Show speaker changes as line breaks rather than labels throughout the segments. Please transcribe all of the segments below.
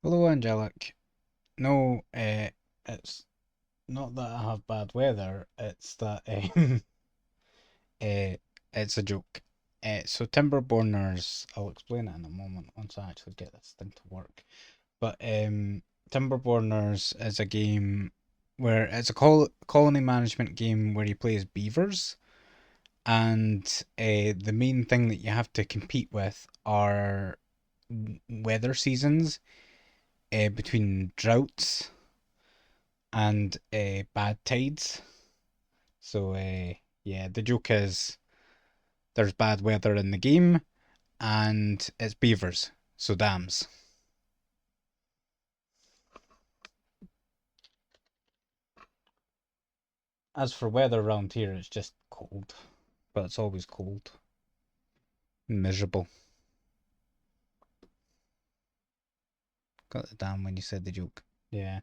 Hello, Angelic. No, it's not that I have bad weather. It's that uh, it's a joke. So Timberborners, I'll explain it in a moment once I actually get this thing to work. But Timberborners is a game where it's a colony management game where you play as beavers, and the main thing that you have to compete with are weather seasons, between droughts and bad tides. So yeah, the joke is there's bad weather in the game, and it's beavers, so dams. As for weather around here, it's just cold, but it's always cold, miserable. Got the dam when you said the joke. Yeah.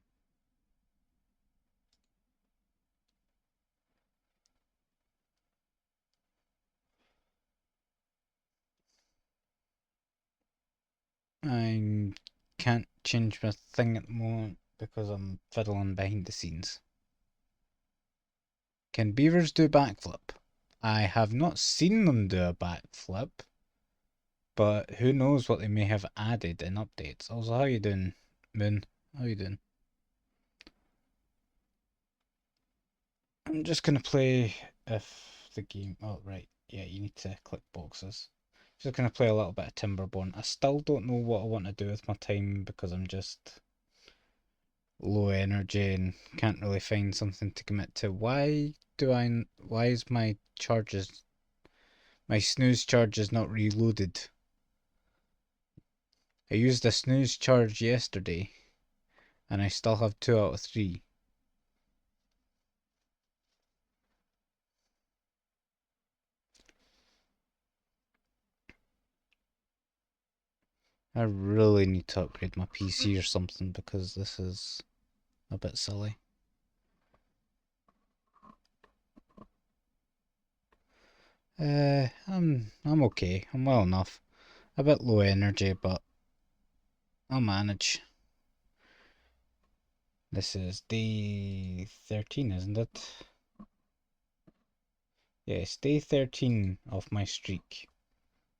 I can't change my thing at the moment because I'm fiddling behind the scenes. Can beavers do backflip? I have not seen them do a backflip, but who knows what they may have added in updates. Also, how you doing, Moon? How you doing? I'm just gonna play if the game. Oh right, yeah, you need to click boxes. Just gonna play a little bit of Timberborn. I still don't know what I want to do with my time because I'm just low energy and can't really find something to commit to. Why do I? Why is my snooze charge is not reloaded? I used a snooze charge yesterday, and I still have 2 out of 3. I really need to upgrade my PC or something because this is a bit silly. I'm okay. I'm well enough. A bit low energy, but I'll manage. This is day 13, isn't it? Yes, day 13 of my streak.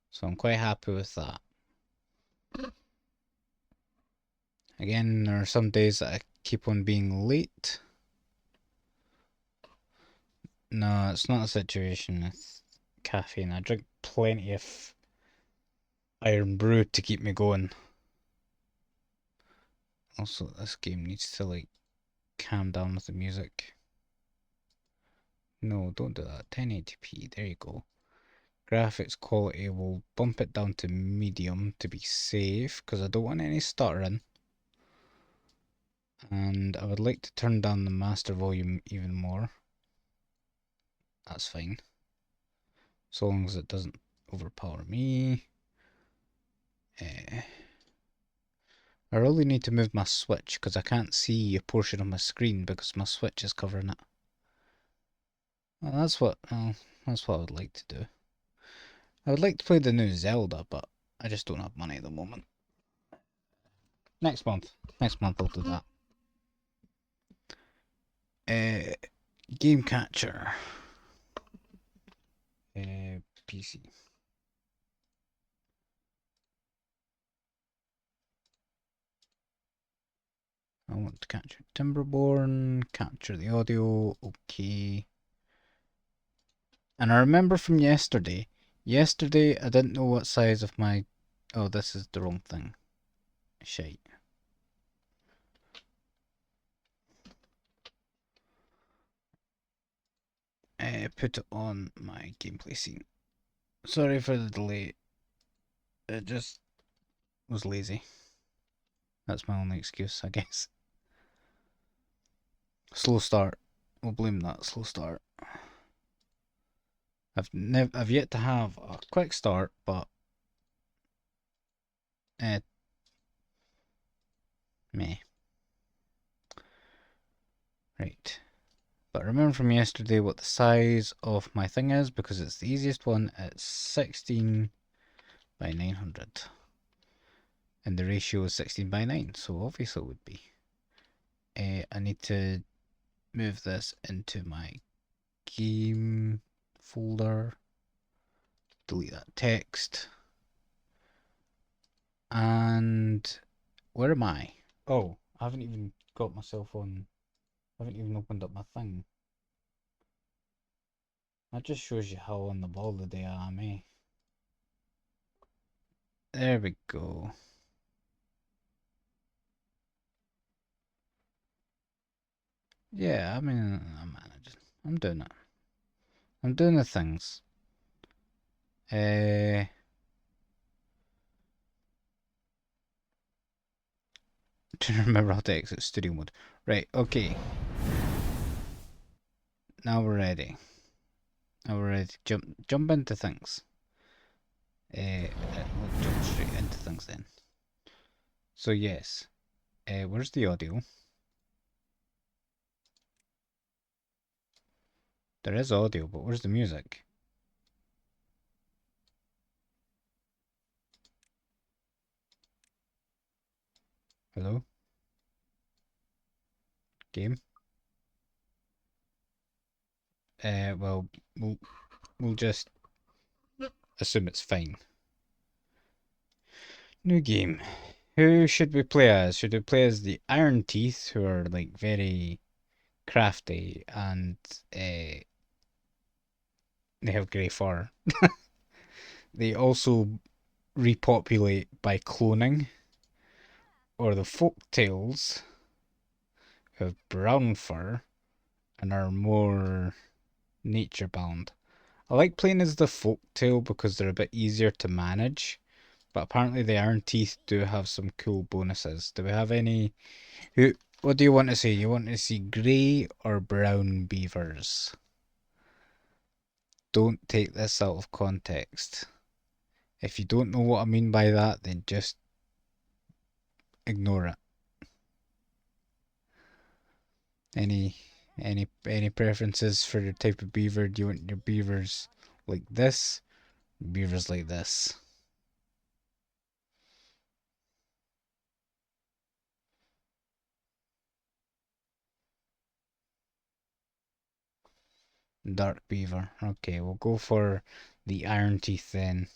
So I'm quite happy with that. Again, there are some days that I keep on being late. No, it's not a situation with caffeine. I drink plenty of Iron Brew to keep me going. Also, this game needs to like calm down with the music. No, don't do that. 1080p, there you go. Graphics quality, will bump it down to medium to be safe because I don't want any stuttering. And I would like to turn down the master volume even more. That's fine. So long as it doesn't overpower me. I really need to move my switch because I can't see a portion of my screen because my switch is covering it. Well, that's what I would like to do. I would like to play the new Zelda, but I just don't have money at the moment. Next month I'll do that. Game catcher. PC. I want to capture Timberborn, capture the audio, okay. And I remember from yesterday I didn't know what size of my... Oh, this is the wrong thing. Shite. Put it on my gameplay scene. Sorry for the delay. It just was lazy. That's my only excuse, I guess. Slow start. We'll blame that slow start. I've yet to have a quick start, but meh. Right. But remember from yesterday what the size of my thing is because it's the easiest one. It's 16 by 900. and the ratio is 16:9, so obviously it would be. I need to move this into my game folder, delete that text, and where am I? Oh, I haven't even got myself on, I haven't even opened up my thing. That just shows you how on the ball today I am, eh? There we go. Yeah, I mean, I'm managing. I'm doing it. I'm doing the things. To remember how to exit studio mode. Right, okay. Now we're ready. Now we're ready to jump into things. We'll jump straight into things then. So yes, where's the audio? There is audio, but where's the music? Hello? Game? Well, we'll just assume it's fine. New game. Who should we play as? Should we play as the Iron Teeth, who are like very crafty and they have grey fur? They also repopulate by cloning, or the folktales who have brown fur and are more nature bound. I like playing as the folktale because they're a bit easier to manage, but apparently the Iron Teeth do have some cool bonuses. Do we have any? Who? What do you want to see? You want to see grey or brown beavers? Don't take this out of context. If you don't know what I mean by that, then just ignore it. Any any preferences for your type of beaver? Do you want your beavers like this? Beavers like this? Dark beaver. Okay, we'll go for the Iron Teeth then.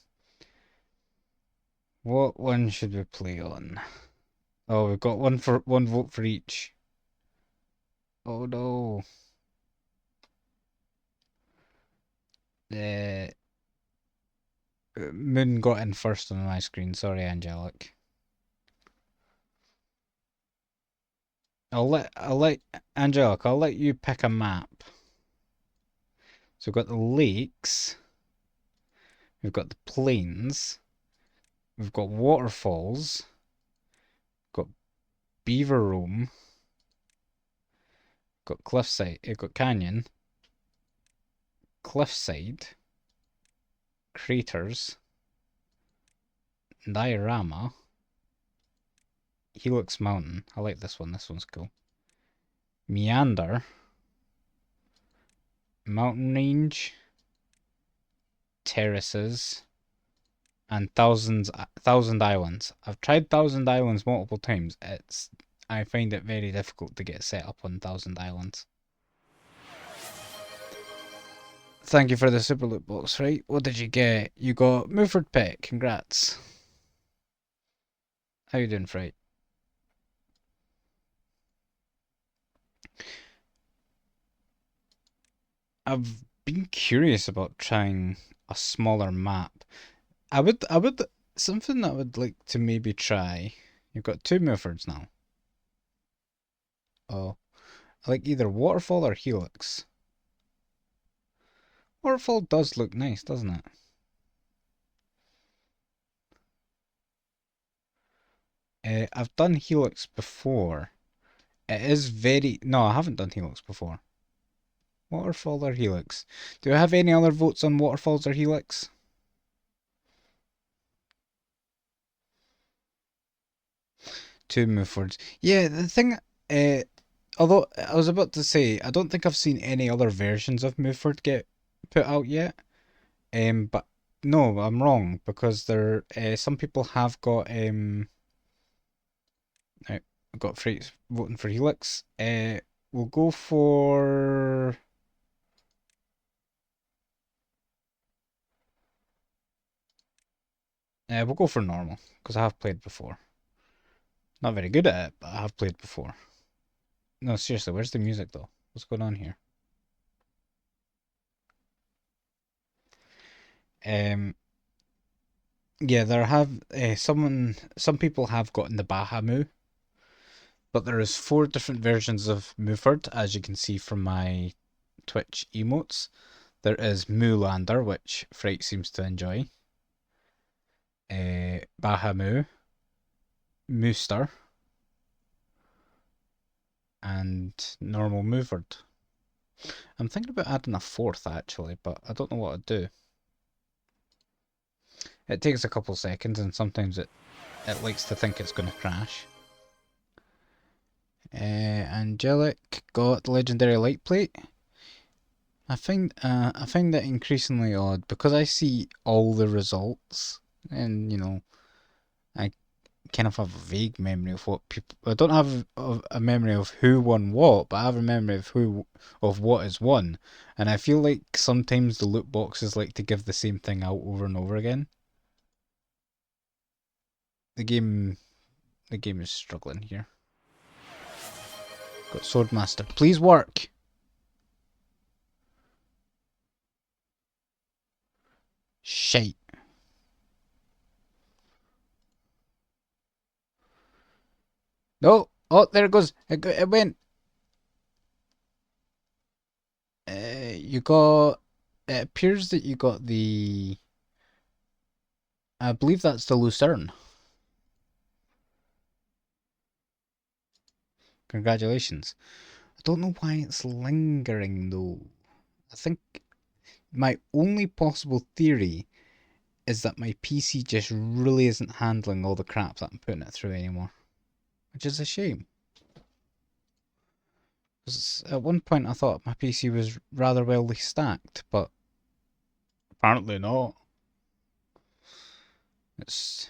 What one should we play on? Oh, we've got one vote for each. Oh no. The Moon got in first on my screen. Sorry, Angelic. I'll let Angelic. I'll let you pick a map. So we've got the lakes. We've got the plains. We've got waterfalls. We've got beaver roam. We've got cliffside. We've got canyon. Cliffside. Craters. Diorama. Helix Mountain. I like this one. This one's cool. Meander. Mountain range. Terraces. And thousand islands. I've tried Thousand Islands multiple times. I find it very difficult to get set up on Thousand Islands. Thank you for the super loot box, right? What did you get? You got Milford Pet. Congrats. How you doing, Fright? I've been curious about trying a smaller map. I would, something that I would like to maybe try. You've got two Milfords now. Oh, I like either Waterfall or Helix. Waterfall does look nice, doesn't it? I've done Helix before. It is very... No, I haven't done Helix before. Waterfall or Helix? Do I have any other votes on Waterfalls or Helix? Two Milfords. Yeah, the thing... although, I was about to say, I don't think I've seen any other versions of Milford get put out yet. But no, I'm wrong, because there... some people have got... Right, I've got Freight's voting for Helix. We'll go for. We'll go for normal because I have played before. Not very good at it, but I have played before. No, seriously, where's the music though? What's going on here? Um, yeah, there have some people have gotten the Bahamut, but there is 4 different versions of Muford, as you can see from my Twitch emotes. There is Moolander, which Fright seems to enjoy. Bahamu, Mooster, and normal Muford. I'm thinking about adding a 4th actually, but I don't know what to do. It takes a couple seconds, and sometimes it likes to think it's going to crash. Angelic got legendary light plate. I find that increasingly odd because I see all the results, and I kind of have a vague memory of what people. I don't have a memory of who won what, but I have a memory of what is won, and I feel like sometimes the loot boxes like to give the same thing out over and over again. The game is struggling here. Got Swordmaster. Please work. Shite. No. Oh, there it goes. It went. You got. It appears that you got the. I believe that's the Lucerne. Congratulations. I don't know why it's lingering though. I think my only possible theory is that my PC just really isn't handling all the crap that I'm putting it through anymore. Which is a shame. Because at one point I thought my PC was rather well stacked, but apparently not. It's.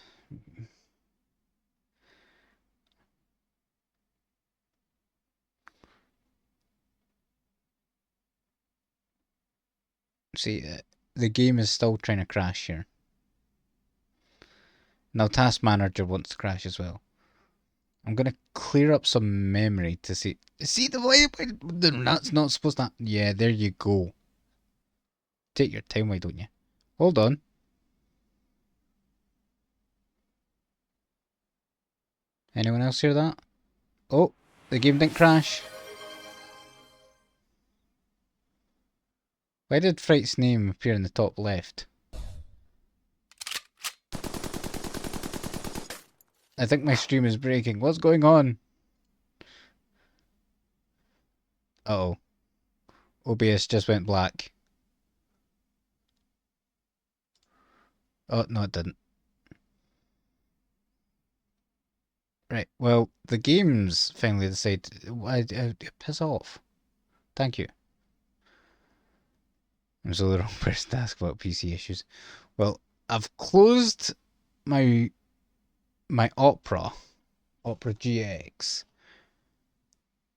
See, the game is still trying to crash here. Now Task Manager wants to crash as well. I'm gonna clear up some memory to see. See the way that's not supposed to. Yeah, there you go. Take your time, why don't you? Hold on. Anyone else hear that? Oh, the game didn't crash. Why did Fright's name appear in the top left? I think my stream is breaking. What's going on? Uh oh. OBS just went black. Oh, no, it didn't. Right, well, the game's finally decided. Piss off. Thank you. I'm so the wrong person to ask about PC issues. Well, I've closed my Opera GX.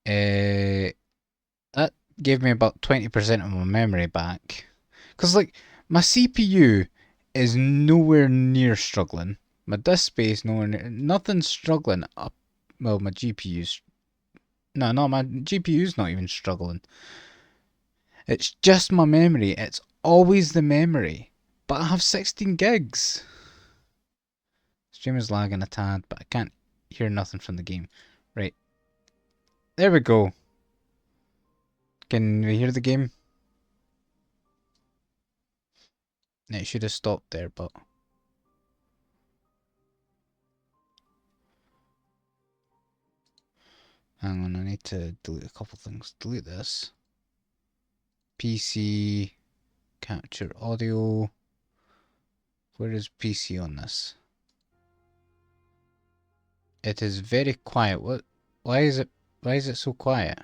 That gave me about 20% of my memory back. Because, like, my CPU is nowhere near struggling. My disk space, nowhere near. Nothing's struggling up. Well, my GPU's. No, my GPU's not even struggling. It's just my memory. It's always the memory. But I have 16 gigs. Stream is lagging a tad, but I can't hear nothing from the game. Right. There we go. Can we hear the game? It should have stopped there, but. Hang on, I need to delete a couple things. Delete this. PC. Capture audio. Where is PC on this? It is very quiet. What? Why is it so quiet?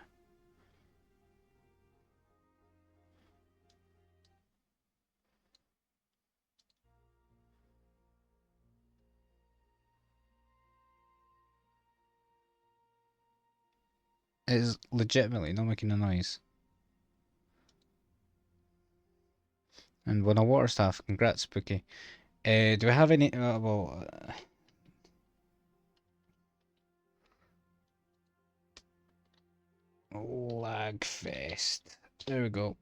It is legitimately not making a noise. And won a water staff. Congrats, Spooky. Do we have any... Lagfest. There we go.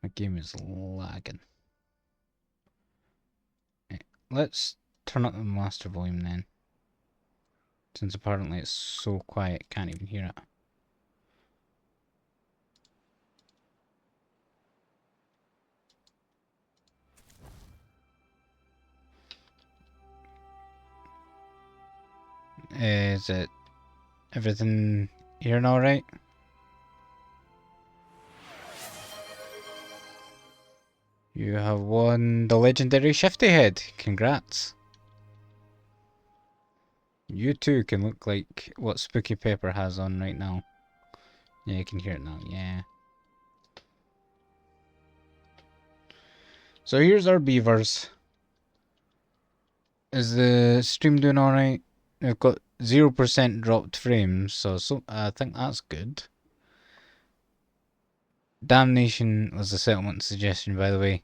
My game is lagging. Right, let's turn up the master volume then. Since apparently it's so quiet, can't even hear it. Is it everything hearing alright? You have won the legendary Shifty Head. Congrats. You too can look like what Spooky Pepper has on right now. Yeah, you can hear it now, yeah. So here's our beavers. Is the stream doing alright? We've got 0% dropped frames, so I think that's good. Damnation was the settlement suggestion, by the way.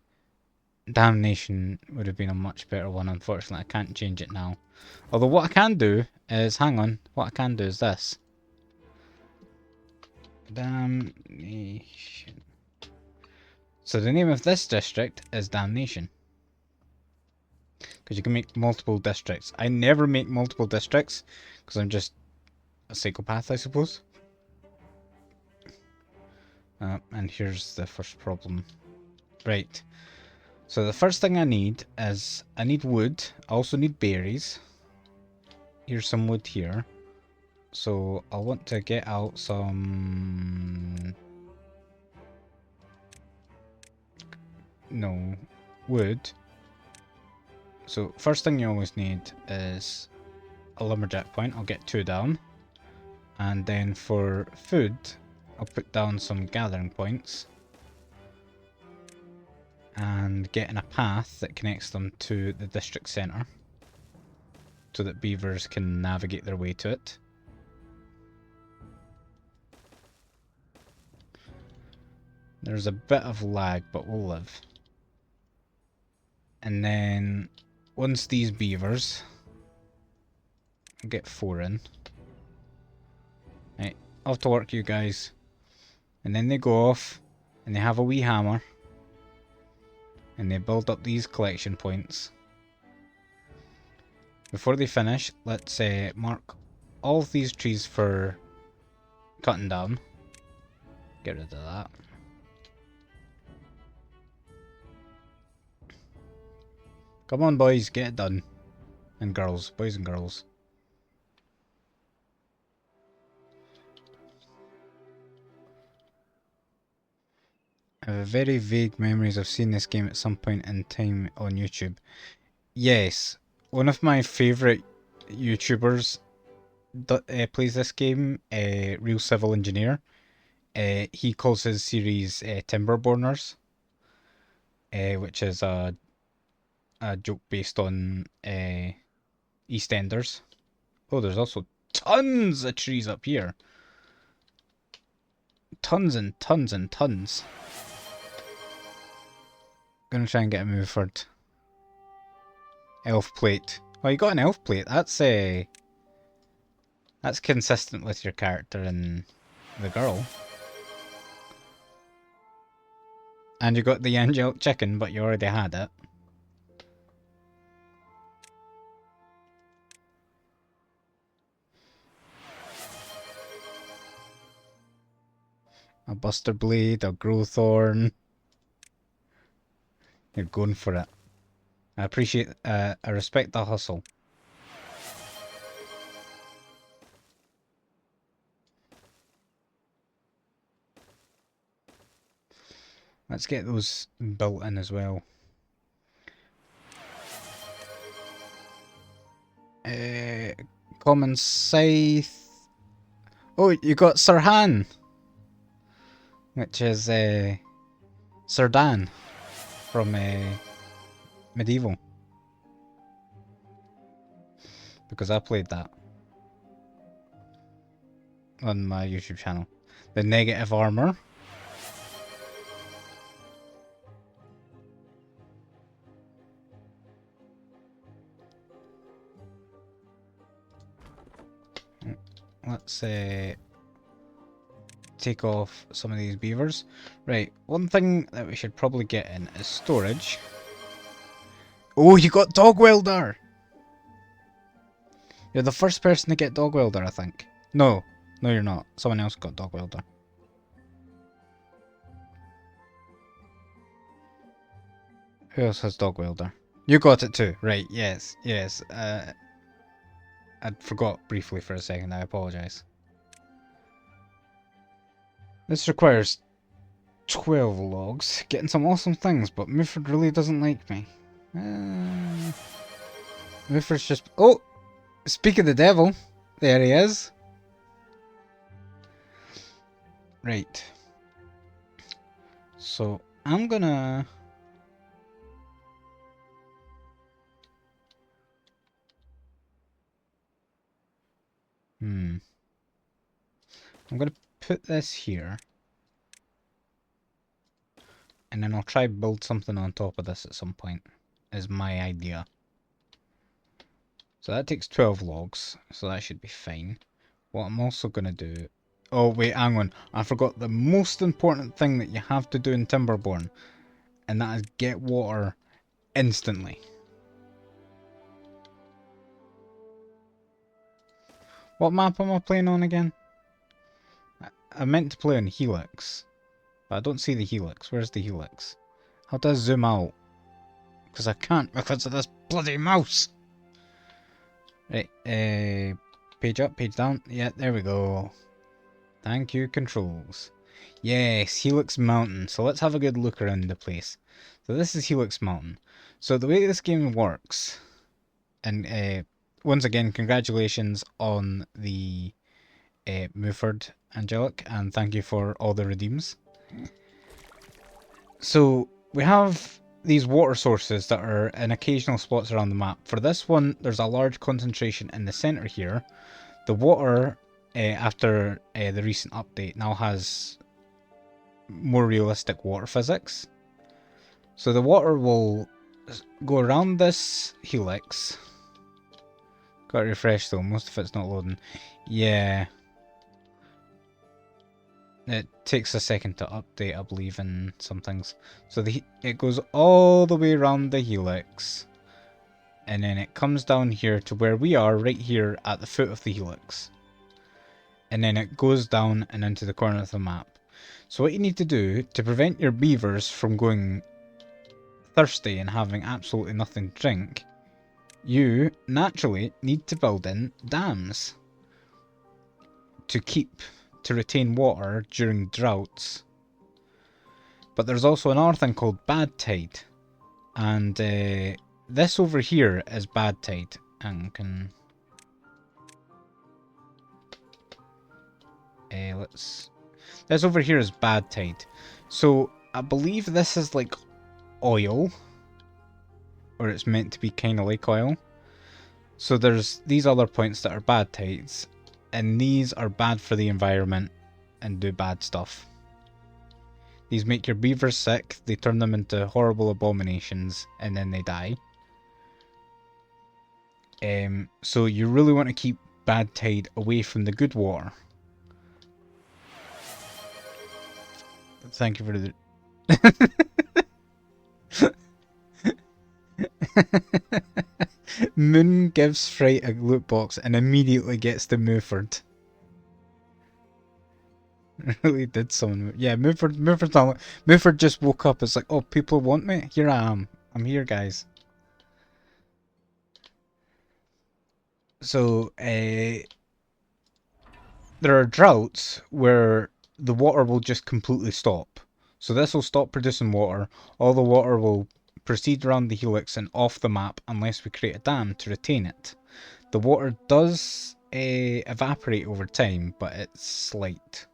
Damnation would have been a much better one. Unfortunately, I can't change it now. Although what I can do is, hang on, what I can do is this. Damnation. So the name of this district is Damnation. Because you can make multiple districts. I never make multiple districts, because I'm just a psychopath, I suppose. And here's the first problem. Right. So the first thing I need is, I need wood. I also need berries. Here's some wood here. So I'll want to get out some... No. Wood. So first thing you always need is a lumberjack point. I'll get 2 down. And then for food, I'll put down some gathering points. And getting a path that connects them to the district centre. So that beavers can navigate their way to it. There's a bit of lag, but we'll live. And then, once these beavers... I'll get 4 in. Right, off to work you guys. And then they go off, and they have a wee hammer. And they build up these collection points. Before they finish, let's mark all of these trees for cutting down. Get rid of that. Come on boys, get it done. And girls, boys and girls. I have very vague memories of seeing this game at some point in time on YouTube. Yes, one of my favourite YouTubers plays this game, Real Civil Engineer. He calls his series Timberborners, which is a joke based on EastEnders. Oh, there's also tons of trees up here. Tons and tons and tons. Gonna try and get a move for it. Elf plate. Oh, you got an elf plate. That's consistent with your character and the girl. And you got the angelic chicken, but you already had it. A buster blade, a growthorn. You're going for it. I appreciate, I respect the hustle. Let's get those built in as well. Common scythe. Oh, you got Sirhan, which is Sir Dan from Medieval. because I played that on my YouTube channel. The negative armor. Let's take off some of these beavers. Right, one thing that we should probably get in is storage. Oh, you got Dog Welder! You're the first person to get Dog Welder, I think. No, you're not. Someone else got Dog Welder. Who else has Dog Welder? You got it too, right? Yes. I forgot briefly for a second. I apologise. This requires 12 logs. Getting some awesome things, but Muford really doesn't like me. Muford's just... Oh! Speak of the devil. There he is. Right. So, I'm gonna... I'm gonna put this here. And then I'll try build something on top of this at some point. Is my idea. So that takes 12 logs. So that should be fine. What I'm also gonna do... Oh, wait, hang on. I forgot the most important thing that you have to do in Timberborn. And that is get water instantly. What map am I playing on again? I meant to play on Helix. But I don't see the Helix. Where's the Helix? How do I zoom out? Because I can't because of this bloody mouse. Right, page up, page down. Yeah, there we go. Thank you, controls. Yes, Helix Mountain. So let's have a good look around the place. So this is Helix Mountain. So the way this game works, and once again, congratulations on the Muford Angelic, and thank you for all the redeems. So we have these water sources that are in occasional spots around the map. For this one, there's a large concentration in the center here. The water, after the recent update, now has more realistic water physics. So the water will go around this helix. Got to refresh though, most of it's not loading. Yeah. It takes a second to update, I believe, in some things. So it goes all the way around the helix. And then it comes down here to where we are, right here at the foot of the helix. And then it goes down and into the corner of the map. So what you need to do to prevent your beavers from going thirsty and having absolutely nothing to drink, you naturally need to build in dams to retain water during droughts. But there's also another thing called bad tide, and this over here is bad tide, and can this over here is bad tide. So I believe this is like oil, or it's meant to be kind of like oil. So there's these other points that are bad tides, and these are bad for the environment and do bad stuff. These make your beavers sick, they turn them into horrible abominations, and then they die. So you really want to keep bad tide away from the good water. Thank you for the... Moon gives Fright a loot box and immediately gets the Muford. Really did someone... Yeah, Muford just woke up. It's like, oh, people want me? Here I am. I'm here, guys. So, there are droughts where the water will just completely stop. So this will stop producing water. All the water will proceed around the helix and off the map unless we create a dam to retain it. The water does evaporate over time, but it's slight.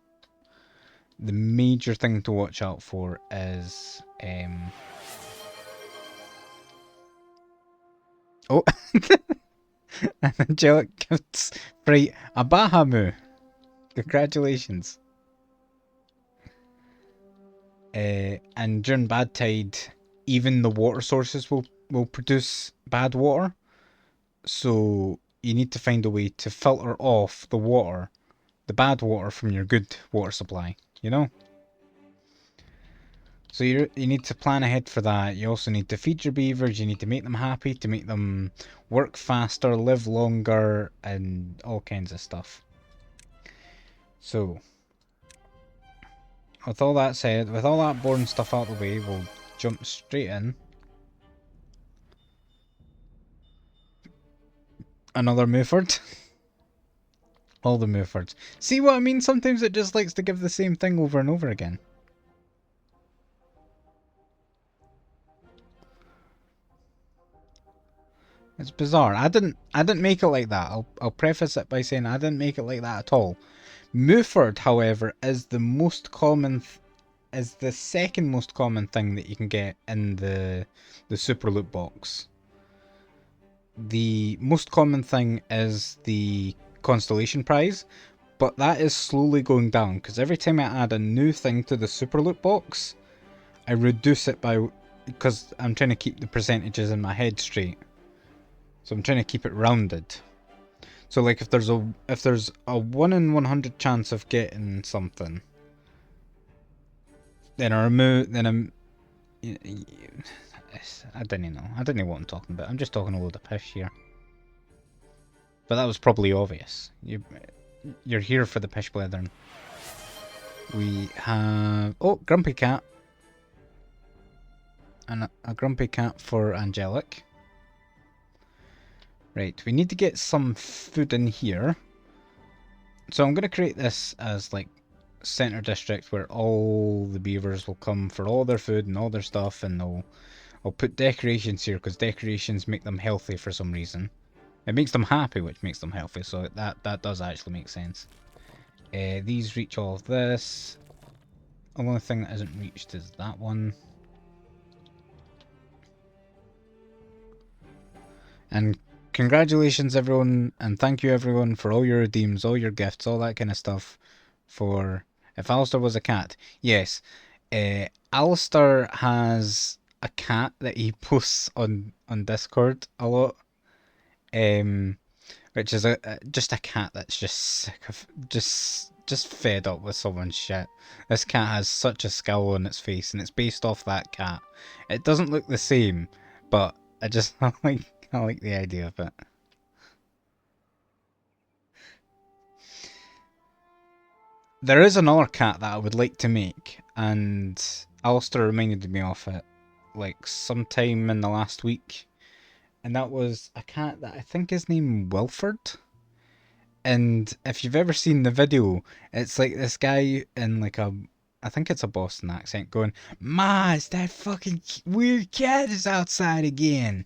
The major thing to watch out for is... Oh! An angelic gift sprite, a Bahamu. Congratulations. And during bad tide, even the water sources will produce bad water. So you need to find a way to filter off the water, the bad water from your good water supply, you know? So you need to plan ahead for that. You also need to feed your beavers, you need to make them happy, to make them work faster, live longer, and all kinds of stuff. So, with all that said, with all that boring stuff out of the way, we'll jump straight in. Another Muford. All the Mufords. See what I mean? Sometimes it just likes to give the same thing over and over again. It's bizarre. I didn't make it like that. I'll preface it by saying I didn't make it like that at all. Muford, however, is the most common is the second most common thing that you can get in the super loot box. The most common thing is the constellation prize, but that is slowly going down because every time I add a new thing to the super loot box, I reduce it by, because I'm trying to keep the percentages in my head straight. So I'm trying to keep it rounded. So like if there's a 1 in 100 chance of getting something, then I remove, then I'm, I don't know. I don't know what I'm talking about. I'm just talking a load of piss here. But that was probably obvious. You're here for the pish blethering. We have, oh, Grumpy Cat. And a Grumpy Cat for Angelic. Right, we need to get some food in here. So I'm going to create this as like center district where all the beavers will come for all their food and all their stuff, and I'll put decorations here because decorations make them healthy for some reason. It makes them happy, which makes them healthy, so that does actually make sense. These reach all of this. The only thing that isn't reached is that one. And congratulations everyone, and thank you everyone for all your redeems, all your gifts, all that kind of stuff. For if Alistair was a cat, yes, Alistair has a cat that he posts on Discord a lot, which is just a cat that's just sick of just fed up with someone's shit. This cat has such a scowl on its face, and it's based off that cat. It doesn't look the same, but I just I like the idea of it. There is another cat that I would like to make, and Alistair reminded me of it like sometime in the last week. And that was a cat that I think is named Wilford. And if you've ever seen the video, it's like this guy in like I think it's a Boston accent going, "Ma, it's that fucking weird cat is outside again."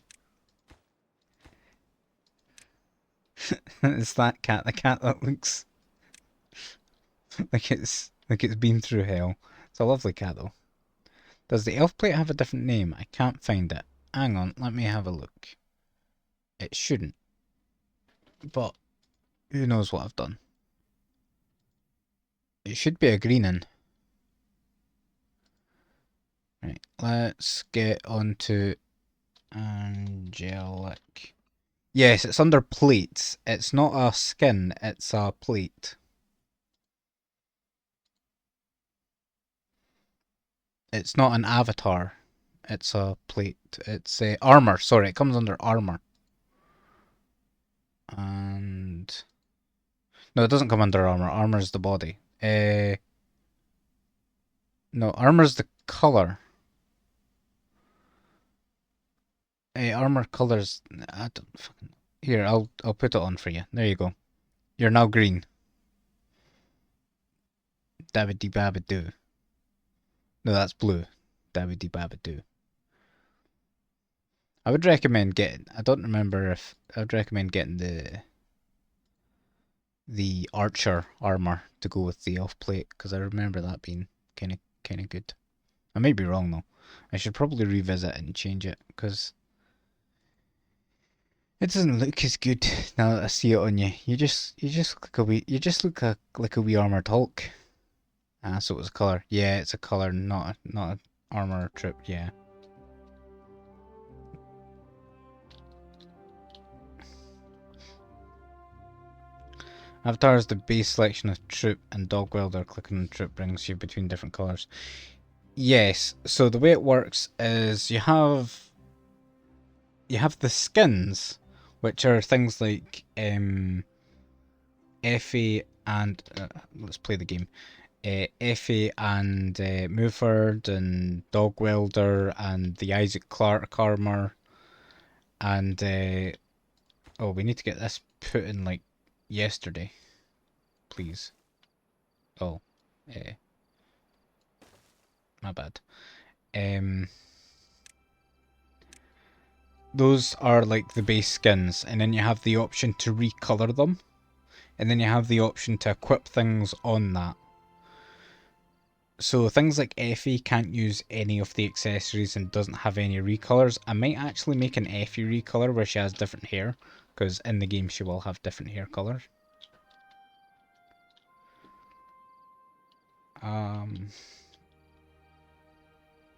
It's that cat, the cat that looks like it's been through hell. It's a lovely cat though. Does the elf plate have a different name? I can't find it. Hang on, let me have a look. It shouldn't. But who knows what I've done. It should be a greenin'. Right, let's get on to Angelic. Yes, it's under plates. It's not a skin, it's a plate. It's not an avatar. It's a plate. It's a armor. Sorry, it comes under armor. And no, it doesn't come under armor. Armor's the body. No, armor's the color. Armor colors. I don't fucking. Here, I'll put it on for you. There you go. You're now green. Dabbity babadoo. No, that's blue. Dabbity babadoo. I would recommend getting. I don't remember if I would recommend getting the archer armor to go with the elf plate, because I remember that being kind of good. I may be wrong though. I should probably revisit it and change it, because It doesn't look as good now that I see it on you. You just look like a wee like a wee armored Hulk. Ah, so it was a color. Yeah, it's a color, not an armor trip. Yeah. Avatar is the base selection of troop, and dog welder clicking on troop brings you between different colors. Yes. So the way it works is you have the skins, which are things like Effie and let's play the game. Effie and Muford and Dog Welder and the Isaac Clarke armor and oh, we need to get this put in like yesterday, please. Oh, my bad. Um, those are like the base skins, and then you have the option to recolor them, and then you have the option to equip things on that. So things like Effie can't use any of the accessories and doesn't have any recolors. I might actually make an Effie recolor where she has different hair, because in the game she will have different hair colors.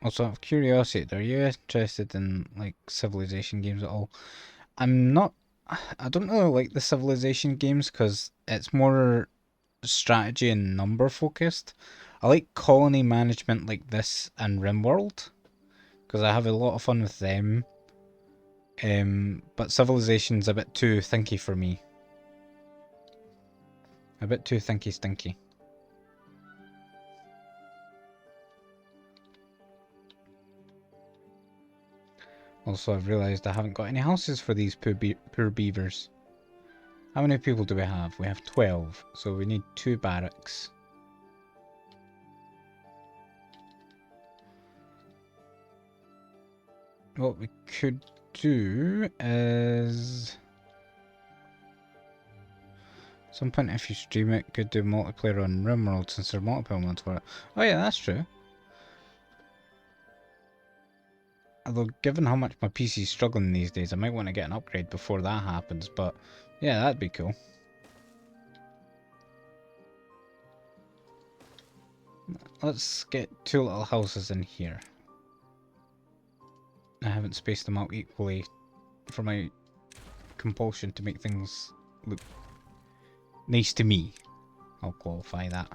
Also, out of curiosity, are you interested in like Civilization games at all? I'm not. I don't really like the Civilization games because it's more strategy and number focused. I like colony management like this and RimWorld because I have a lot of fun with them. But Civilization's a bit too thinky for me. A bit too thinky stinky. Also, I've realised I haven't got any houses for these poor beavers. How many people do we have? We have 12, so we need 2 barracks. What we could do is... some point if you stream it, could do multiplayer on RimWorld since there are multiple modes for it. Oh yeah, that's true. Although, given how much my PC is struggling these days, I might want to get an upgrade before that happens, but yeah, that'd be cool. Let's get 2 little houses in here. I haven't spaced them out equally for my compulsion to make things look nice to me. I'll qualify that.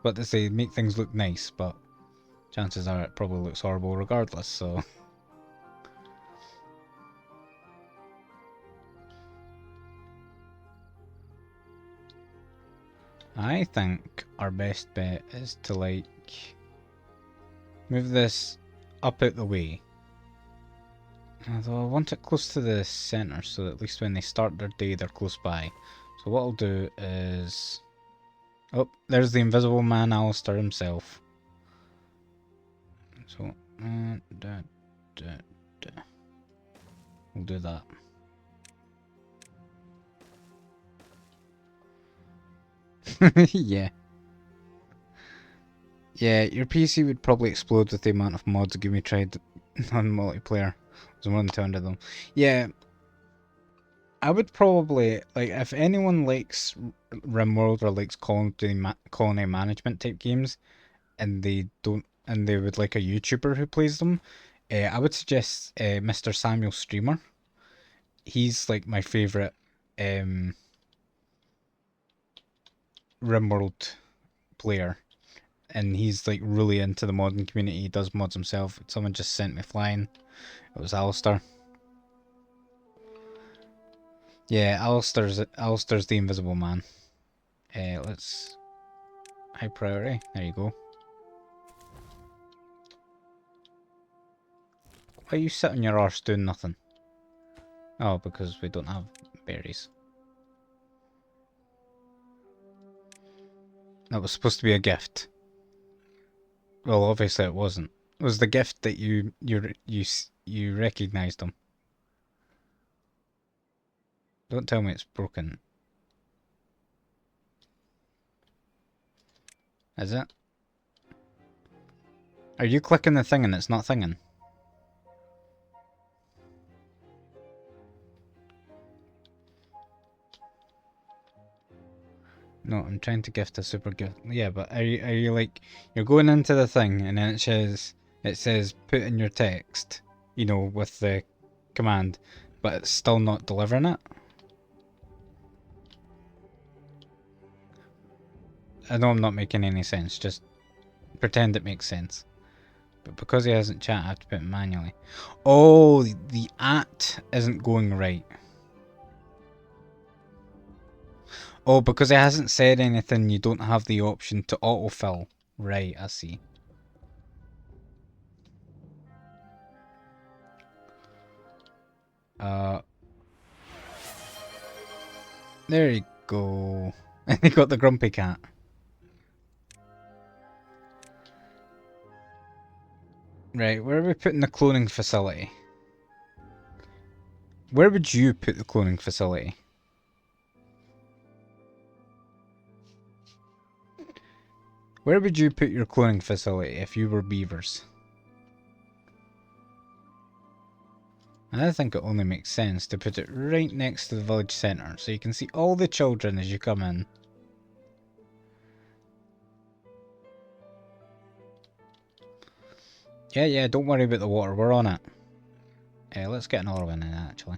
But to say make things look nice, but chances are it probably looks horrible regardless, so... I think our best bet is to, like, move this up out the way. Although I want it close to the centre, so that at least when they start their day, they're close by. So what I'll do is... oh, there's the Invisible Man, Alistair himself. So, we'll do that. Yeah. Yeah, your PC would probably explode with the amount of mods Gimme tried on multiplayer. There's more than 200 of them. Yeah, I would probably, like, if anyone likes RimWorld or likes colony management type games, and they would like a YouTuber who plays them, I would suggest Mr. Samuel Streamer. He's like my favorite RimWorld player, and he's like really into the modding community. He does mods himself. Someone just sent me flying. It was Alistair. Yeah, Alistair's the Invisible Man. Let's high priority. There you go. Why you sit on your arse doing nothing? Oh, because we don't have berries. That was supposed to be a gift. Well, obviously it wasn't. It was the gift that you recognised him. Don't tell me it's broken. Is it? Are you clicking the thing and it's not thinging? No, I'm trying to gift a super gift. Yeah, but are you like, you're going into the thing and then it says put in your text, you know, with the command, but it's still not delivering it? I know I'm not making any sense, just pretend it makes sense. But because he hasn't chat, I have to put it manually. Oh, the at isn't going right. Oh, because it hasn't said anything, you don't have the option to autofill. Right, I see. There you go. And he got the grumpy cat. Right, where are we putting the cloning facility? Where would you put the cloning facility? Where would you put your cloning facility if you were beavers? I think it only makes sense to put it right next to the village centre, so you can see all the children as you come in. Yeah, don't worry about the water, we're on it. Let's get another one in, actually.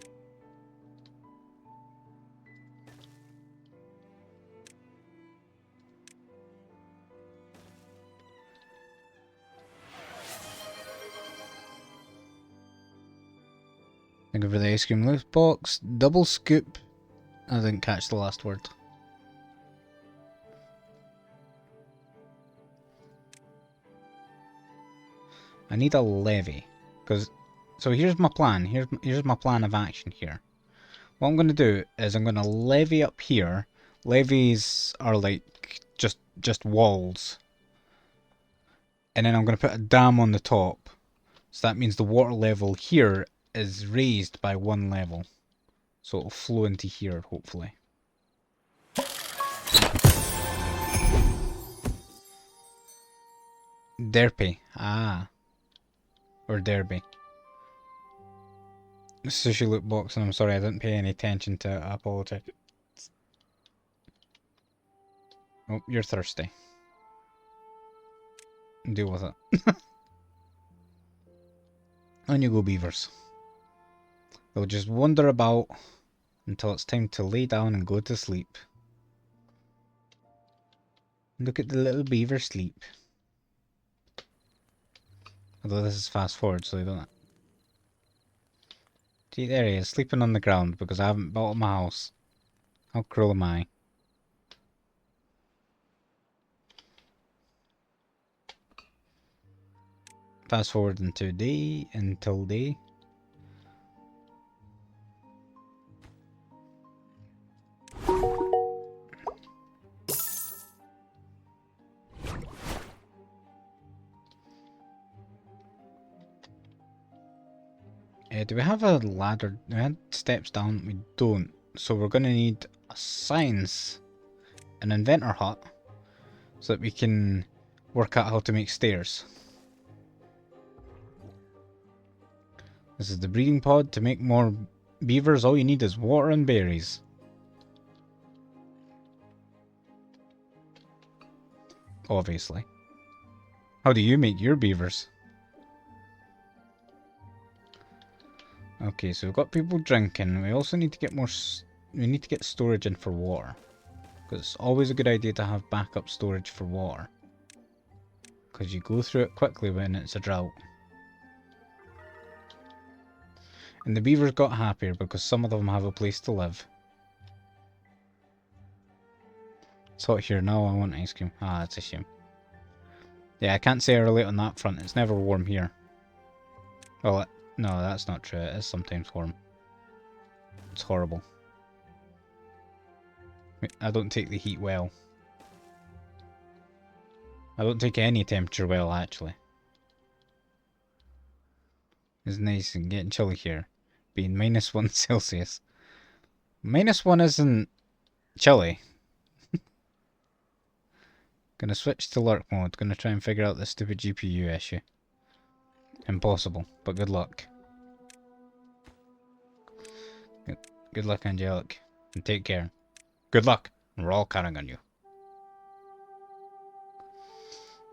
Thank you for the ice cream loose box. Double scoop. I didn't catch the last word. I need a levy. So here's my plan. Here's my plan of action here. What I'm going to do is I'm going to levy up here. Levies are like just walls. And then I'm going to put a dam on the top. So that means the water level here is raised by 1 level. So it'll flow into here, hopefully. Derpy. Ah. Or Derby. Sushi loot box, and I'm sorry I didn't pay any attention to it. I apologize. Oh, you're thirsty. Deal with it. On you go, beavers. They'll just wander about until it's time to lay down and go to sleep. Look at the little beaver sleep. Although this is fast forward, so they don't... See, there he is, sleeping on the ground because I haven't built my house. How cruel am I? Fast forward until day. Do we have a ladder? We had steps down. We don't. So we're going to need a science, an inventor hut, so that we can work out how to make stairs. This is the breeding pod. To make more beavers, all you need is water and berries. Obviously. How do you make your beavers? Okay, so we've got people drinking. We also need to get more... We need to get storage in for water. Because it's always a good idea to have backup storage for water. Because you go through it quickly when it's a drought. And the beavers got happier because some of them have a place to live. It's hot here now, I want ice cream. Ah, that's a shame. Yeah, I can't say I relate on that front. It's never warm here. Well, no, that's not true. It is sometimes warm. It's horrible. I don't take the heat well. I don't take any temperature well, actually. It's nice and getting chilly here. Being -1 Celsius. -1 isn't chilly. Gonna switch to lurk mode. Gonna try and figure out this stupid GPU issue. Impossible, but good luck. Good luck, Angelic. And take care. Good luck. We're all counting on you.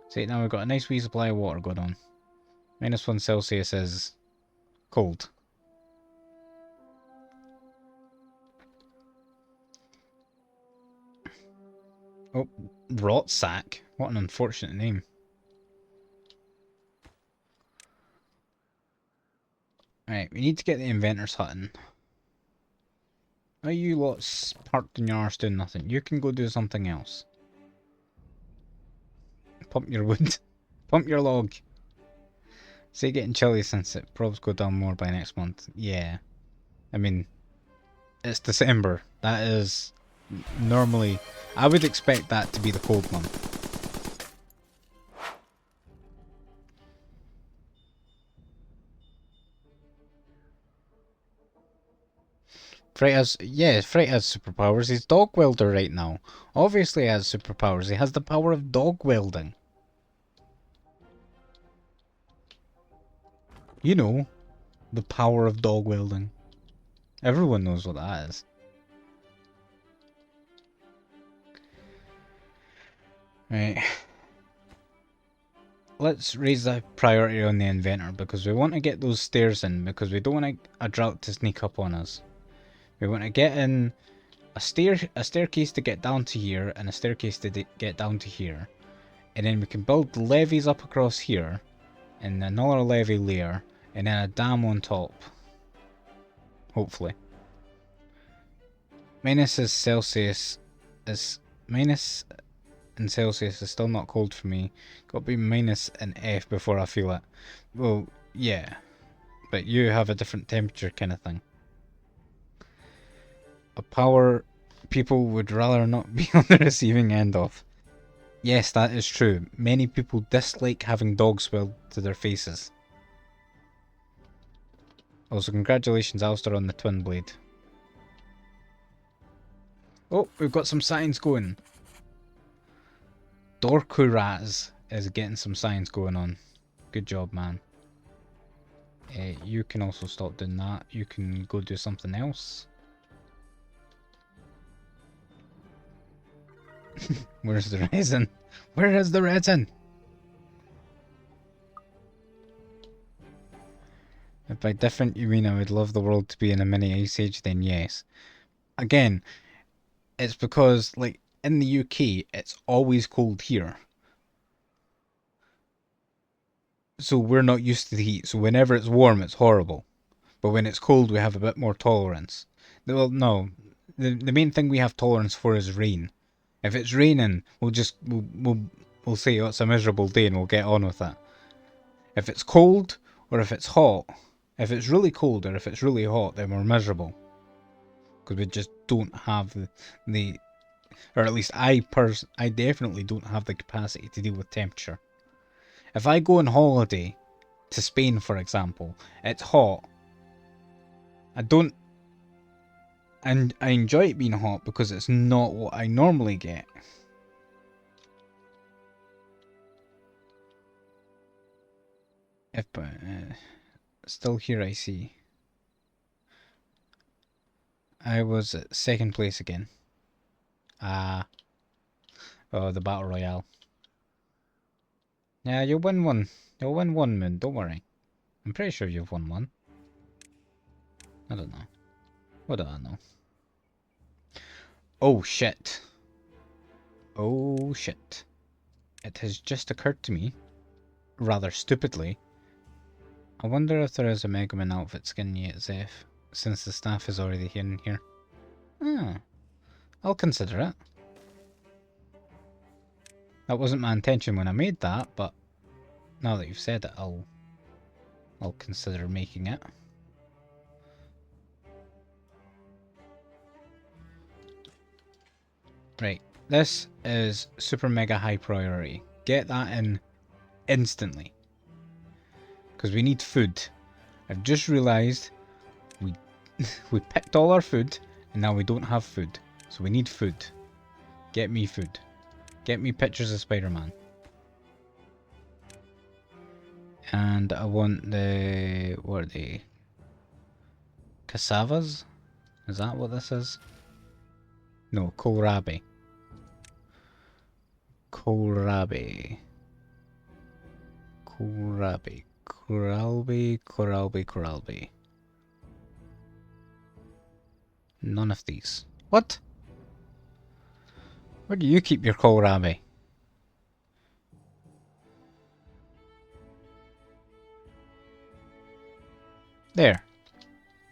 See, now we've got a nice wee supply of water going on. -1 Celsius is cold. Oh, Rot Sack. What an unfortunate name. Right, we need to get the inventor's hut in. Are you lots parked in your arse doing nothing? You can go do something else. Pump your wood. Pump your log. Say getting chilly since it probs go down more by next month. Yeah. I mean, it's December. That is normally... I would expect that to be the cold month. Fright has superpowers. He's dog welder right now. Obviously he has superpowers. He has the power of dog welding. You know, the power of dog welding. Everyone knows what that is. Right. Let's raise the priority on the inventor because we want to get those stairs in because we don't want a drought to sneak up on us. We want to get in a staircase to get down to here and a staircase to get down to here. And then we can build levees up across here and another levee layer and then a dam on top. Hopefully. Minus in Celsius is still not cold for me. Got to be minus an F before I feel it. Well, yeah. But you have a different temperature kind of thing. A power people would rather not be on the receiving end of. Yes, that is true. Many people dislike having dogs weld to their faces. Also, congratulations, Alistair, on the twin blade. Oh, we've got some science going. Dorkuraz is getting some science going on. Good job, man. You can also stop doing that. You can go do something else. Where's the resin? Where is the resin? If by different you mean I would love the world to be in a mini ice age, then yes. Again, it's because, like, in the UK, it's always cold here. So we're not used to the heat. So whenever it's warm, it's horrible. But when it's cold, we have a bit more tolerance. Well, no. The main thing we have tolerance for is rain. If it's raining, we'll say, oh, it's a miserable day and we'll get on with that. If it's cold or if it's hot, if it's really cold or if it's really hot, then we're miserable. Because we just don't have the or at least I definitely don't have the capacity to deal with temperature. If I go on holiday to Spain, for example, it's hot. And I enjoy it being hot because it's not what I normally get. Still here, I see. I was at second place again. Oh, the Battle Royale. Yeah, you'll win one. You'll win one, Moon. Don't worry. I'm pretty sure you've won one. I don't know. What do I know? Oh, shit. Oh, shit. It has just occurred to me, rather stupidly. I wonder if there is a Mega Man outfit skin yet, Zeph, since the staff is already in here. Ah, I'll consider it. That wasn't my intention when I made that, but now that you've said it, I'll consider making it. Right, this is super mega high priority. Get that in instantly. Because we need food. I've just realised we picked all our food and now we don't have food. So we need food. Get me food. Get me pictures of Spider-Man. And I want the... what are they? Cassavas? Is that what this is? No, kohlrabi. Kohlrabi. Kohlrabi. Kohlrabi, Kohlrabi, Kohlrabi. None of these. What? Where do you keep your kohlrabi? There.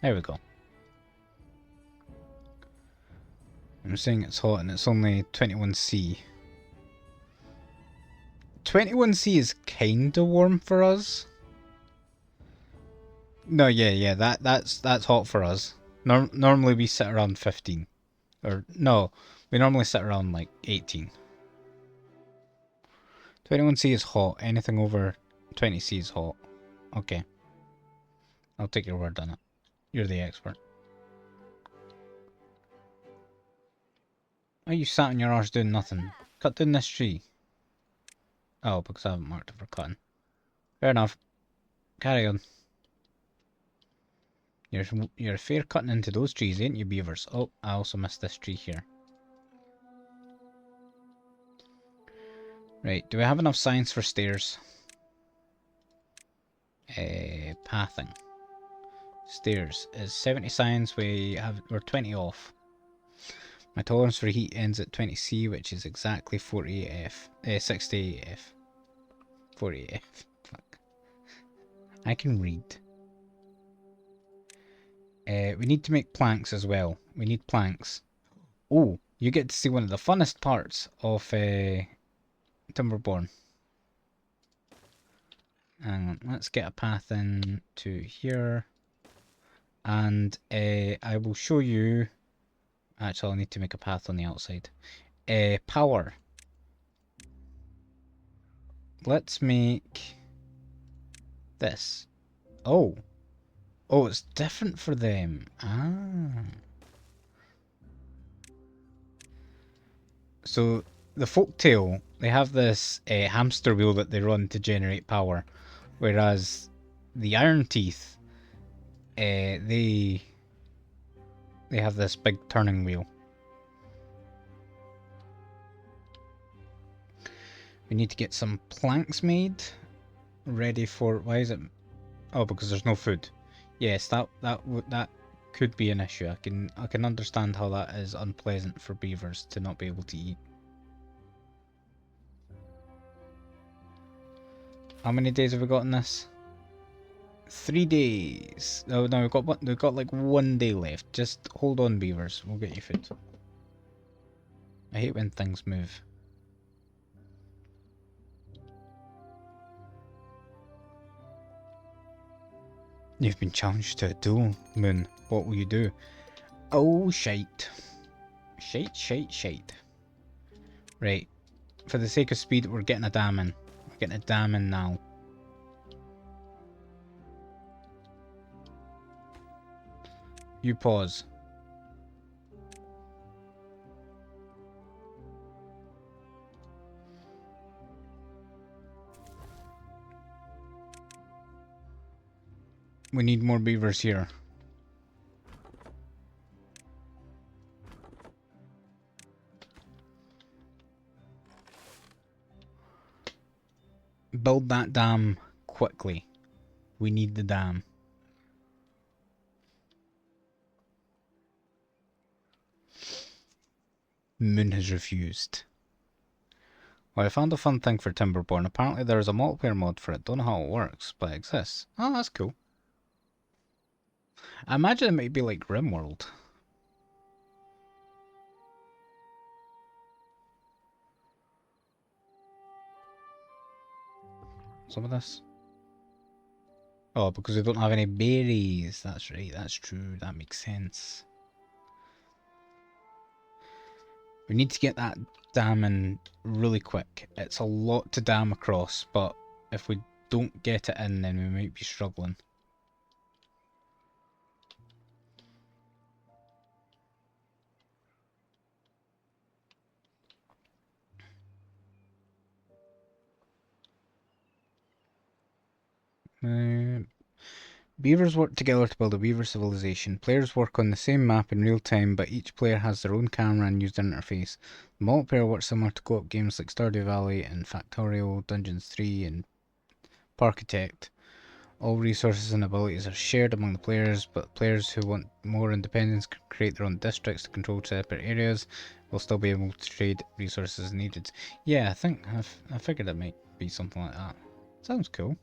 There we go. I'm saying it's hot and it's only 21C. 21C is kinda warm for us. No, yeah, that's hot for us. Normally we sit around 15. Or no, we normally sit around like 18. 21C is hot. Anything over 20C is hot. Okay. I'll take your word on it. You're the expert. Why are you sat on your arse doing nothing? Cut down this tree. Oh, because I haven't marked it for cutting. Fair enough. Carry on. You're fair cutting into those trees, ain't you, beavers? Oh, I also missed this tree here. Right, do we have enough science for stairs? Pathing. Stairs is 70 science. We're 20 off. My tolerance for heat ends at 20C, which is exactly 48F. 68F. 48F. Fuck. I can read. We need to make planks as well. We need planks. Oh, you get to see one of the funnest parts of Timberborn. Hang on, let's get a path in to here. And I will show you... Actually, I'll need to make a path on the outside. Power. Let's make this. Oh. Oh, it's different for them. Ah. So, the folktale, they have this hamster wheel that they run to generate power. Whereas the Iron Teeth, they have this big turning wheel. We need to get some planks made, ready for... Why is it... Oh, because there's no food. Yes, that could be an issue. I can understand how that is unpleasant for beavers to not be able to eat. How many days have we got in this? 3 days. Oh no, we've got like 1 day left. Just hold on, beavers. We'll get you food. I hate when things move. You've been challenged to a duel, Moon. What will you do? Oh, shite. Shite. Right. For the sake of speed, we're getting a dam in. We're getting a dam in now. You pause. We need more beavers here. Build that dam quickly. We need the dam. Moon has refused. Well, I found a fun thing for Timberborn. Apparently there is a multiplayer mod for it. Don't know how it works, but it exists. Oh, that's cool. I imagine it might be like RimWorld. Some of this. Oh, because we don't have any berries. That's right, that's true. That makes sense. We need to get that dam in really quick. It's a lot to dam across, but if we don't get it in, then we might be struggling. Beavers work together to build a beaver civilization. Players work on the same map in real time, but each player has their own camera and user interface. The multiplayer works similar to co-op games like Stardew Valley and Factorio, Dungeons 3, and Parkitect. All resources and abilities are shared among the players, but players who want more independence can create their own districts to control separate areas. Will still be able to trade resources needed. Yeah, I think I figured it might be something like that. Sounds cool.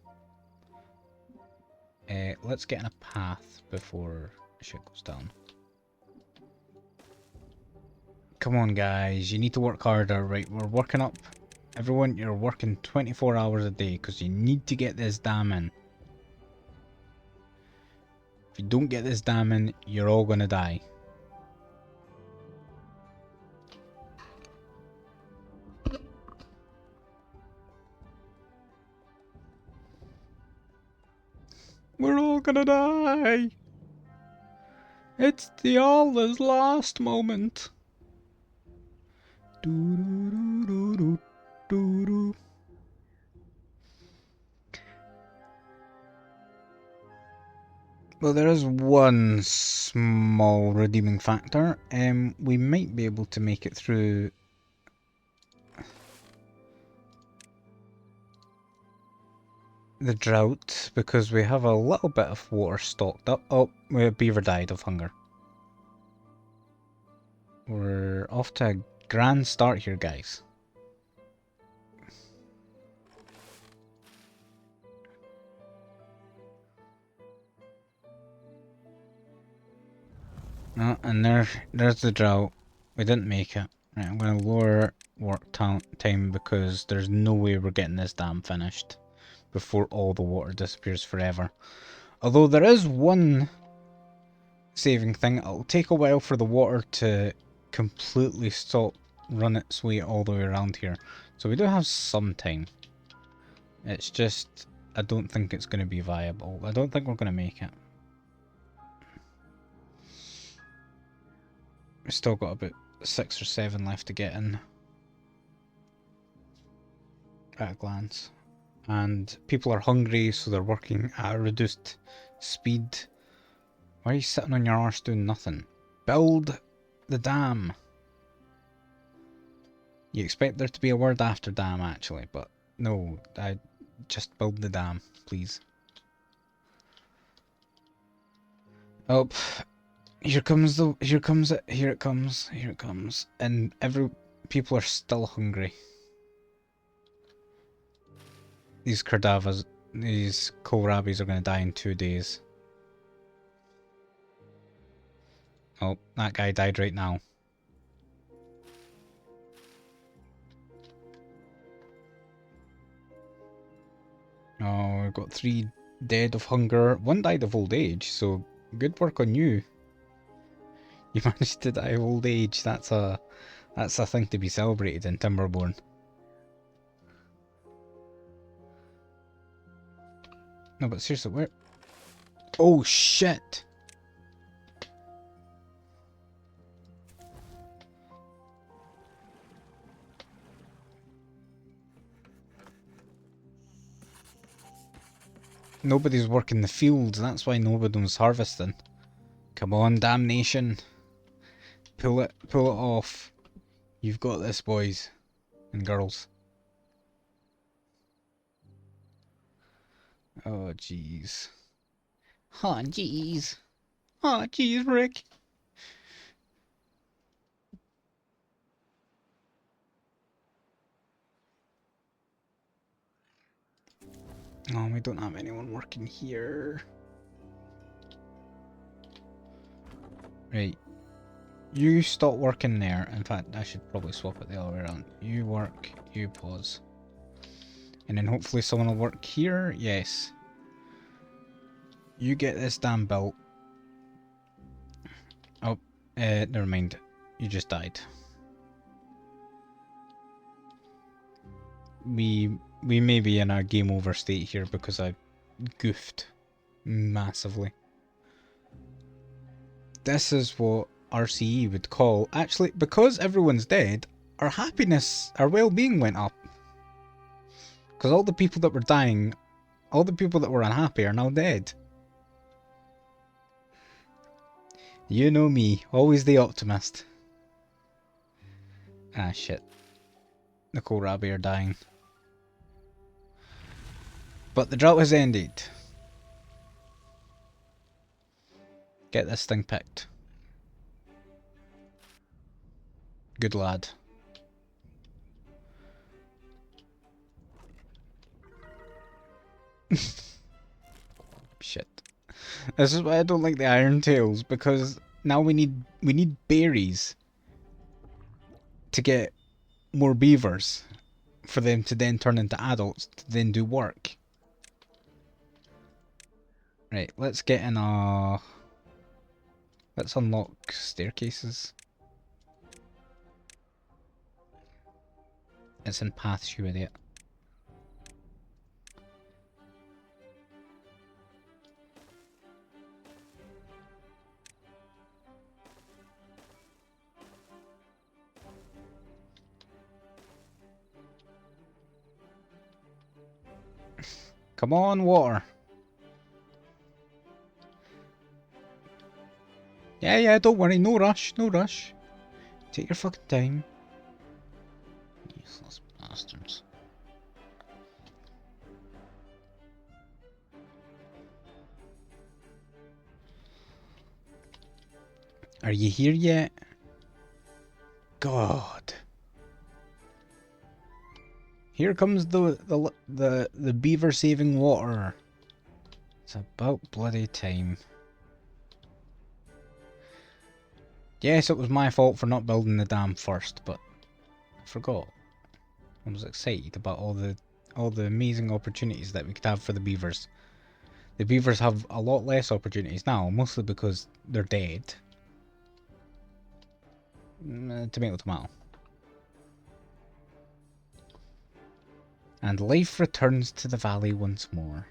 Let's get in a path before shit goes down. Come on, guys, you need to work harder. Right, we're working up. Everyone, you're working 24 hours a day because you need to get this dam in. If you don't get this dam in, you're all gonna die. We're all gonna die. It's the all is lost moment. Well, there is one small redeeming factor. We might be able to make it through the drought because we have a little bit of water stocked up. Oh, Beaver died of hunger. We're off to a grand start here, guys. Oh, and there's the drought. We didn't make it. Right, I'm going to lower work time because there's no way we're getting this dam finished before all the water disappears forever. Although there is one saving thing. It'll take a while for the water to completely run its way all the way around here. So we do have some time. It's just, I don't think it's going to be viable. I don't think we're going to make it. We've still got about 6 or 7 left to get in. At a glance. And people are hungry, so they're working at a reduced speed. Why are you sitting on your arse doing nothing? Build the dam. You expect there to be a word after dam, actually, but no, I just build the dam, please. Oh, here it comes, here it comes, and people are still hungry. These Kardavas, these kohlrabis are going to die in 2 days. Oh, that guy died right now. Oh, we've got 3 dead of hunger. 1 died of old age, so good work on you. You managed to die of old age. That's a thing to be celebrated in Timberborn. No, but seriously, where? Oh shit! Nobody's working the fields, that's why nobody's harvesting. Come on, damnation. Pull it off. You've got this, boys and girls. Oh, jeez. Oh, jeez. Oh, jeez, Rick. Oh, we don't have anyone working here. Right. You stop working there. In fact, I should probably swap it the other way around. You work, you pause. And then hopefully someone will work here. Yes. You get this dam built. Oh, never mind. You just died. We may be in a game over state here because I goofed massively. This is what RCE would call, actually, because everyone's dead, our happiness, our well-being went up. Because all the people that were dying, all the people that were unhappy are now dead. You know me, always the optimist. Ah, shit. The kohlrabi are dying. But the drought has ended. Get this thing picked. Good lad. Shit. This is why I don't like the Iron Tails, because now we need berries to get more beavers for them to then turn into adults to then do work. Right, let's get in a... Let's unlock staircases. It's in paths, you idiot. Come on, water. Yeah, don't worry. No rush, no rush. Take your fucking time. Useless bastards. Are you here yet? God. Here comes the beaver saving water. It's about bloody time. Yes, it was my fault for not building the dam first, but I forgot. I was excited about all the amazing opportunities that we could have for the beavers. The beavers have a lot less opportunities now, mostly because they're dead. Tomato, tomato. And life returns to the valley once more.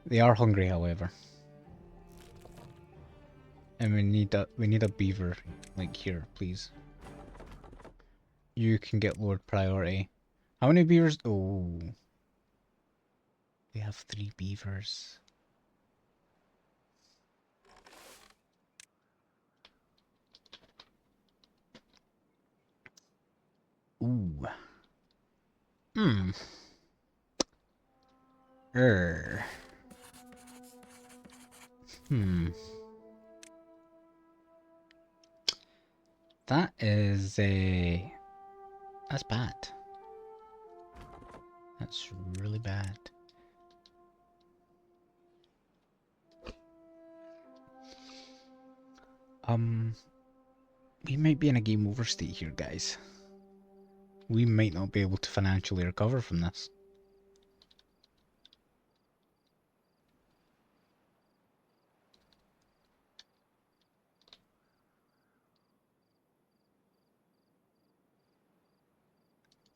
They are hungry, however. And we need a beaver, like here, please. You can get Lord Priority. How many beavers? Oh. We have 3 beavers. Ooh. Hmm. Hmm. That is a... That's bad. That's really bad. We might be in a game over state here, guys. We might not be able to financially recover from this.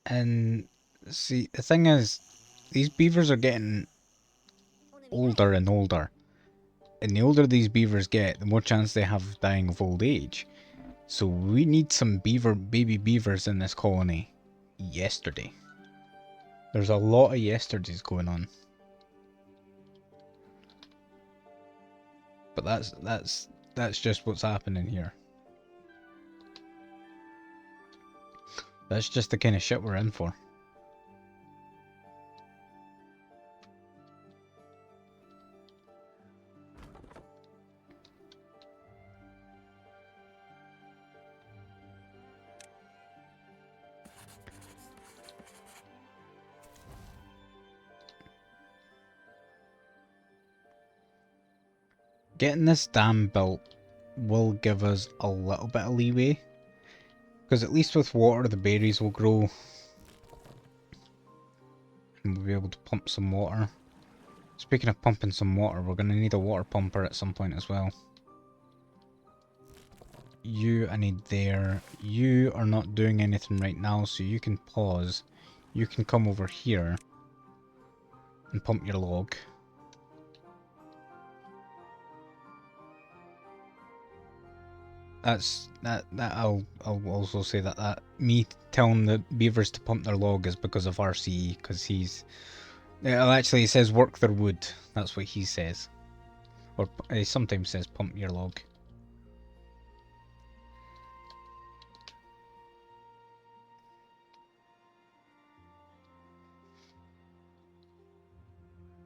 And see, the thing is, these beavers are getting older and older. And the older these beavers get, the more chance they have of dying of old age. So we need some baby beavers in this colony yesterday. There's a lot of yesterdays going on. But that's just what's happening here. That's just the kind of shit we're in for. Getting this dam built will give us a little bit of leeway. Because at least with water, the berries will grow. And we'll be able to pump some water. Speaking of pumping some water, we're going to need a water pumper at some point as well. You, I need there. You are not doing anything right now, so you can pause. You can come over here and pump your log. I'll also say that me telling the beavers to pump their log is because of RCE, because he's... Well, actually, he says work their wood. That's what he says. Or he sometimes says pump your log.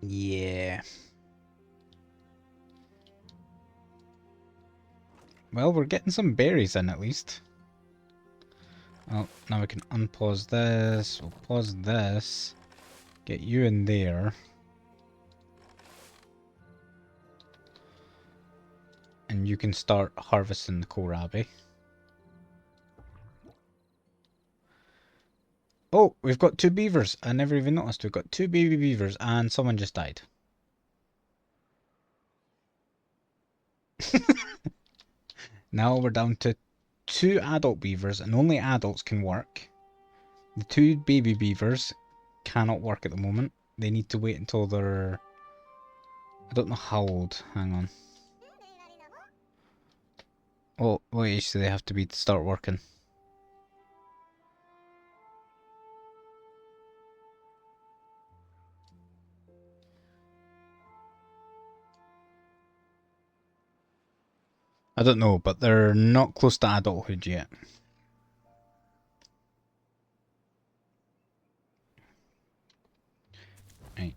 Yeah. Well, we're getting some berries in at least. Oh, now we can unpause this. We'll pause this. Get you in there. And you can start harvesting the kohlrabi. Oh, we've got 2 beavers. I never even noticed. We've got 2 baby beavers and someone just died. Now we're down to 2 adult beavers and only adults can work. The 2 baby beavers cannot work at the moment. They need to wait until they're... I don't know how old. Hang on. Oh, what age do they have to be to start working? I don't know, but they're not close to adulthood yet. Right.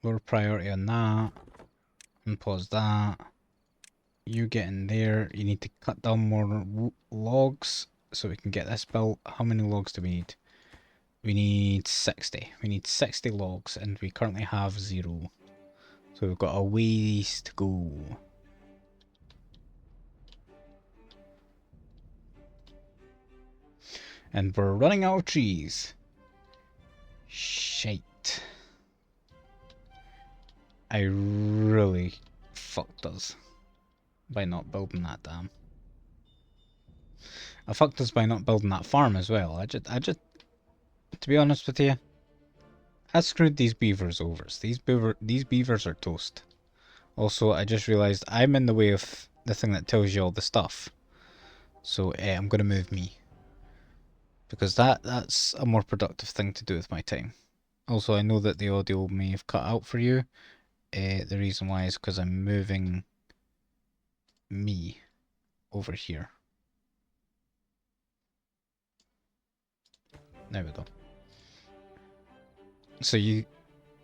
Lower priority on that. Unpause that. You get in there. You need to cut down more logs so we can get this built. How many logs do we need? We need 60. We need 60 logs and we currently have 0. So we've got a ways to go. And we're running out of trees. Shite. I really fucked us by not building that dam. I fucked us by not building that farm as well. I just, to be honest with you, I screwed these beavers over. These beavers are toast. Also, I just realised I'm in the way of the thing that tells you all the stuff. So I'm going to move me. Because that's a more productive thing to do with my time. Also, I know that the audio may have cut out for you. The reason why is because I'm moving me over here. There we go. So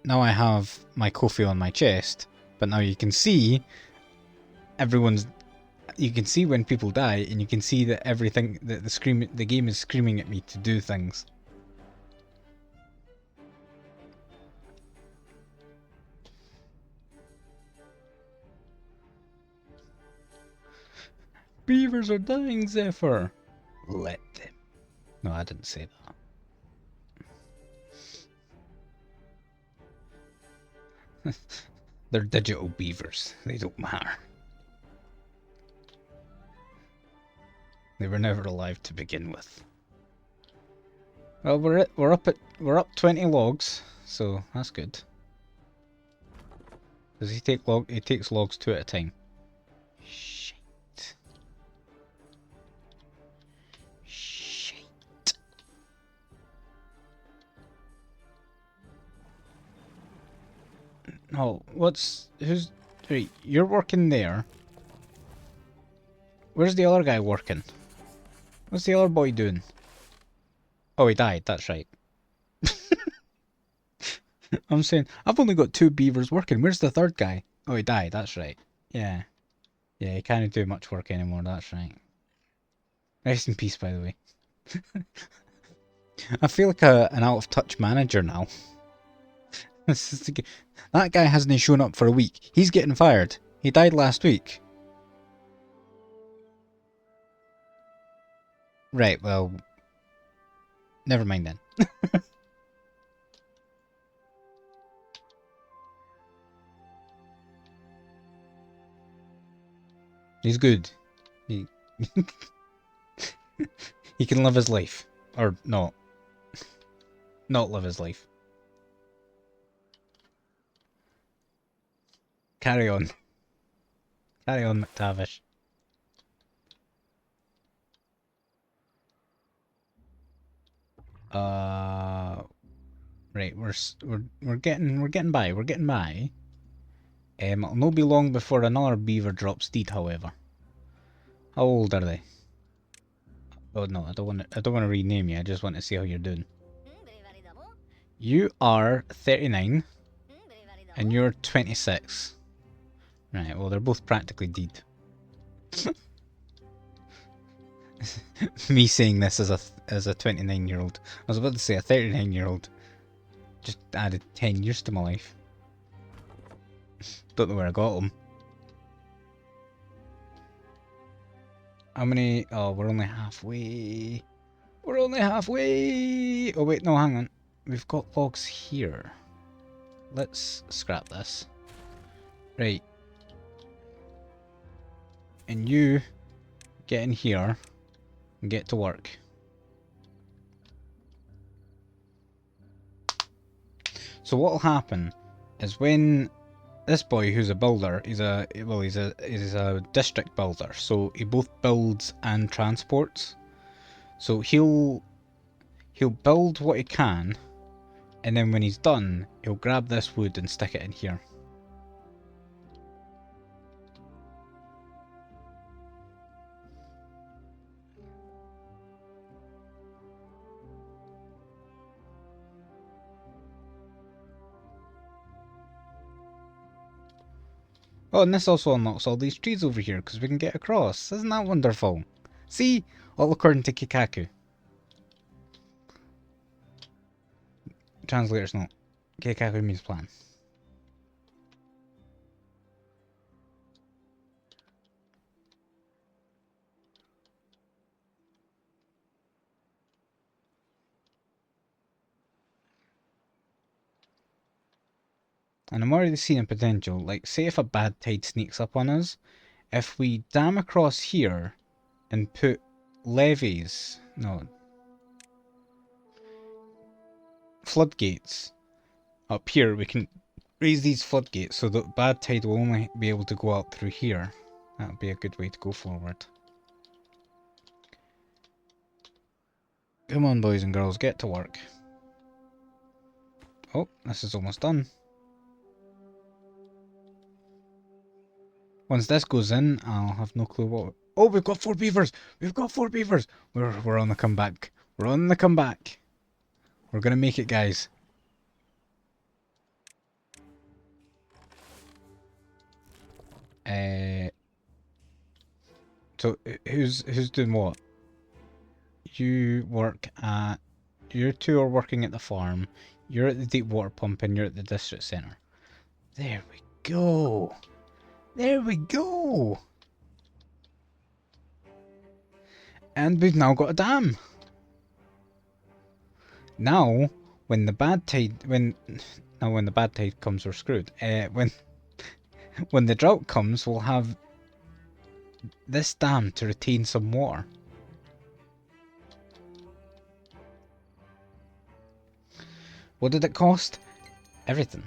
now I have my Ko-fi on my chest, but now you can see you can see when people die, and you can see that everything that the game is screaming at me to do things. Beavers are dying, Zephyr. Let them. No, I didn't say that. They're digital beavers. They don't matter. They were never alive to begin with. Well, we're up 20 logs, so that's good. Does he takes logs 2 at a time. Shit. Shit. Oh, wait, you're working there. Where's the other guy working? What's the other boy doing? Oh, he died, that's right. I'm saying, I've only got 2 beavers working. Where's the third guy? Oh, he died, that's right. Yeah. Yeah, he can't do much work anymore, that's right. Rest in peace, by the way. I feel like an out-of-touch manager now. That guy hasn't shown up for a week. He's getting fired. He died last week. Right, well... Never mind then. He's good. He... he can live his life. Or not. Not live his life. Carry on. Carry on, McTavish. Right, we're getting by. We're getting by. It'll not be long before another beaver drops dead, however. How old are they? Oh no, I don't want to rename you. I just want to see how you're doing. You are 39 and you're 26. Right, well they're both practically dead. Me saying this as a 29-year-old. I was about to say a 39-year-old. Just added 10 years to my life. Don't know where I got them. How many? Oh, we're only halfway. We're only halfway. Oh wait, no, hang on. We've got logs here. Let's scrap this. Right. And you get in here and get to work. So what'll happen is when this boy, who's a builder, he's a district builder, so he both builds and transports. So he'll build what he can, and then when he's done, he'll grab this wood and stick it in here. Oh, and this also unlocks all these trees over here, because we can get across. Isn't that wonderful? See? All according to Kikaku. Translator's note. Kikaku means plan. And I'm already seeing potential. Like, say if a bad tide sneaks up on us, if we dam across here and put levees, no, floodgates up here, we can raise these floodgates so that bad tide will only be able to go out through here. That would be a good way to go forward. Come on, boys and girls, get to work. Oh, this is almost done. Once this goes in, I'll have no clue what... Oh, we've got 4 beavers! We've got 4 beavers! We're on the comeback. We're on the comeback. We're gonna make it, guys. So, who's doing what? You work at... You two are working at the farm. You're at the deep water pump and you're at the district centre. There we go. There we go. And we've now got a dam. Now, when the bad tide comes, we're screwed. When the drought comes, we'll have this dam to retain some water. What did it cost? Everything.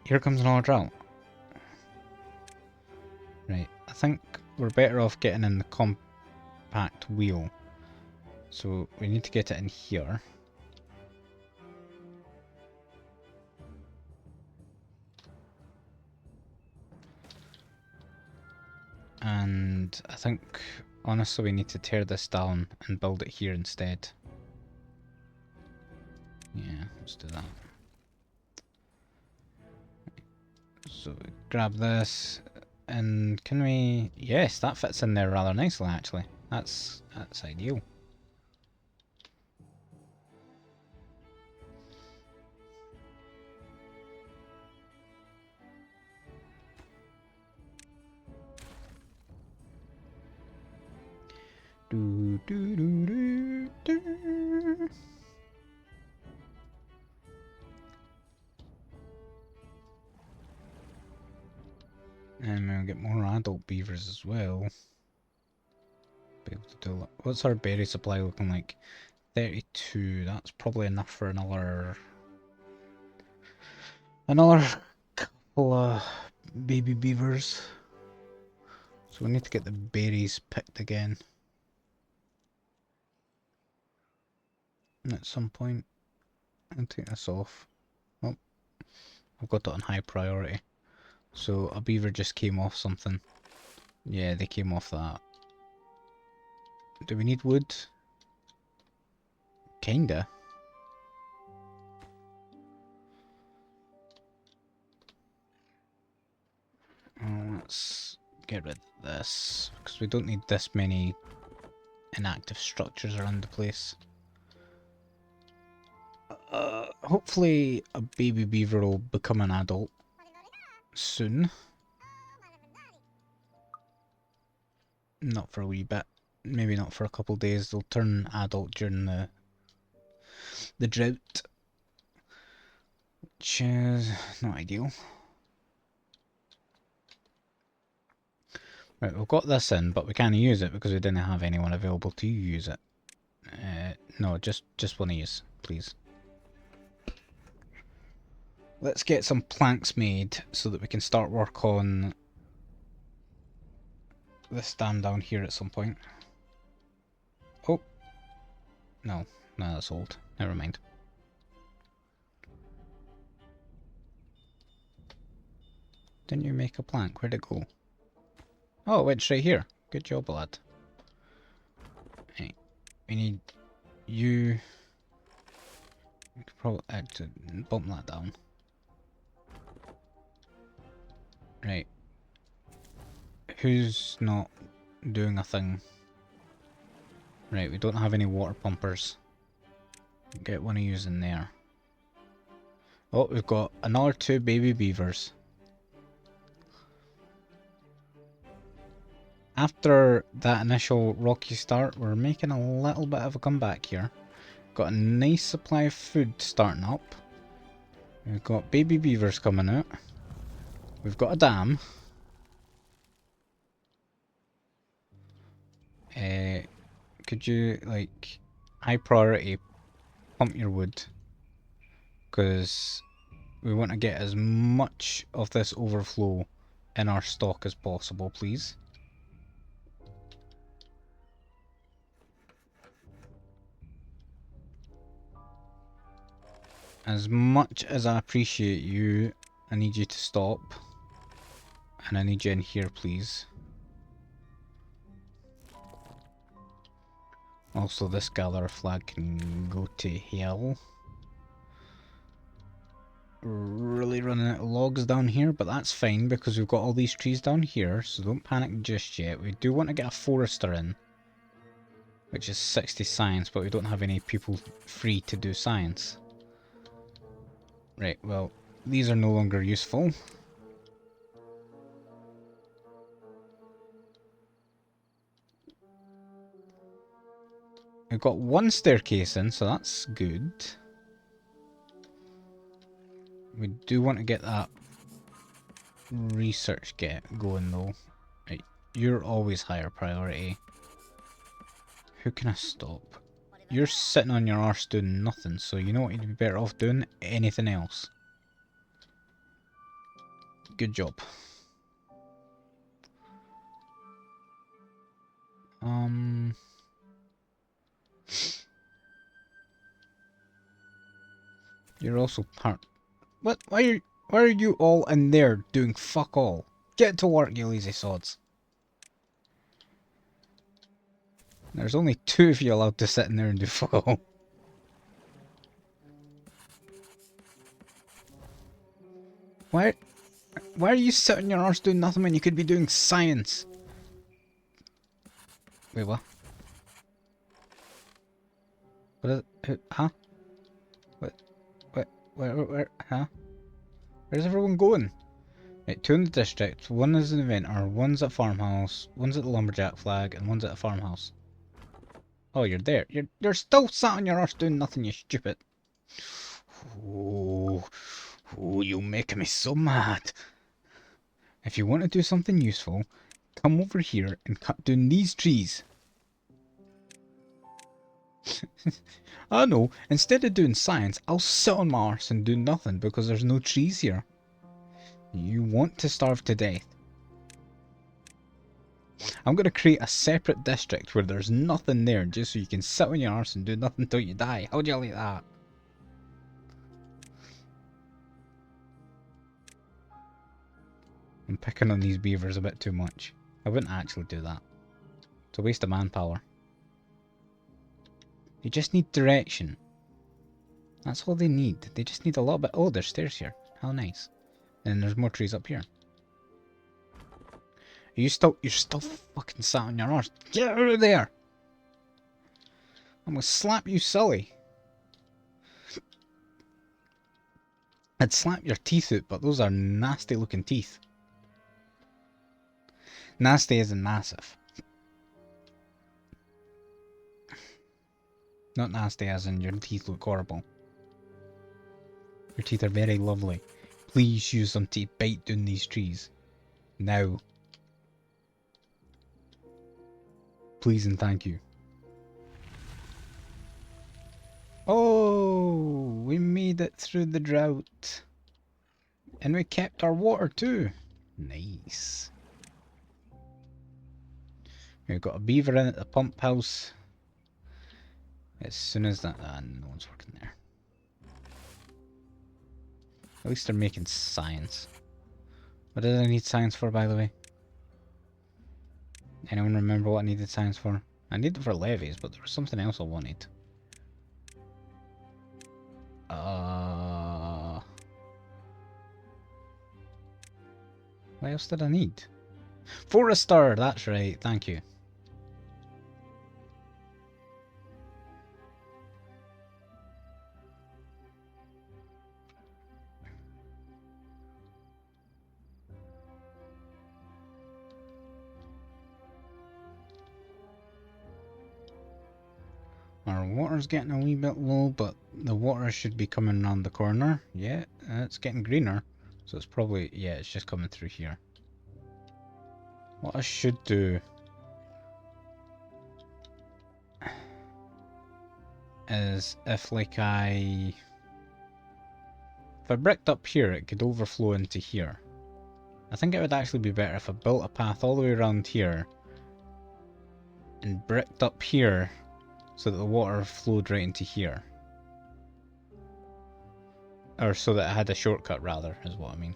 Here comes another drought. Right, I think we're better off getting in the compact wheel. So we need to get it in here. And I think, honestly, we need to tear this down and build it here instead. Yeah, let's do that. So grab this, and can we... Yes, that fits in there rather nicely, actually. That's ideal. Do do do do do. And we'll get more adult beavers as well. Be able to do. What's our berry supply looking like? 32. That's probably enough for another couple of baby beavers. So we need to get the berries picked again at some point. I'll take this off. Oh, I've got it on high priority. So a beaver just came off something. Yeah, they came off that. Do we need wood? Kinda. Let's get rid of this, because we don't need this many inactive structures around the place. Hopefully a baby beaver will become an adult soon. Not for a wee bit. Maybe not for a couple days. They'll turn adult during the drought, which is not ideal. Right, we've got this in, but we can't use it because we didn't have anyone available to use it. No, just one of yous, please. Let's get some planks made so that we can start work on this dam down here at some point. Oh. No, that's old. Never mind. Didn't you make a plank? Where'd it go? Oh, it went straight here. Good job, lad. Right. We need you. We could probably actually bump that down. Right. Who's not doing a thing? Right, we don't have any water pumpers. Get one of yous in there. Oh, we've got another 2 baby beavers. After that initial rocky start, we're making a little bit of a comeback here. Got a nice supply of food starting up. We've got baby beavers coming out. We've got a dam. Could you, like, high priority, pump your wood? Because we want to get as much of this overflow in our stock as possible, please. As much as I appreciate you, I need you to stop. And I need you in here, please. Also, this gatherer flag can go to hell. Really running out of logs down here, but that's fine because we've got all these trees down here, so don't panic just yet. We do want to get a forester in, which is 60 science, but we don't have any people free to do science. Right, well, these are no longer useful. We've got 1 staircase in, so that's good. We do want to get that research going though. Right, you're always higher priority. Who can I stop? You're sitting on your arse doing nothing, so you know what you'd be better off doing? Anything else. Good job. You're also part. What? Why are you all in there doing fuck all? Get to work, you lazy sods. There's only 2 of you allowed to sit in there and do fuck all. Why are you sitting your arse doing nothing when you could be doing science? Wait, what? What is it? Huh? Where, huh? Where's everyone going? Right, 2 in the district, 1 is an inventor, 1's at farmhouse, 1's at the lumberjack flag, and 1's at a farmhouse. Oh, you're there. You're still sat on your arse doing nothing, you stupid. Oh, you make me so mad. If you want to do something useful, come over here and cut down these trees. I know, instead of doing science, I'll sit on my arse and do nothing because there's no trees here. You want to starve to death. I'm going to create a separate district where there's nothing there just so you can sit on your arse and do nothing until you die. How do you like that? I'm picking on these beavers a bit too much. I wouldn't actually do that. It's a waste of manpower. They just need direction. That's all they need. They just need a little bit. Oh, there's stairs here. How nice. And there's more trees up here. You're still fucking sat on your arse. Get out of there! I'm gonna slap you silly. I'd slap your teeth out, but those are nasty looking teeth. Nasty as in massive. Not nasty as in your teeth look horrible. Your teeth are very lovely. Please use them to bite down these trees. Now. Please and thank you. Oh, we made it through the drought. And we kept our water too. Nice. We've got a beaver in at the pump house. As soon as that... no one's working there. At least they're making science. What did I need science for, by the way? Anyone remember what I needed science for? I needed it for levies, but there was something else I wanted. What else did I need? Forester! That's right, thank you. Our water's getting a wee bit low, but the water should be coming around the corner. Yeah, it's getting greener. So it's probably, yeah, it's just coming through here. What I should do is if I bricked up here, it could overflow into here. I think it would actually be better if I built a path all the way around here and bricked up here so that the water flowed right into here. Or so that it had a shortcut, rather, is what I mean.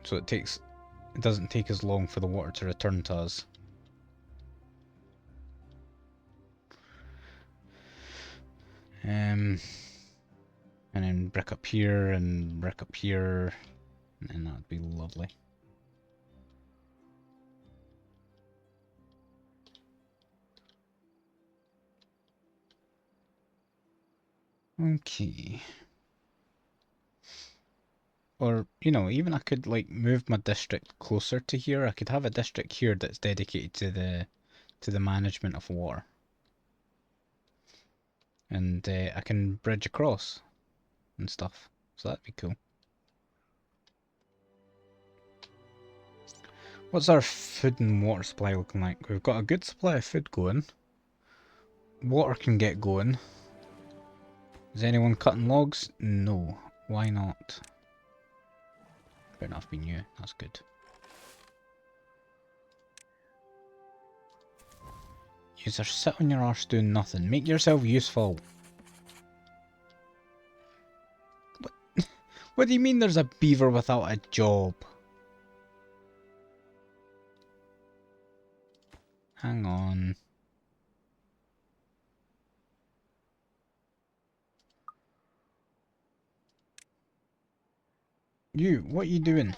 So it doesn't take as long for the water to return to us. And then brick up here and brick up here, and then that'd be lovely. Okay. Or, you know, even I could like move my district closer to here. I could have a district here that's dedicated to the management of water. And I can bridge across and stuff. So that'd be cool. What's our food and water supply looking like? We've got a good supply of food going. Water can get going. Is anyone cutting logs? No. Why not? Better not be new. That's good. User, sit on your arse doing nothing. Make yourself useful. What do you mean there's a beaver without a job? Hang on. You, what are you doing?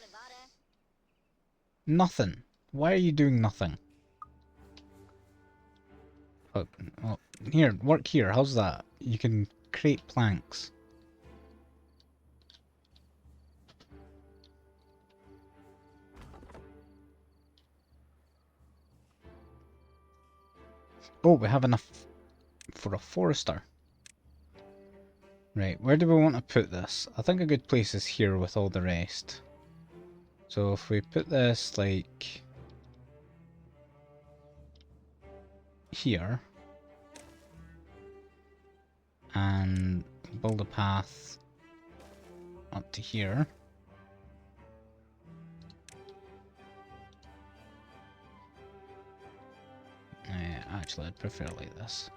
Nothing. Why are you doing nothing? Oh, here, work here. How's that? You can create planks. Oh, we have enough for a forester. Right, where do we want to put this? I think a good place is here with all the rest. So if we put this like here and build a path up to here. Actually, I'd prefer it like this.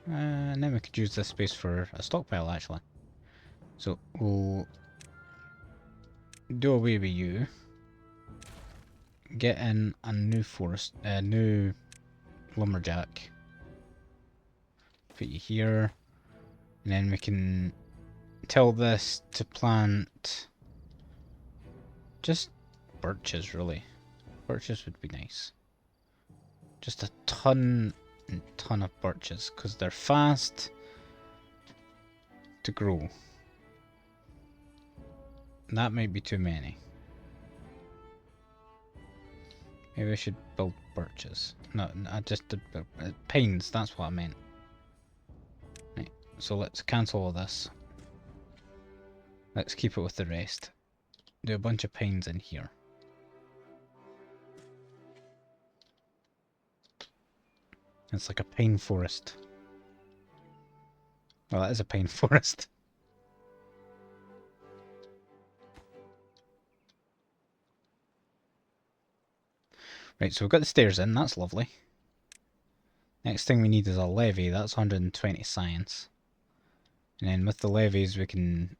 And then we could use this space for a stockpile, actually. So we'll do away with you. Get in a new forest, new lumberjack. Put you here, and then we can tell this to plant just birches, really. Birches would be nice. Just a ton and ton of birches, because they're fast to grow. That might be too many. Maybe I should build birches. No, I just did pines, that's what I meant. Right, so let's cancel all this. Let's keep it with the rest. Do a bunch of pines in here. It's like a pine forest. Well, that is a pine forest. Right, so we've got the stairs in, that's lovely. Next thing we need is a levee, that's 120 science. And then with the levees we can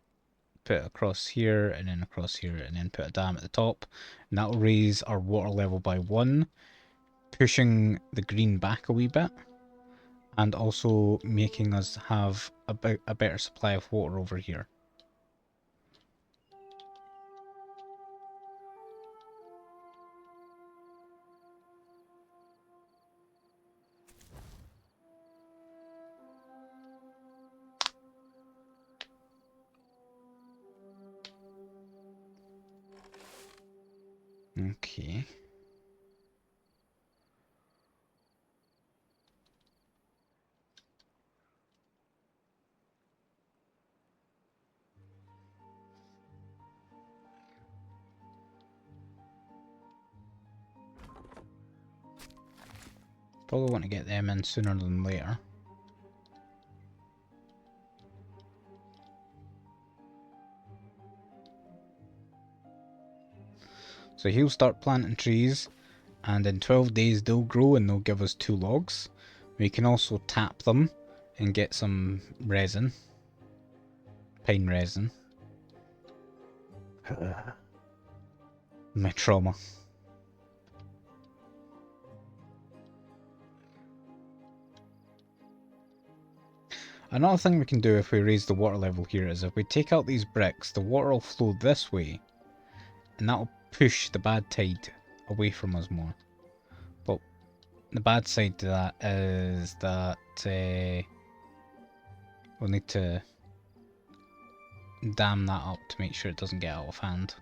put it across here, and then across here, and then put a dam at the top. And that'll raise our water level by 1, pushing the green back a wee bit. And also making us have a better supply of water over here. Okay. Probably want to get them in sooner than later. So he'll start planting trees, and in 12 days they'll grow and they'll give us 2 logs. We can also tap them and get some resin. Pine resin. My trauma. Another thing we can do if we raise the water level here is if we take out these bricks, the water will flow this way, and that'll push the bad tide away from us more. But the bad side to that is that we'll need to dam that up to make sure it doesn't get out of hand.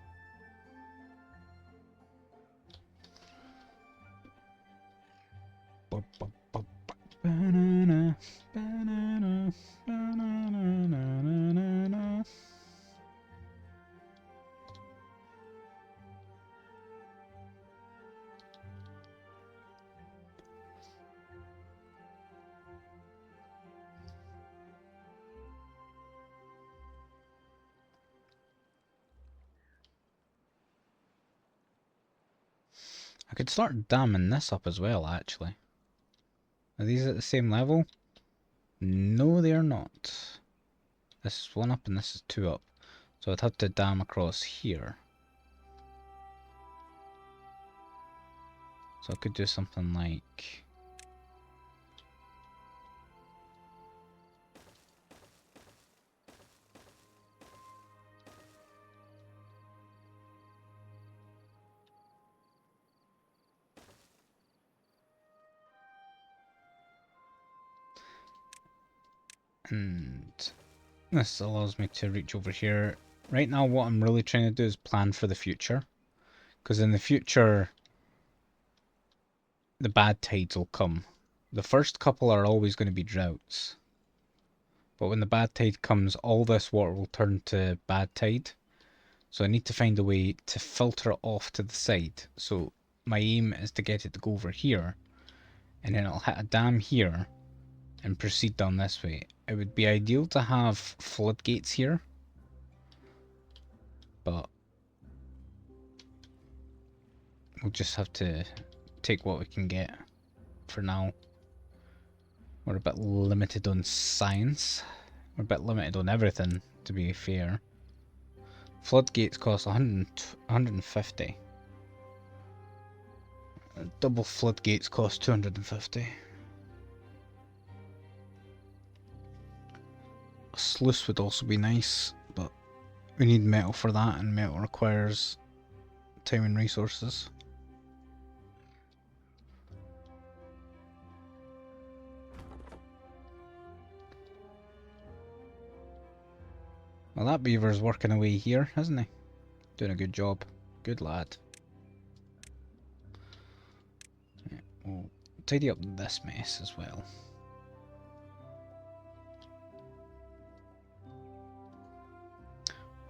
I could start damming this up as well, actually. Are these at the same level? No, they are not. This is 1 up and this is 2 up. So I'd have to dam across here. So I could do something like... And this allows me to reach over here. Right now what I'm really trying to do is plan for the future. Because in the future, the bad tides will come. The first couple are always going to be droughts. But when the bad tide comes, all this water will turn to bad tide. So I need to find a way to filter it off to the side. So my aim is to get it to go over here. And then it'll hit a dam here and proceed down this way. It would be ideal to have floodgates here, but we'll just have to take what we can get for now. We're a bit limited on science. We're a bit limited on everything, to be fair. Floodgates cost 150. Double floodgates cost 250. A sluice would also be nice, but we need metal for that, and metal requires time and resources. Well, that beaver's working away here, isn't he? Doing a good job. Good lad. Yeah, we'll tidy up this mess as well.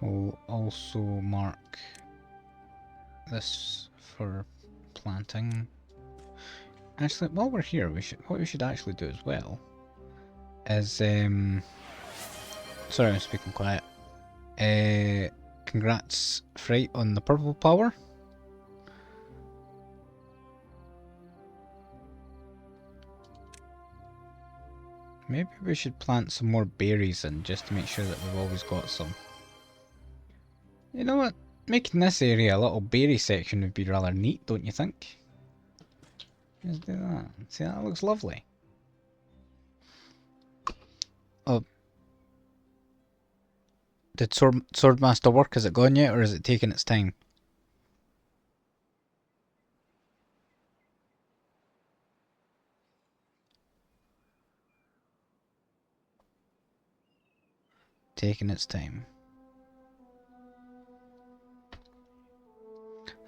We'll also mark this for planting. Actually, while we're here, what we should actually do as well is sorry, I'm speaking quiet. Congrats, Fright, on the purple power. Maybe we should plant some more berries in just to make sure that we've always got some. You know what? Making this area a little berry section would be rather neat, don't you think? Let's do that. See, that looks lovely. Oh. Did Swordmaster work? Has it gone yet, or is it taking its time? Taking its time.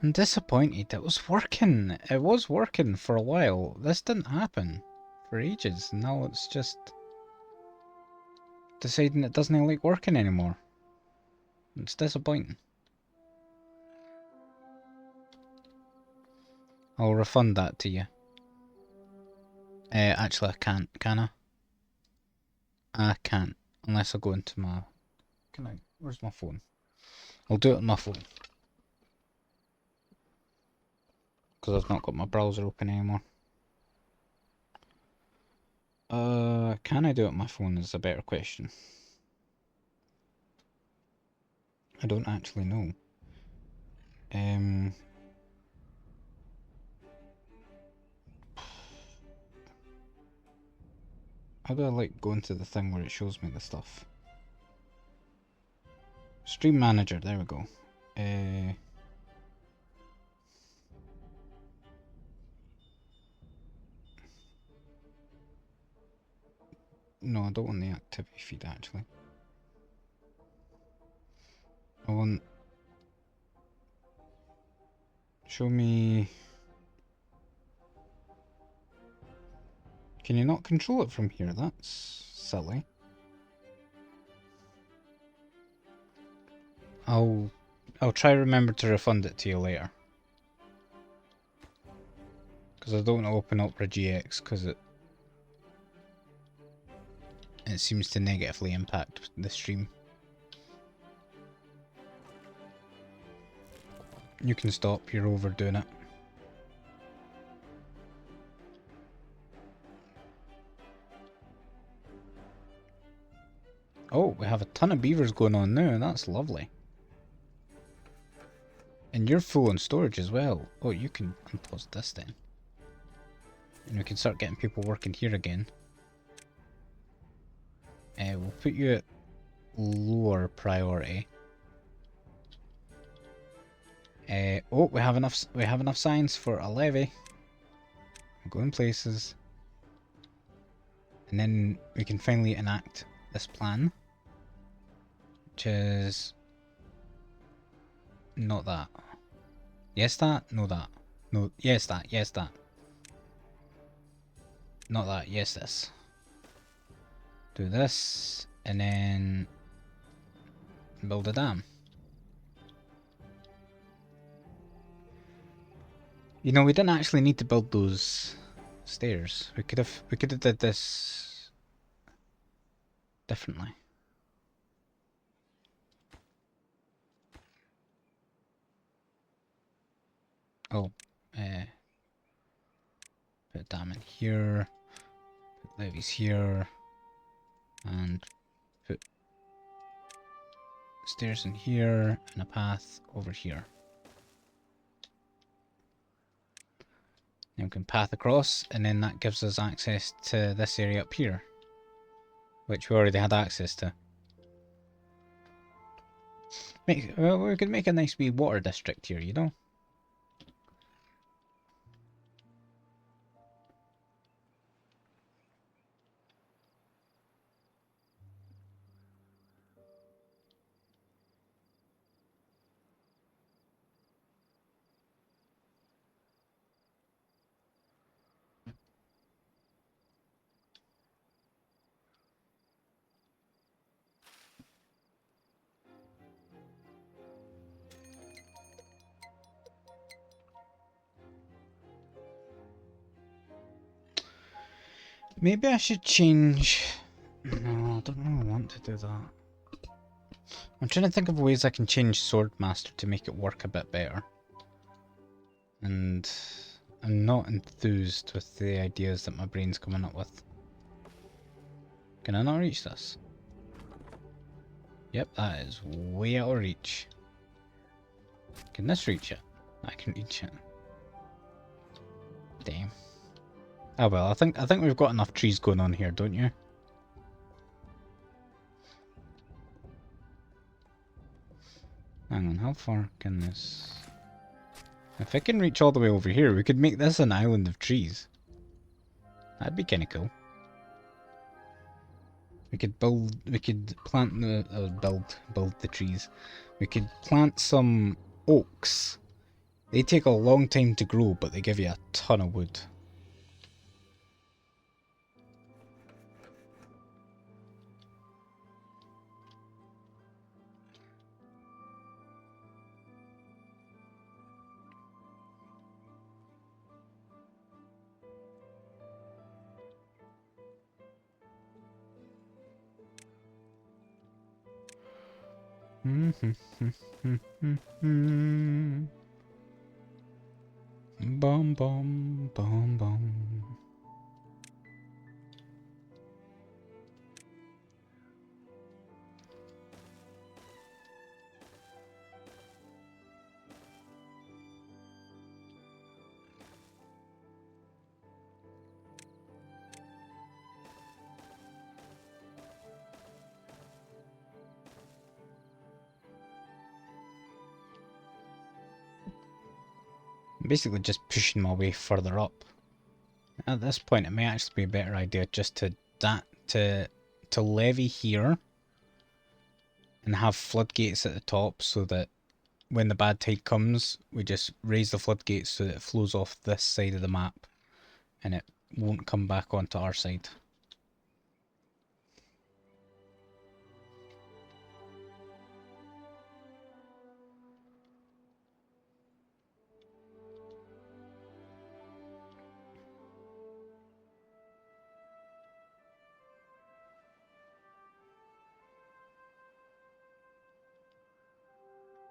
I'm disappointed. It was working. It was working for a while. This didn't happen for ages. Now it's just deciding it doesn't like working anymore. It's disappointing. I'll refund that to you. Actually, I can't. Can I? I can't. Unless I go into my... Can I? Where's my phone? I'll do it on my phone. Because I've not got my browser open anymore. Can I do it on my phone is a better question. I don't actually know. How do I like go into the thing where it shows me the stuff? Stream Manager, there we go. No, I don't want the activity feed actually. I want... Show me... Can you not control it from here? That's silly. I'll try remember to refund it to you later. Because I don't want to open up GX because it seems to negatively impact the stream. You can stop, you're overdoing it. Oh, we have a ton of beavers going on now, that's lovely. And you're full on storage as well. Oh, you can unpause this then. And we can start getting people working here again. We'll put you at lower priority. Oh, we have enough signs for a levy. We're going places. And then we can finally enact this plan. Which is... Not that. Yes that? No that. No, yes that, yes that. Not that, yes this. Do this, and then... build a dam. You know, we didn't actually need to build those stairs. We could have did this differently. Oh, put a dam in here, put levees here, and put stairs in here, and a path over here. Then we can path across, and then that gives us access to this area up here, which we already had access to. Well, we could make a nice wee water district here, you know? Maybe I should change... No, I don't really want to do that. I'm trying to think of ways I can change Swordmaster to make it work a bit better. And I'm not enthused with the ideas that my brain's coming up with. Can I not reach this? Yep, that is way out of reach. Can this reach it? I can reach it. Damn. Oh well, I think we've got enough trees going on here, don't you? Hang on, how far can this... If I can reach all the way over here, we could make this an island of trees. That'd be kinda cool. We could plant the, build the trees. We could plant some oaks. They take a long time to grow, but they give you a ton of wood. Bum bum bum bum. Basically just pushing my way further up. At this point it may actually be a better idea just to levy here and have floodgates at the top so that when the bad tide comes we just raise the floodgates so that it flows off this side of the map and it won't come back onto our side.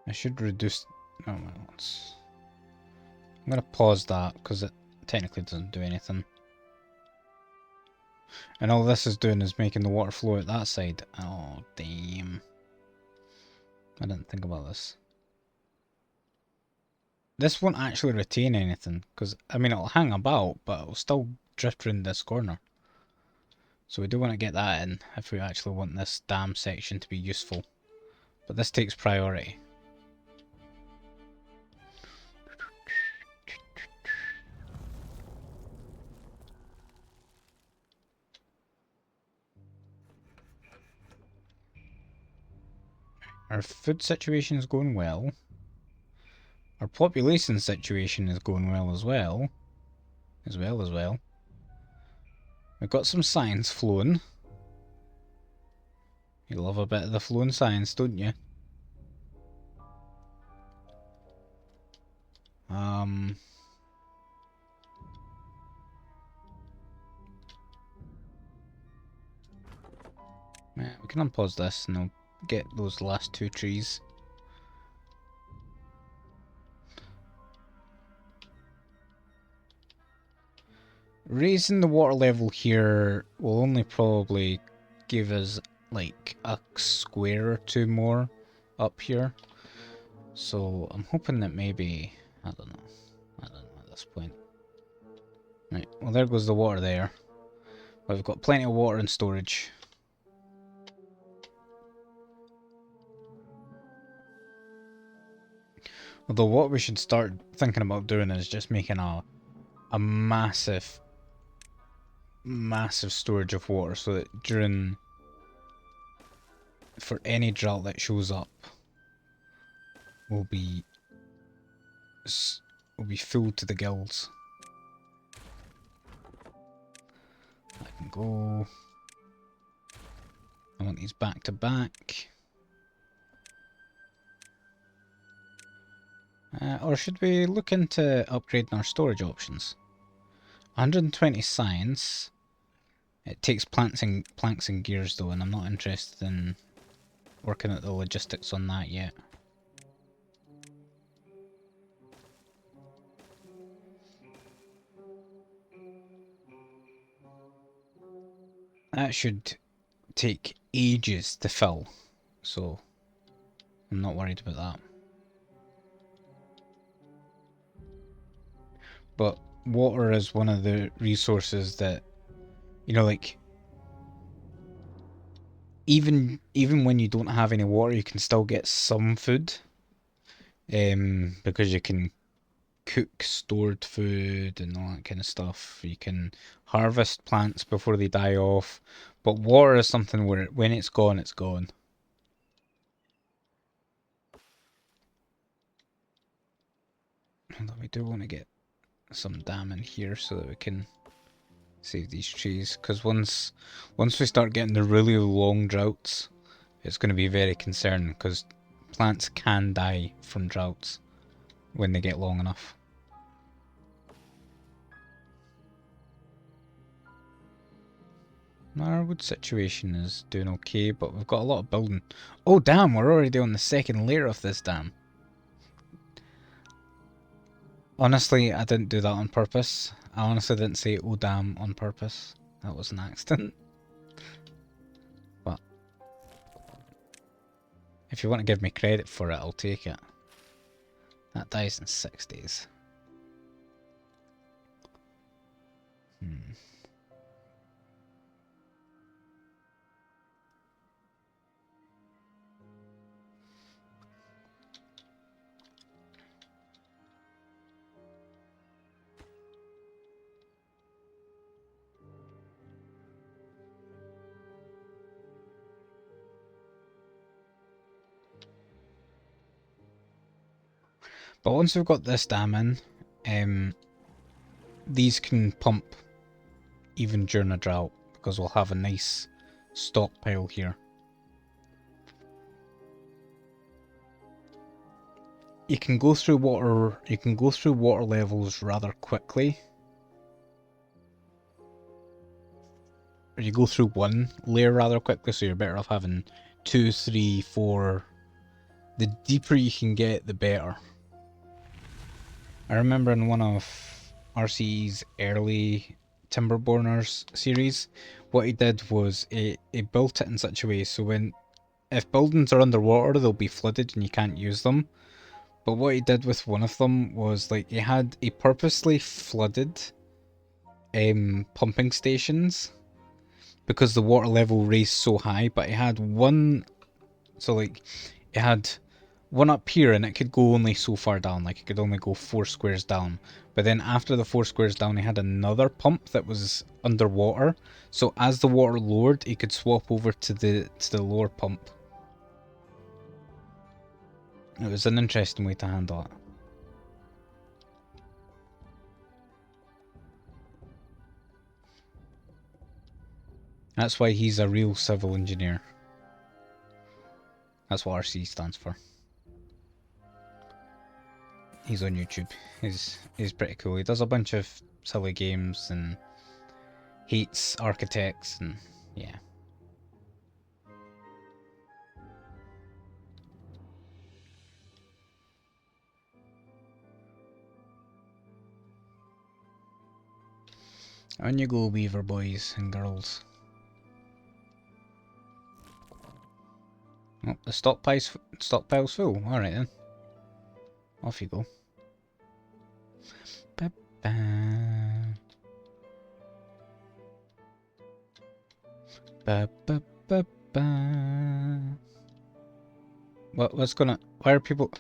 I should reduce... Oh well, I'm going to pause that because it technically doesn't do anything. And all this is doing is making the water flow out that side. Oh, damn. I didn't think about this. This won't actually retain anything because, I mean, it'll hang about, but it'll still drift around this corner. So we do want to get that in if we actually want this dam section to be useful. But this takes priority. Our food situation is going well. Our population situation is going well as well. We've got some science flowing. You love a bit of the flowing science, don't you? Yeah, we can unpause this and I'll get those last two trees. Raising the water level here will only probably give us like a square or two more up here. So I'm hoping that maybe, I don't know at this point. Right, well there goes the water there. We've got plenty of water in storage. Although what we should start thinking about doing is just making a massive storage of water, so that for any drought that shows up, we'll be filled to the gills. I can go. I want these back to back. Or should we look into upgrading our storage options? 120 science. It takes planks and gears though, and I'm not interested in working at the logistics on that yet. That should take ages to fill, so I'm not worried about that. But water is one of the resources that, you know, like, even when you don't have any water, you can still get some food, because you can cook stored food and all that kind of stuff. You can harvest plants before they die off, but water is something where when it's gone, it's gone. Although we do want to get some dam in here so that we can save these trees, because once we start getting the really long droughts, it's going to be very concerning, because plants can die from droughts when they get long enough. Our wood situation is doing okay, but we've got a lot of building. Oh damn, we're already on the second layer of this dam. Honestly, I didn't do that on purpose. I honestly didn't say oh damn on purpose. That was an accident. But if you want to give me credit for it, I'll take it. That dies in 6 days. But once we've got this dam in, these can pump even during a drought, because we'll have a nice stockpile here. You can go through water levels rather quickly. Or you go through one layer rather quickly, so you're better off having 2, 3, 4. The deeper you can get, the better. I remember in one of RCE's early Timberborners series, what he did was he built it in such a way so if buildings are underwater, they'll be flooded and you can't use them. But what he did with one of them was, like, he purposely flooded pumping stations because the water level raised so high, but he had one, so like, it had one up here and it could go only so far down, like it could only go 4 squares down. But then after the 4 squares down, he had another pump that was underwater, so as the water lowered, he could swap over to the lower pump. It was an interesting way to handle it. That's why he's a real civil engineer. That's what RC stands for. He's on YouTube. He's pretty cool. He does a bunch of silly games and hates architects and yeah. On you go, Beaver boys and girls. Oh, the stockpile's full. Alright then. Off you go. Ba-ba. Ba-ba-ba-ba. What's gonna... Why are people...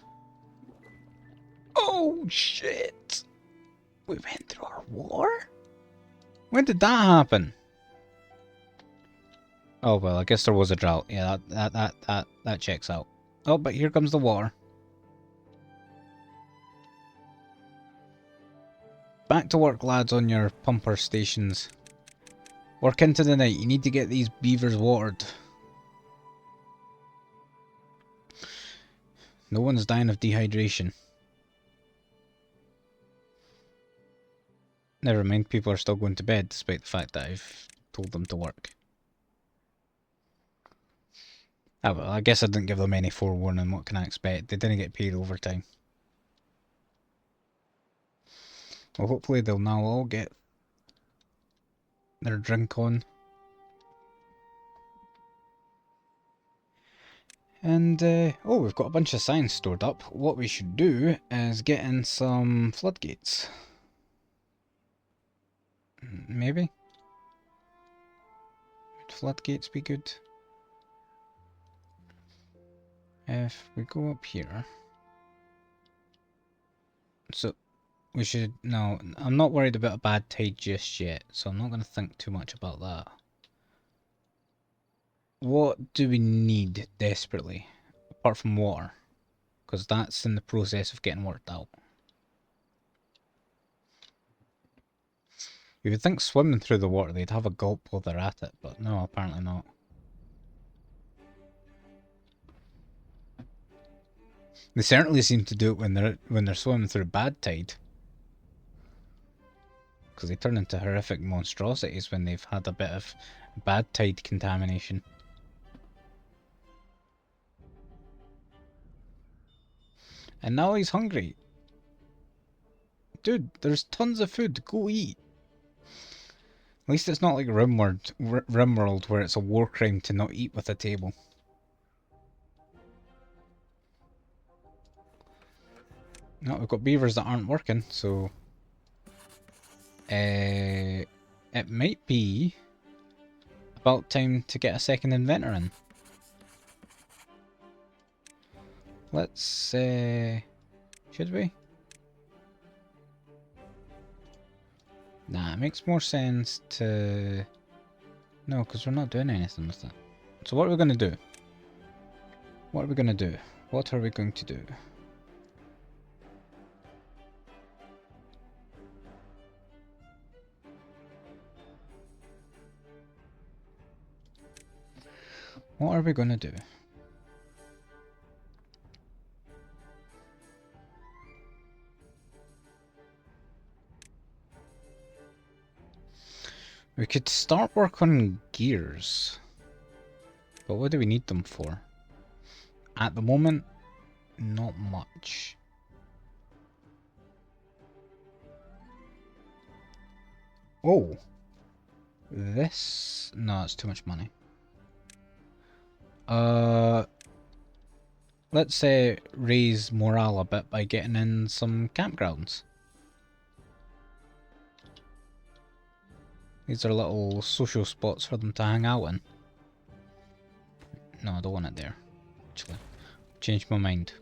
Oh, shit! We went through our war? When did that happen? Oh, well, I guess there was a drought. Yeah, that checks out. Oh, but here comes the water. Back to work, lads, on your pumper stations. Work into the night. You need to get these beavers watered. No one's dying of dehydration. Never mind, people are still going to bed despite the fact that I've told them to work. Ah, well, I guess I didn't give them any forewarning. What can I expect? They didn't get paid overtime. Well, hopefully they'll now all get their drink on. And, oh, we've got a bunch of signs stored up. What we should do is get in some floodgates. Maybe? Would floodgates be good? If we go up here... So, we should... No, I'm not worried about a bad tide just yet, so I'm not going to think too much about that. What do we need desperately? Apart from water. Because that's in the process of getting worked out. You would think swimming through the water they'd have a gulp while they're at it, but no, apparently not. They certainly seem to do it when they're swimming through bad tide. Because they turn into horrific monstrosities when they've had a bit of bad tide contamination. And now he's hungry. Dude, there's tons of food. Go eat. At least it's not like Rimworld where it's a war crime to not eat with a table. No, we've got beavers that aren't working, so... it might be about time to get a second inventor in. Let's, should we? Nah, it makes more sense to... No, because we're not doing anything with it. So what are we going to do? What are we going to do? What are we going to do? What are we going to do? We could start work on gears. But what do we need them for? At the moment, not much. Oh! This... No, it's too much money. Let's say raise morale a bit by getting in some campgrounds. These are little social spots for them to hang out in. No, I don't want it there. Actually, changed my mind.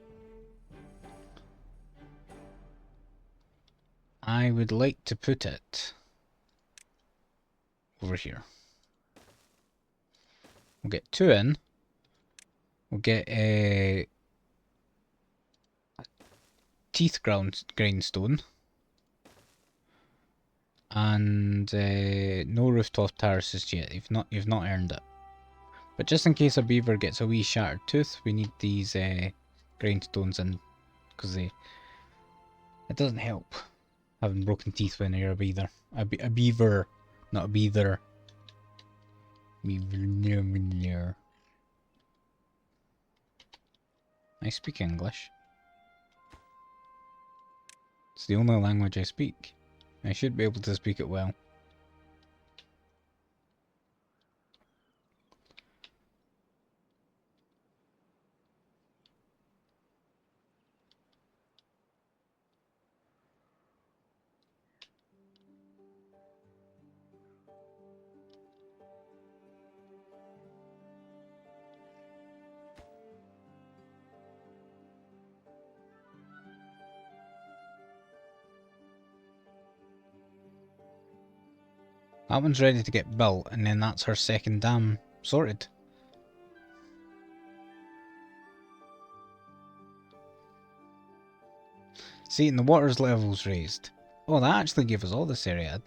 I would like to put it over here. We'll get 2 in. We'll get a teeth grindstone. And no rooftop terraces yet. You've not earned it. But just in case a beaver gets a wee shattered tooth, we need these grindstones in, because it doesn't help having broken teeth when you're a beaver. A beaver, not a beaver. Beaver. I speak English. It's the only language I speak. I should be able to speak it well. That one's ready to get built, and then that's our second dam sorted. See, and the water's level's raised. Oh, that actually gave us all this area.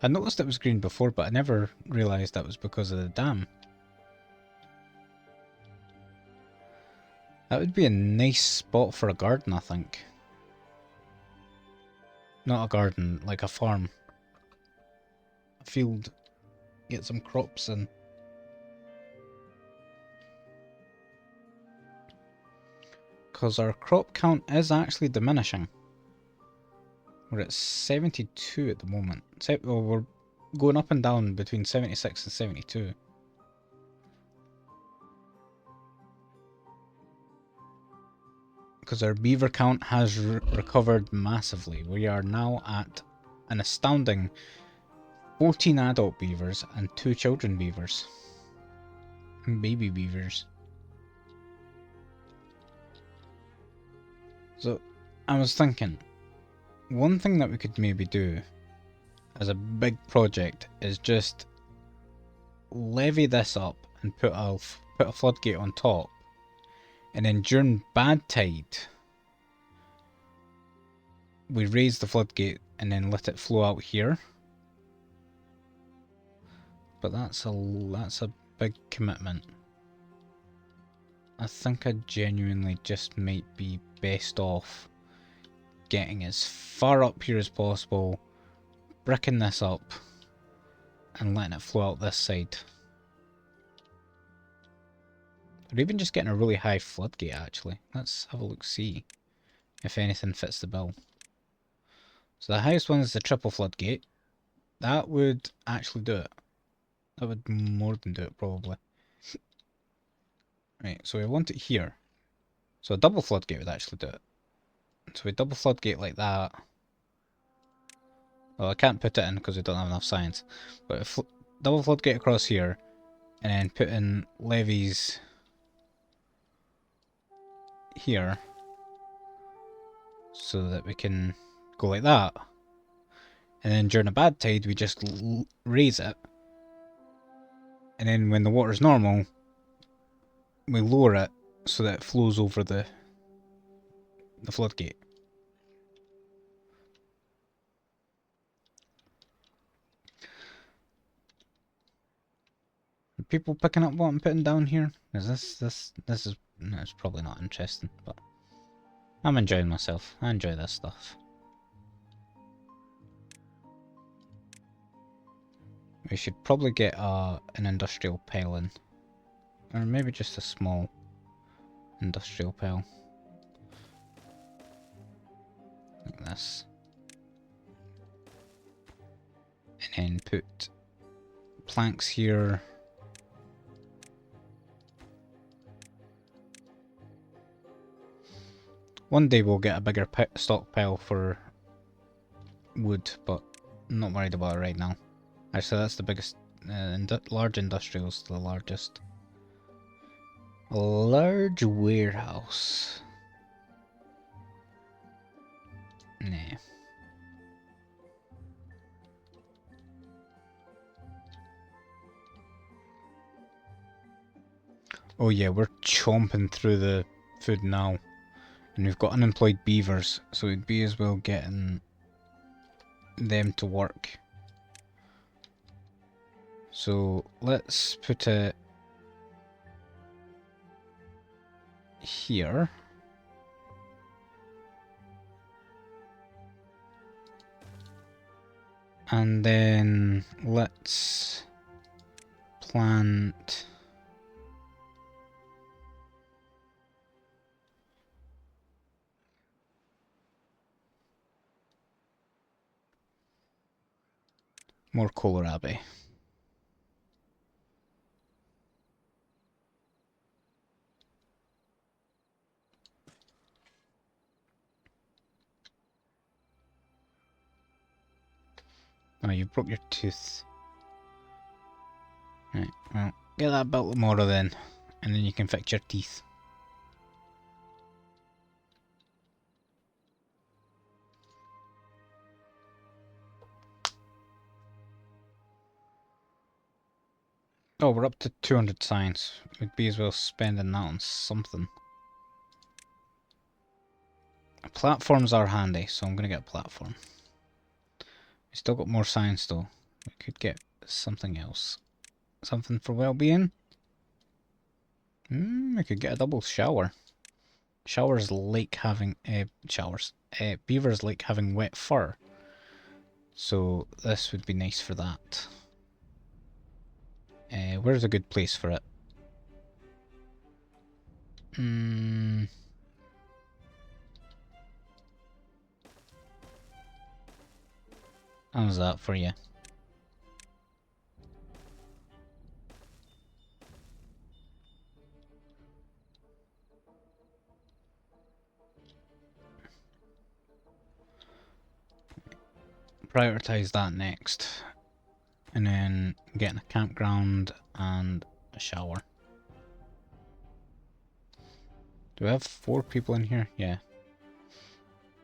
I noticed it was green before, but I never realised that was because of the dam. That would be a nice spot for a garden, I think. Not a garden, like a farm. A field. Get some crops in. Because our crop count is actually diminishing. We're at 72 at the moment. Well, we're going up and down between 76 and 72. Because our beaver count has recovered massively. We are now at an astounding 14 adult beavers and 2 children beavers. Baby beavers. So, I was thinking, one thing that we could maybe do as a big project is just levy this up and put a floodgate on top, and then during bad tide we raise the floodgate and then let it flow out here. But that's a big commitment. I think I genuinely just might be best off getting as far up here as possible, bricking this up, and letting it flow out this side. Or even just getting a really high floodgate, actually. Let's have a look, see if anything fits the bill. So the highest one is the triple floodgate. That would actually do it. That would more than do it, probably. Right, so we want it here. So a double floodgate would actually do it. So we double floodgate like that. Well, I can't put it in because we don't have enough science. But a double floodgate across here, and then put in levees here, so that we can go like that. And then during a bad tide, we just raise it. And then when the water's normal, we lower it so that it flows over the floodgate. Are people picking up what I'm putting down here? Is this is no, it's probably not interesting, but I'm enjoying myself. I enjoy this stuff. We should probably get an industrial pile in, or maybe just a small industrial pile, like this, and then put planks here. One day we'll get a bigger stockpile for wood, but I'm not worried about it right now. Actually, that's the biggest. Large industrial's the largest. A large warehouse. Nah. Oh yeah, we're chomping through the food now. And we've got unemployed beavers, so it'd be as well getting them to work. So let's put it here. And then let's plant more kohlrabi. Oh, you broke your tooth. Right, well, get that built tomorrow then, and then you can fix your teeth. Oh, we're up to 200 science. We'd be as well spending that on something. Platforms are handy, so I'm gonna get a platform. We still got more science though. We could get something else. Something for well-being? We could get a double shower. Showers like having beavers like having wet fur. So this would be nice for that. Where's a good place for it? How's that for you? Prioritize that next. And then getting a campground and a shower. Do we have 4 people in here? Yeah.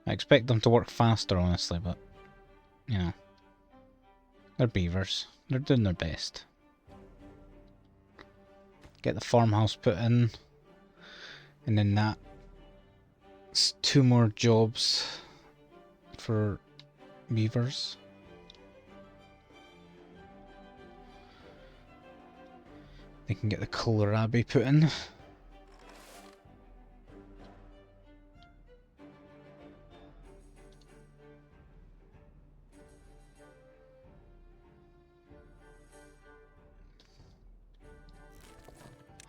I expect them to work faster, honestly, but, you know. They're beavers. They're doing their best. Get the farmhouse put in. And then that's 2 more jobs for beavers. They can get the kohlrabi put in.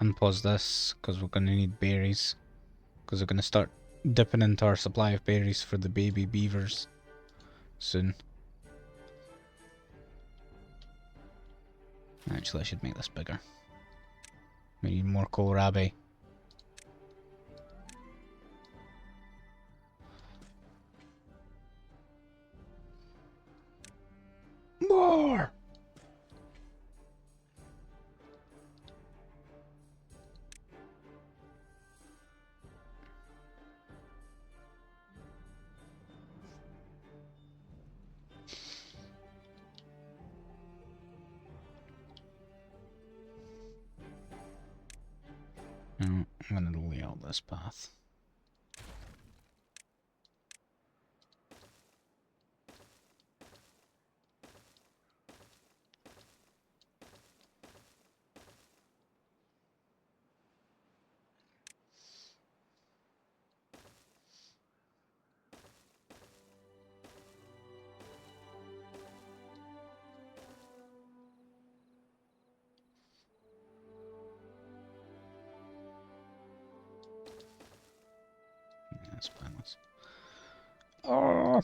Unpause this, because we're going to need berries. Because we're going to start dipping into our supply of berries for the baby beavers soon. Actually, I should make this bigger. We need more kohlrabi. More! No, I'm going to lay out this path. That's pointless. Oh!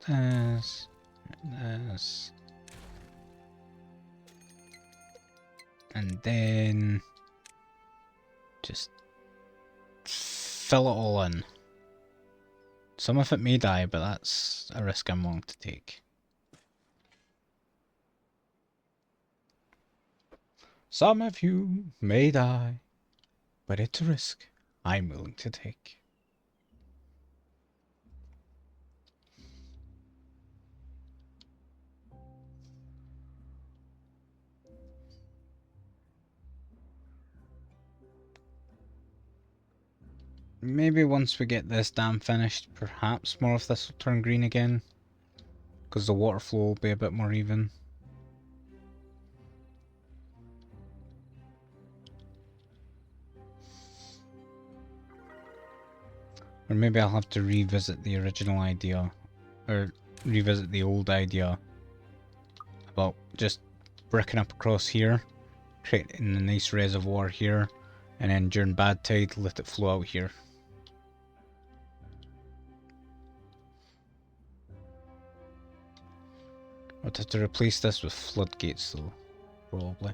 This. This. And then just fill it all in. Some of it may die, but that's a risk I'm willing to take. Some of you may die, but it's a risk I'm willing to take. Maybe once we get this dam finished, perhaps more of this will turn green again. Because the water flow will be a bit more even. Or maybe I'll have to revisit the original idea. Or revisit the old idea. About just bricking up across here. Creating a nice reservoir here. And then during bad tide, let it flow out here. I'd have to replace this with floodgates though, probably.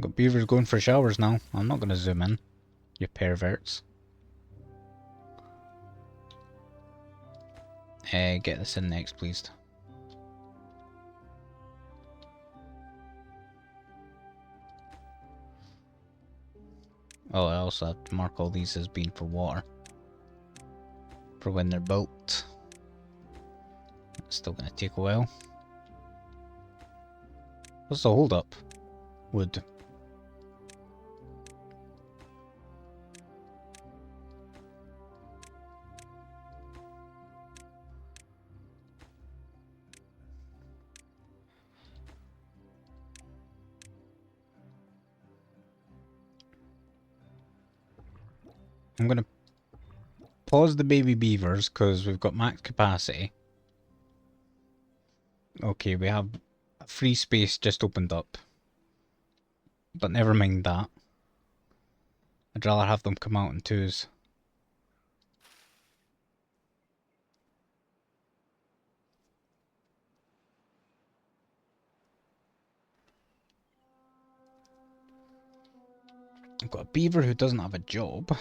Got beavers going for showers now. I'm not going to zoom in, you perverts. Get this in next, please. Oh, I also have to mark all these as being for water. for when they're built. It's still going to take a while. What's the hold up? Wood. I'm going to pause the baby beavers because we've got max capacity. Okay, we have a free space just opened up. But never mind that. I'd rather have them come out in twos. I've got a beaver who doesn't have a job.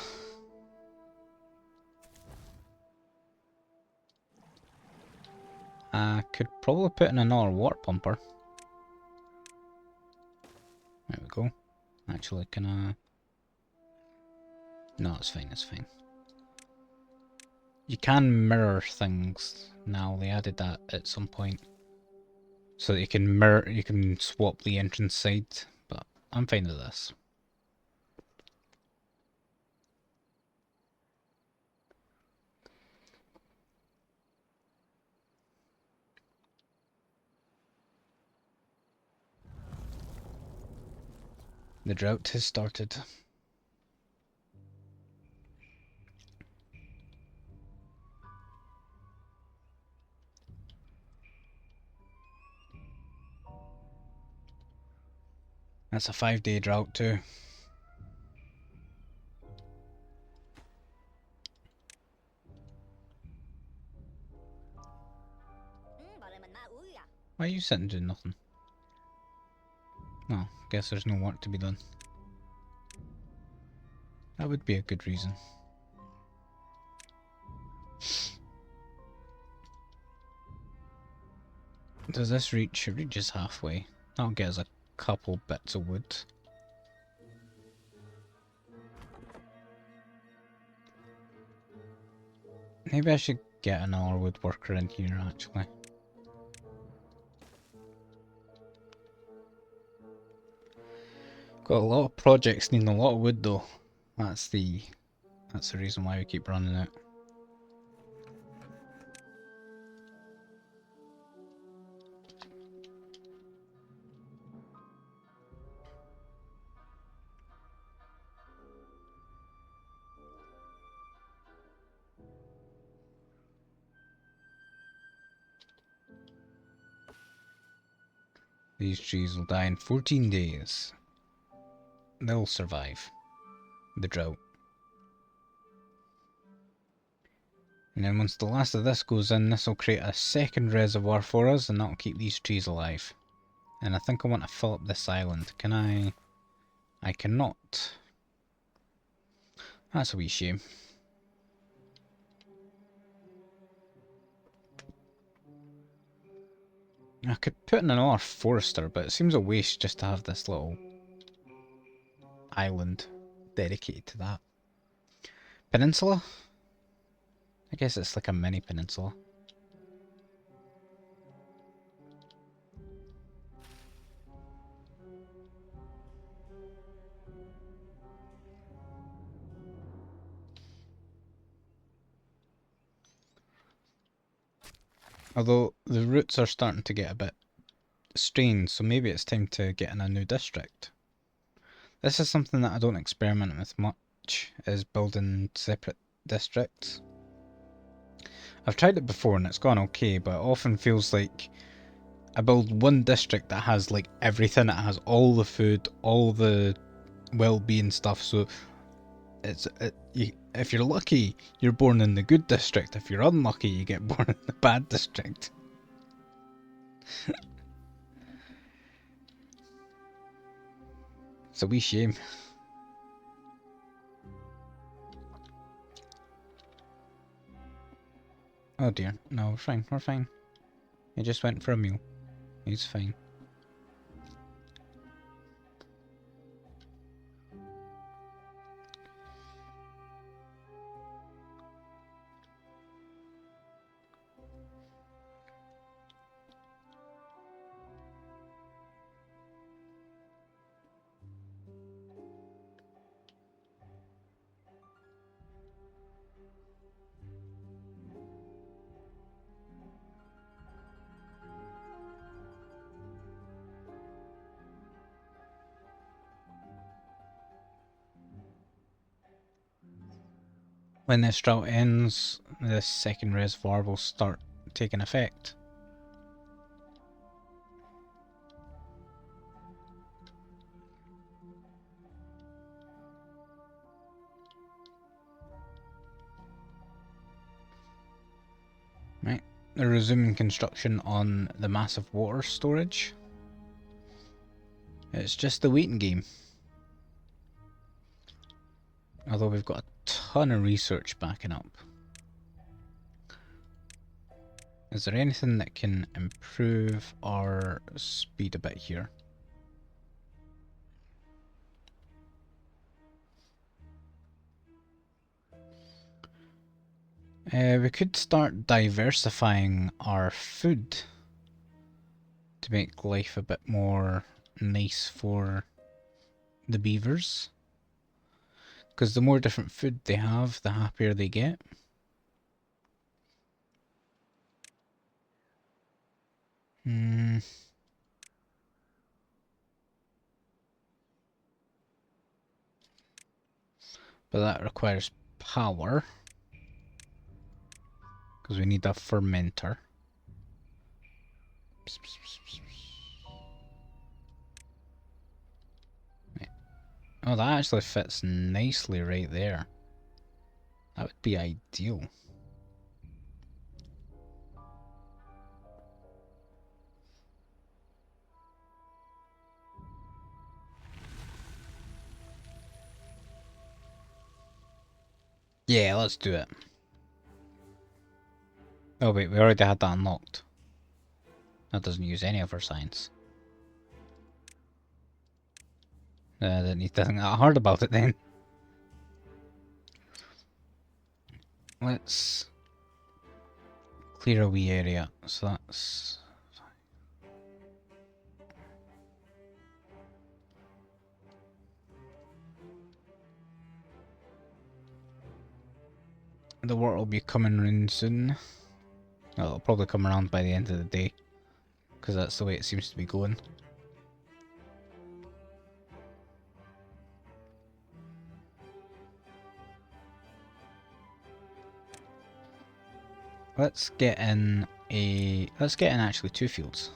I could probably put in another water pumper. There we go. Actually, can I... No, it's fine, it's fine. You can mirror things now. They added that at some point. So that you can mirror, you can swap the entrance side. But I'm fine with this. The drought has started. That's a 5-day drought too. Why are you sitting doing nothing? No, guess there's no work to be done. That would be a good reason. Does this reach? It reaches halfway. That'll get us a couple bits of wood. Maybe I should get another woodworker in here actually. Got a lot of projects needing a lot of wood though. That's the reason why we keep running it. These trees will die in 14 days. They'll survive the drought. And then once the last of this goes in, this will create a second reservoir for us, and that'll keep these trees alive. And I think I want to fill up this island. Can I? I cannot. That's a wee shame. I could put in another forester, but it seems a waste just to have this little island dedicated to that. Peninsula? I guess it's like a mini peninsula. Although the routes are starting to get a bit strained, so maybe it's time to get in a new district. This is something that I don't experiment with much, is building separate districts. I've tried it before and it's gone okay, but it often feels like I build one district that has like everything. It has all the food, all the well-being stuff, so if you're lucky, you're born in the good district. If you're unlucky, you get born in the bad district. It's a wee shame. Oh dear, no, we're fine, we're fine. He just went for a meal. He's fine. When this drought ends, this second reservoir will start taking effect. Right, they're resuming construction on the massive water storage. It's just the waiting game. Although we've got a ton of research backing up. Is there anything that can improve our speed a bit here? We could start diversifying our food to make life a bit more nice for the beavers. Because the more different food they have, the happier they get. But that requires power. Because we need a fermenter. Oh, that actually fits nicely right there. That would be ideal. Yeah, let's do it. Oh wait, we already had that unlocked. That doesn't use any of our science. I didn't need to think that hard about it then. Let's clear a wee area. So that's... The water will be coming around soon. Well, it'll probably come around by the end of the day. Because that's the way it seems to be going. Let's get in actually 2 fields.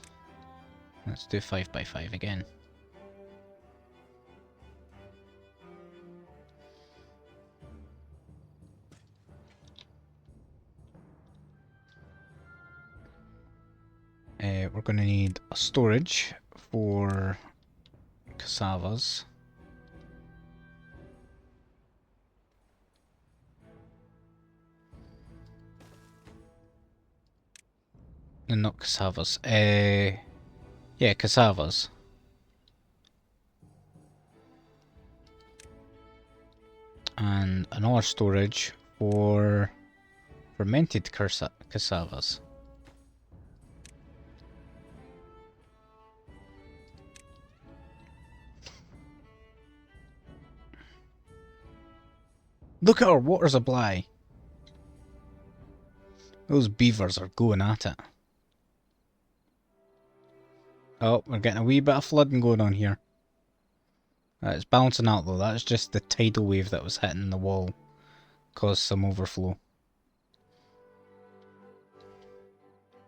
Let's do 5x5 again. We're going to need a storage for cassavas. No, not cassavas. Yeah, cassavas. And another storage for fermented cassavas. Look at our water supply. Those beavers are going at it. Oh, we're getting a wee bit of flooding going on here. It's balancing out though. That's just the tidal wave that was hitting the wall. Caused some overflow.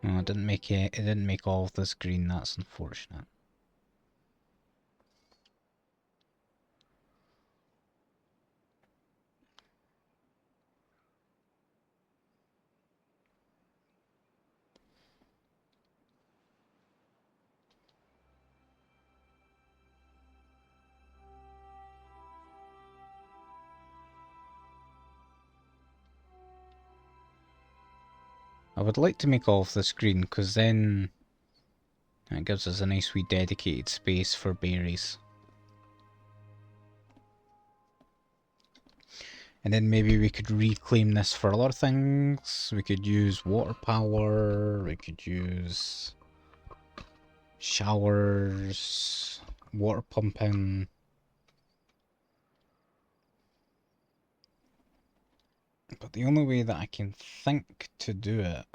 Oh, it didn't make it. It didn't make all of this green. That's unfortunate. I would like to make all of this green because then it gives us a nice wee dedicated space for berries. And then maybe we could reclaim this for a lot of things. We could use water power, we could use showers, water pumping. But the only way that I can think to do it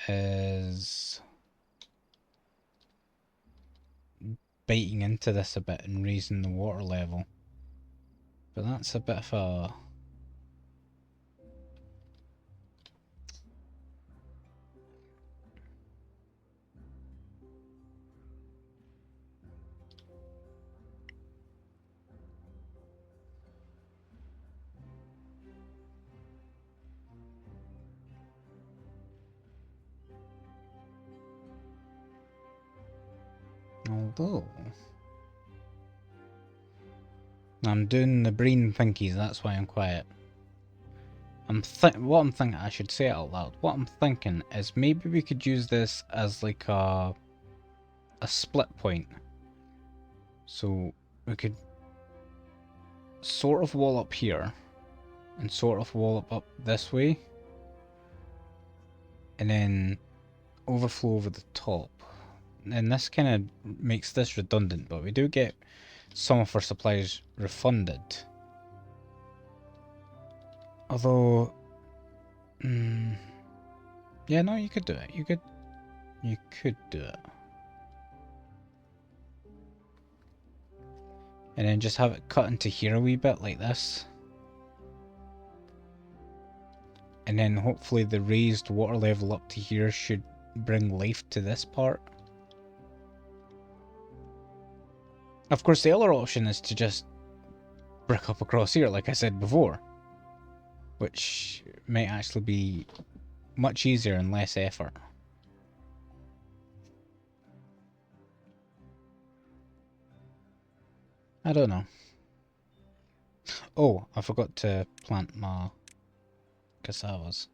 is biting into this a bit and raising the water level. But that's a bit of a... Although... I'm doing the brain thinkies, that's why I'm quiet. What I'm thinking, I should say it out loud. What I'm thinking is maybe we could use this as like a split point. So we could sort of wall up here and sort of wall up this way, and then overflow over the top. And this kind of makes this redundant, but we do get some of our supplies refunded. Although, yeah, no, you could do it. You could do it. And then just have it cut into here a wee bit like this. And then hopefully the raised water level up to here should bring life to this part. Of course, the other option is to just brick up across here, like I said before. Which might actually be much easier and less effort. I don't know. Oh, I forgot to plant my cassavas.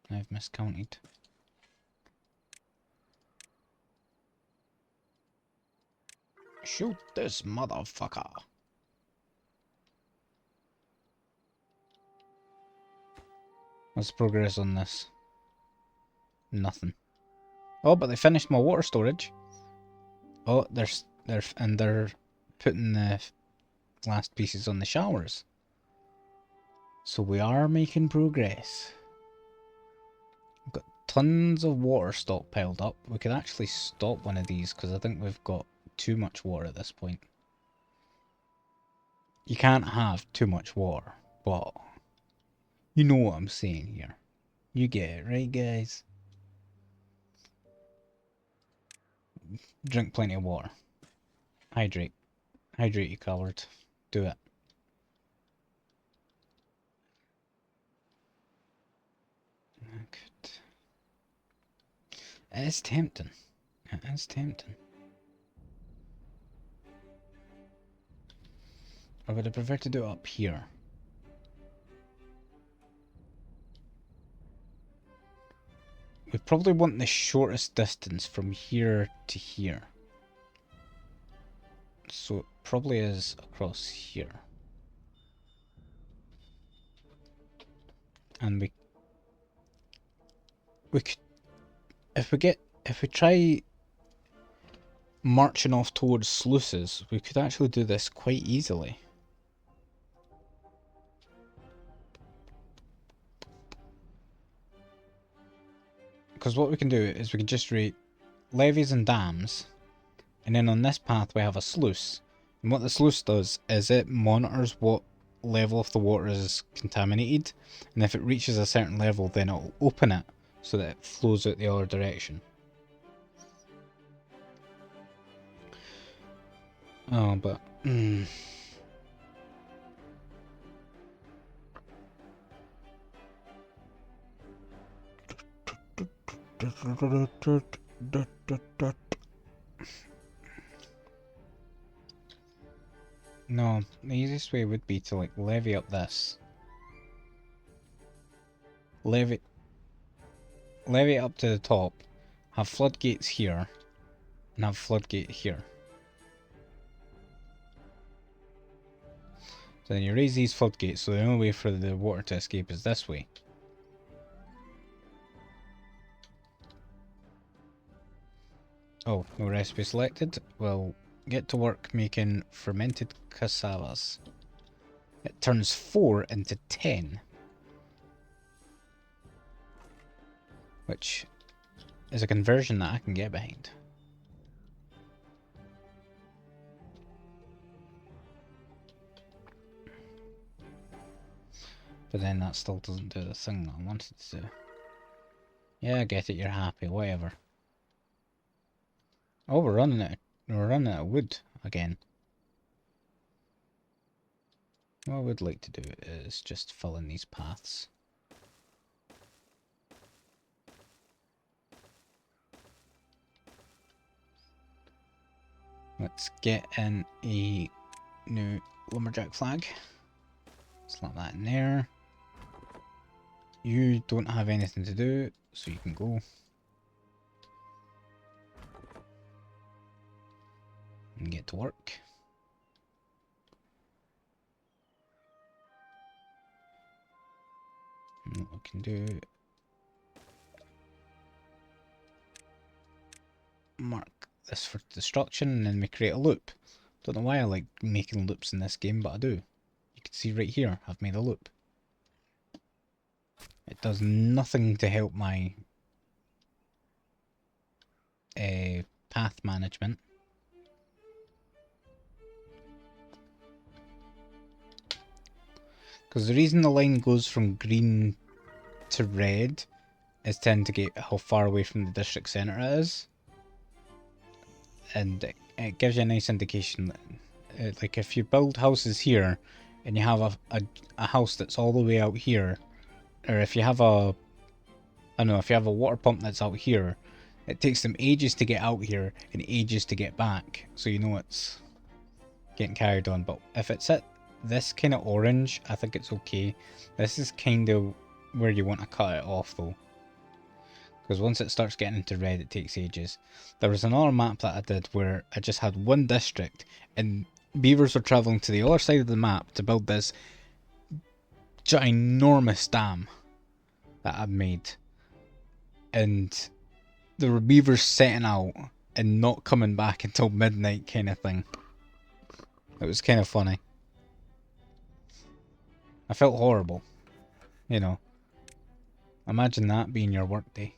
I've miscounted. Shoot this motherfucker. What's the progress on this? Nothing. Oh, but they finished my water storage. Oh, they're putting the last pieces on the showers. So we are making progress. We've got tons of water stockpiled up. We could actually stop one of these because I think we've got too much water at this point. You can't have too much water, but you know what I'm saying here. You get it, right, guys? Drink plenty of water. Hydrate. Hydrate, you coward. Do it. It is tempting. It is tempting. Or would I prefer to do it up here? We probably want the shortest distance from here to here. So it probably is across here. And we could, if we try marching off towards sluices, we could actually do this quite easily. Because what we can do is we can just rate levees and dams, and then on this path we have a sluice. And what the sluice does is it monitors what level of the water is contaminated, and if it reaches a certain level then it'll open it so that it flows out the other direction. Oh, but... No, the easiest way would be to like levy up this. Levy it up to the top, have floodgates here, and have floodgate here. So then you raise these floodgates, so the only way for the water to escape is this way. Oh, no recipe selected. We'll get to work making fermented cassavas. It turns 4 into 10. Which is a conversion that I can get behind. But then that still doesn't do the thing that I wanted to do. Yeah, I get it, you're happy, whatever. Oh, we're running out of wood again. What I would like to do is just fill in these paths. Let's get in a new lumberjack flag. Slap that in there. You don't have anything to do, so you can go. And get to work. And what we can do, mark this for destruction, and then we create a loop. Don't know why I like making loops in this game, but I do. You can see right here, I've made a loop. It does nothing to help my path management. Because the reason the line goes from green to red is to indicate how far away from the district centre it is. And it gives you a nice indication that, like, if you build houses here and you have a house that's all the way out here, or if you have a, I don't know, if you have a water pump that's out here, it takes them ages to get out here and ages to get back, so you know it's getting carried on. But if it's at this kind of orange, I think it's okay. This is kind of where you want to cut it off though, because once it starts getting into red, it takes ages. There was another map that I did where I just had one district, and beavers were travelling to the other side of the map to build this ginormous dam that I'd made. And there were beavers setting out and not coming back until midnight kind of thing. It was kind of funny. I felt horrible. You know. Imagine that being your workday.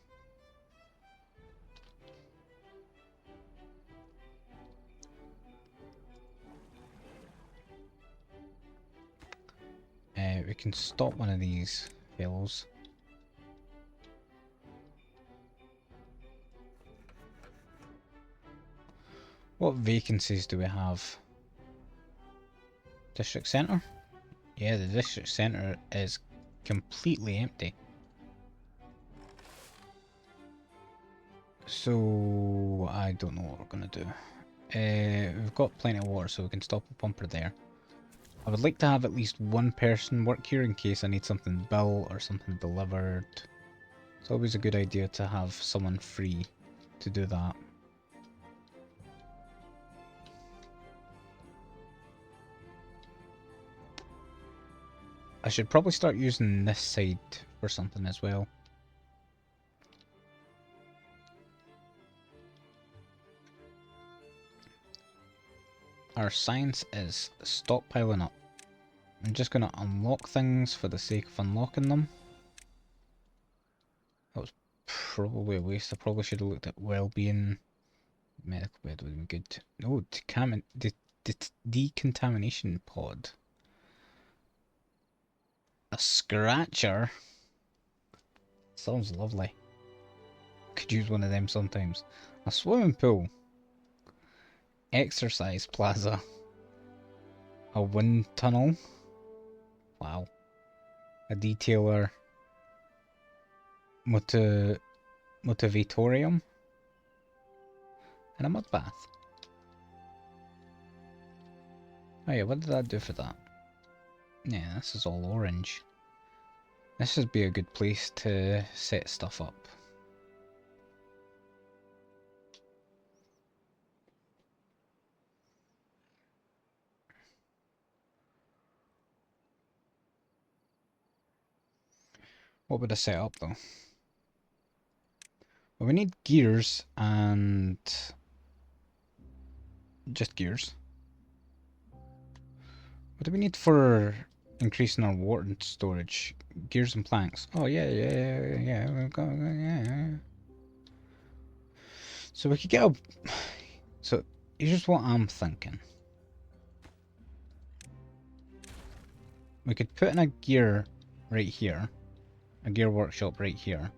We can stop one of these fellows. What vacancies do we have? District Centre? Yeah, the District Centre is completely empty. So, I don't know what we're going to do. We've got plenty of water, so we can stop a pumper there. I would like to have at least one person work here in case I need something built or something delivered. It's always a good idea to have someone free to do that. I should probably start using this side for something as well. Our science is stockpiling up. I'm just going to unlock things for the sake of unlocking them. That was probably a waste. I probably should have looked at well-being. Medical bed would have been good. Oh, decontamination pod. A scratcher? Sounds lovely. Could use one of them sometimes. A swimming pool. Exercise plaza. A wind tunnel. Wow. A detailer. Motivatorium. And a mud bath. Oh yeah, what did I do for that? Yeah, this is all orange. This would be a good place to set stuff up. What would I set up though? Well, we need gears and Just gears. What do we need for increasing our water storage? Gears and planks. Oh yeah. We've got yeah. So we could get a. So here's what I'm thinking. We could put in a gear right here, a gear workshop right here,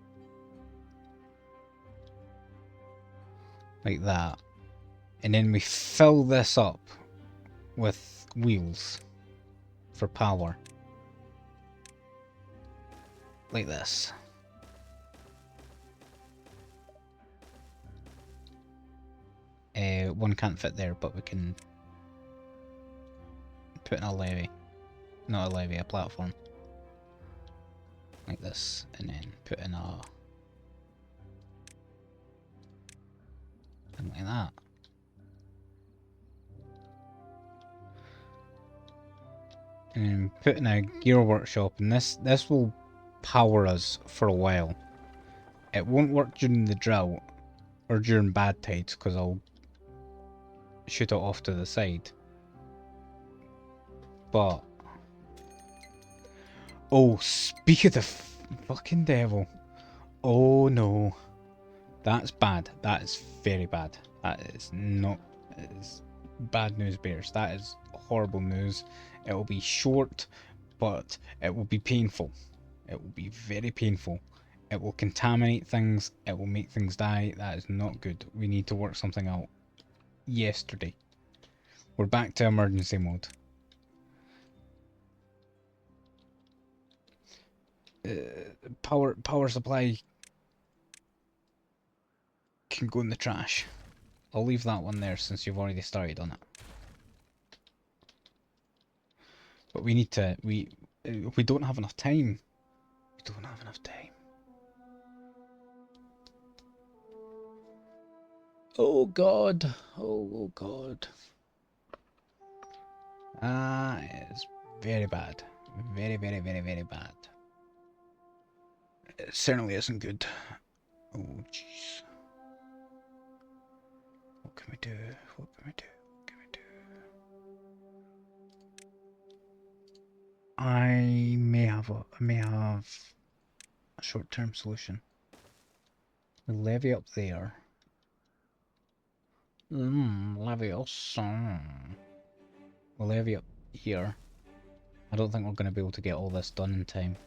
like that, and then we fill this up with wheels for power, like this. One can't fit there, but we can put in a levee. Not a levee, a platform. Like this, and then put in a... something like that. And then put in a gear workshop, and this will power us for a while. It won't work during the drought, or during bad tides, because I'll shoot it off to the side. But... oh, speak of the fucking devil. Oh no. That's bad. That is very bad. That is not... it is bad news bears. That is horrible news. It will be short, but it will be painful. It will be very painful. It will contaminate things. It will make things die. That is not good. We need to work something out yesterday. We're back to emergency mode. Power supply can go in the trash. I'll leave that one there since you've already started on it. But we need to... we don't have enough time. We don't have enough time. Oh god. Oh god. It's very bad. Very bad. It certainly isn't good. Oh jeez. What can we do? What can we do? What can we do? I may have a short-term solution. We'll levy up there. Leviosa. We'll levy up here. I don't think we're going to be able to get all this done in time.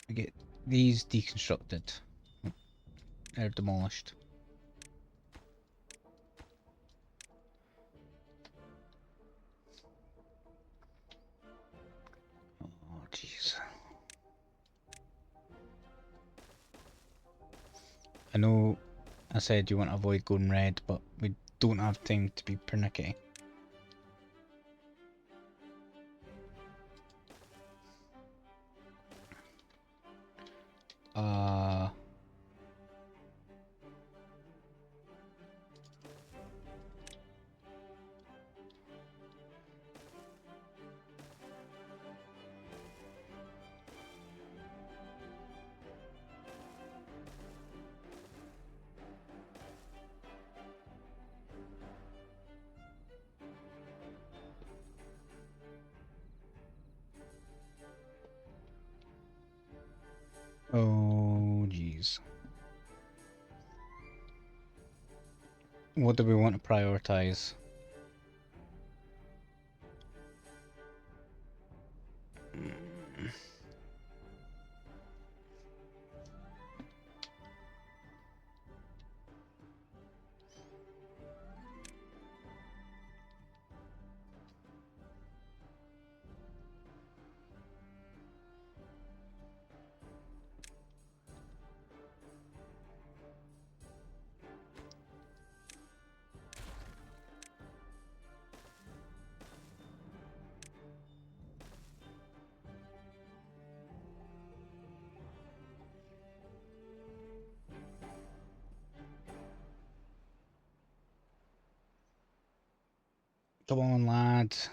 We get these deconstructed. They're demolished. Oh jeez. I know I said you want to avoid going red, but we don't have time to be pernickety. Oh jeez. What do we want to prioritize? Come on, lads.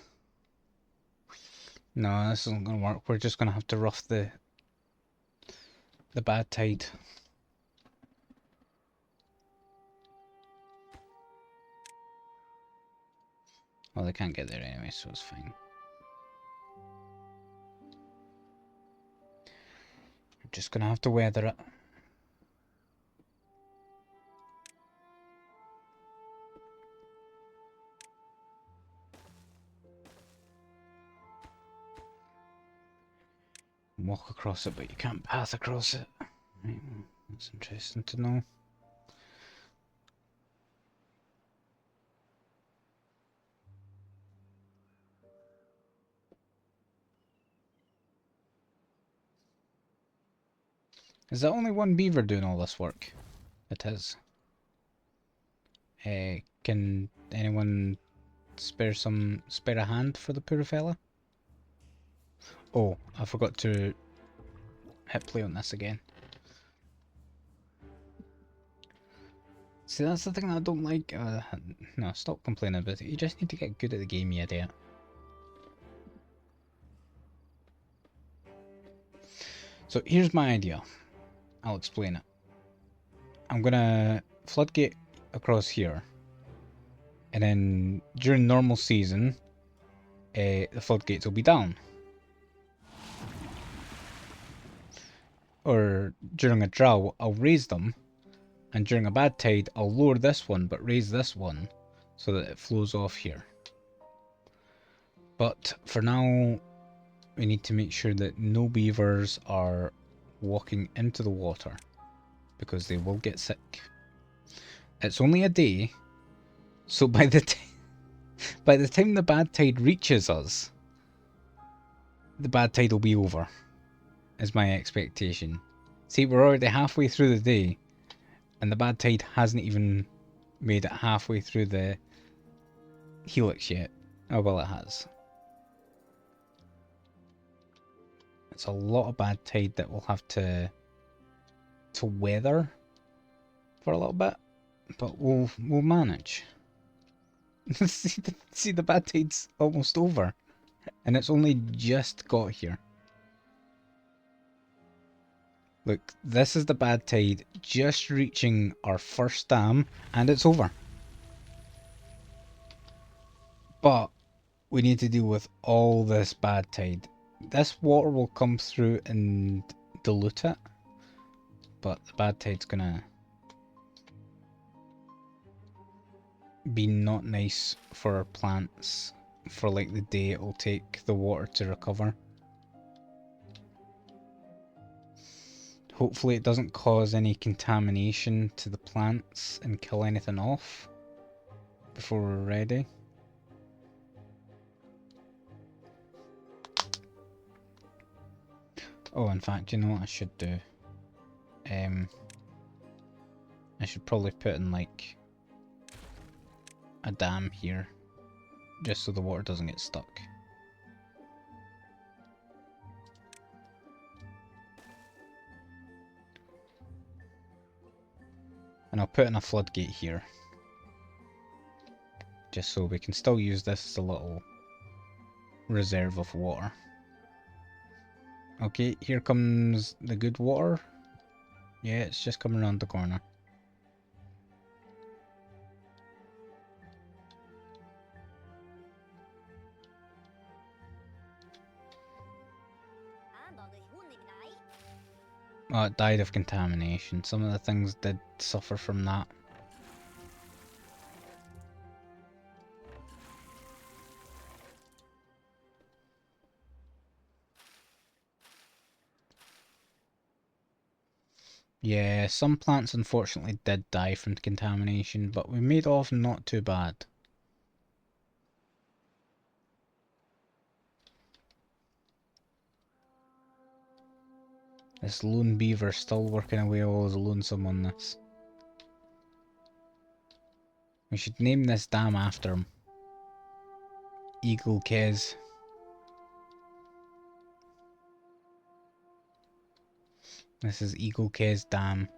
No, this isn't gonna work. We're just gonna have to rough the bad tide. Well, they can't get there anyway, so it's fine. We're just gonna have to weather it. Walk across it, but you can't pass across it. Right, that's interesting to know. Is that only one beaver doing all this work? It is. Can anyone spare a hand for the poor fella? Oh, I forgot to hit play on this again. See, that's the thing that I don't like. No, stop complaining about it. You just need to get good at the game, you idiot. So here's my idea. I'll explain it. I'm gonna floodgate across here, and then during normal season, the floodgates will be down. Or during a drought, I'll raise them, and during a bad tide, I'll lower this one but raise this one so that it flows off here. But for now, we need to make sure that no beavers are walking into the water, because they will get sick. It's only a day, so by the time the bad tide reaches us, the bad tide will be over, is my expectation. See, we're already halfway through the day, and the bad tide hasn't even made it halfway through the helix yet. Oh well, it has. It's a lot of bad tide that we'll have to weather for a little bit, but we'll manage. see the bad tide's almost over, and it's only just got here. Look, this is the bad tide just reaching our first dam, and it's over. But we need to deal with all this bad tide. This water will come through and dilute it, but the bad tide's gonna be not nice for our plants for like the day it will take the water to recover. Hopefully it doesn't cause any contamination to the plants and kill anything off before we're ready. Oh, in fact, you know what I should do? I should probably put in like a dam here, just so the water doesn't get stuck. And I'll put in a floodgate here, just so we can still use this as a little reserve of water. Okay, here comes the good water. Yeah, it's just coming around the corner. Oh, it died of contamination. Some of the things did suffer from that. Yeah, some plants unfortunately did die from contamination, but we made off not too bad. This lone beaver still working away all as lonesome on this. We should name this dam after him. Eagle Kez. This is Eagle Kez Dam.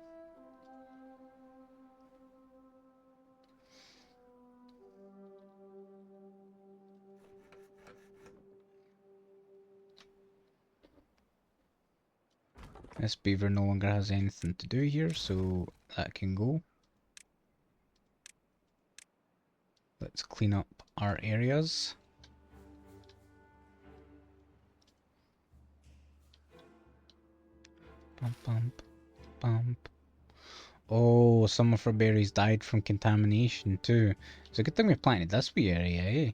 This beaver no longer has anything to do here, so that can go. Let's clean up our areas. Bump, bump, bump. Oh, some of our berries died from contamination too. It's a good thing we planted this wee area, eh?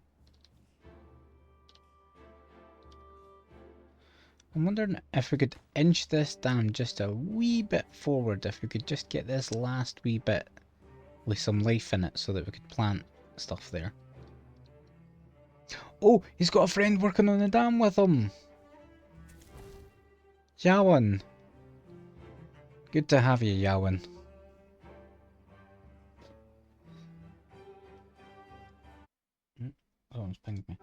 I'm wondering if we could inch this down just a wee bit forward, if we could just get this last wee bit with some life in it so that we could plant stuff there. Oh, he's got a friend working on the dam with him! Yawan! Good to have you, Yawan. Someone's pinged me.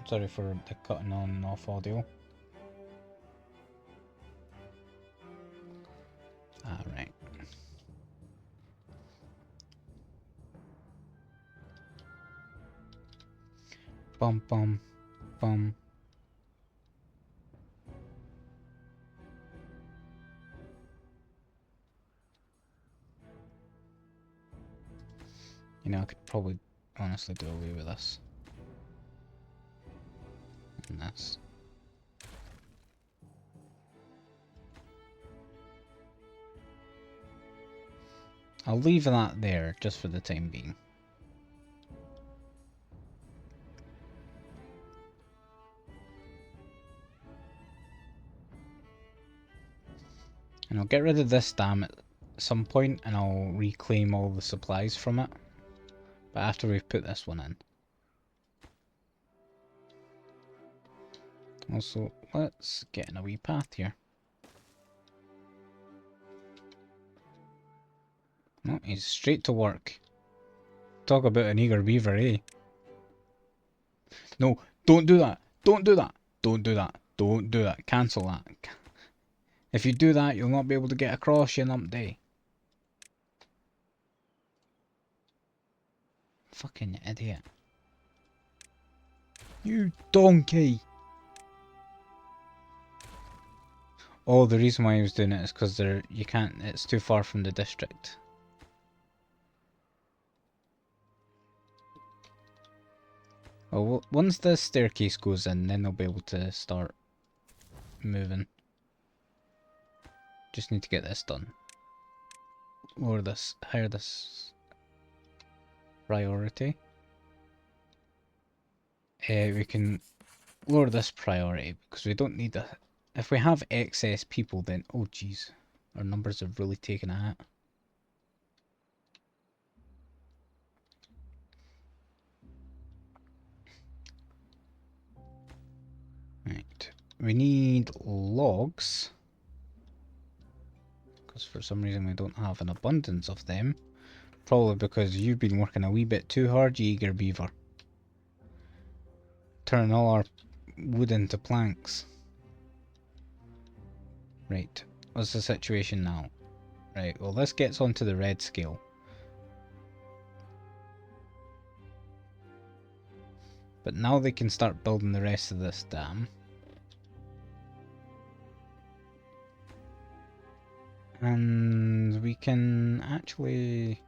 Sorry for the cutting on and off audio. Alright. Bum bum bum. You know, I could probably honestly do away with this. And this. I'll leave that there just for the time being. And I'll get rid of this dam at some point and I'll reclaim all the supplies from it. But after we've put this one in. Also, let's get in a wee path here. No, he's straight to work. Talk about an eager beaver, eh? No, don't do that. Don't do that. Don't do that. Don't do that. Cancel that. If you do that, you'll not be able to get across, you numpty. Fucking idiot. You donkey. Oh, the reason why he was doing it is because you can't, it's too far from the district. Well, once the staircase goes in, then they'll be able to start moving. Just need to get this done. Lower this, higher this priority. We can lower this priority because we don't need a... If we have excess people, then... Oh, jeez. Our numbers have really taken a hit. Right. We need logs. Because for some reason we don't have an abundance of them. Probably because you've been working a wee bit too hard, you eager beaver. Turning all our wood into planks. Right. What's the situation now? Right, well this gets onto the red scale. But now they can start building the rest of this dam. And we can actually...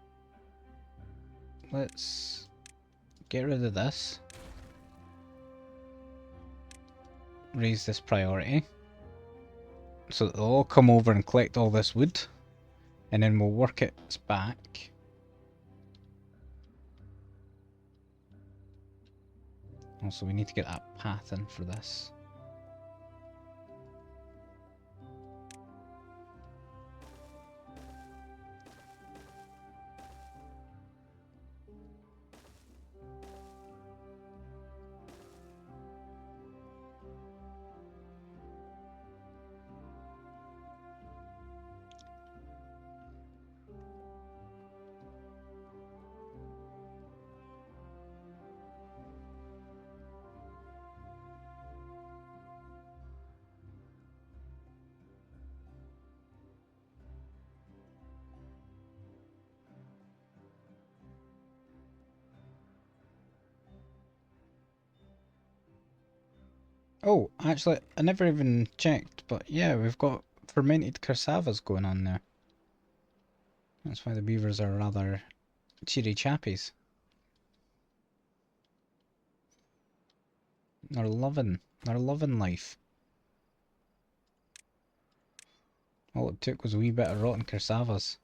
Let's get rid of this. Raise this priority. So that they'll all come over and collect all this wood. And then we'll work it back. Also, we need to get that path in for this. Oh, actually, I never even checked, but yeah, we've got fermented cassavas going on there. That's why the beavers are rather cheery chappies. They're loving life. All it took was a wee bit of rotten cassavas.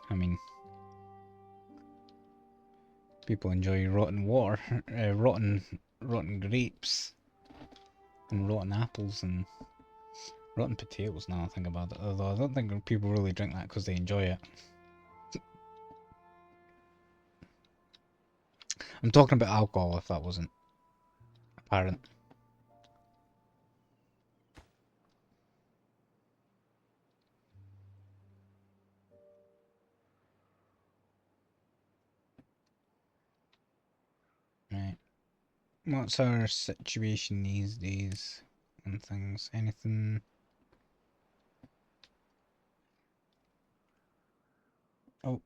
I mean, people enjoy rotten water, rotten grapes, and rotten apples, and rotten potatoes. Now I think about it, although I don't think people really drink that because they enjoy it. I'm talking about alcohol, if that wasn't apparent. Right. What's our situation these days and things? Anything? Oh.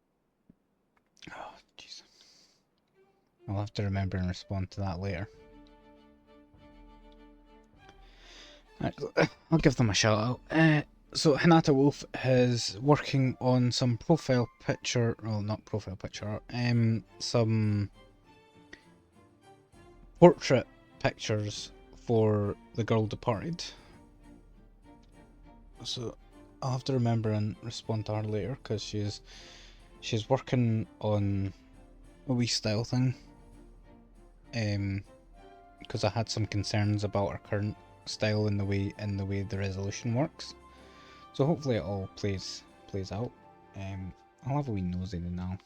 Oh, jeez. I'll have to remember and respond to that later. Right, I'll give them a shout out. So Hinata Wolf is working on some profile picture, well, not profile picture, some portrait pictures for the girl departed. So I'll have to remember and respond to her later because she's working on a wee style thing. Because I had some concerns about her current style in the way the resolution works. So hopefully it all plays out. I'll have a wee nosy now.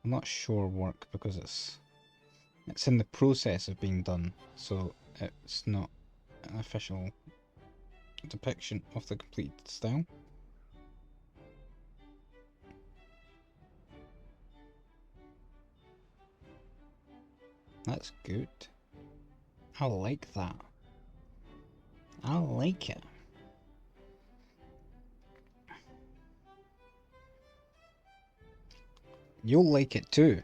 I'm not sure work because it's in the process of being done, so it's not an official depiction of the completed style. That's good. I like that. I like it. You'll like it too.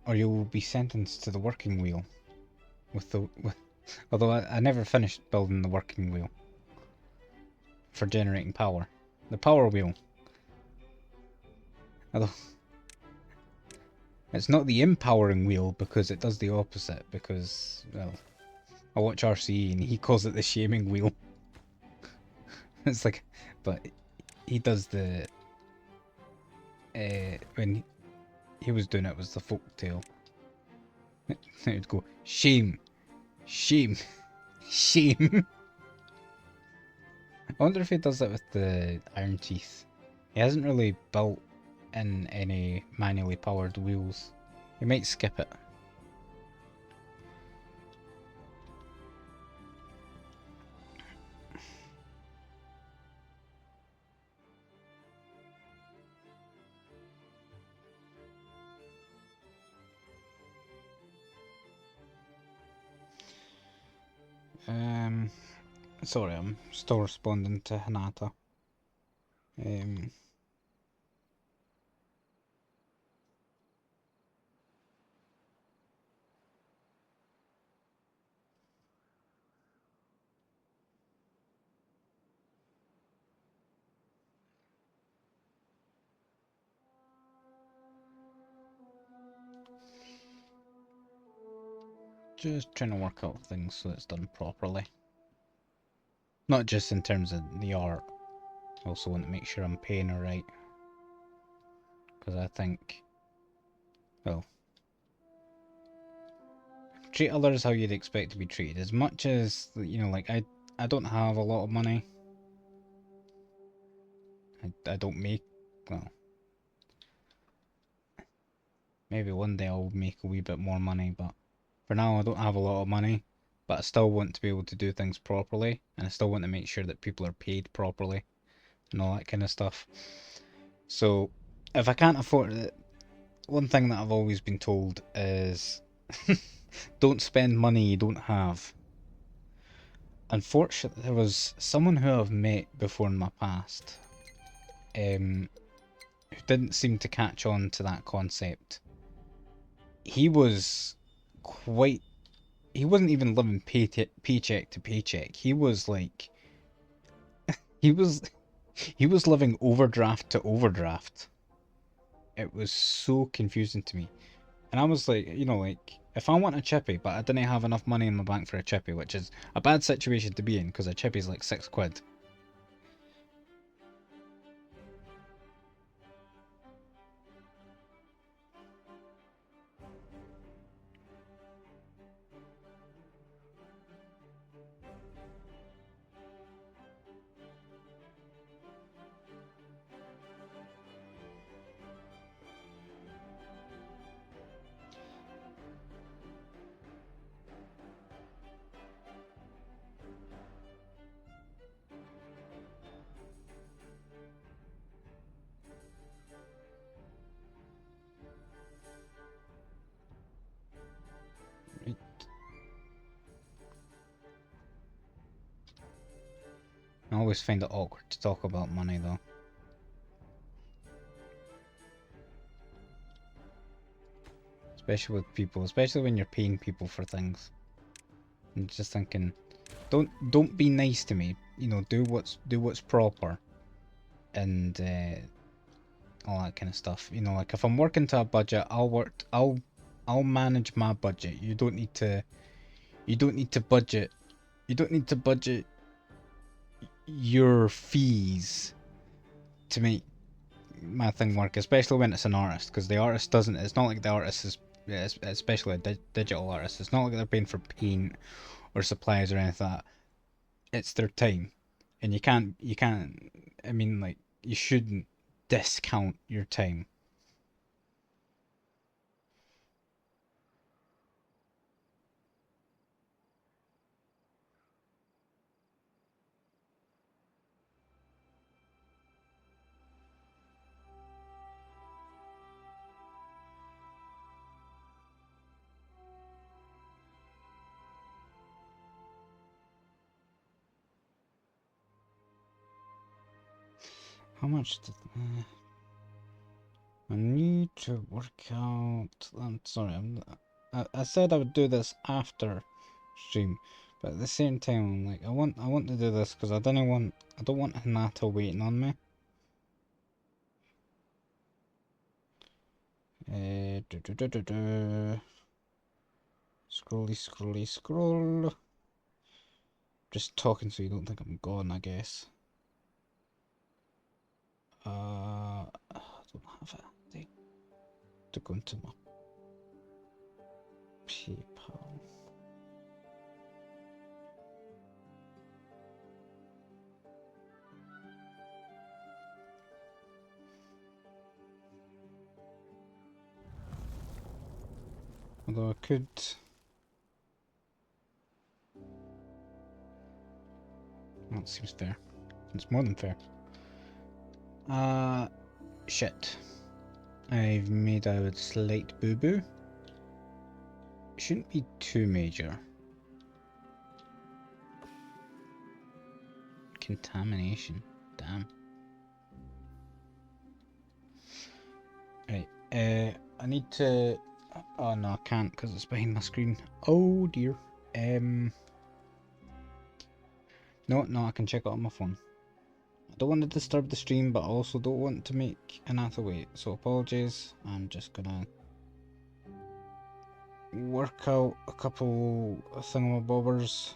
Or you'll be sentenced to the working wheel. Although I never finished building the working wheel for generating power. The power wheel. Although it's not the empowering wheel because it does the opposite. Because, well, I watch RCE and he calls it the shaming wheel. It's like, but he does the when he was doing it was the folk tale. It would go shame, shame, shame. I wonder if he does that with the iron teeth. He hasn't really built in any manually powered wheels. He might skip it. Sorry, I'm still responding to Hinata. Just trying to work out things so it's done properly. Not just in terms of the art. I also want to make sure I'm paying her right. Because I think, well, treat others how you'd expect to be treated. As much as, you know, like, I don't have a lot of money. I don't make, well, maybe one day I'll make a wee bit more money, but for now I don't have a lot of money. But I still want to be able to do things properly, and I still want to make sure that people are paid properly, and all that kind of stuff. So, if I can't afford it, one thing that I've always been told is don't spend money you don't have. unfortunately, there was someone who I've met before in my past, who didn't seem to catch on to that concept. He was quite. He wasn't even living paycheck to paycheck. He was like. He was. He was living overdraft to overdraft. It was so confusing to me. And I was like, like, if I want a chippy, but I didn't have enough money in my bank for a chippy, which is a bad situation to be in, because a chippy's like £6. Right. I always find it awkward to talk about money, though. Especially with people, especially when you're paying people for things. I'm just thinking, don't be nice to me. Do what's proper, and all that kind of stuff. Like if I'm working to a budget, I'll manage my budget. You don't need to budget. You don't need to budget your fees to make my thing work, especially when it's an artist, because the artist doesn't. It's not like the artist is, especially a digital artist. It's not like they're paying for paint or supplies or anything like that. It's their time, and you can't. I mean, like, you shouldn't discount your time. How much did I need to work out? I'm sorry. I said I would do this after stream, but at the same time, I'm like, I want to do this because I don't want Hinata waiting on me. Scrolly, scrolly, scroll. Just talking so you don't think I'm gone, I guess. I don't have it. I need to go into my PayPal. Although I could. That seems fair. It's more than fair. Shit. I've made a slight boo-boo. Shouldn't be too major. Contamination. Damn. Right. I need to. Oh no, I can't because it's behind my screen. Oh dear. No, I can check it on my phone. I don't want to disturb the stream, but I also don't want to make Anatha wait. So apologies. I'm just gonna work out a couple thingamabobbers,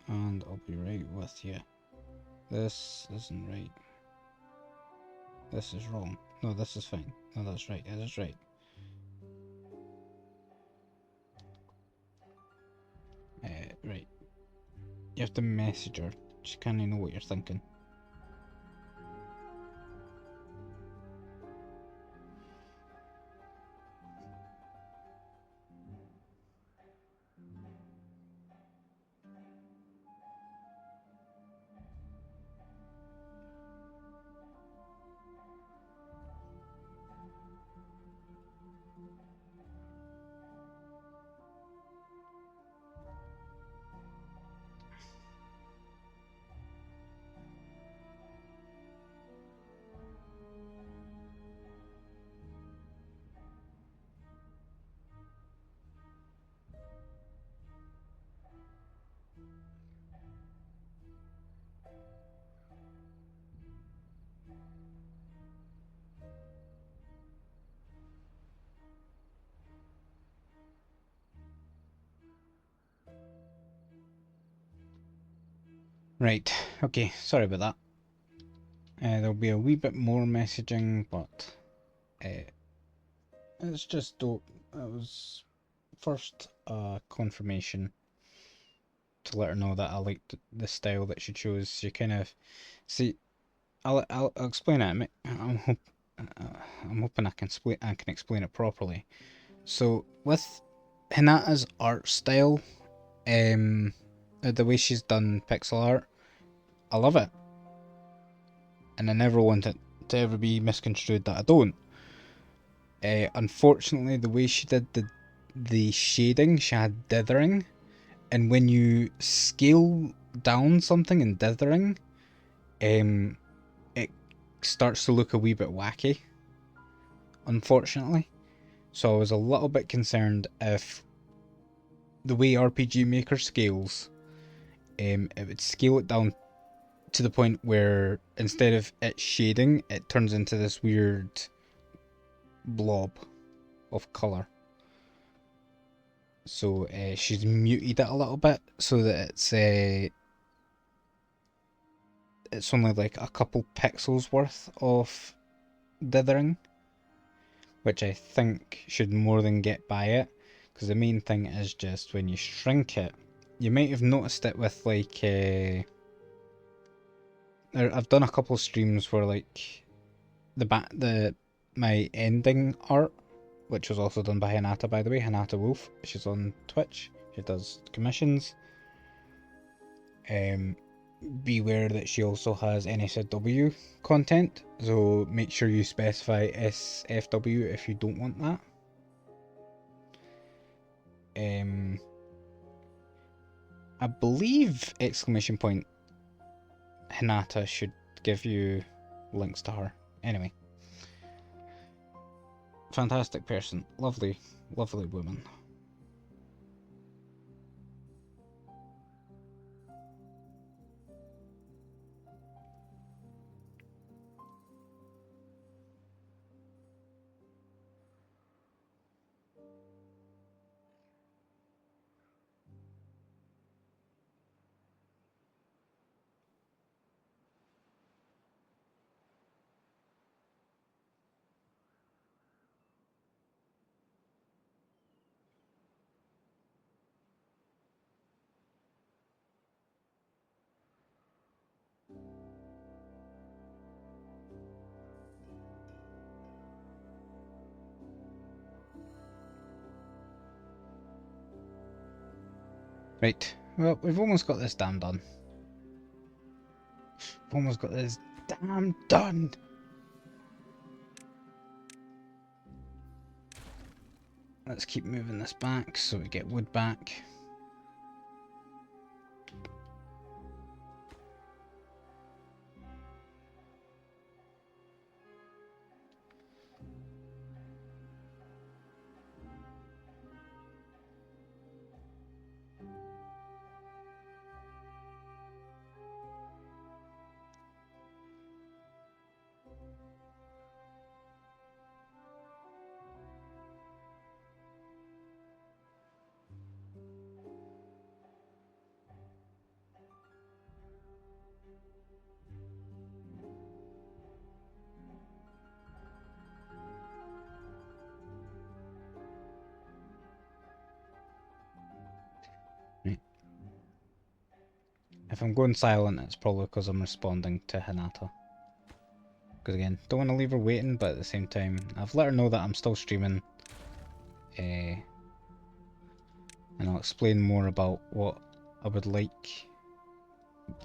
and I'll be right with you. This isn't right. This is wrong. No, this is fine. No, that's right. That is right. Right. You have to message her. She can't know what you're thinking. Right, okay, sorry about that. There'll be a wee bit more messaging, but it's just dope. It was first confirmation to let her know that I liked the style that she chose. She kind of see. I'll explain it. I'm hoping I can explain it properly. So with Hinata's art style, the way she's done pixel art, I love it, and I never want it to ever be misconstrued that I don't. Unfortunately, the way she did the shading, she had dithering, and when you scale down something in dithering, it starts to look a wee bit wacky, unfortunately. So I was a little bit concerned if the way RPG Maker scales, it would scale it down to the point where instead of it shading, it turns into this weird blob of colour. So she's muted it a little bit so that it's only like a couple pixels worth of dithering, which I think should more than get by it, because the main thing is just when you shrink it, you might have noticed it with like I've done a couple of streams where like my ending art, which was also done by Hinata, by the way, Hinata Wolf. She's on Twitch. She does commissions. Beware that she also has NSFW content, so make sure you specify SFW if you don't want that. I believe exclamation point Hinata should give you links to her. Anyway, fantastic person, lovely, lovely woman. Right, well, we've almost got this damn done. We've almost got this damn done. Let's keep moving this back so we get wood back. Right. If I'm going silent, it's probably because I'm responding to Hinata. Because again, don't want to leave her waiting, but at the same time, I've let her know that I'm still streaming. And I'll explain more about what I would like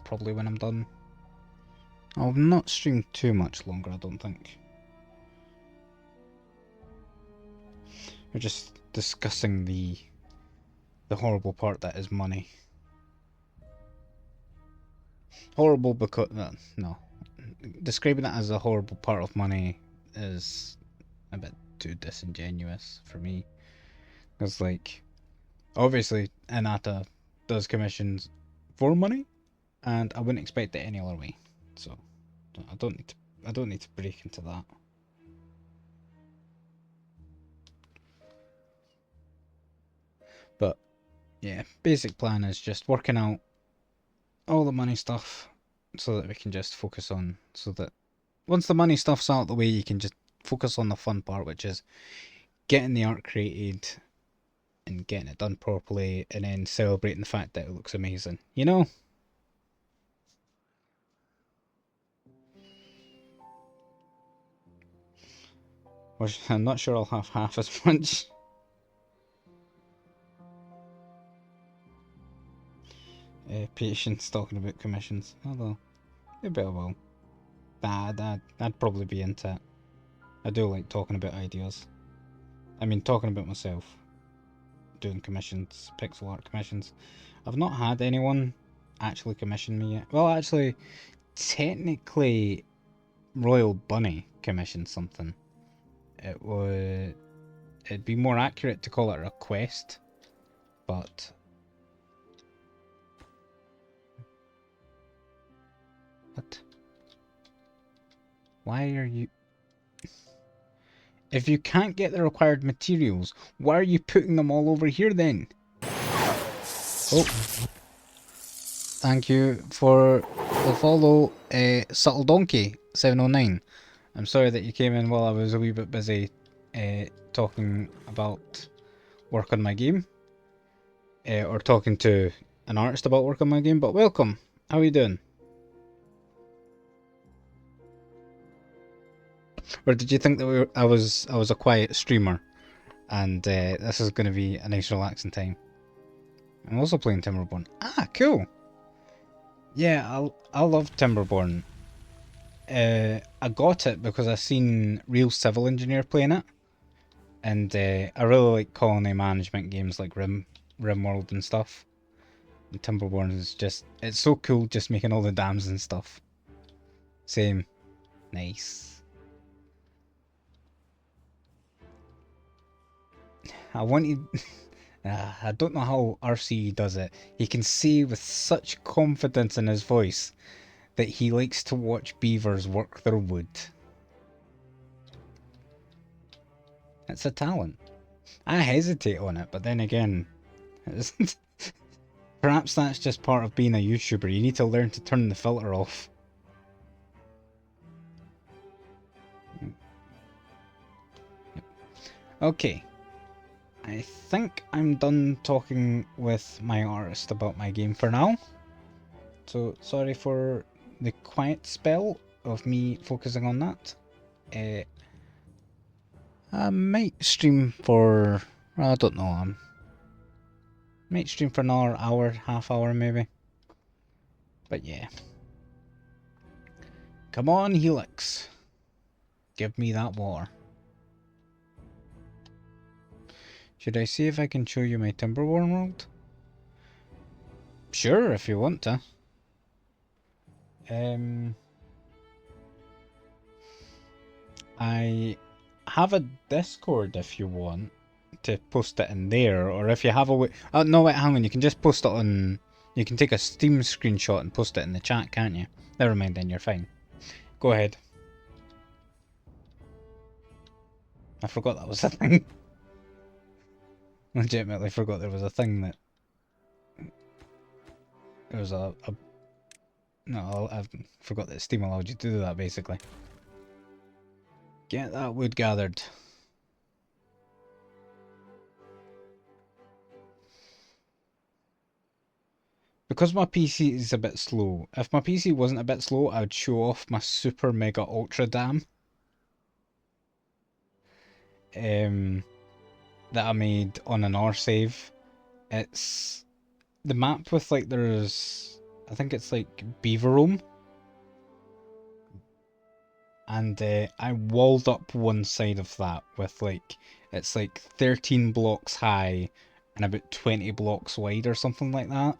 probably when I'm done. I'll not stream too much longer, I don't think. We're just discussing the horrible part that is money. Horrible because no, describing it as a horrible part of money is a bit too disingenuous for me. Because like, obviously, Anata does commissions for money, and I wouldn't expect it any other way. So I don't need to break into that. But yeah, basic plan is just working out all the money stuff so that we can just focus on, so that once the money stuff's out of the way, you can just focus on the fun part, which is getting the art created and getting it done properly, and then celebrating the fact that it looks amazing, you know? Which I'm not sure I'll have half as much. Patience talking about commissions, although maybe I will. I'd probably be into it. I do like talking about ideas. I mean, talking about myself. Doing commissions, pixel art commissions. I've not had anyone actually commission me yet. Well, actually, technically, Royal Bunny commissioned something. It'd be more accurate to call it a request, but what? Why are you? If you can't get the required materials, why are you putting them all over here then? Oh, thank you for the follow, Subtle Donkey 709. I'm sorry that you came in while I was a wee bit busy talking about work on my game, or talking to an artist about work on my game, but welcome. How are you doing? Or did you think that I was a quiet streamer, and this is going to be a nice relaxing time? I'm also playing Timberborn. Ah, cool. Yeah, I love Timberborn. I got it because I seen Real Civil Engineer playing it, and I really like colony management games like RimWorld and stuff. And Timberborn is it's so cool just making all the dams and stuff. Same. Nice. I wanted... I don't know how RC does it. He can say with such confidence in his voice that he likes to watch beavers work their wood. It's a talent. I hesitate on it, but then again, perhaps that's just part of being a YouTuber. You need to learn to turn the filter off. Okay. I think I'm done talking with my artist about my game for now. So, sorry for the quiet spell of me focusing on that. I might stream for... I don't know, might stream for another hour, half hour maybe. But yeah. Come on, Helix. Give me that water. Should I see if I can show you my Timberborn world? Sure, if you want to. I have a Discord if you want to post it in there, or if you have a way... Oh, no, wait, hang on, you can just post it on... You can take a Steam screenshot and post it in the chat, can't you? Never mind then, you're fine. Go ahead. I forgot that was a thing. Legitimately forgot there was a thing that... There was a... No, I forgot that Steam allowed you to do that, basically. Get that wood gathered. Because my PC is a bit slow. If my PC wasn't a bit slow, I would show off my super mega ultra dam. That I made on an R save. It's the map with like there's... I think it's like Beaver Roam. And I walled up one side of that with like... It's like 13 blocks high and about 20 blocks wide or something like that.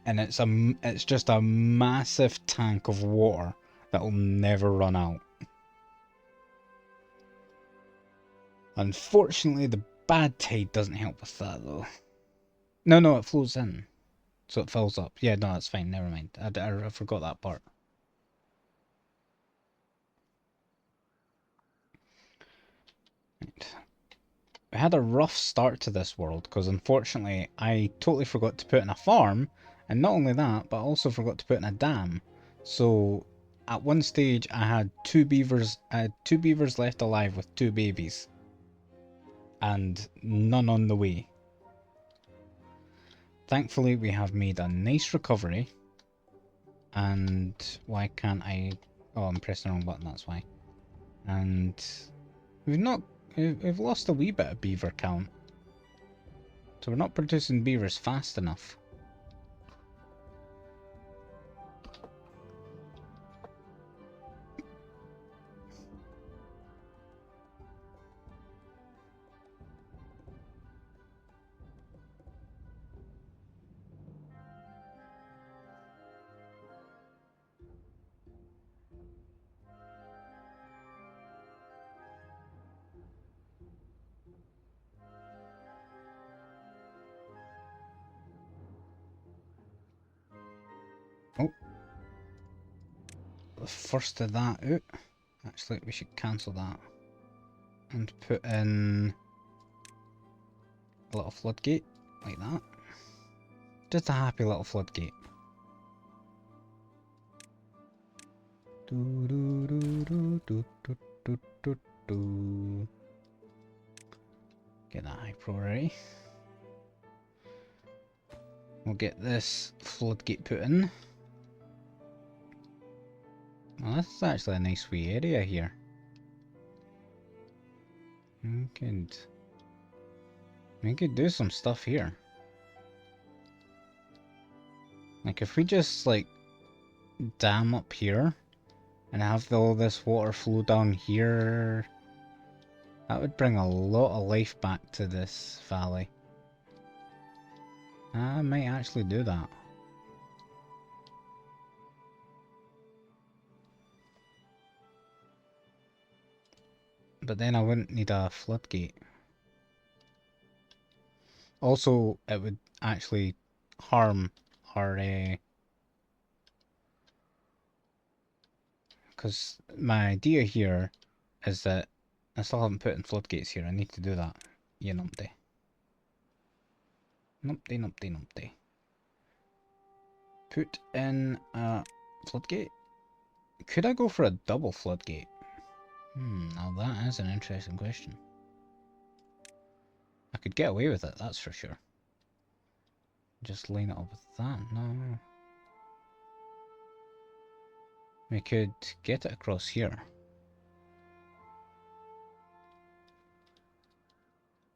And it's just a massive tank of water that'll never run out. Unfortunately, the bad tide doesn't help with that though. No, it flows in, so it fills up. Yeah, no, that's fine. Never mind. I forgot that part. Right. We had a rough start to this world because unfortunately I totally forgot to put in a farm And not only that, but I also forgot to put in a dam. So at one stage I had two beavers left alive with two babies. And none on the way. Thankfully we have made a nice recovery. And why can't I... Oh, I'm pressing the wrong button, that's why. And we've lost a wee bit of beaver count. So we're not producing beavers fast enough. Oh. The first of that out. Actually, we should cancel that. And put in a little floodgate, like that. Just a happy little floodgate. Get that high priority. We'll get this floodgate put in. Well, this is actually a nice wee area here. We could do some stuff here. Like if we just like dam up here and have all this water flow down here, that would bring a lot of life back to this valley. I might actually do that. But then I wouldn't need a floodgate. Also, it would actually harm our... Because my idea here is that I still haven't put in floodgates here. I need to do that. Yeah, numpty. Numpty, numpty, numpty. Put in a floodgate. Could I go for a double floodgate? Now that is an interesting question. I could get away with it, that's for sure. Just line it up with that. No. We could get it across here.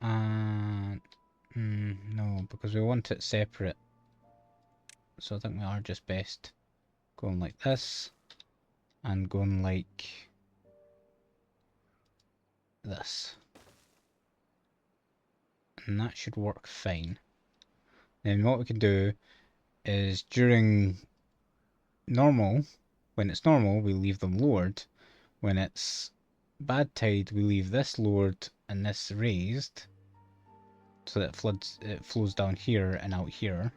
And... no, because we want it separate. So I think we are just best going like this. And going like... this. And that should work fine. Then what we can do is during normal, when it's normal, we leave them lowered. When it's bad tide, we leave this lowered and this raised, so that it flows down here and out here.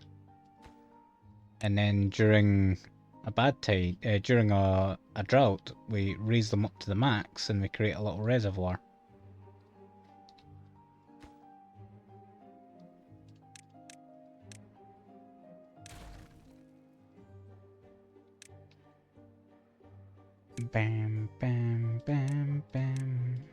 And then during a bad tide, during a drought, we raise them up to the max and we create a little reservoir. Bam, bam, bam, bam.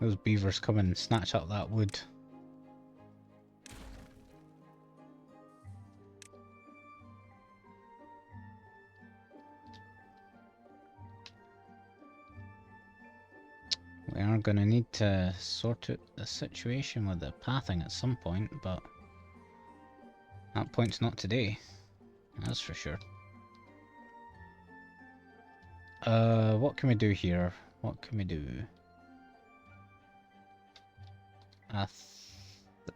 Those beavers come in and snatch up that wood. We are going to need to sort out the situation with the pathing at some point, but that point's not today. That's for sure. What can we do here? What can we do?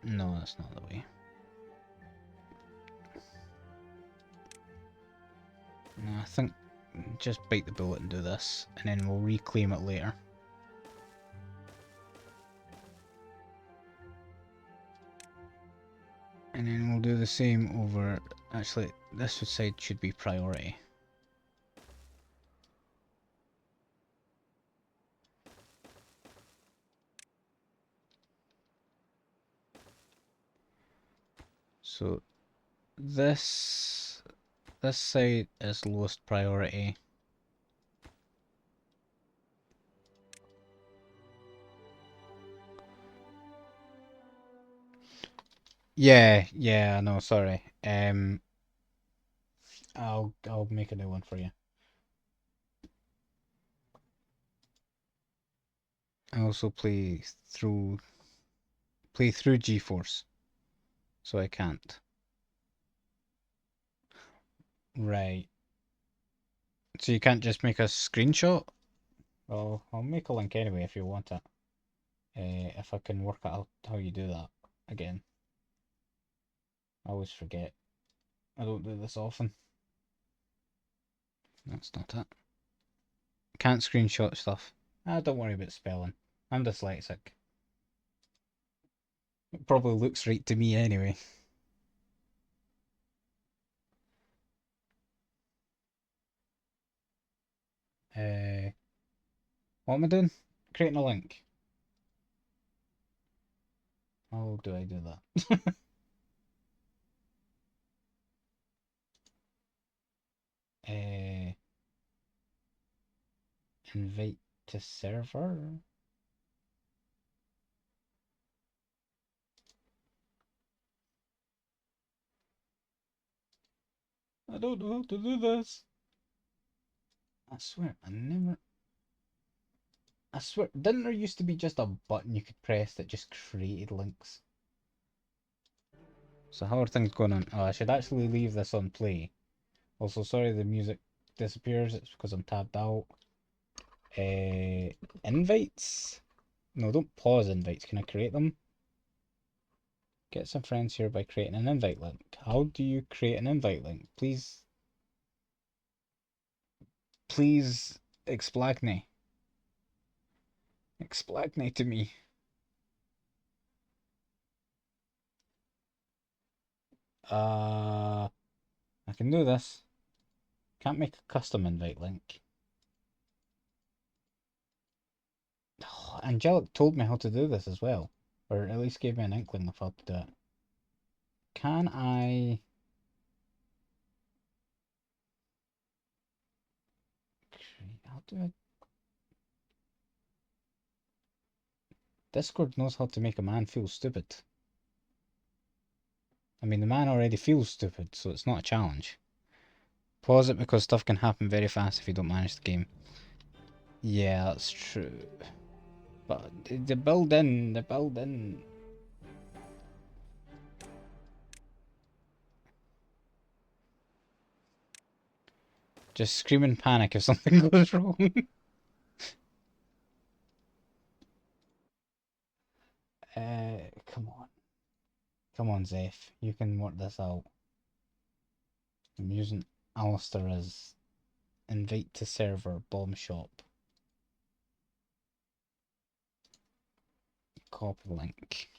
No, that's not the way. No, I think just bite the bullet and do this, and then we'll reclaim it later. And then we'll do the same over... Actually, this side should be priority. So this site is lowest priority. Yeah, I know, sorry. I'll make a new one for you. I also play through GeForce, so I can't. Right. So you can't just make a screenshot? Well, I'll make a link anyway if you want it. If I can work out how you do that again. I always forget. I don't do this often. That's not it. Can't screenshot stuff. Ah, don't worry about spelling. I'm dyslexic. It probably looks right to me anyway. What am I doing? Creating a link. How do I do that? uh, Invite to server. I don't know how to do this. I swear, I swear, didn't there used to be just a button you could press that just created links? So how are things going on? Oh, I should actually leave this on play. Also, sorry the music disappears. It's because I'm tabbed out. Invites? No, don't pause invites. Can I create them? Get some friends here by creating an invite link. How do you create an invite link? Please explain. Explain to me. I can do this. Can't make a custom invite link. Oh, Angelic told me how to do this as well. Or at least gave me an inkling of how to do it. Can I... How do I... Discord knows how to make a man feel stupid. I mean, the man already feels stupid, so it's not a challenge. Pause it because stuff can happen very fast if you don't manage the game. Yeah, that's true. But the building. Just scream in panic if something goes wrong. Come on. Come on, Zeph. You can work this out. I'm using Alistair as invite to server bomb shop. Copy link.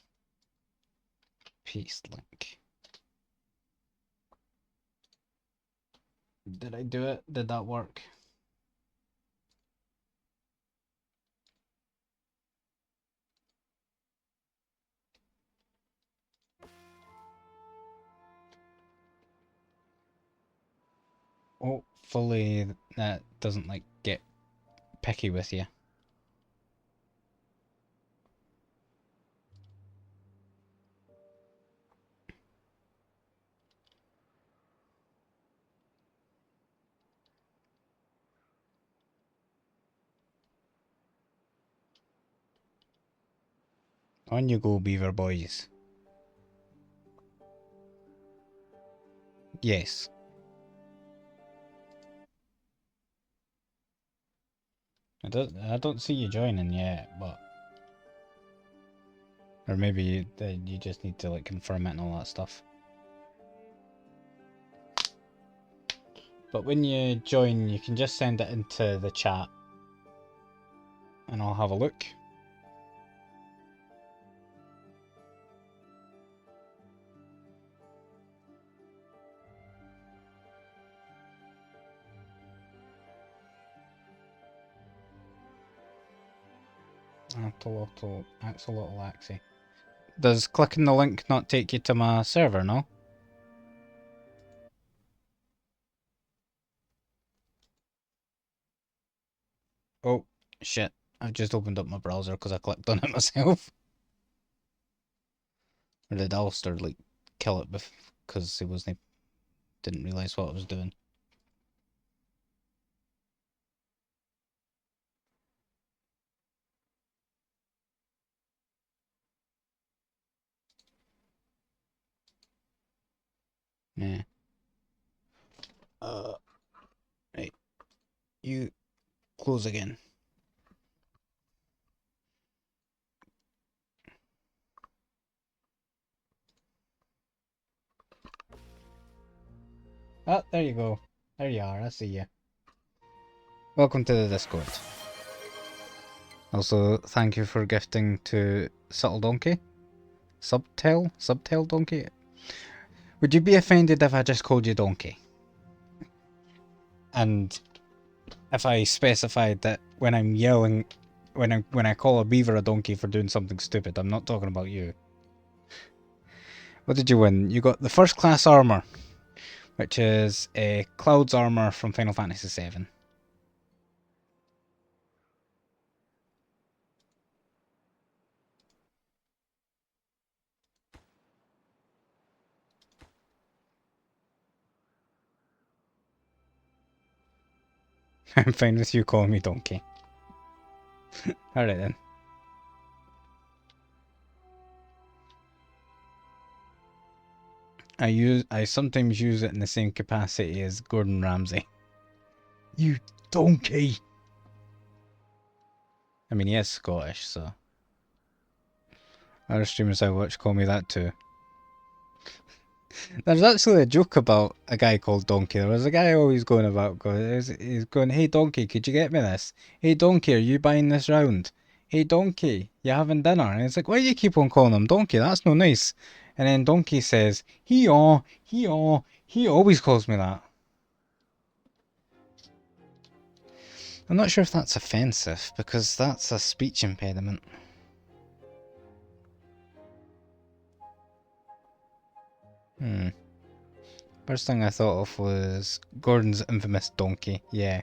Paste link. Did I do it? Did that work? Hopefully that doesn't like get picky with you. On you go, Beaver boys. Yes. I don't see you joining yet, but or maybe you just need to like confirm it and all that stuff. But when you join, you can just send it into the chat, and I'll have a look. Axolotl Axie. Does clicking the link not take you to my server, no? Oh, shit. I've just opened up my browser because I clicked on it myself. Or did Alistair, like, kill it because he didn't realise what I was doing? Yeah. Right. You close again. Oh, there you go. There you are, I see you. Welcome to the Discord. Also, thank you for gifting to Subtle Donkey. Subtail Donkey? Would you be offended if I just called you Donkey? And if I specified that when I'm yelling, when I call a beaver a donkey for doing something stupid, I'm not talking about you. What did you win? You got the first class armor, which is a Cloud's armor from Final Fantasy VII. I'm fine with you calling me donkey. Alright then. I sometimes use it in the same capacity as Gordon Ramsay. You donkey! I mean, he is Scottish, so. Other streamers I watch call me that too. There's actually a joke about a guy called Donkey. There was a guy always going about, he's going, hey Donkey, could you get me this? Hey Donkey, are you buying this round? Hey Donkey, you having dinner? And it's like, why do you keep on calling him Donkey? That's no nice. And then Donkey says, he always calls me that. I'm not sure if that's offensive, because that's a speech impediment. First thing I thought of was Gordon's infamous donkey. Yeah.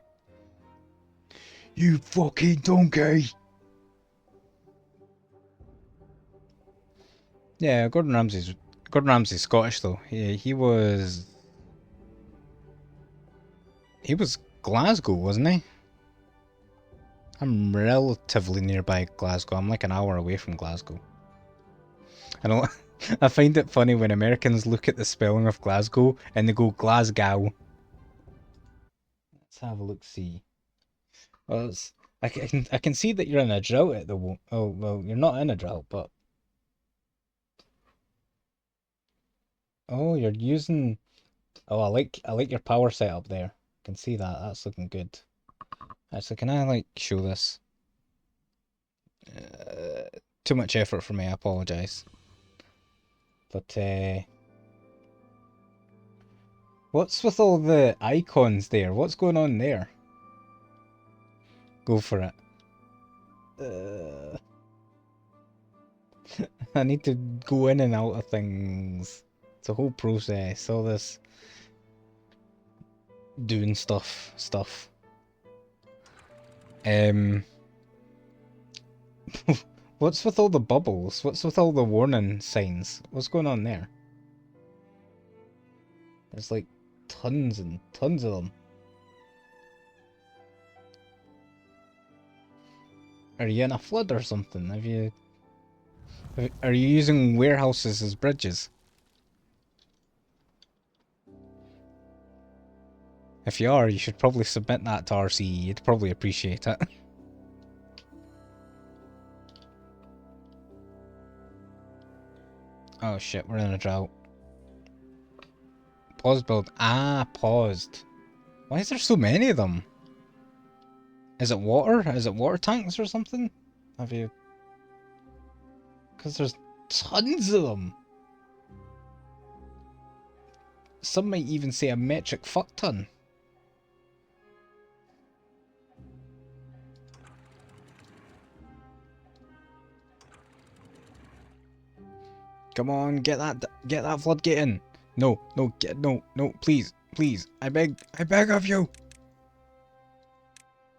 You fucking donkey! Yeah, Gordon Ramsay's Scottish though. He was Glasgow, wasn't he? I'm relatively nearby Glasgow. I'm like an hour away from Glasgow. I don't. I find it funny when Americans look at the spelling of Glasgow and they go Glasgow. Let's have a look. See. Well, I can see that you're in a drought at the moment. Oh well, you're not in a drought, but oh, you're using. Oh, I like your power setup there. I can see that. That's looking good. Actually, can I like show this? Too much effort for me. I apologize. But what's with all the icons there? What's going on there? Go for it. I need to go in and out of things. It's a whole process. All this doing stuff. What's with all the bubbles? What's with all the warning signs? What's going on there? There's like tons and tons of them. Are you in a flood or something? Are you using warehouses as bridges? If you are, you should probably submit that to RCE. You'd probably appreciate it. Oh shit, we're in a drought. Pause build. Ah, paused. Why is there so many of them? Is it water? Is it water tanks or something? Have you... Because there's tons of them. Some might even say a metric fuck ton. Come on, get that floodgate in. No, please, I beg of you.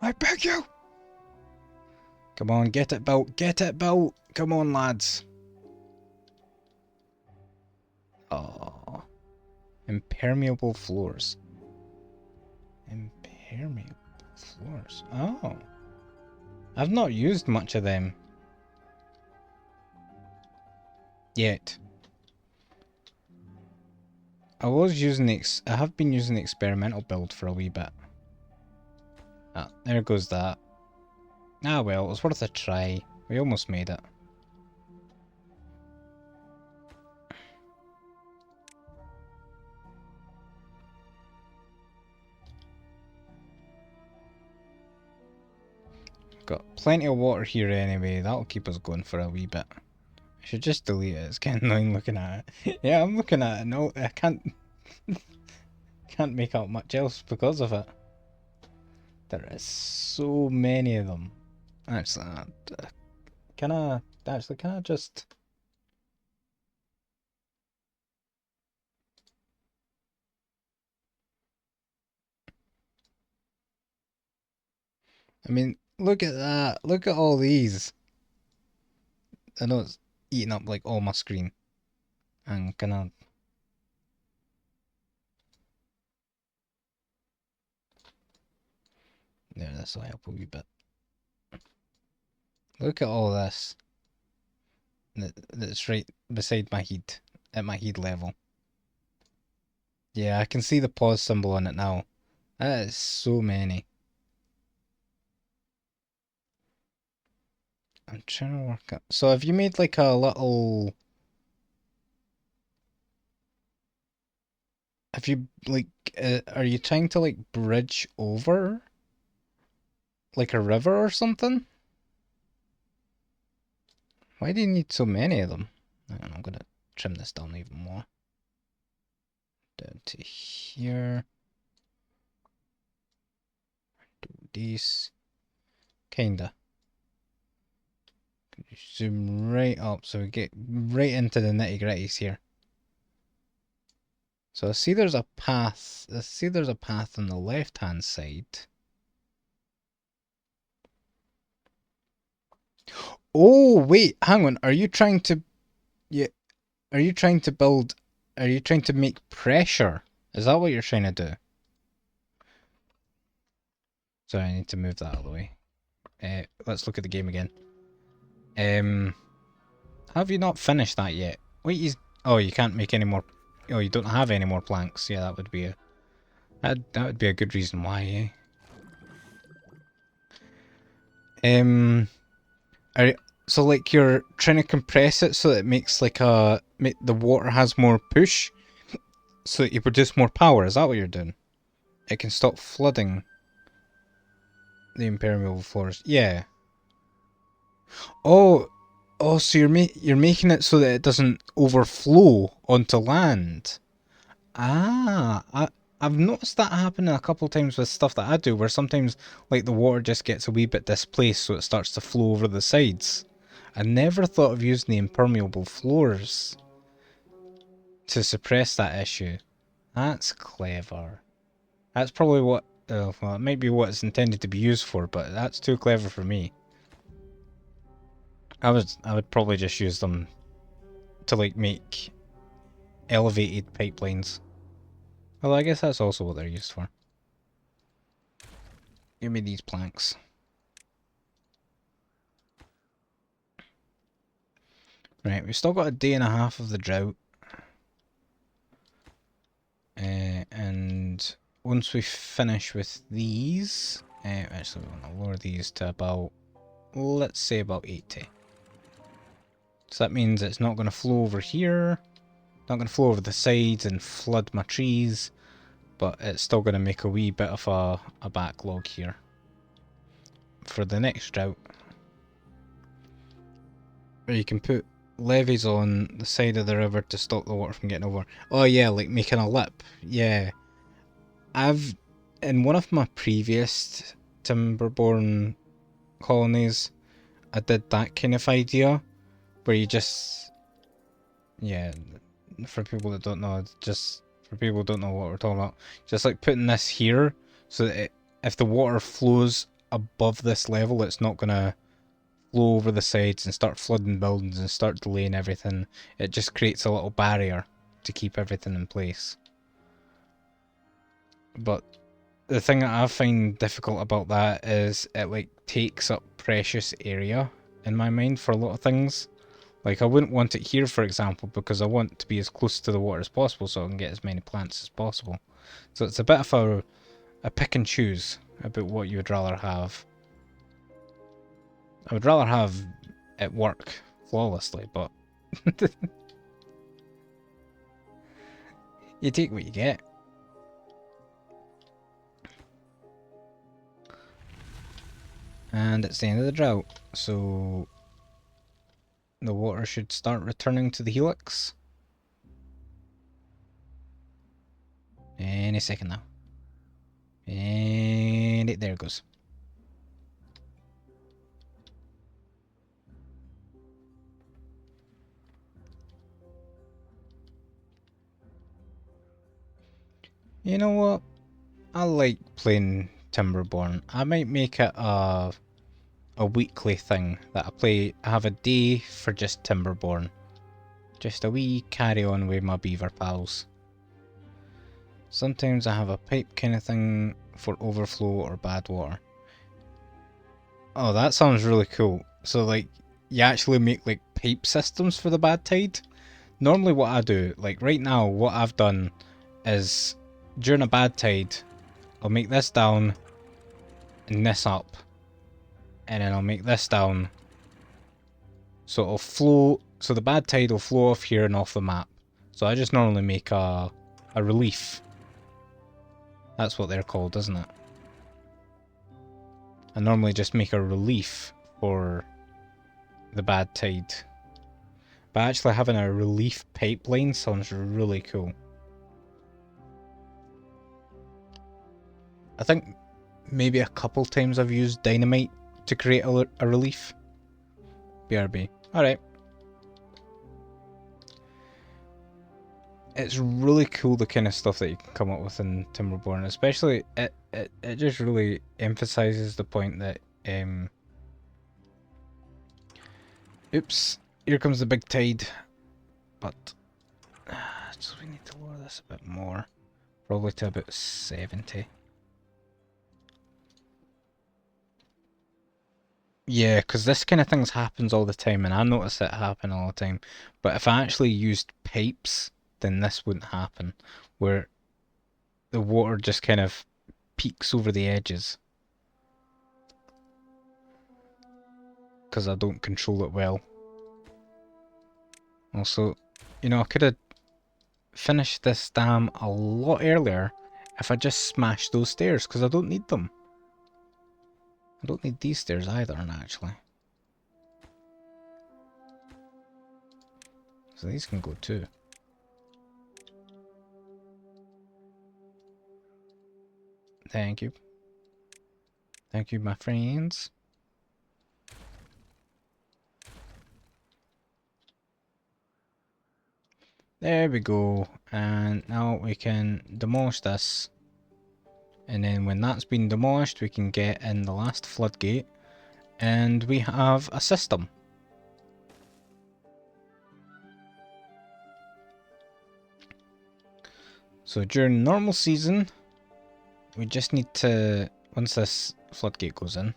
I beg you. Come on, get it built. Get it built. Come on, lads. Oh. Impermeable floors. Impermeable floors. Oh. I've not used much of them. Yet. I have been using the experimental build for a wee bit. Ah, there goes that. Ah well, it was worth a try. We almost made it. Got plenty of water here anyway, that'll keep us going for a wee bit. I should just delete it, it's getting annoying looking at it. Yeah, I'm looking at it, no, I can't make out much else because of it. There is so many of them. Actually, can I just... I mean, look at that, look at all these. I know it's eating up like all my screen. And can I... There, this will help a wee bit. Look at all this. That's right beside my heat. At my heat level. Yeah, I can see the pause symbol on it now. That is so many. I'm trying to work out. So have you made like a little... Have you like... are you trying to like bridge over? Like a river or something? Why do you need so many of them? I'm gonna trim this down even more. Down to here. Do these. Kinda. Zoom right up so we get right into the nitty gritties here. So I see there's a path. I see there's a path on the left hand side. Oh wait, hang on. Are you trying to... Yeah, are you trying to build... Are you trying to make pressure? Is that what you're trying to do? Sorry, I need to move that out of the way. Let's look at the game again. Have you not finished that yet? Wait, oh, you can't make any more... Oh, you don't have any more planks. Yeah, that would be a... That would be a good reason why, so like you're trying to compress it so that it makes like the water has more push, so that you produce more power. Is that what you're doing? It can stop flooding the impermeable floors. Yeah. Oh, so you're making it so that it doesn't overflow onto land. Ah, I've noticed that happening a couple times with stuff that I do, where sometimes like the water just gets a wee bit displaced, so it starts to flow over the sides. I never thought of using the impermeable floors to suppress that issue. That's clever. That's probably what... well, it might be what it's intended to be used for, but that's too clever for me. I would probably just use them to like make elevated pipelines. Although I guess that's also what they're used for. Give me these planks. Right, we've still got a day and a half of the drought. And once we finish with these... actually, we want to lower these to about... Let's say about 80. So that means it's not going to flow over here. Not going to flow over the sides and flood my trees. But it's still going to make a wee bit of a backlog here. For the next drought. Or you can put levees on the side of the river to stop the water from getting over. Oh yeah, like making a lip. Yeah. In one of my previous Timberborn colonies, I did that kind of idea. Where you just... Yeah, for people that don't know, for people who don't know what we're talking about, just like putting this here, so that if the water flows above this level, it's not gonna flow over the sides and start flooding buildings and start delaying everything. It just creates a little barrier to keep everything in place. But the thing that I find difficult about that is it like takes up precious area in my mind for a lot of things. Like, I wouldn't want it here, for example, because I want to be as close to the water as possible so I can get as many plants as possible. So it's a bit of a pick and choose about what you would rather have. I would rather have it work flawlessly, but you take what you get. And it's the end of the drought, so the water should start returning to the helix any second now. And there it goes. You know what? I like playing Timberborn. I might make it a weekly thing that I have a day for just Timberborn. Just a wee carry on with my beaver pals. Sometimes I have a pipe kind of thing for overflow or bad water. Oh, that sounds really cool. So like, you actually make like pipe systems for the bad tide? Normally what I do, like right now, what I've done is during a bad tide, I'll make this down and this up. And then I'll make this down. So it'll flow, so the bad tide will flow off here and off the map. So I just normally make a relief. That's what they're called, isn't it? I normally just make a relief for the bad tide. But actually having a relief pipeline sounds really cool. I think maybe a couple times I've used dynamite to create a relief. BRB. Alright. It's really cool the kind of stuff that you can come up with in Timberborn, especially it just really emphasizes the point that oops, here comes the big tide. But so we need to lower this a bit more. Probably to about 70. Yeah, because this kind of things happens all the time, and I notice it happen all the time. But if I actually used pipes, then this wouldn't happen, where the water just kind of peaks over the edges. Because I don't control it well. Also, you know, I could have finished this dam a lot earlier if I just smashed those stairs, because I don't need them. I don't need these stairs either, actually. So these can go too. Thank you. Thank you, my friends. There we go. And now we can demolish this. And then when that's been demolished, we can get in the last floodgate. And we have a system. So during normal season, we just need to, once this floodgate goes in,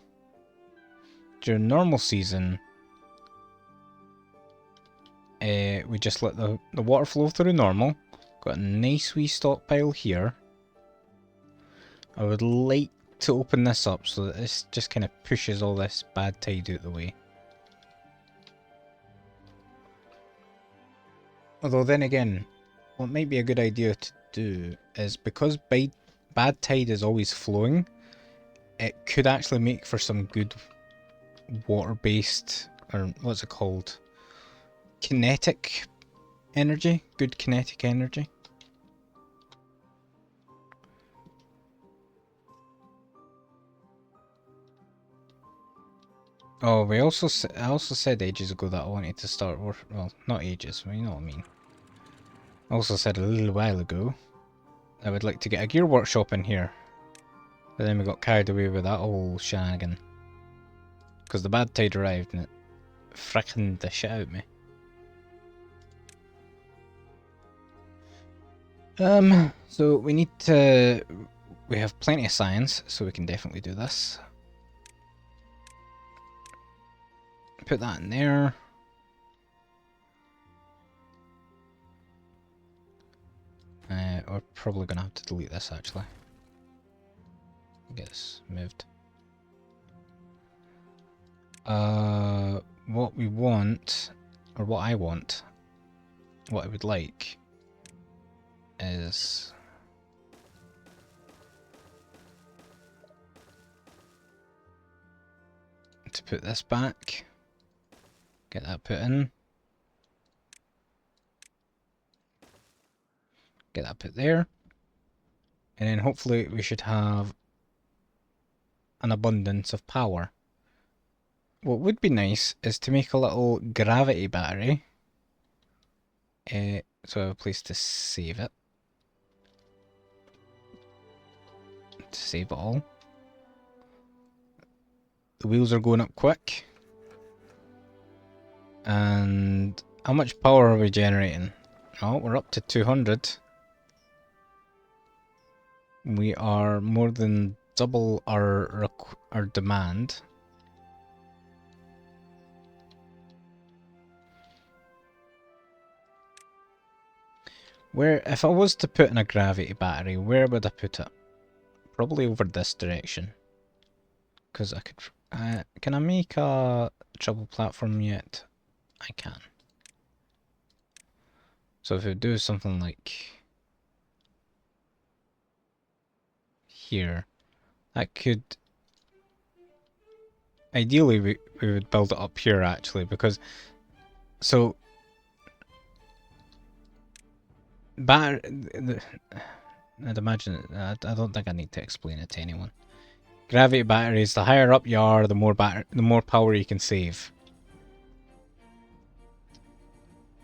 during normal season, we just let the water flow through normal. Got a nice wee stockpile here. I would like to open this up so that this just kind of pushes all this bad tide out the way. Although then again, what might be a good idea to do is, because bad tide is always flowing, it could actually make for some good water-based, or what's it called? Kinetic energy? Good kinetic energy. Oh, I also said ages ago that I wanted to start work. Well, not ages, but you know what I mean. I also said a little while ago I would like to get a gear workshop in here. But then we got carried away with that whole shenanigan. Because the bad tide arrived and it frickin' the shit out of me. So we need to... We have plenty of science, so we can definitely do this. Put that in there. We're probably going to have to delete this, actually. Get this moved. What we want, or what I want, what I would like, is... to put this back. Get that put in. Get that put there. And then hopefully we should have an abundance of power. What would be nice is to make a little gravity battery. So I have a place to save it. To save it all. The wheels are going up quick. And how much power are we generating? Oh, we're up to 200. We are more than double our demand. Where, if I was to put in a gravity battery, where would I put it? Probably over this direction. Because I could... can I make a trouble platform yet? I can. So if we do something like... here, that could... Ideally, we would build it up here, actually, because... So... I'd imagine... I don't think I need to explain it to anyone. Gravity batteries, the higher up you are, the more power you can save.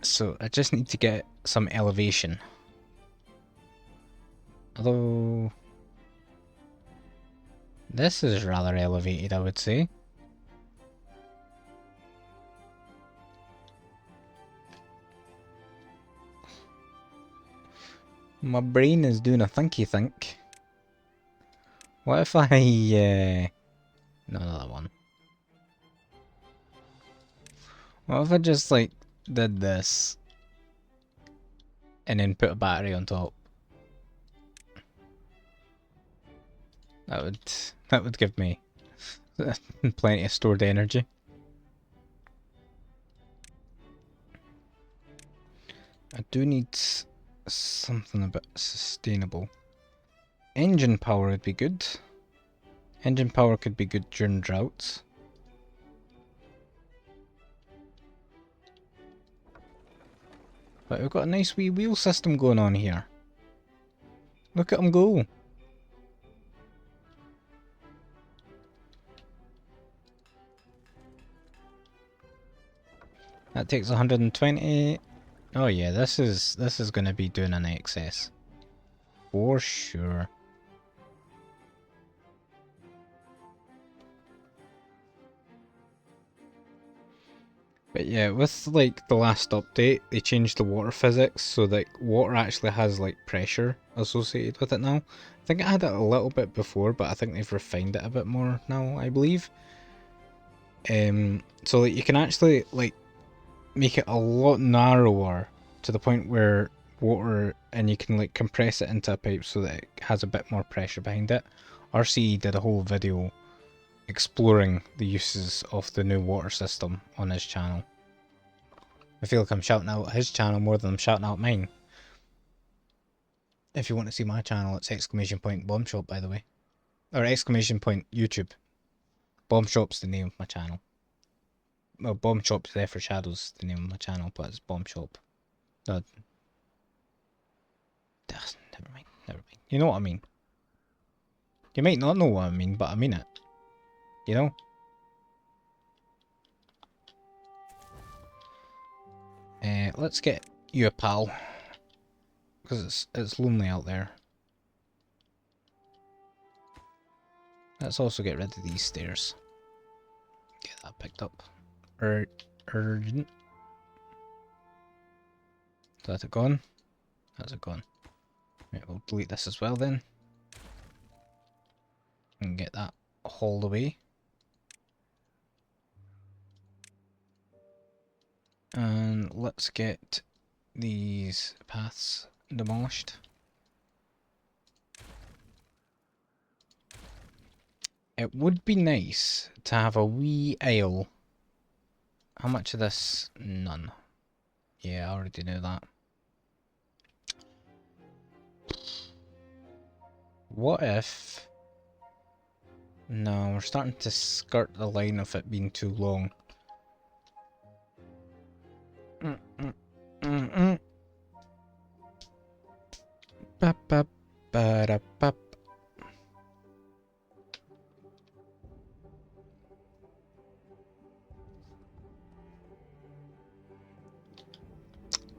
So I just need to get some elevation. Although... this is rather elevated, I would say. My brain is doing a thinky think. What if I... no, not that one. What if I just, like, did this and then put a battery on top? That would give me plenty of stored energy. I do need something a bit sustainable. Engine power would be good. Engine power could be good during droughts. But we've got a nice wee wheel system going on here. Look at them go. That takes 120. Oh yeah, this is going to be doing an excess. For sure. But yeah, with like the last update, they changed the water physics so that water actually has like pressure associated with it now. I think it had it a little bit before, but I think they've refined it a bit more now, I believe. So that you can actually like make it a lot narrower to the point where water, and you can like compress it into a pipe so that it has a bit more pressure behind it. RC did a whole video exploring the uses of the new water system on his channel. I feel like I'm shouting out his channel more than I'm shouting out mine. If you want to see my channel, it's !bombshop, by the way. Or !YouTube. Bombshop's the name of my channel. Well, Bombshop's there for Shadows, the name of my channel, but it's Bombshop. No. Never mind, never mind. You know what I mean. You might not know what I mean, but I mean it. You know? Let's get you a pal. Because it's lonely out there. Let's also get rid of these stairs. Get that picked up. Urgent. Is that gone? That's it gone. Right, we'll delete this as well then. And get that hauled away. And let's get these paths demolished. It would be nice to have a wee aisle. How much of this? None. Yeah, I already knew that. What if... No, we're starting to skirt the line of it being too long.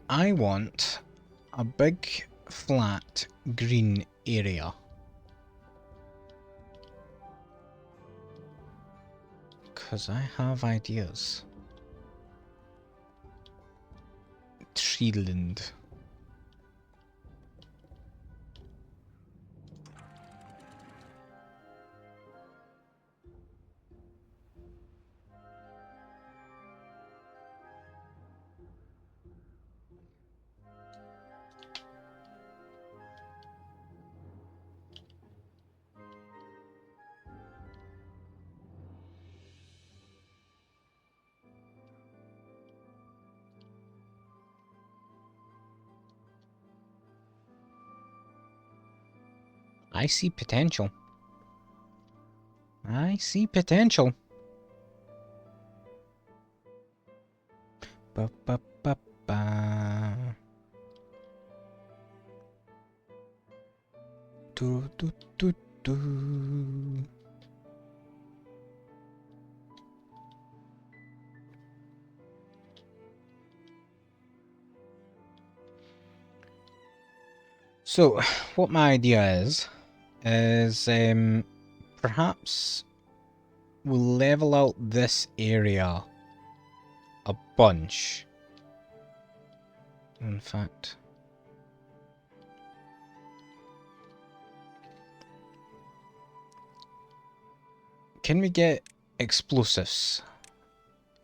I want a big, flat, green area. Because I have ideas. Treeland. I see potential. I see potential. Ba ba ba ba. Do do do do. So, what my idea is perhaps we'll level out this area a bunch. In fact, can we get explosives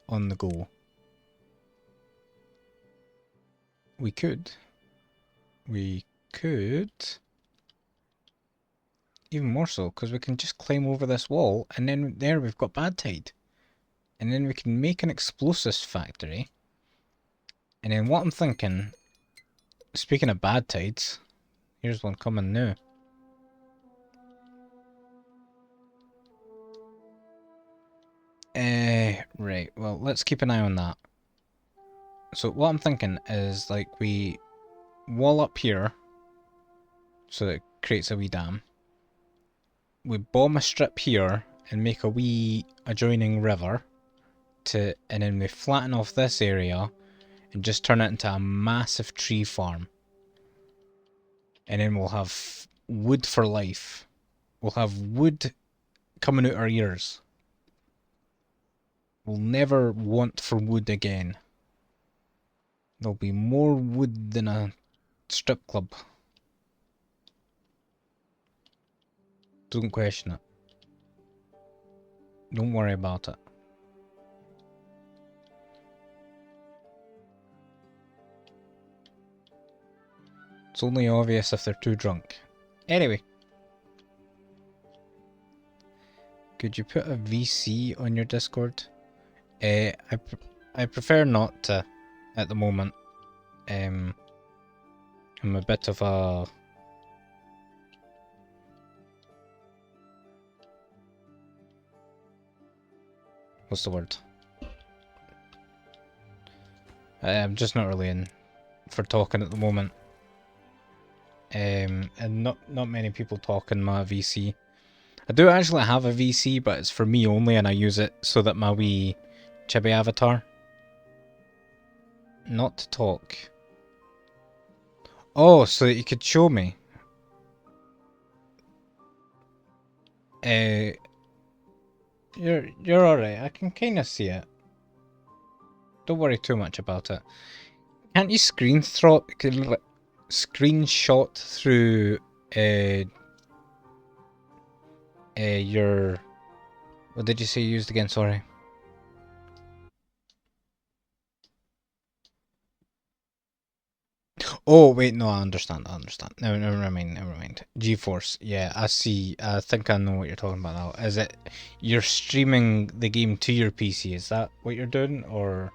on the go? We could. We could. Even more so, because we can just climb over this wall, and then there we've got bad tide. And then we can make an explosives factory. And then what I'm thinking, speaking of bad tides, here's one coming now. Right, well, let's keep an eye on that. So what I'm thinking is, like, we wall up here, so it creates a wee dam. We bomb a strip here and make a wee adjoining river, and then we flatten off this area and just turn it into a massive tree farm. And then we'll have wood for life. We'll have wood coming out our ears. We'll never want for wood again. There'll be more wood than a strip club. Don't question it. Don't worry about it. It's only obvious if they're too drunk. Anyway. Could you put a VC on your Discord? I prefer not to at the moment. I'm a bit of a... What's the word? I'm just not really in for talking at the moment. And not many people talk in my VC. I do actually have a VC, but it's for me only, and I use it so that my wee chibi avatar. Not to talk. Oh, so that you could show me. You're alright. I can kind of see it. Don't worry too much about it. Can't you screenshot through your, what did you say you used again? Sorry. Oh wait, no, I understand. Never mind. GeForce, yeah, I see. I think I know what you're talking about now. Is it you're streaming the game to your PC? Is that what you're doing, or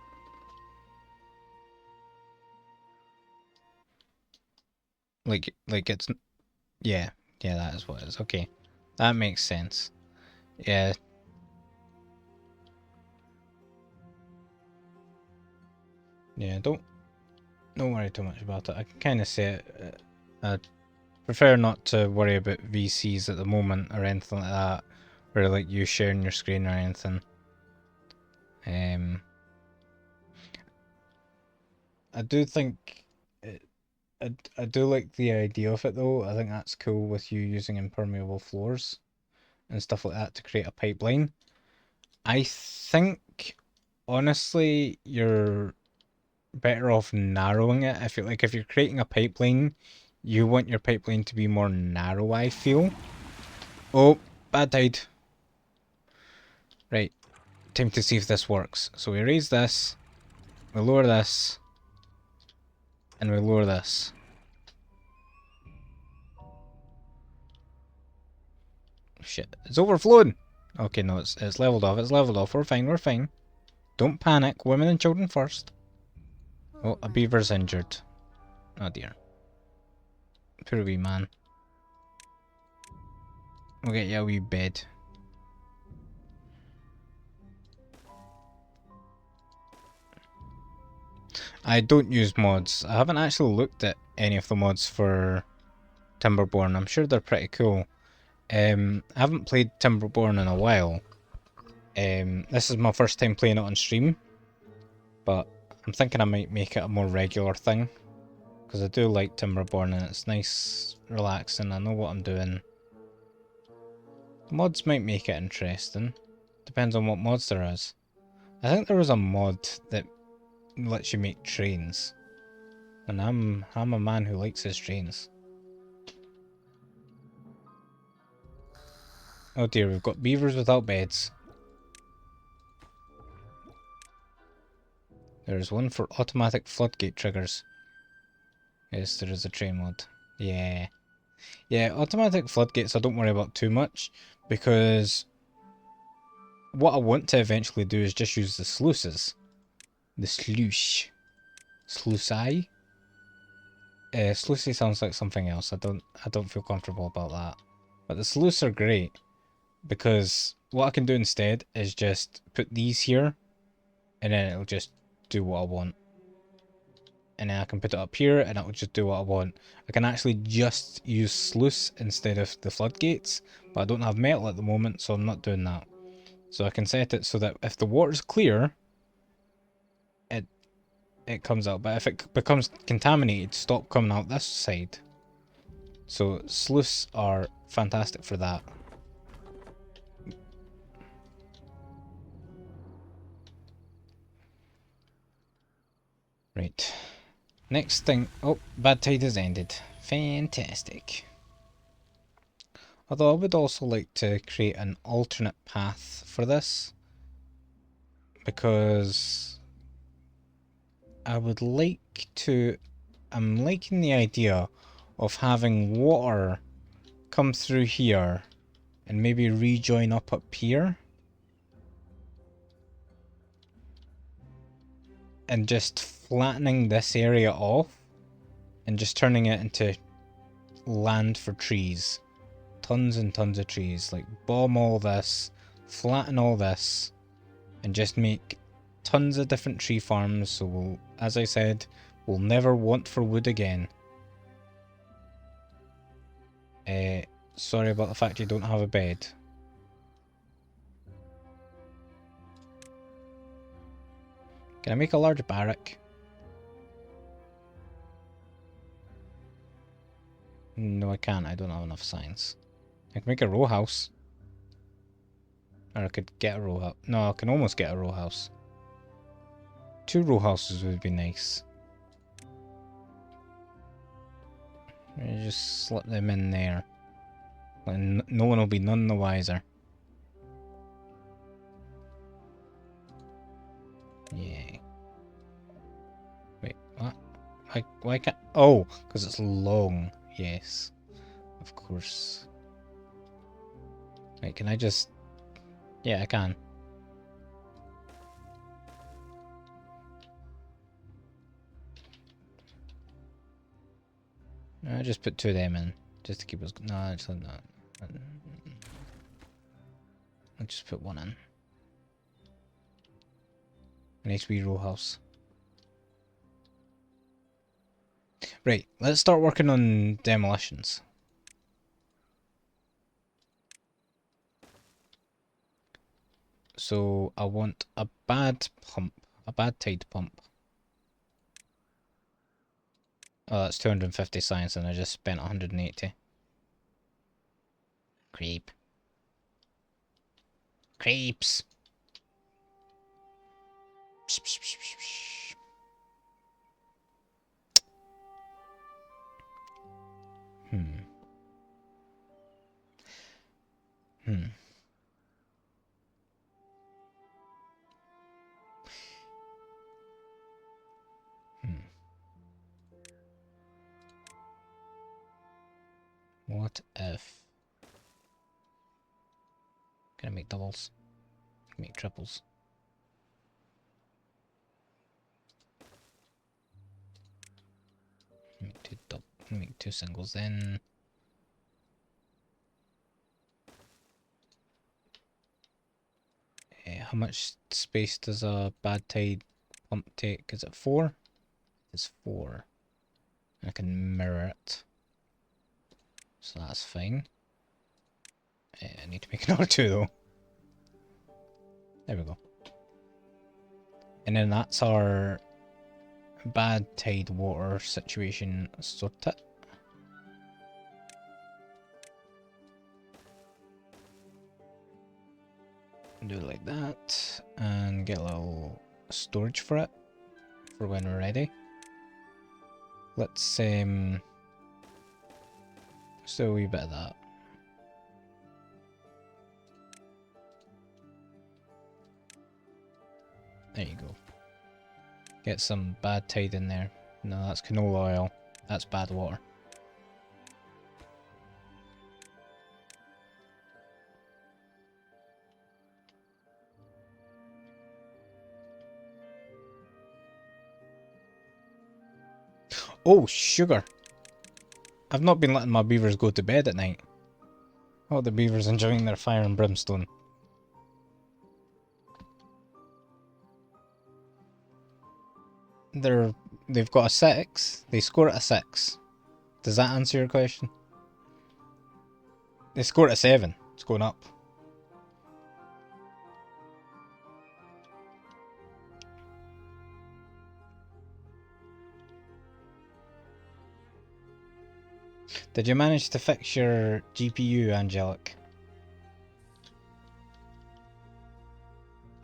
like it's yeah, that is what it is. Okay, that makes sense. Yeah, don't worry too much about it. I can kind of see it. I prefer not to worry about VCs at the moment or anything like that, or like you sharing your screen or anything. Um, I do think I do like the idea of it though. I think that's cool with you using impermeable floors and stuff like that to create a pipeline. I think honestly you're better off narrowing it. I feel like if you're creating a pipeline, you want your pipeline to be more narrow, I feel. Oh, bad tide. Right, time to see if this works. So we raise this, we lower this, and we lower this. Shit, it's overflowing! Okay, no, it's leveled off, we're fine. Don't panic, women and children first. Oh, a beaver's injured. Oh dear. Poor wee man. We'll get you a wee bed. I don't use mods. I haven't actually looked at any of the mods for Timberborn. I'm sure they're pretty cool. I haven't played Timberborn in a while. This is my first time playing it on stream, but I'm thinking I might make it a more regular thing. Because I do like Timberborn and it's nice, relaxing, I know what I'm doing. The mods might make it interesting. Depends on what mods there is. I think there was a mod that lets you make trains. And I'm a man who likes his trains. Oh dear, we've got beavers without beds. There's one for automatic floodgate triggers. Yes, there is a train mod. Yeah. Yeah, automatic floodgates I don't worry about too much, because what I want to eventually do is just use the sluices. The sluice. Sluicei? Sluicey sounds like something else. I don't feel comfortable about that. But the sluices are great, because what I can do instead is just put these here, and then it'll just do what I want. And then I can put it up here, and it'll just do what I want. I can actually just use sluice instead of the floodgates, but I don't have metal at the moment, so I'm not doing that. So I can set it so that if the water's clear, it comes out. But if it becomes contaminated, stop coming out this side. So sluices are fantastic for that. Right. Next thing. Oh, bad tide has ended. Fantastic. Although I would also like to create an alternate path for this, because I would like to. I'm liking the idea of having water come through here and maybe rejoin up here. And just flattening this area off and just turning it into land for trees. Tons and tons of trees. Like, bomb all this, flatten all this, and just make tons of different tree farms, so we'll, as I said, we'll never want for wood again. Sorry about the fact you don't have a bed. Can I make a large barrack? No, I can't. I don't have enough science. I can make a row house. Or I could get a row house. No, I can almost get a row house. 2 row houses would be nice. You just slip them in there. And no one will be none the wiser. Yeah. Wait, what? Why can't... Oh, because it's long. Yes. Of course. Wait, can I just... Yeah, I can. I just put 2 of them in. Just to keep us... No, actually not. I'll just put 1 in. A nice wee row house. Right, let's start working on demolitions. So I want a bad pump. A bad tide pump. Oh, that's 250 science and I just spent 180. Creep. Creeps. Psh, psh, psh, psh, psh. Hmm. What if... Can I make doubles? Make triples. Make 2 singles then. How much space does a bad tide pump take? Is it 4? It's 4. I can mirror it. So that's fine. I need to make another 2 though. There we go. And then that's our bad tide water situation sorted. Do it like that, and get a little storage for it, for when we're ready. Let's do a wee bit of that. There you go. Get some bad tide in there. No, that's canola oil. That's bad water. Oh, sugar! I've not been letting my beavers go to bed at night. Oh, the beavers enjoying their fire and brimstone. They've got a 6. They score at a 6. Does that answer your question? They score at a 7. It's going up. Did you manage to fix your GPU, Angelic?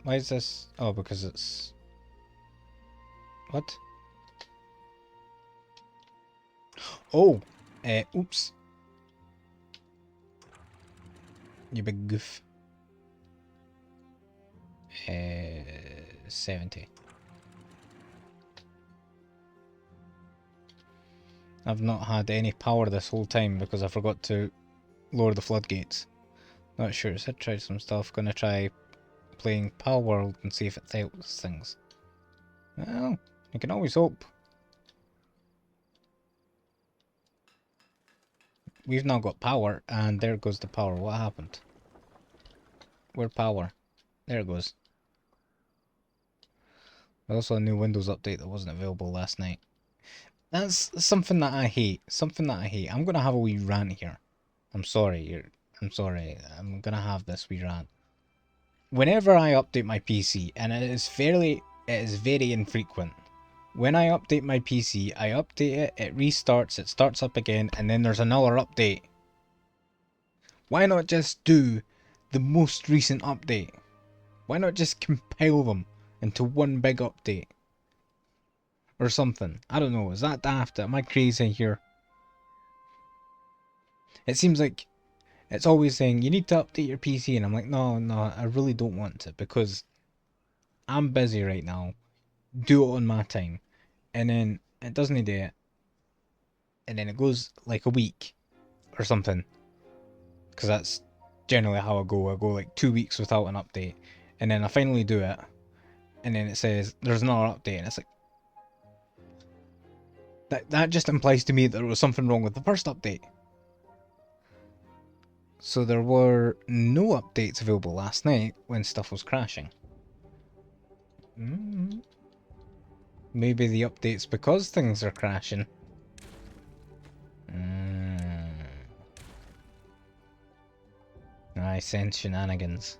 Why is this? Oh, because it's... What? Oh! Oops. You big goof. 70. I've not had any power this whole time because I forgot to lower the floodgates. Not sure, I said try some stuff. Gonna try playing Pal World and see if it helps things. Well, you can always hope. We've now got power, and there goes the power. What happened? Where power? There it goes. Also a new Windows update that wasn't available last night. That's something that I hate. Something that I hate. I'm gonna have a wee rant here. I'm sorry. I'm sorry. I'm gonna have this wee rant. Whenever I update my PC, and it is very infrequent. When I update my PC, I update it, it restarts, it starts up again, and then there's another update. Why not just do the most recent update? Why not just compile them into one big update? Or something. I don't know. Is that daft? Am I crazy here? It seems like it's always saying you need to update your PC, and I'm like, no, I really don't want to, because I'm busy right now. Do it on my time. And then it doesn't do it. And then it goes like a week or something. Because that's generally how I go. I go like 2 weeks without an update. And then I finally do it. And then it says there's another update. And it's like, that just implies to me that there was something wrong with the first update. So there were no updates available last night when stuff was crashing. Maybe the update's because things are crashing. I sense shenanigans.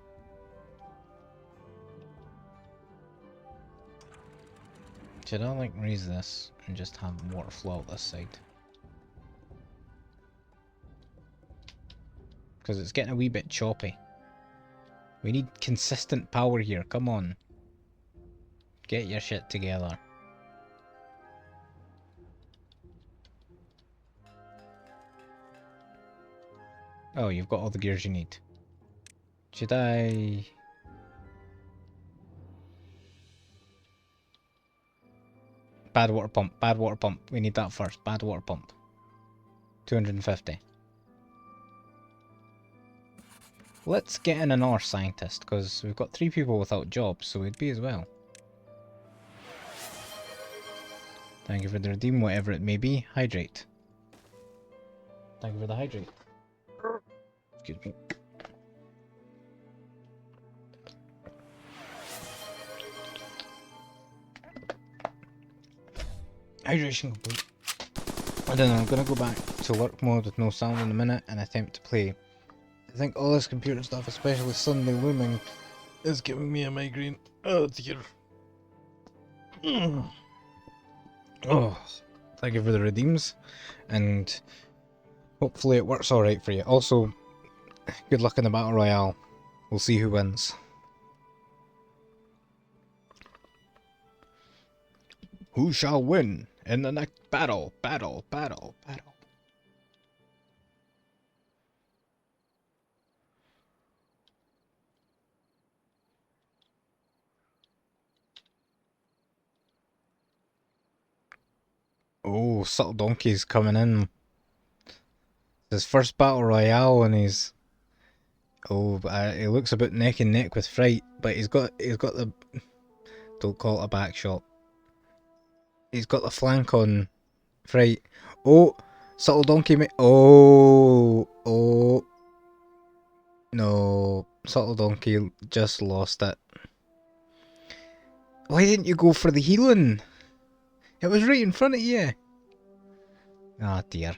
Should I like raise this and just have water flow out this side? Because it's getting a wee bit choppy. We need consistent power here, come on. Get your shit together. Oh, you've got all the gears you need. Should I... Bad water pump, bad water pump. We need that first. Bad water pump. 250. Let's get in another scientist, because we've got 3 people without jobs, so we'd be as well. Thank you for the redeem, whatever it may be. Hydrate. Thank you for the hydrate. Excuse me. Hydration complete. I don't know, I'm gonna go back to work mode with no sound in a minute and attempt to play. I think all this computer stuff, especially Sunday looming, is giving me a migraine. Oh dear. Oh, thank you for the redeems, and hopefully it works alright for you. Also, good luck in the Battle Royale. We'll see who wins. Who shall win in the next battle? Battle. Oh, Subtle Donkey's coming in. His first Battle Royale, and he's... Oh, he looks about neck and neck with Fright, but he's got the... Don't call it a back shot. He's got the flank on Fright. Oh, Subtle Donkey oh, no, Subtle Donkey just lost it. Why didn't you go for the healing? It was right in front of you. Ah, dear.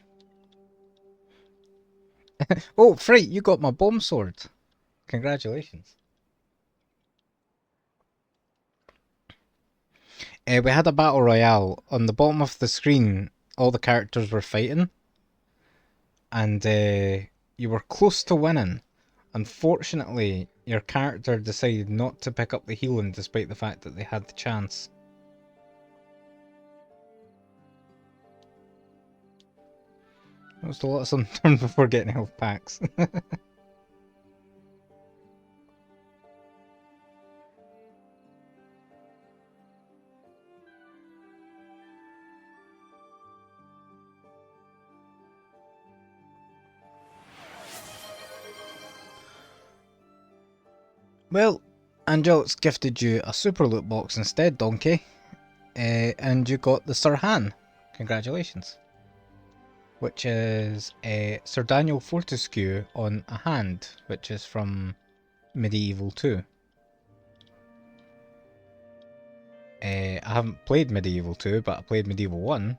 Oh, Fright, you got my bomb sword. Congratulations. We had a battle royale. On the bottom of the screen, all the characters were fighting. And you were close to winning. Unfortunately, your character decided not to pick up the healing despite the fact that they had the chance. That was a lot of some turn before getting health packs. Well, Angel's gifted you a super loot box instead, Donkey. And you got the Sir Han. Congratulations. Which is Sir Daniel Fortescue on a hand, which is from Medieval 2. I haven't played Medieval 2, but I played Medieval 1.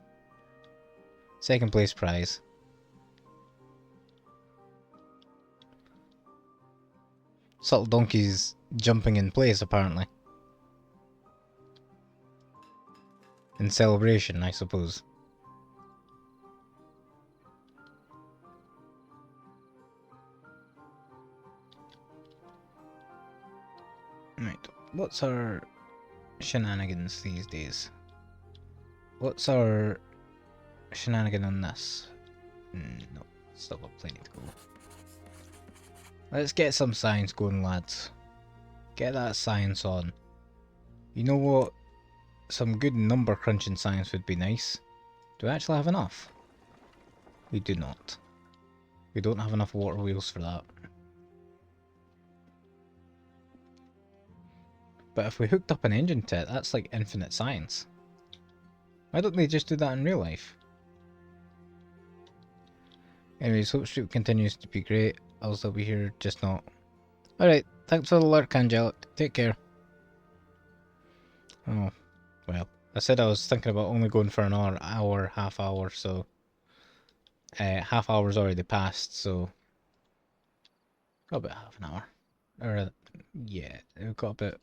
Second place prize. Subtle Donkey's jumping in place, apparently. In celebration, I suppose. Right, what's our shenanigans these days? What's our shenanigan on this? No, still got plenty to go. Let's get some science going, lads. Get that science on. You know what? Some good number crunching science would be nice. Do we actually have enough? We do not. We don't have enough water wheels for that. But if we hooked up an engine to it, that's like infinite science. Why don't they just do that in real life? Anyways, Hope Street continues to be great. I'll still be here, just not. Alright, thanks for the lurk, Angelic. Take care. Oh, well. I said I was thinking about only going for an hour, half hour, so... half hour's already passed, so... Got about half an hour. Or, yeah, we've got about...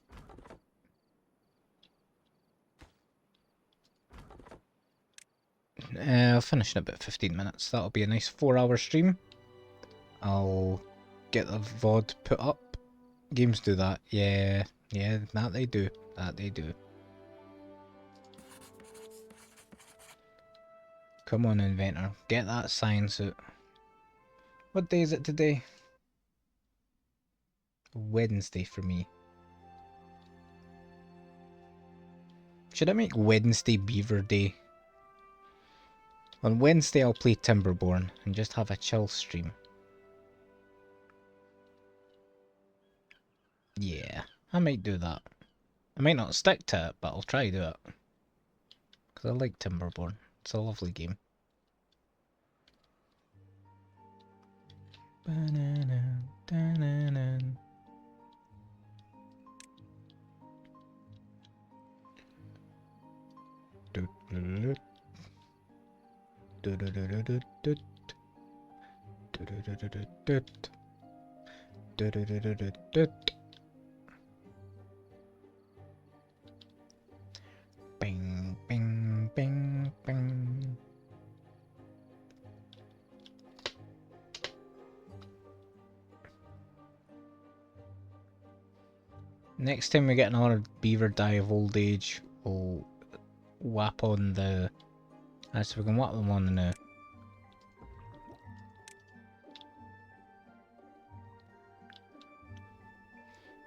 I'll finish in about 15 minutes. That'll be a nice 4-hour stream. I'll get the VOD put up. Games do that. Yeah, that they do. That they do. Come on, inventor. Get that science out. What day is it today? Wednesday for me. Should I make Wednesday Beaver Day? On Wednesday I'll play Timberborn and just have a chill stream. Yeah, I might do that. I might not stick to it, but I'll try to do it. Because I like Timberborn. It's a lovely game. Bing, bing, bing, bing. Next time we get another beaver die of old age, we'll whap on the... Actually, we can whap them on the...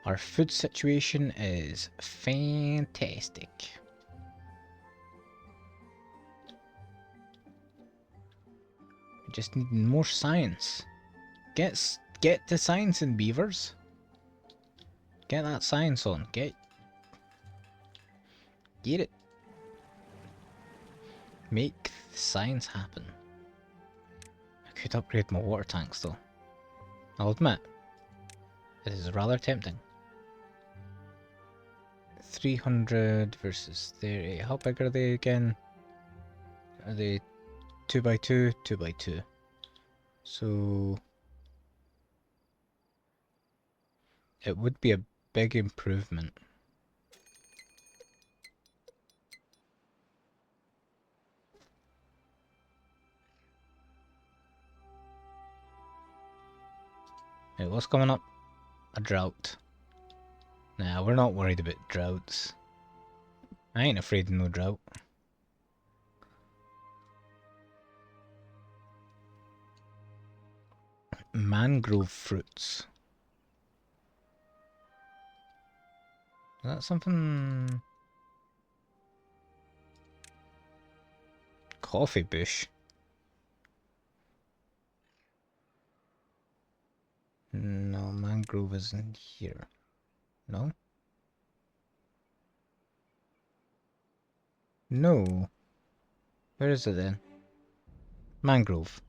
Our food situation is fantastic. We just need more science. Get the science in, beavers. Get that science on. Get it. Make the science happen. I could upgrade my water tanks though. I'll admit, it is rather tempting. 300 versus 30. How big are they again? Are they 2x2? 2x2. So it would be a big improvement. Right, what's coming up? A drought. Nah, we're not worried about droughts. I ain't afraid of no drought. Mangrove fruits. Is that something... Coffee bush? No, mangrove isn't here. No? No. Where is it then? Mangrove.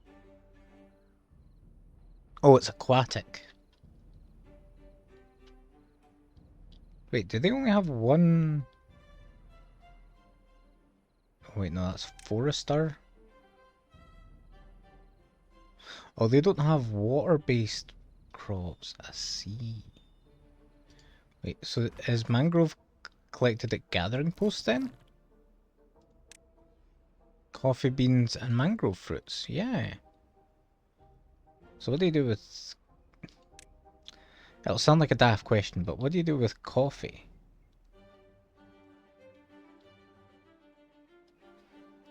Oh, it's aquatic. Wait, do they only have one? Oh, wait, no, that's Forester. Oh, they don't have water-based crops. I see. Wait, so is mangrove collected at gathering posts then? Coffee beans and mangrove fruits, yeah. So what do you do with... It'll sound like a daft question, but what do you do with coffee?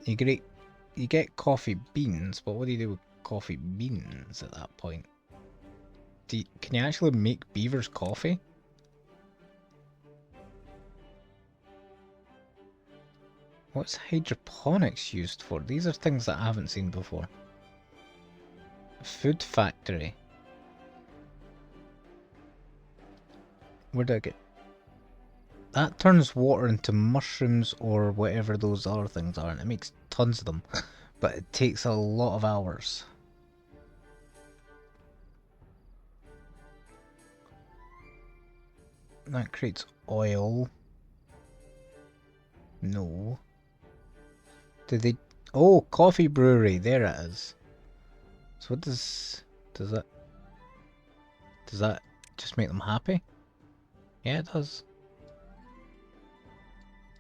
You get coffee beans, but what do you do with coffee beans at that point? Can you actually make beavers coffee? What's hydroponics used for? These are things that I haven't seen before. Food factory. Where did I get? That turns water into mushrooms or whatever those other things are, and it makes tons of them. But it takes a lot of hours. That creates oil. No. Did they... Oh, coffee brewery. There it is. So what does that... Does that just make them happy? Yeah, it does.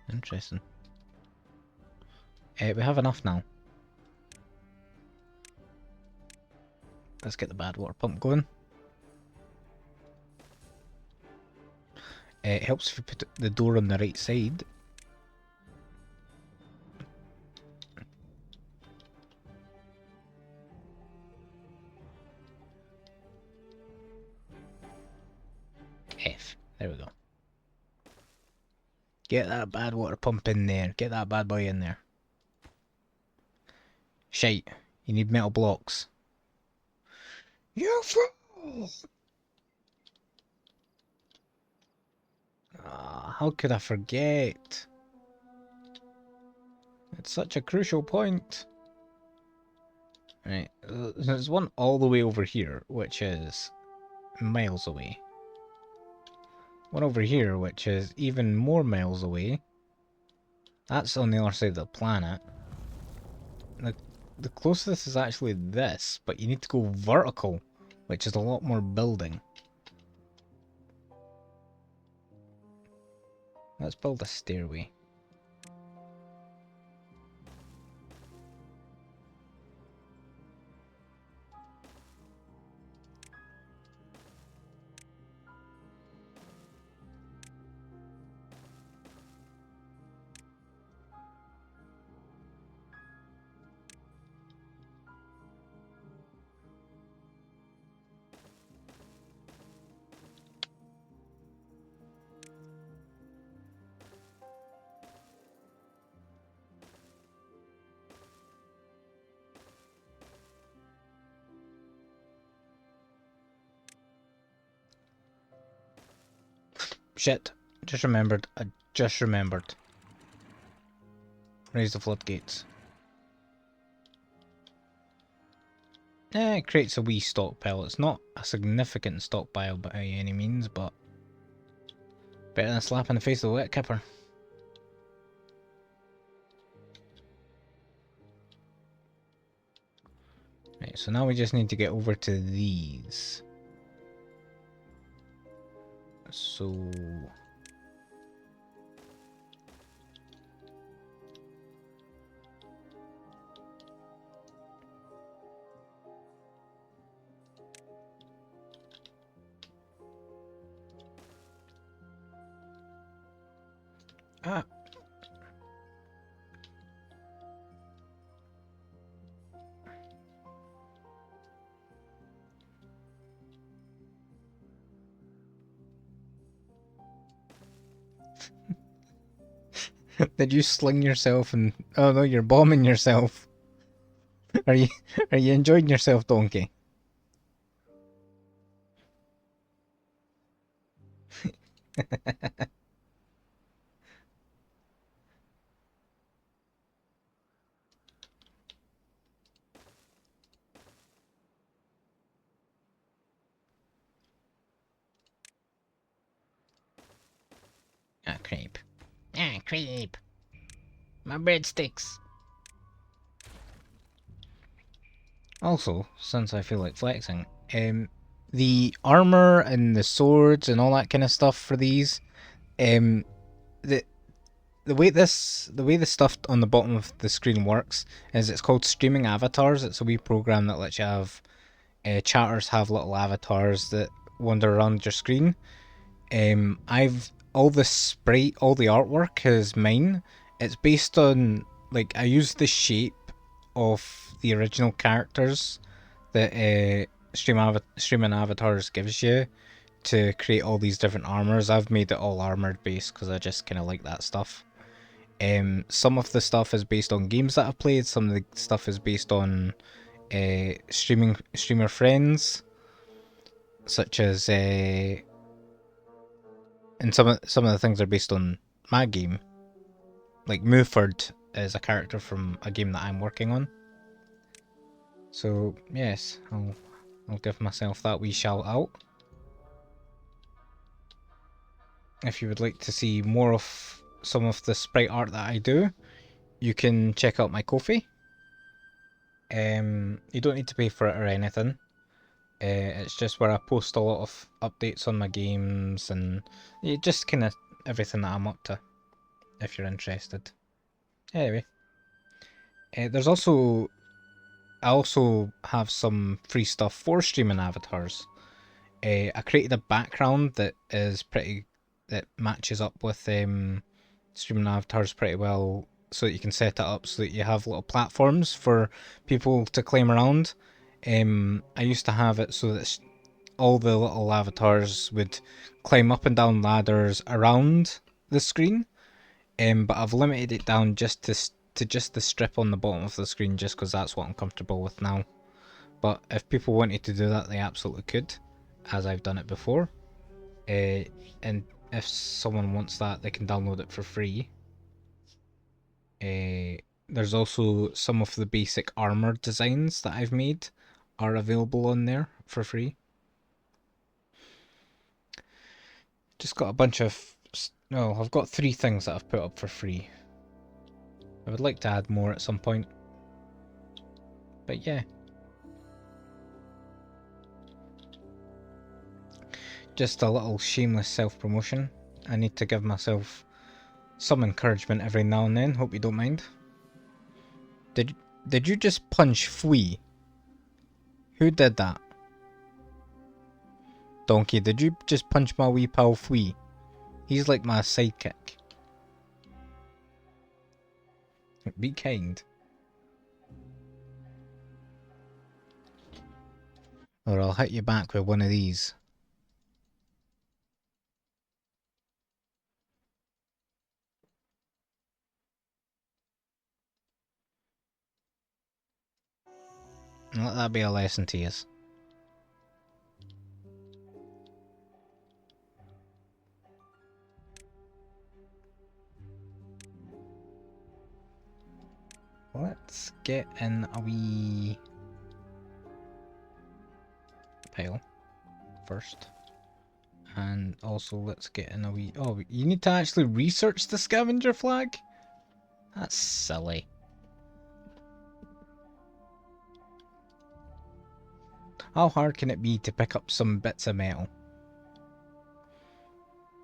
Interesting. We have enough now. Let's get the bad water pump going. It helps if you put the door on the right side. F. There we go. Get that bad water pump in there. Get that bad boy in there. Shite. You need metal blocks. You fool! Ah, how could I forget? It's such a crucial point. Right, there's one all the way over here, which is miles away. One over here, which is even more miles away. That's on the other side of the planet. The closest is actually this, but you need to go vertical, which is a lot more building. Let's build a stairway. Shit. Just remembered. I just remembered. Raise the floodgates. It creates a wee stockpile. It's not a significant stockpile by any means, but better than a slap in the face of the wet kipper. Right, so now we just need to get over to these. So... Ah! Did you sling yourself and... Oh no, you're bombing yourself. Are you enjoying yourself, donkey? Ah, creep. Ah, creep. My breadsticks. Also, since I feel like flexing, the armor and the swords and all that kind of stuff for these, the way the stuff on the bottom of the screen works is it's called streaming avatars. It's a wee program that lets you have chatters have little avatars that wander around your screen. I've all the artwork is mine. It's based on, like, I use the shape of the original characters that streaming avatars gives you to create all these different armors. I've made it all armored based because I just kind of like that stuff. Some of the stuff is based on games that I've played. Some of the stuff is based on streamer friends, such as and some of the things are based on my game. Like Muford is a character from a game that I'm working on. So yes, I'll give myself that wee shout out. If you would like to see more of some of the sprite art that I do, you can check out my Ko-fi. You don't need to pay for it or anything. It's just where I post a lot of updates on my games and just kind of everything that I'm up to, if you're interested. Anyway, there's also I also have some free stuff for streaming avatars. I created a background that matches up with streaming avatars pretty well, so that you can set it up so that you have little platforms for people to climb around. I used to have it so that all the little avatars would climb up and down ladders around the screen, but I've limited it down just to just the strip on the bottom of the screen, just because that's what I'm comfortable with now. But if people wanted to do that, they absolutely could, as I've done it before. And if someone wants that, they can download it for free. There's also some of the basic armor designs that I've made are available on there for free. Just got a bunch of... No, I've got 3 things that I've put up for free. I would like to add more at some point. But yeah. Just a little shameless self-promotion. I need to give myself some encouragement every now and then. Hope you don't mind. Did you just punch Fwee? Who did that? Donkey, did you just punch my wee pal Fwee? He's like my sidekick. Be kind. Or I'll hit you back with one of these. Let that be a lesson to you. Let's get in a wee pile first. And also let's get in a wee... Oh, you need to actually research the scavenger flag? That's silly. How hard can it be to pick up some bits of metal?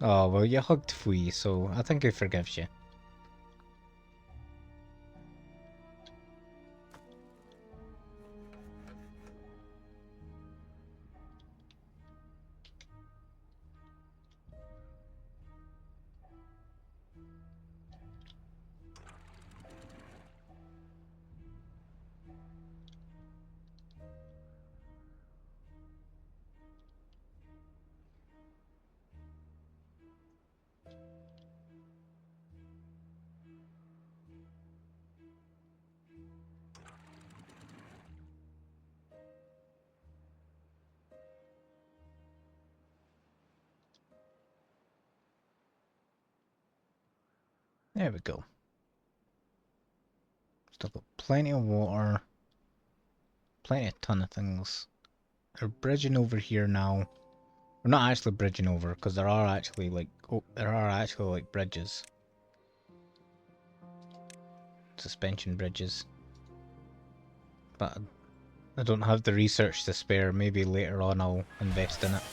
Oh, well, you hugged Fwee, so I think he forgives you. There we go. Still got plenty of water. Plenty of ton of things. We're bridging over here now. We're not actually bridging over, because there are actually like... Oh, there are actually like bridges. Suspension bridges. But I don't have the research to spare. Maybe later on I'll invest in it.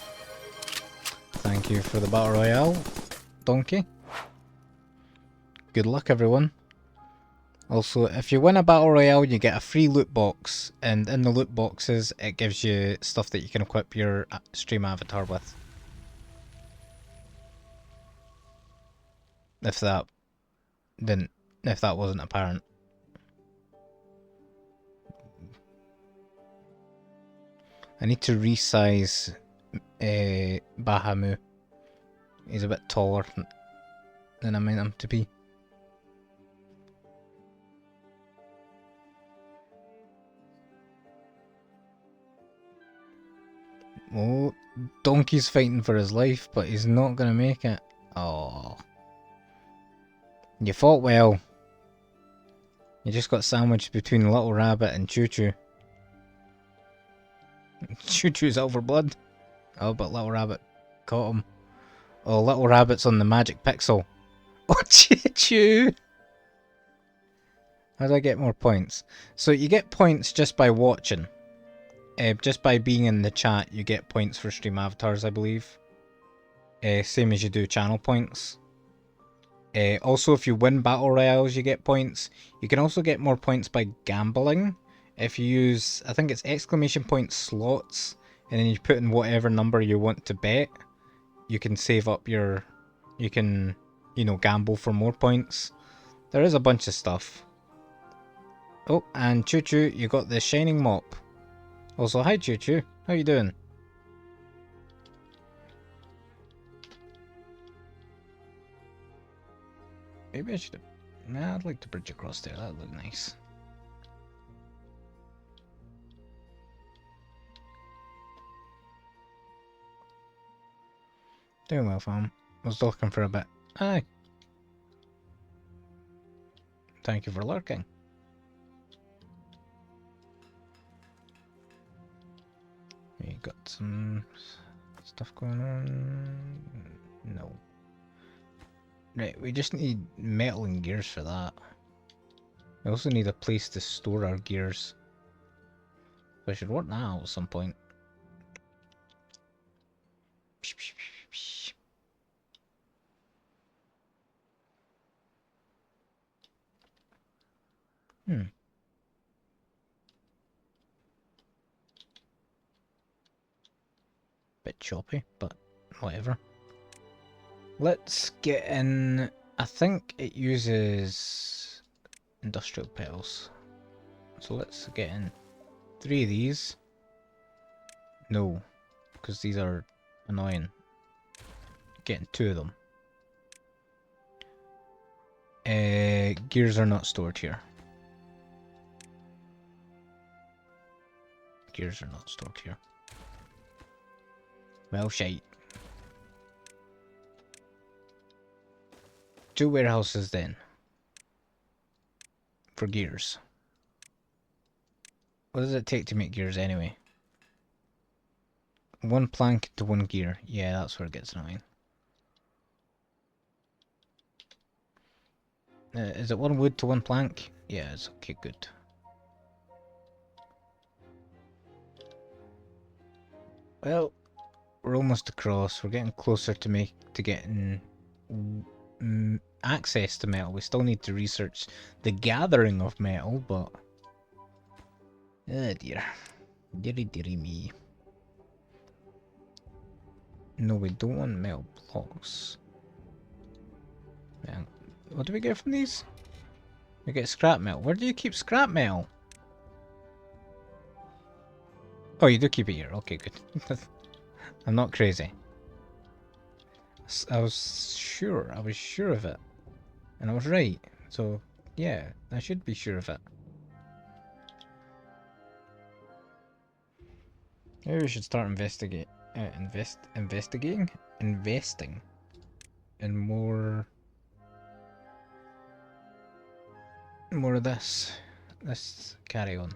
Thank you for the Battle Royale, Donkey. Good luck, everyone. Also, if you win a battle royale, you get a free loot box, and in the loot boxes, it gives you stuff that you can equip your stream avatar with. If that wasn't apparent. I need to resize Bahamut. He's a bit taller than I meant him to be. Oh, Donkey's fighting for his life, but he's not gonna make it. Oh. You fought well. You just got sandwiched between Little Rabbit and Choo Choo. Choo Choo's over blood. Oh, but Little Rabbit caught him. Oh, Little Rabbit's on the magic pixel. Oh, Choo Choo! How do I get more points? So you get points just by watching. Just by being in the chat, you get points for stream avatars, I believe. Same as you do channel points. Also, if you win battle royales, you get points. You can also get more points by gambling. If you use, I think it's exclamation point slots, and then you put in whatever number you want to bet, you can save up your, you can, you know, gamble for more points. There is a bunch of stuff. Oh, and Choo Choo, you got the shining mop. Also, hi Choo Choo, how you doing? Maybe I should have... Nah, I'd like to bridge across there, that'd look nice. Doing well, fam. I was looking for a bit. Aye. Thank you for lurking. You got some stuff going on? No. Right, we just need metal and gears for that. We also need a place to store our gears. So I should work that out at some point. Bit choppy, but whatever. Let's get in... I think it uses industrial petals. So let's get in 3 of these. No, because these are annoying. Getting 2 of them. Gears are not stored here. Gears are not stored here. Well, shite. 2 warehouses then. For gears. What does it take to make gears anyway? 1 plank to 1 gear. Yeah, that's where it gets annoying. Is it 1 wood to 1 plank? Yeah, it's okay, good. Well, we're almost across. We're getting closer to getting access to metal. We still need to research the gathering of metal, but oh dear, dearie me. No, we don't want metal blocks. Man, what do we get from these? We get scrap metal. Where do you keep scrap metal? Oh, you do keep it here. Okay, good. I'm not crazy. I was sure of it. And I was right. So, yeah, I should be sure of it. Maybe we should start investing in more of this. Let's carry on.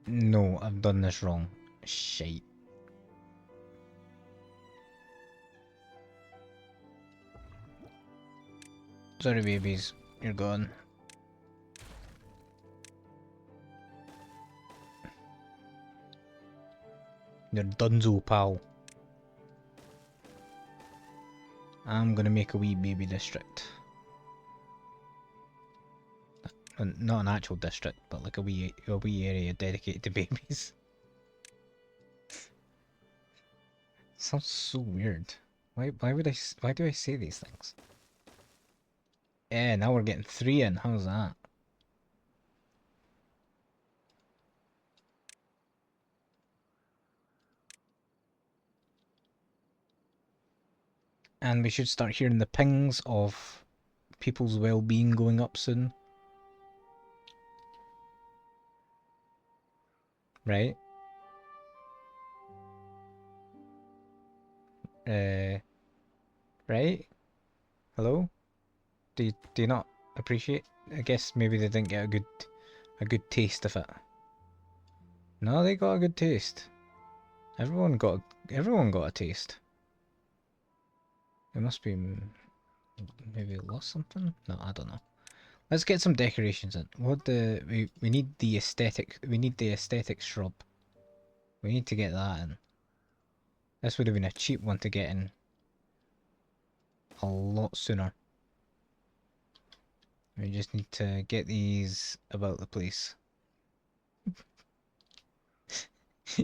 No, I've done this wrong. Shite. Sorry, babies. You're gone. You're dunzo, pal. I'm gonna make a wee baby district. Not an actual district, but like a wee area dedicated to babies. Sounds so weird. Why do I say these things? Yeah, now we're getting 3 in. How's that? And we should start hearing the pings of people's well-being going up soon. Right? Right? Hello? Do you not appreciate? I guess maybe they didn't get a good taste of it. No, they got a good taste. Everyone got a taste. It must be maybe lost something. No, I don't know. Let's get some decorations in. We need the aesthetic. We need the aesthetic shrub. We need to get that in. This would have been a cheap one to get in a lot sooner. We just need to get these about the place.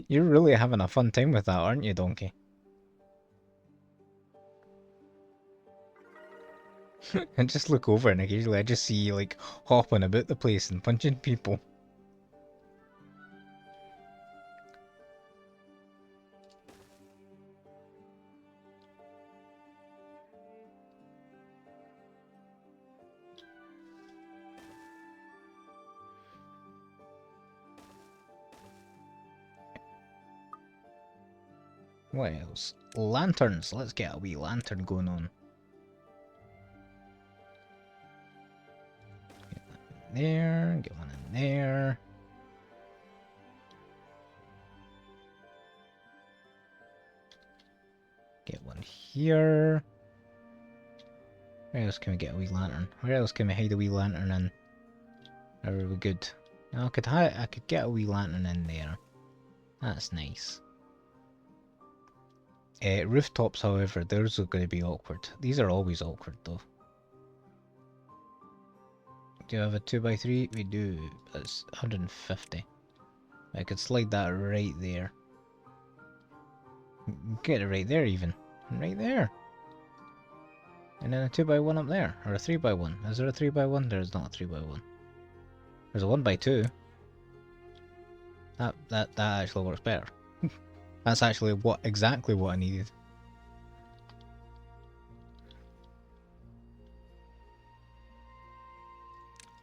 You're really having a fun time with that, aren't you, Donkey? And just look over and occasionally I just see you like hopping about the place and punching people. What else? Lanterns. Let's get a wee lantern going on. Get that in there. Get one in there. Get one here. Where else can we get a wee lantern? Where else can we hide a wee lantern in? Are we good? No, I could get a wee lantern in there. That's nice. Rooftops, however, those are going to be awkward. These are always awkward, though. Do you have a 2x3? We do. That's 150. I could slide that right there. Get it right there, even. Right there. And then a 2x1 up there. Or a 3x1. Is there a 3x1? There's not a 3x1. There's a 1x2. That actually works better. That's actually exactly what I needed.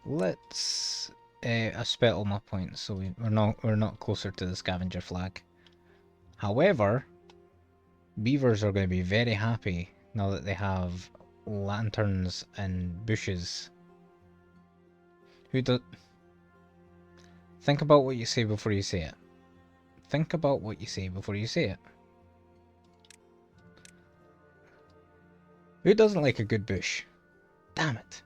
Let's I spent all my points, so we're not closer to the scavenger flag. However, beavers are going to be very happy now that they have lanterns and bushes. Think about what you say before you say it. Think about what you say before you say it. Who doesn't like a good bush? Damn it.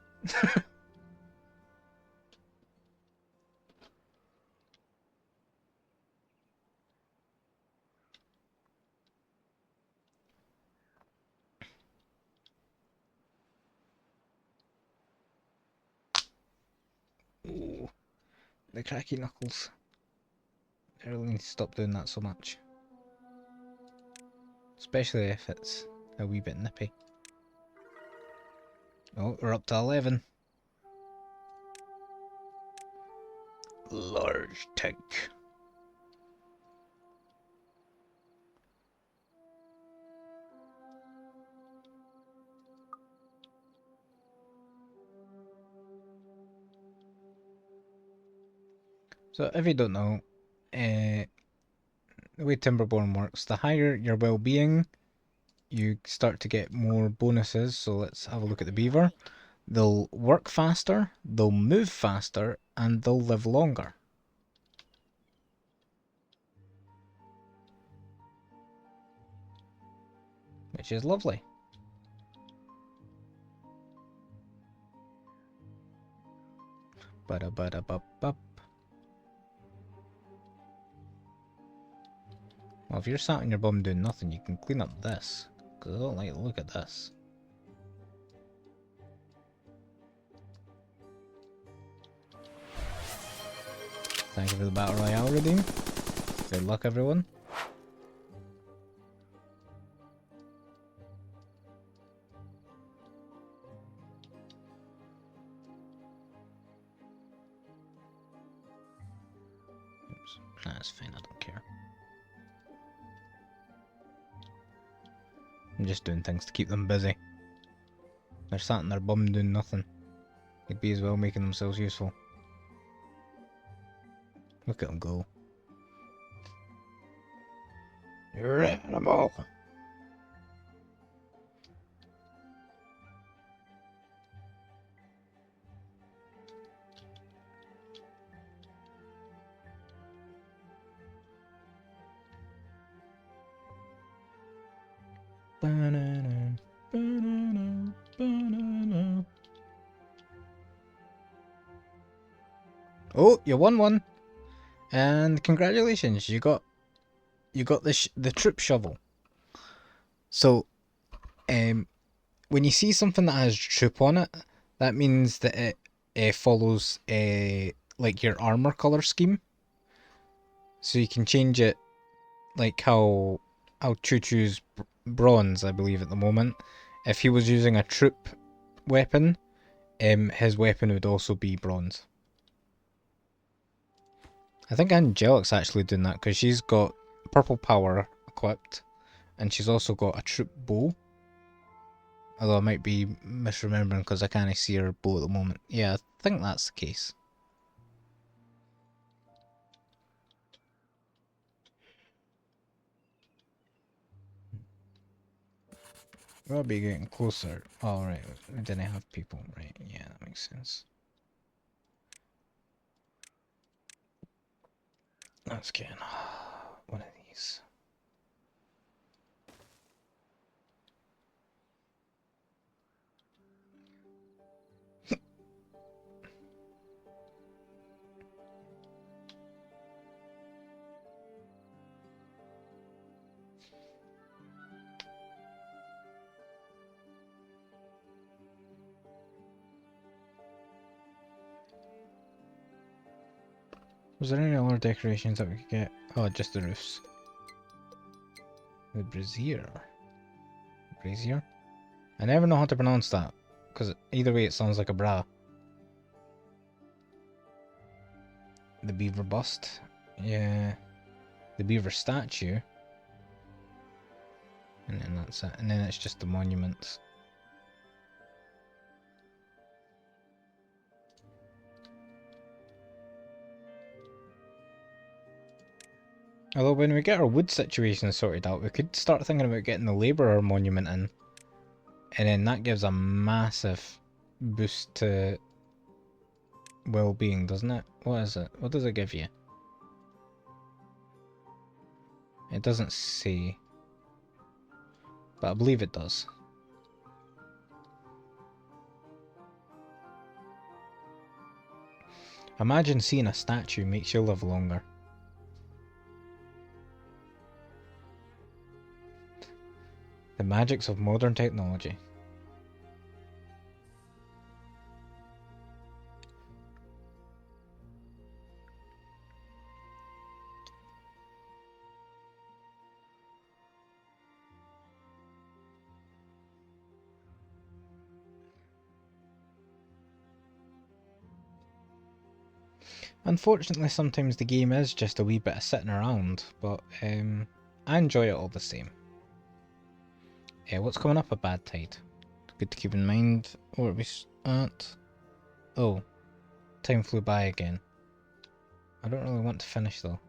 Ooh, the cracky knuckles. I really need to stop doing that so much. Especially if it's a wee bit nippy. Oh, we're up to 11. Large tank. So if you don't know, the way Timberborn works, the higher your well-being, you start to get more bonuses. So let's have a look at the beaver. They'll work faster, they'll move faster, and they'll live longer. which is lovely. Ba-da-ba-da-bup-bup. Well, if you're sat on your bum doing nothing, you can clean up this, because I don't like the look at this. Thank you for the Battle Royale redeem. Good luck, everyone. Oops. That's fine, I don't care. I'm just doing things to keep them busy. They're sat on their bum doing nothing. They'd be as well making themselves useful. Look at them go. You're an animal! Banana, banana, banana. Oh, you won one! And congratulations, you got the troop shovel. So, when you see something that has troop on it, that means that it follows like your armor color scheme. So you can change it like how Choo Choo's bronze, I believe, at the moment. If he was using a troop weapon, his weapon would also be bronze. I think Angelic's actually doing that because she's got purple power equipped, and she's also got a troop bow. Although I might be misremembering because I can't see her bow at the moment. Yeah, I think that's the case. We'll be getting closer. Oh, right. We didn't have people. Right. Yeah, that makes sense. Let's get one of these. Was there any other decorations that we could get? Oh, just the roofs. The brazier. Brazier? I never know how to pronounce that, because either way it sounds like a bra. The beaver bust. Yeah. The beaver statue. And then that's it. And then it's just the monuments. Although when we get our wood situation sorted out, we could start thinking about getting the labourer monument in. And then that gives a massive boost to well-being, doesn't it? What is it? What does it give you? It doesn't say. But I believe it does. Imagine seeing a statue makes you live longer. The magics of modern technology. Unfortunately, sometimes the game is just a wee bit of sitting around, but I enjoy it all the same. What's coming up a bad tide? Good to keep in mind. What are we at? Oh, time flew by again. I don't really want to finish though.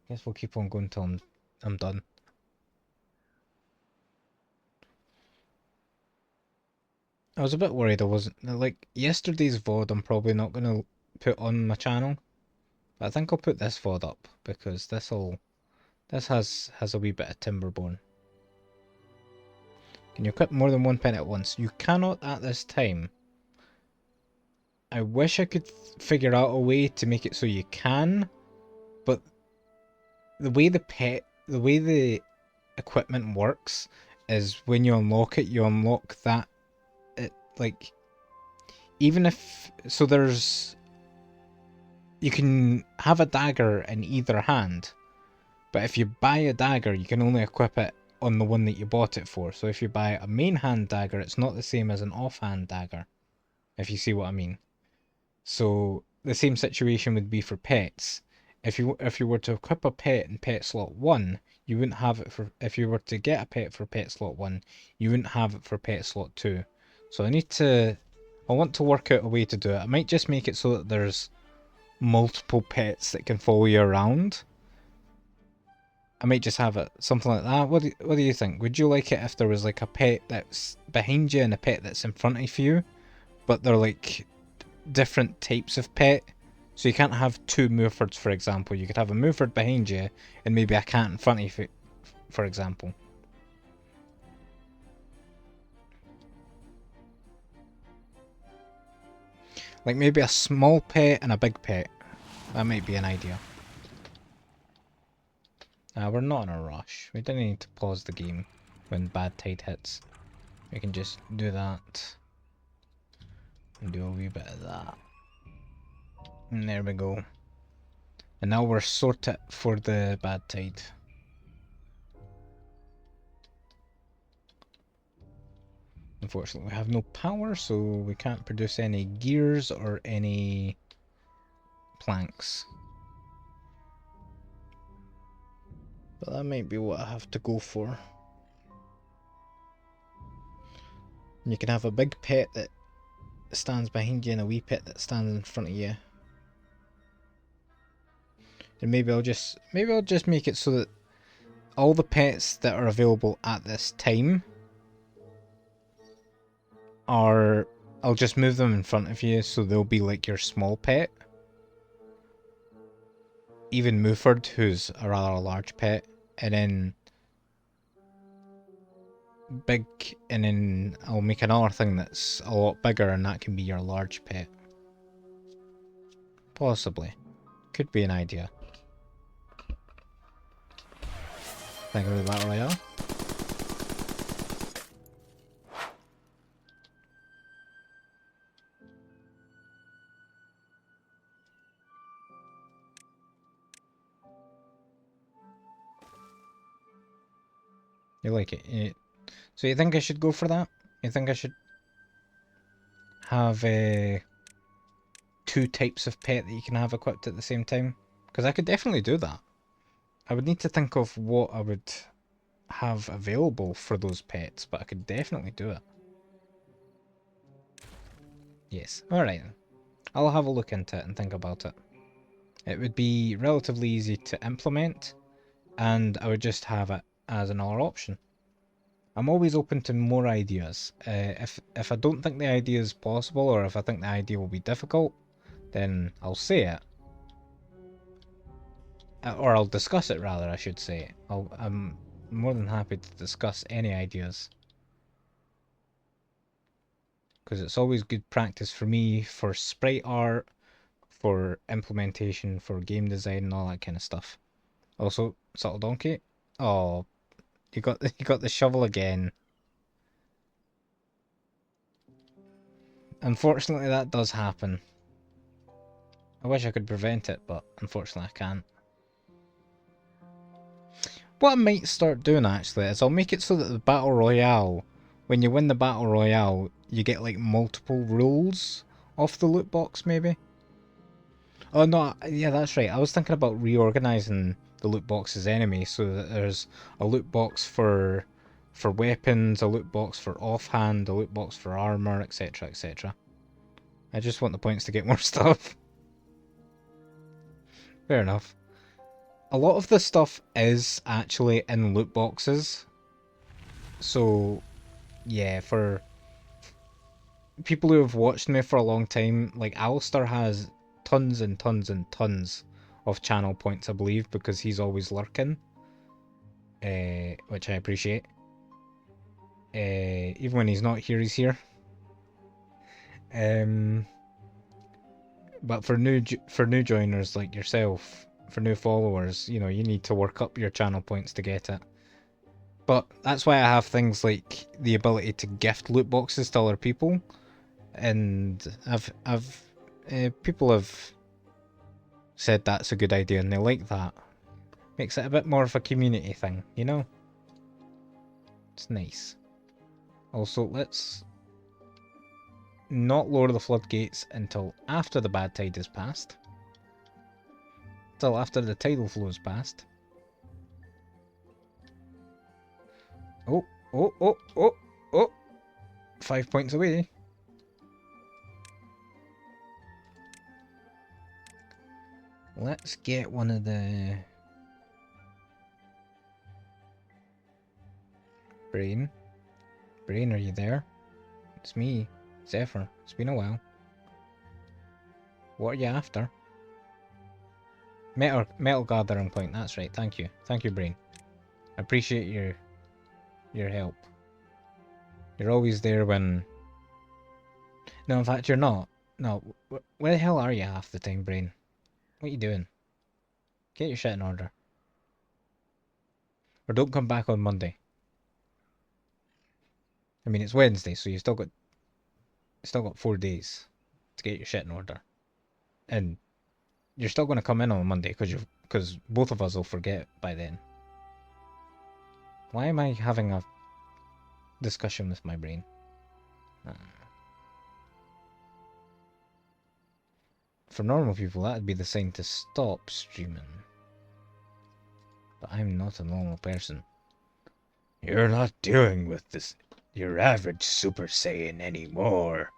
Guess we'll keep on going till I'm done. I was a bit worried I wasn't, like, yesterday's VOD I'm probably not going to put on my channel. But I think I'll put this VOD up, because this has a wee bit of Timberborn. Can you equip more than one pet at once? You cannot at this time. I wish I could figure out a way to make it so you can, but the way the equipment works is when you unlock it, you unlock that, like, even if, so there's, you can have a dagger in either hand, but if you buy a dagger, you can only equip it on the one that you bought it for. So if you buy a main hand dagger, it's not the same as an offhand dagger, if you see what I mean. So the same situation would be for pets. If you were to equip a pet in pet slot 1, you wouldn't have it for, if you were to get a pet for pet slot 1, you wouldn't have it for pet slot 2. So I want to work out a way to do it. I might just make it so that there's multiple pets that can follow you around. I might just have it something like that. What do you think? Would you like it if there was like a pet that's behind you and a pet that's in front of you, but they're like different types of pet? So you can't have two Moofords, for example. You could have a Mooford behind you and maybe a cat in front of you, for example. Like maybe a small pet and a big pet. That might be an idea. We're not in a rush. We don't need to pause the game when bad tide hits. We can just do that. And do a wee bit of that. And there we go. And now we're sorted for the bad tide. Unfortunately, we have no power, so we can't produce any gears or any planks. But that might be what I have to go for. You can have a big pet that stands behind you and a wee pet that stands in front of you. And maybe I'll just make it so that all the pets that are available at this time are, I'll just move them in front of you so they'll be like your small pet. Even Mooford, who's a rather large pet, and then big, and then I'll make another thing that's a lot bigger and that can be your large pet. Possibly. Could be an idea. Think of the Battle Royale. You like it? So you think I should go for that? You think I should have two types of pet that you can have equipped at the same time? Because I could definitely do that. I would need to think of what I would have available for those pets, but I could definitely do it. Yes, alright. I'll have a look into it and think about it. It would be relatively easy to implement, and I would just have it as another option. I'm always open to more ideas. If I don't think the idea is possible, or if I think the idea will be difficult, then I'll say it. Or I'll discuss it, rather, I should say. I'm more than happy to discuss any ideas. Because it's always good practice for me for sprite art, for implementation, for game design, and all that kind of stuff. Also, Subtle Donkey. Oh, you got the shovel again. Unfortunately, that does happen. I wish I could prevent it, but unfortunately I can't. What I might start doing actually is I'll make it so that the Battle Royale, when you win the Battle Royale, you get like multiple rolls off the loot box maybe? Oh no, yeah, that's right. I was thinking about reorganizing the loot boxes anyway, so that there's a loot box for weapons, a loot box for offhand, a loot box for armor, etc, etc. I just want the points to get more stuff. Fair enough. A lot of the stuff is actually in loot boxes. So, yeah, for people who have watched me for a long time, like Alistair has tons and tons and tons of channel points, I believe, because he's always lurking. Which I appreciate. Even when he's not here, he's here. But for new joiners like yourself, for new followers, you know, you need to work up your channel points to get it. But that's why I have things like the ability to gift loot boxes to other people, and people have said that's a good idea and they like that. Makes it a bit more of a community thing, you know? It's nice. Also, let's not lower the floodgates until after the bad tide is passed. Till after the tidal flow is passed. Oh, oh, oh, oh, oh! 5 points away. Let's get one of the... Brain? Brain, are you there? It's me, Zephyr. It's been a while. What are you after? Metal gathering point, that's right. Thank you. Thank you, Brain. I appreciate your help. You're always there when... No, in fact, you're not. No, where the hell are you half the time, Brain? What are you doing? Get your shit in order. Or don't come back on Monday. I mean, it's Wednesday, so you still got 4 days to get your shit in order. And you're still going to come in on Monday because both of us will forget by then. Why am I having a discussion with my brain? For normal people, that would be the sign to stop streaming. But I'm not a normal person. You're not dealing with this your average Super Saiyan anymore.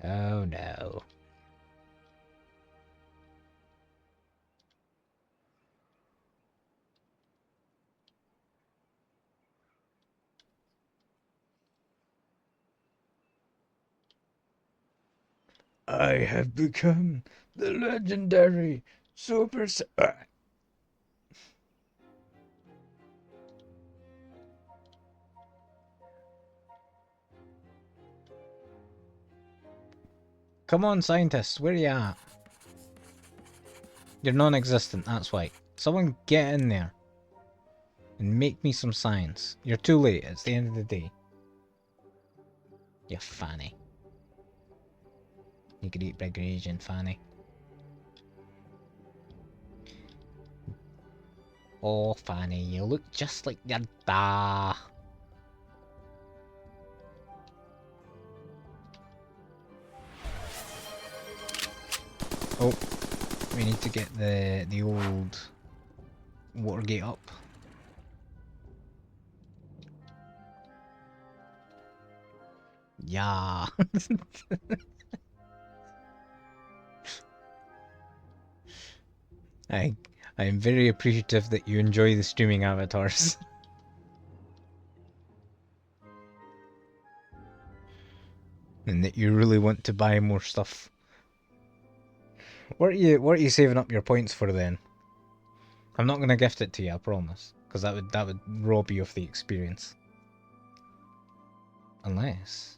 Oh no. I have become the legendary Super Saiyan. Come on, scientists, where are you at? You're non-existent, that's why. Someone get in there and make me some science. You're too late, it's the end of the day. You fanny. You could eat big raging fanny. Oh, Fanny, you look just like your da. Oh, we need to get the old Watergate up. Yeah. I'm very appreciative that you enjoy the streaming avatars. And that you really want to buy more stuff. What are you saving up your points for then? I'm not gonna gift it to you, I promise. Because that would rob you of the experience. Unless...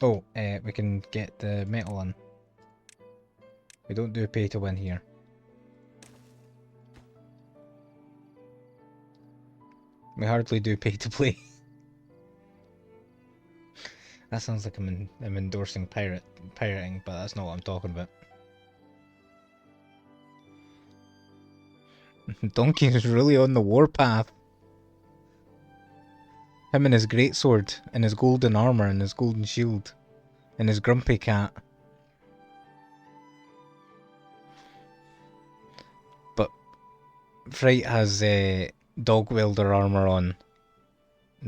Oh, we can get the metal on. We don't do pay to win here. We hardly do pay to play. That sounds like I'm endorsing pirating, but that's not what I'm talking about. Donkey is really on the warpath. Him and his greatsword, and his golden armor, and his golden shield, and his grumpy cat. But Fright has dog welder armor on.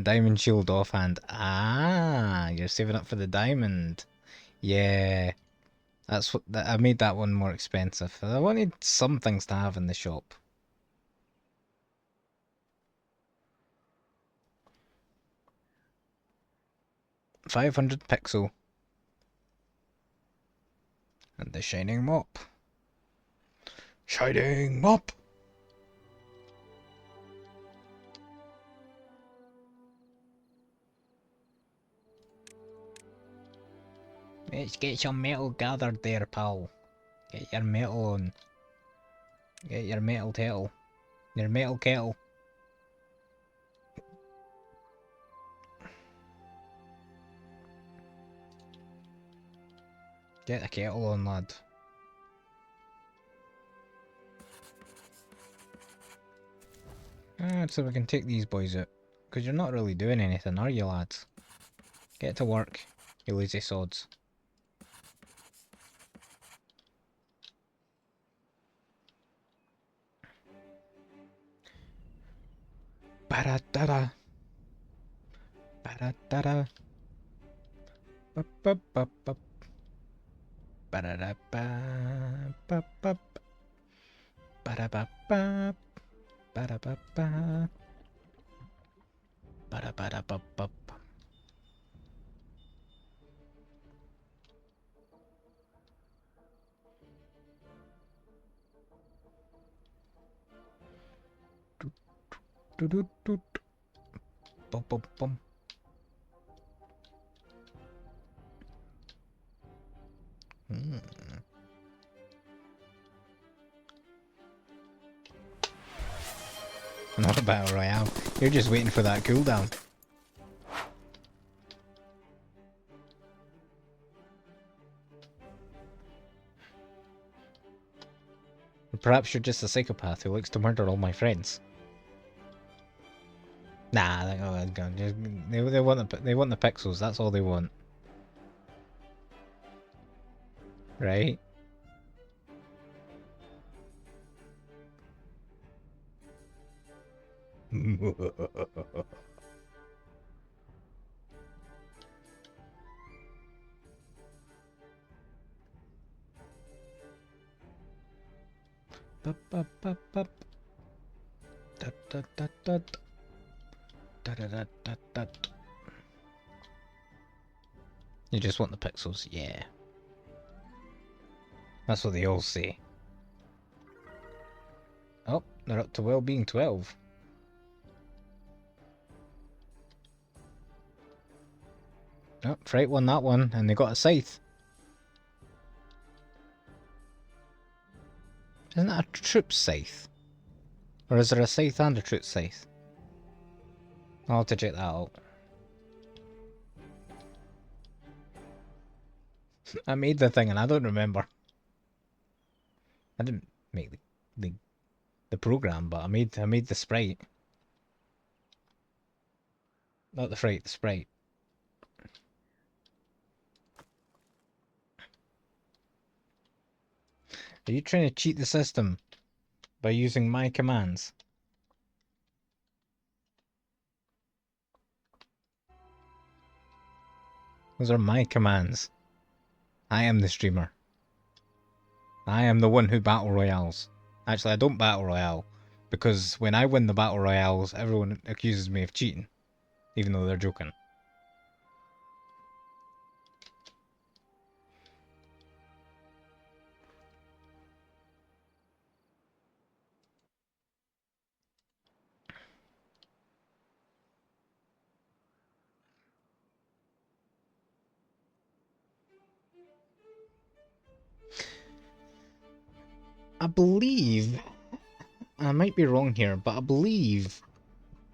Diamond shield offhand. Ah, you're saving up for the diamond. Yeah, that's what I made that one more expensive. I wanted some things to have in the shop. $500 pixel. And the shining mop. Shining mop! Let's get some metal gathered there, pal. Get your metal on. Get your metal kettle. Your metal kettle. Get the kettle on, lad. So we can take these boys out. Because you're not really doing anything, are you, lads? Get to work, you lazy sods. Ba-da-da-da. Ba-da-da-da. Ba-ba-ba-ba. Ba-da-da-ba. Ba-ba. Ba-da-ba-ba. Ba-da-ba-ba. Ba-da-ba-da-ba-ba. Do-do-do. Bum-bum-bum. Not a battle royale. You're just waiting for that cooldown. Perhaps you're just a psychopath who likes to murder all my friends. Nah, they want the pixels. That's all they want, right? You just want the pixels, yeah. That's what they all say. Oh, they're up to well-being 12. Oh, Fright won that one, and they got a scythe. Isn't that a troop scythe? Or is there a scythe and a troop scythe? I'll have to check that out. I made the thing and I don't remember. I didn't make the program, but I made the sprite. Not the fright, the sprite. Are you trying to cheat the system by using my commands? Those are my commands. I am the streamer. I am the one who battle royales. Actually, I don't battle royale, because when I win the battle royales, everyone accuses me of cheating, even though they're joking. I believe, I might be wrong here, but I believe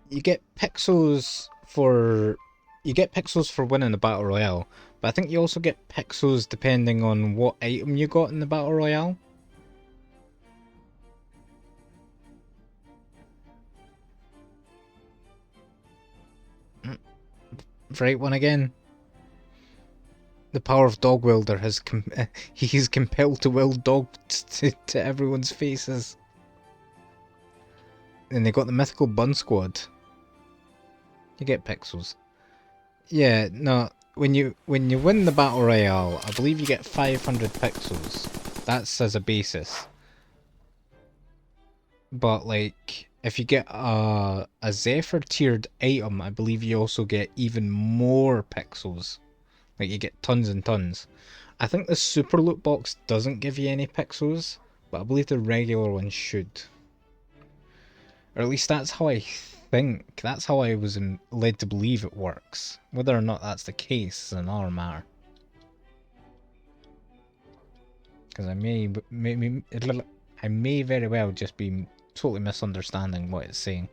you get pixels for winning the battle royale, but I think you also get pixels depending on what item you got in the battle royale. Right one again. The power of Dog Welder has he's compelled to weld dogs to everyone's faces. And they got the mythical Bun Squad. You get pixels. Yeah, no. When you win the battle royale, I believe you get 500 pixels. That's as a basis. But like, if you get a Zephyr tiered item, I believe you also get even more pixels. Like, you get tons and tons. I think the super loot box doesn't give you any pixels, but I believe the regular one should. Or at least that's how I think. That's how I was led to believe it works. Whether or not that's the case is another matter. Because I may very well just be totally misunderstanding what it's saying.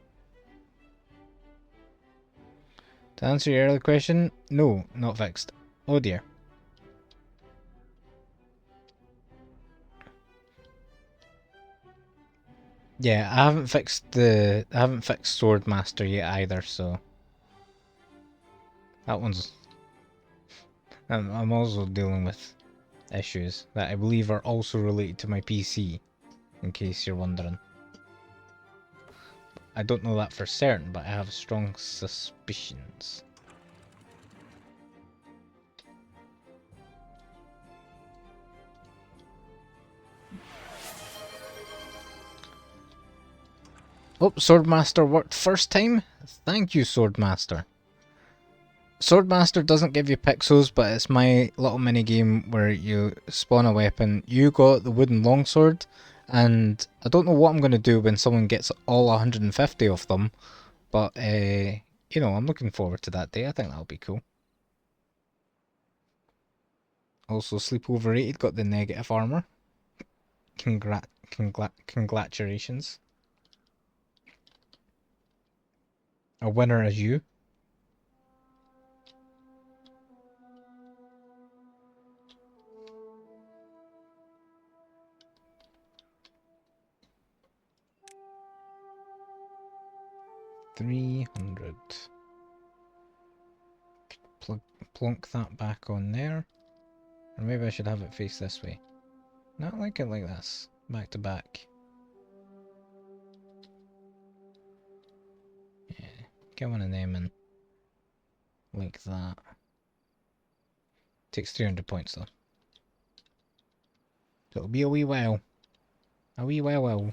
To answer your earlier question, no, not fixed. Oh dear. Yeah, I haven't fixed Swordmaster yet either, so that one's. I'm also dealing with issues that I believe are also related to my PC, in case you're wondering. I don't know that for certain, but I have strong suspicions. Oh, Swordmaster worked first time? Thank you, Swordmaster. Swordmaster doesn't give you pixels, but it's my little mini game where you spawn a weapon. You got the wooden longsword, and I don't know what I'm going to do when someone gets all 150 of them, but you know, I'm looking forward to that day. I think that'll be cool. Also, Sleep Overrated got the negative armor. Congratulations. A winner as you. $300. Plonk that back on there. Or maybe I should have it face this way. Not like it like this. Back to back. Yeah. Get one of them in. Like that. Takes 300 points though. So it'll be a wee while. A wee while. Oh.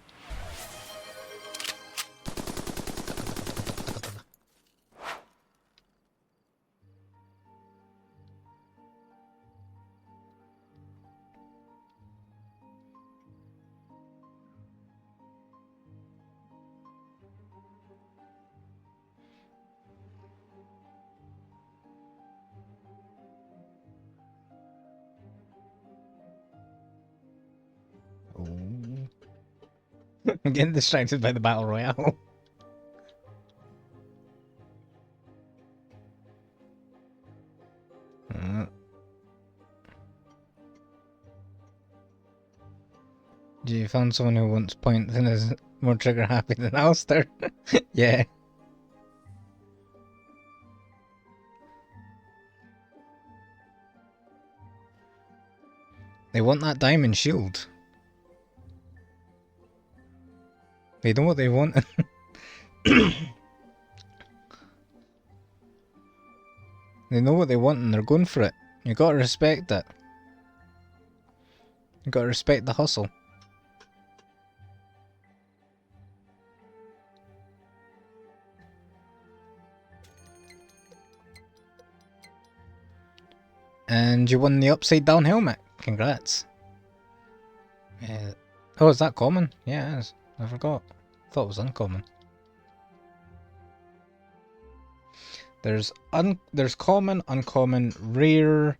I'm getting distracted by the battle royale. Do you found someone who wants points and is more trigger happy than Alistair? Yeah. They want that diamond shield. They know what they want. They know what they want and they're going for it. You gotta respect it. You gotta respect the hustle. And you won the upside down helmet. Congrats. Oh, is that common? Yeah, it is. I forgot. Thought it was uncommon. There's common, uncommon, rare,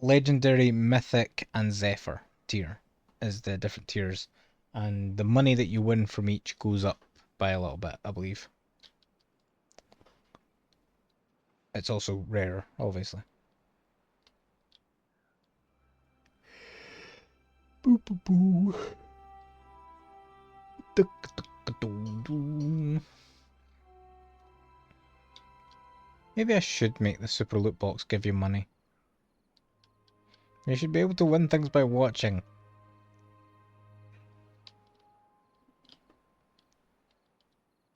legendary, mythic, and Zephyr tier is the different tiers. And the money that you win from each goes up by a little bit, I believe. It's also rare, obviously. Boo boo boo. Maybe I should make the super loot box give you money. You should be able to win things by watching.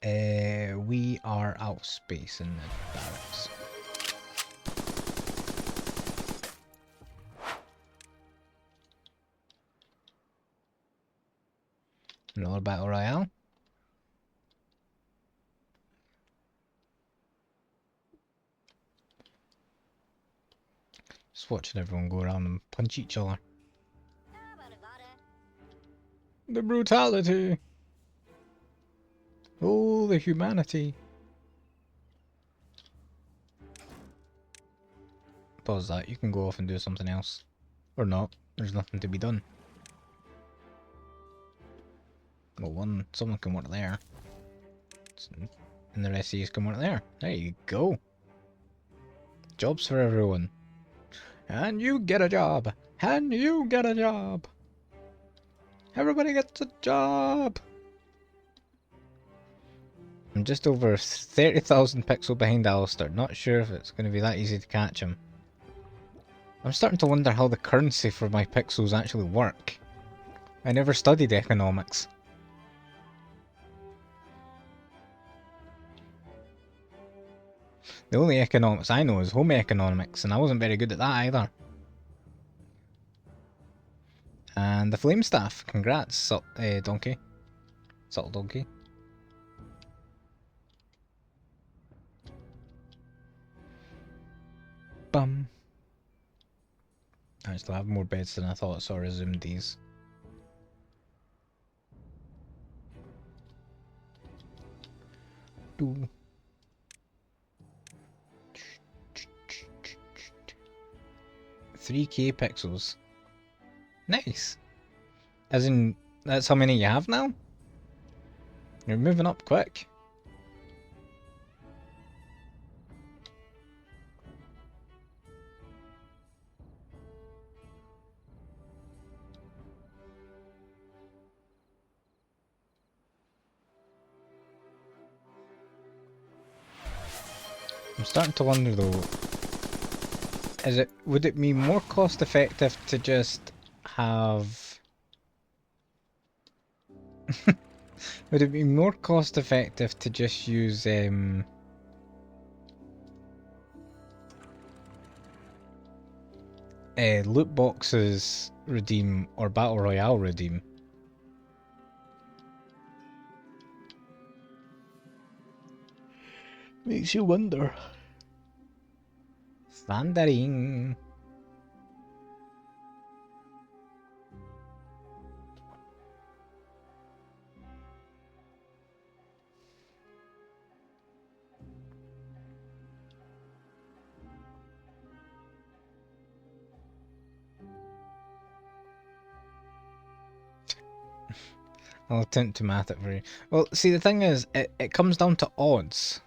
We are out of space in the barracks. Another battle royale. Just watching everyone go around and punch each other. The brutality. Oh, the humanity. Pause that. You can go off and do something else. Or not. There's nothing to be done. Well, someone can work there. And the rest of you can work there. There you go. Jobs for everyone. And you get a job. And you get a job. Everybody gets a job. I'm just over 30,000 pixel behind Alistair. Not sure if it's going to be that easy to catch him. I'm starting to wonder how the currency for my pixels actually work. I never studied economics. The only economics I know is home economics, and I wasn't very good at that either. And the flame staff. Congrats, donkey. Subtle donkey. Bum. I still have more beds than I thought, so I resumed these. Ooh. 3k pixels. Nice. As in, that's how many you have now? You're moving up quick. I'm starting to wonder though, would it be more cost effective to just have would it be more cost effective to just use loot boxes redeem or battle royale redeem? Makes you wonder. Thundering. I'll attempt to math it for you. Well, see, the thing is, it comes down to odds.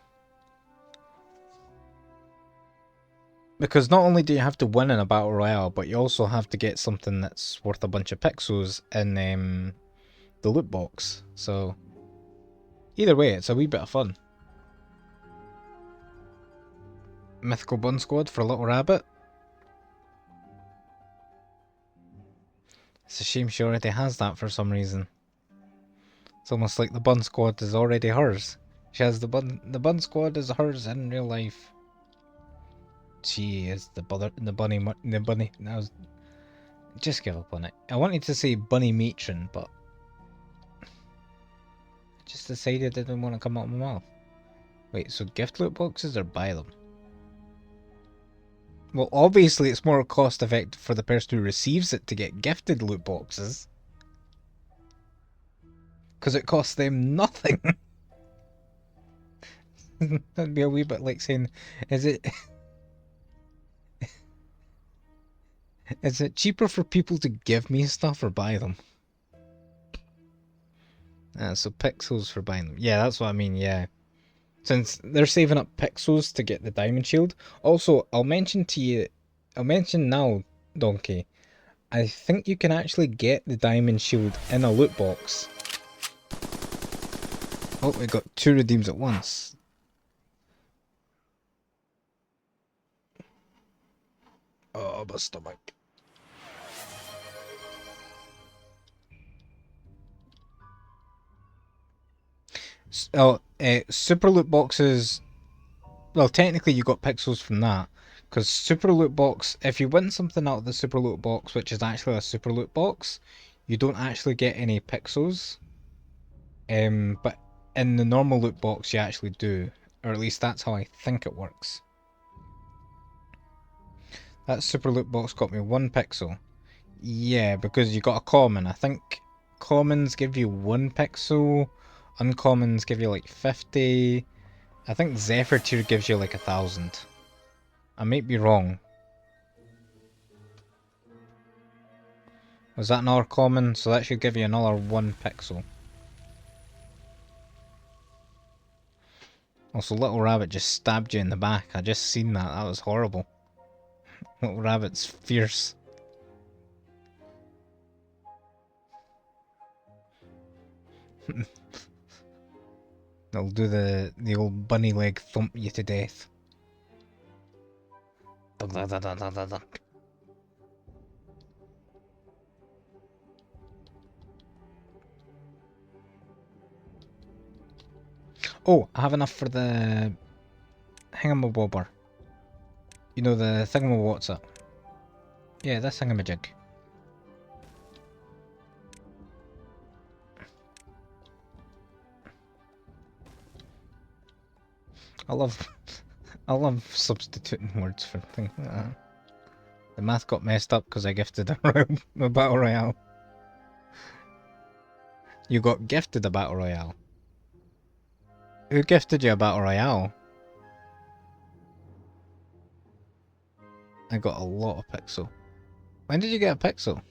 Because not only do you have to win in a battle royale, but you also have to get something that's worth a bunch of pixels in the loot box. So, either way, it's a wee bit of fun. Mythical Bun Squad for Little Rabbit. It's a shame she already has that for some reason. It's almost like the Bun Squad is already hers. She has the Bun Squad is hers in real life. She is the bunny. Just give up on it. I wanted to say bunny matron, but I just decided I didn't want to come out of my mouth. Wait, so gift loot boxes or buy them? Well, obviously it's more cost effective for the person who receives it to get gifted loot boxes. Because it costs them nothing. That'd be a wee bit like saying, is it cheaper for people to give me stuff or buy them? So pixels for buying them. Yeah, that's what I mean, yeah. Since they're saving up pixels to get the diamond shield. Also, I'll mention now, Donkey, I think you can actually get the diamond shield in a loot box. Oh, we got 2 redeems at once. Oh, my stomach. Super loot boxes. Well, technically you got pixels from that, because super loot box. If you win something out of the super loot box, which is actually a super loot box, you don't actually get any pixels. But in the normal loot box, you actually do, or at least that's how I think it works. That super loot box got me 1 pixel. Yeah, because you got a common. I think commons give you 1 pixel, uncommons give you like 50. I think Zephyr tier gives you like 1,000. I might be wrong. Was that another common? So that should give you another 1 pixel. Also, Little Rabbit just stabbed you in the back. I just seen that. That was horrible. Little Rabbit's fierce. They'll do the old bunny leg thump you to death. Dunk, dunk, dunk, dunk, dunk, dunk. Oh, I have enough for the hingamabobber. You know, the thingamawhat's up. Yeah, this thingamajig. I love substituting words for things like that. The math got messed up because I gifted a battle royale. You got gifted a battle royale. Who gifted you a battle royale? I got a lot of pixel. When did you get a pixel?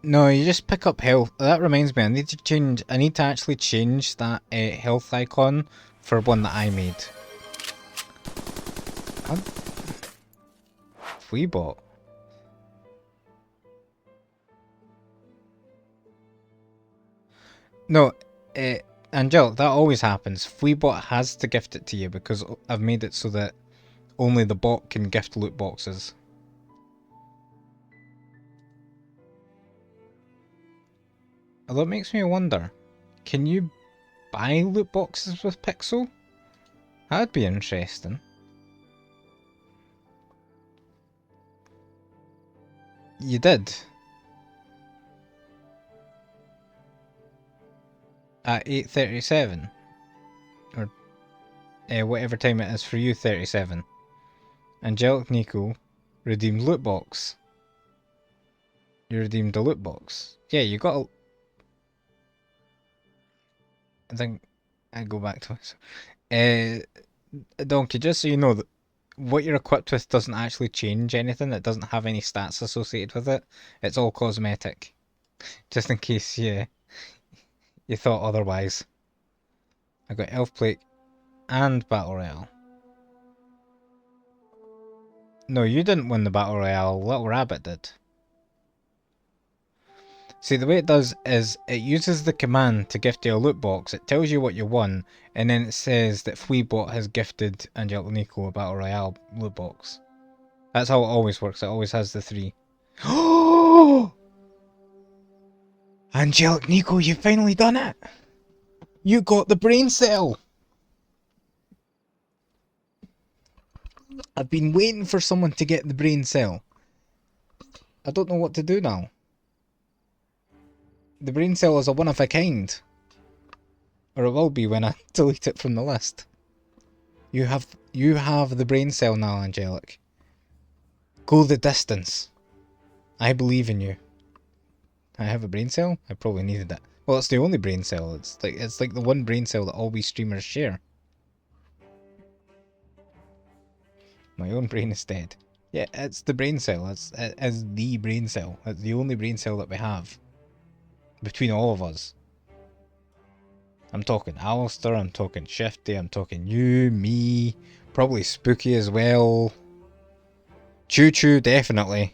No, you just pick up health. That reminds me, I need to actually change that health icon for one that I made. Fleabot. No, Angel, that always happens. Fleabot has to gift it to you because I've made it so that only the bot can gift loot boxes. That makes me wonder, can you buy loot boxes with Pixel? That'd be interesting. You did? At 8:37? Or whatever time it is for you, 37. Angelic Nico redeemed loot box. You redeemed a loot box. Yeah, you got a... I think I go back to it. Donkey, just so you know, that what you're equipped with doesn't actually change anything. It doesn't have any stats associated with it. It's all cosmetic. Just in case you thought otherwise. I got Elf Plate and Battle Royale. No, you didn't win the Battle Royale. Little Rabbit did. See, the way it does is it uses the command to gift you a loot box. It tells you what you won, and then it says that Fleabot has gifted Angelic Nico a Battle Royale loot box. That's how it always works. It always has the 3. Oh! Angelic Nico, you finally done it! You got the brain cell! I've been waiting for someone to get the brain cell. I don't know what to do now. The brain cell is a one of a kind. Or it will be when I delete it from the list. You have the brain cell now, Angelic. Go the distance. I believe in you. I have a brain cell? I probably needed it. Well, it's the only brain cell. It's like the one brain cell that all we streamers share. My own brain is dead. Yeah, it's the brain cell. It is the brain cell. It's the only brain cell that we have. Between all of us. I'm talking Alistair, I'm talking Shifty, I'm talking you, me, probably Spooky as well. Choo Choo, definitely.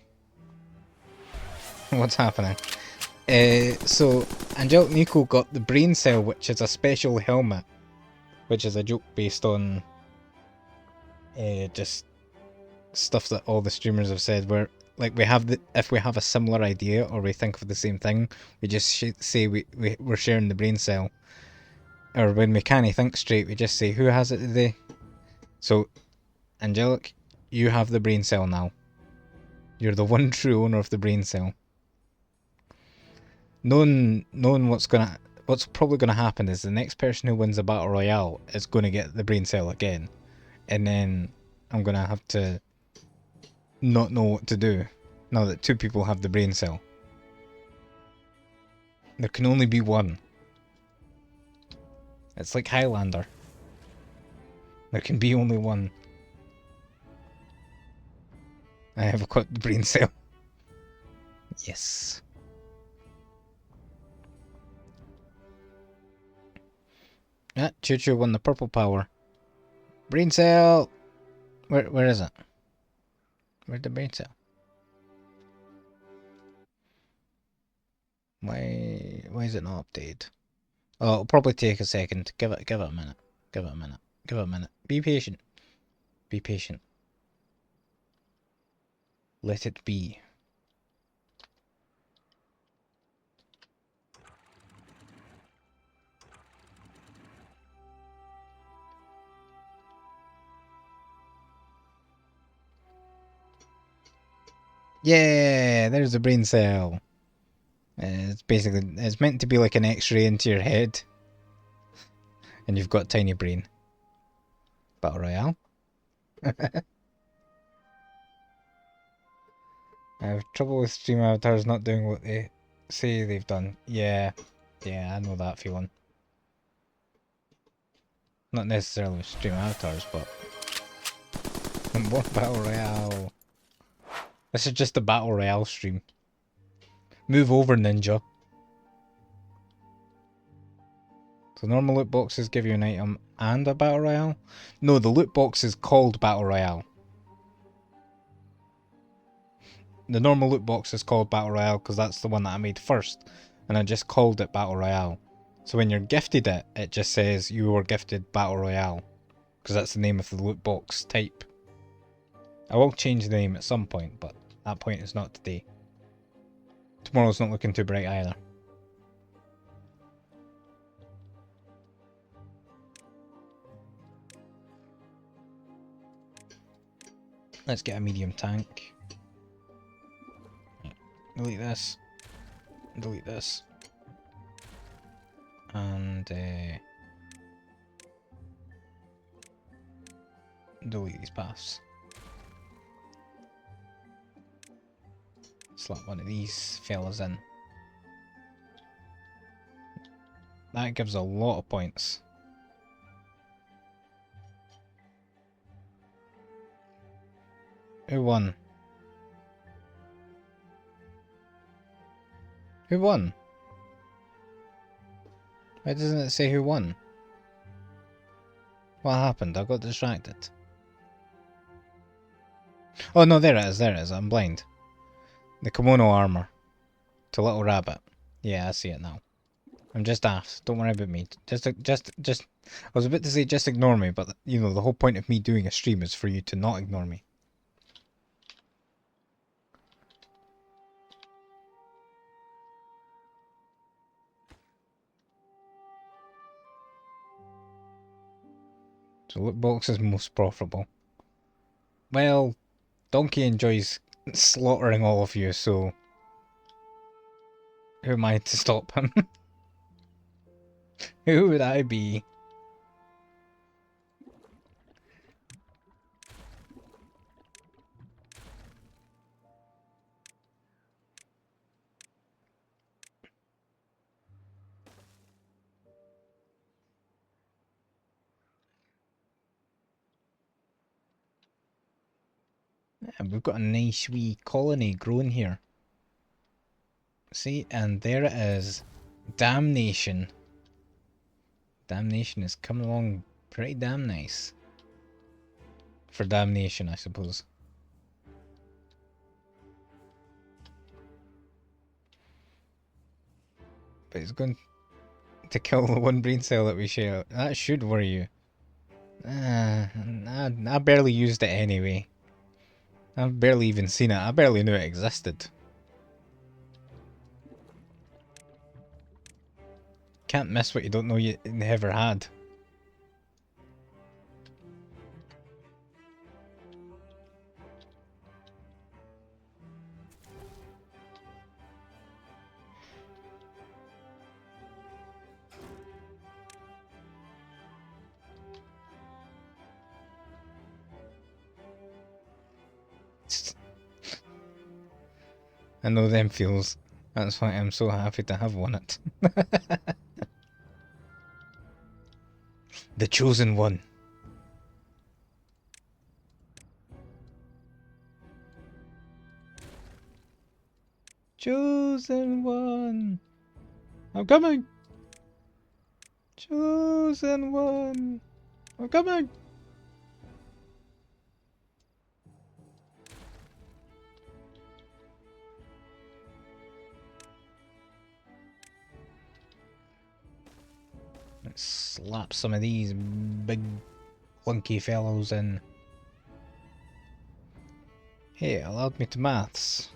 What's happening? So, Angelic Nico got the brain cell, which is a special helmet. Which is a joke based on just stuff that all the streamers have said, where like if we have a similar idea or we think of the same thing, we just say we're sharing the brain cell. Or when we can't think straight, we just say, who has it today? So, Angelic, you have the brain cell now. You're the one true owner of the brain cell. Knowing what's probably gonna happen is the next person who wins a battle royale is gonna get the brain cell again, and then I'm gonna have to not know what to do. Now that 2 people have the brain cell. There can only be 1. It's like Highlander. There can be only 1. I have equipped the brain cell. Yes. Ah, Choo Choo won the purple power. Brain cell! Where is it? Where's the brain cell? Why is it not updated? Oh, it'll probably take a second. Give it a minute. Give it a minute. Give it a minute. Be patient. Be patient. Let it be. Yeah, there's the brain cell. It's meant to be like an X-ray into your head, and you've got tiny brain. Battle Royale. I have trouble with stream avatars not doing what they say they've done. Yeah, I know that feeling. Not necessarily with stream avatars, but more Battle Royale. This is just a Battle Royale stream. Move over, ninja. So normal loot boxes give you an item and a Battle Royale? No, the loot box is called Battle Royale. The normal loot box is called Battle Royale because that's the one that I made first. And I just called it Battle Royale. So when you're gifted it, it just says you were gifted Battle Royale. Because that's the name of the loot box type. I will change the name at some point, but that point is not today. Tomorrow's not looking too bright either. Let's get a medium tank. Delete this. Delete this. And delete these paths. Slap one of these fellas in. That gives a lot of points. Who won? Who won? Why doesn't it say who won? What happened? I got distracted. Oh no, there it is, there it is. I'm blind. The kimono armor. To Little Rabbit. Yeah, I see it now. I'm just daft. Don't worry about me. Just. I was about to say just ignore me, but you know the whole point of me doing a stream is for you to not ignore me. So loot box is most profitable. Well, Donkey enjoys slaughtering all of you, so who am I to stop him? Who would I be? Yeah, we've got a nice wee colony growing here. See, and there it is. Damnation. Damnation is coming along pretty damn nice. For damnation, I suppose. But it's going to kill the one brain cell that we share. That should worry you. I barely used it anyway. I've barely even seen it. I barely knew it existed. Can't miss what you don't know you never had. I know them feels. That's why I'm so happy to have won it. The chosen one. Chosen one. I'm coming. Chosen one. I'm coming. Let's slap some of these big clunky fellows in. Hey, it allowed me to maths.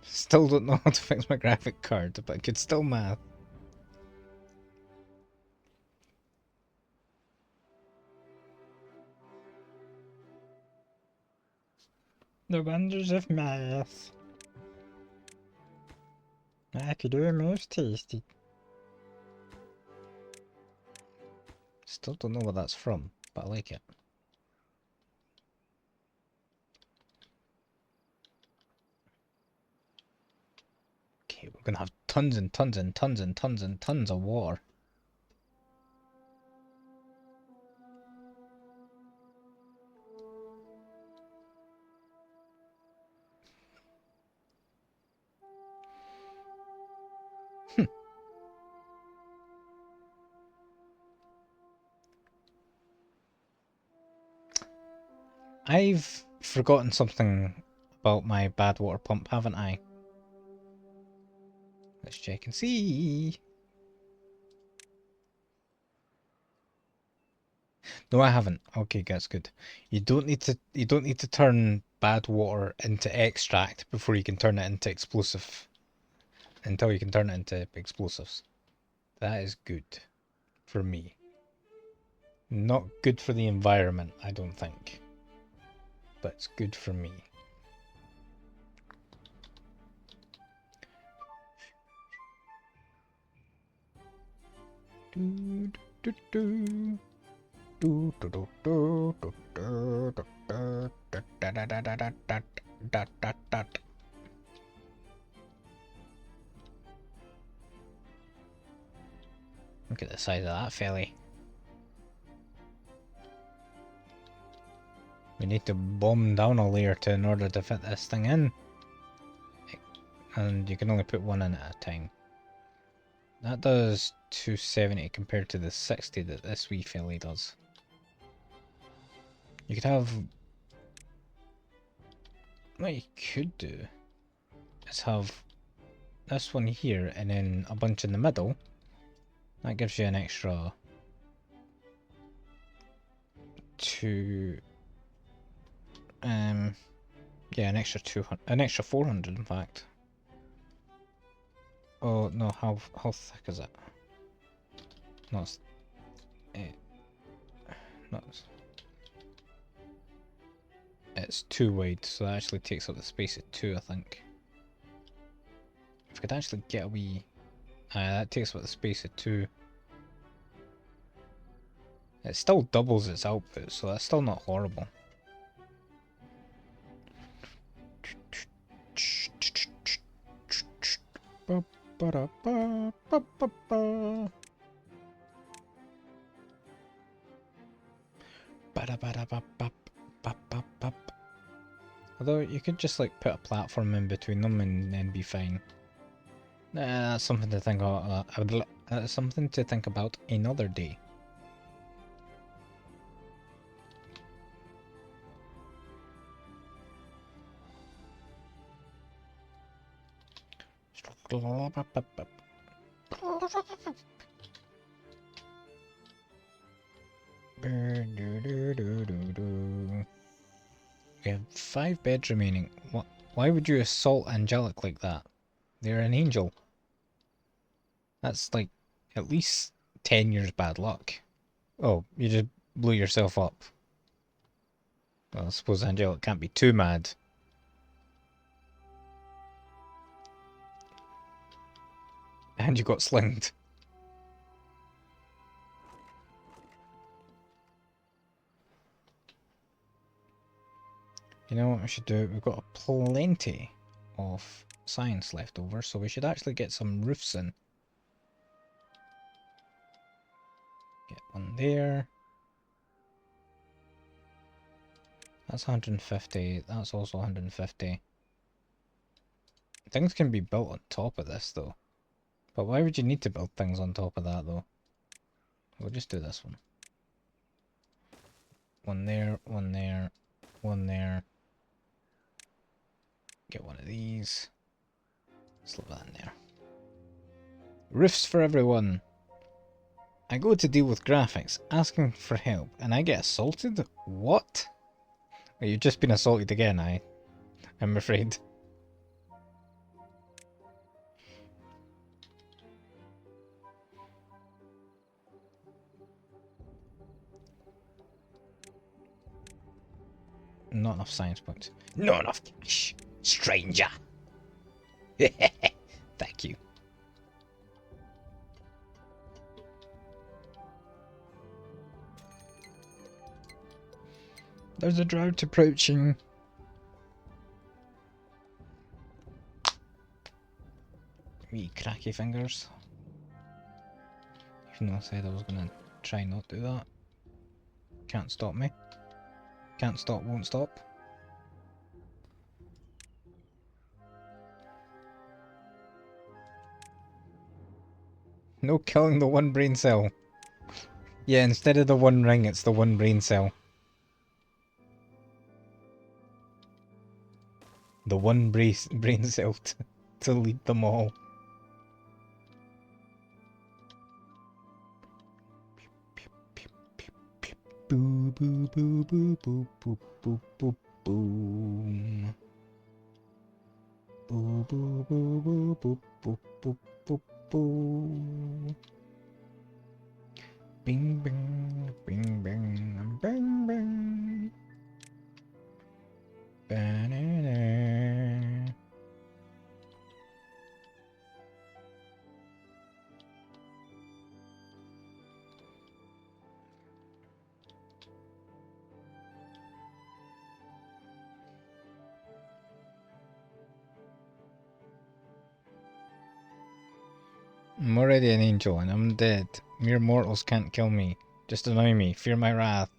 Still don't know how to fix my graphic card, but I could still math. The wonders of math. Academia's tasty. Still don't know what that's from, but I like it. Okay, we're gonna have tons and tons and tons and tons and tons of water. I've forgotten something about my bad water pump, haven't I? Let's check and see. No, I haven't. Okay, that's good. You don't need to turn bad water into extract before you can turn it into explosive. Until you can turn it into explosives. That is good for me. Not good for the environment, I don't think. But it's good for me. Look at the size of that felly. We need to bomb down a layer in order to fit this thing in. And you can only put one in at a time. That does 270 compared to the 60 that this wee felly does. You could have... What you could do is have this one here and then a bunch in the middle. That gives you an extra 2... yeah, an extra 200, an extra 400 in fact. Oh no, how thick is it? No, it's, no, it's 2 wide, so that actually takes up the space at 2, I think. If I could actually get a wee... that takes up the space at 2. It still doubles its output, so that's still not horrible. Although you could just like put a platform in between them and then be fine. That's something to think about. Something to think about another day. We have 5 beds remaining. What? Why would you assault Angelic like that? They're an angel. That's like at least 10 years bad luck. Oh, you just blew yourself up. Well, I suppose Angelic can't be too mad. And you got slinged. You know what we should do? We've got plenty of science left over, so we should actually get some roofs in. Get one there. That's 150. That's also 150. Things can be built on top of this, though. But why would you need to build things on top of that, though? We'll just do this one. One there, one there, one there. Get one of these. Slip that in there. Roofs for everyone. I go to deal with graphics, asking for help, and I get assaulted? What? Well, you've just been assaulted again, I'm afraid. Not enough science points. Not enough cash, stranger. Thank you. There's a drought approaching. Me cracky fingers. Even though I said I was gonna try not do that. Can't stop me. Can't stop, won't stop. No killing the one brain cell. Yeah, instead of the one ring, it's the one brain cell. The one brain cell to lead them all. Boo boo boo boo boo boo boo boo boom. Boo boo boo boo boo boo boo boo boo. Bing bing bing bing bing bing. Banana. I'm already an angel and I'm dead. Mere mortals can't kill me. Just annoy me. Fear my wrath.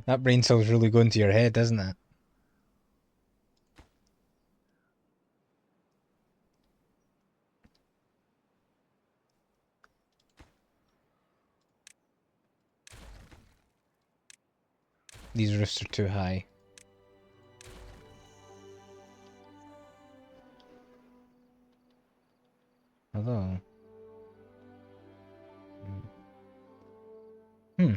That brain cell's really going to your head, isn't it? These roofs are too high. Although... Hmm.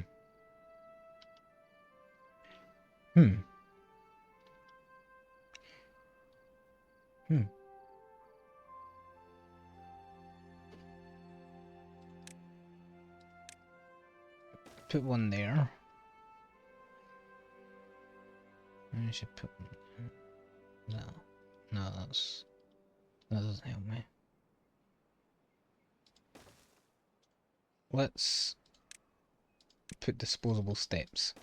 Hmm. Hmm. Put one there. I should put one. No. No, that doesn't help me. Let's put disposable steps.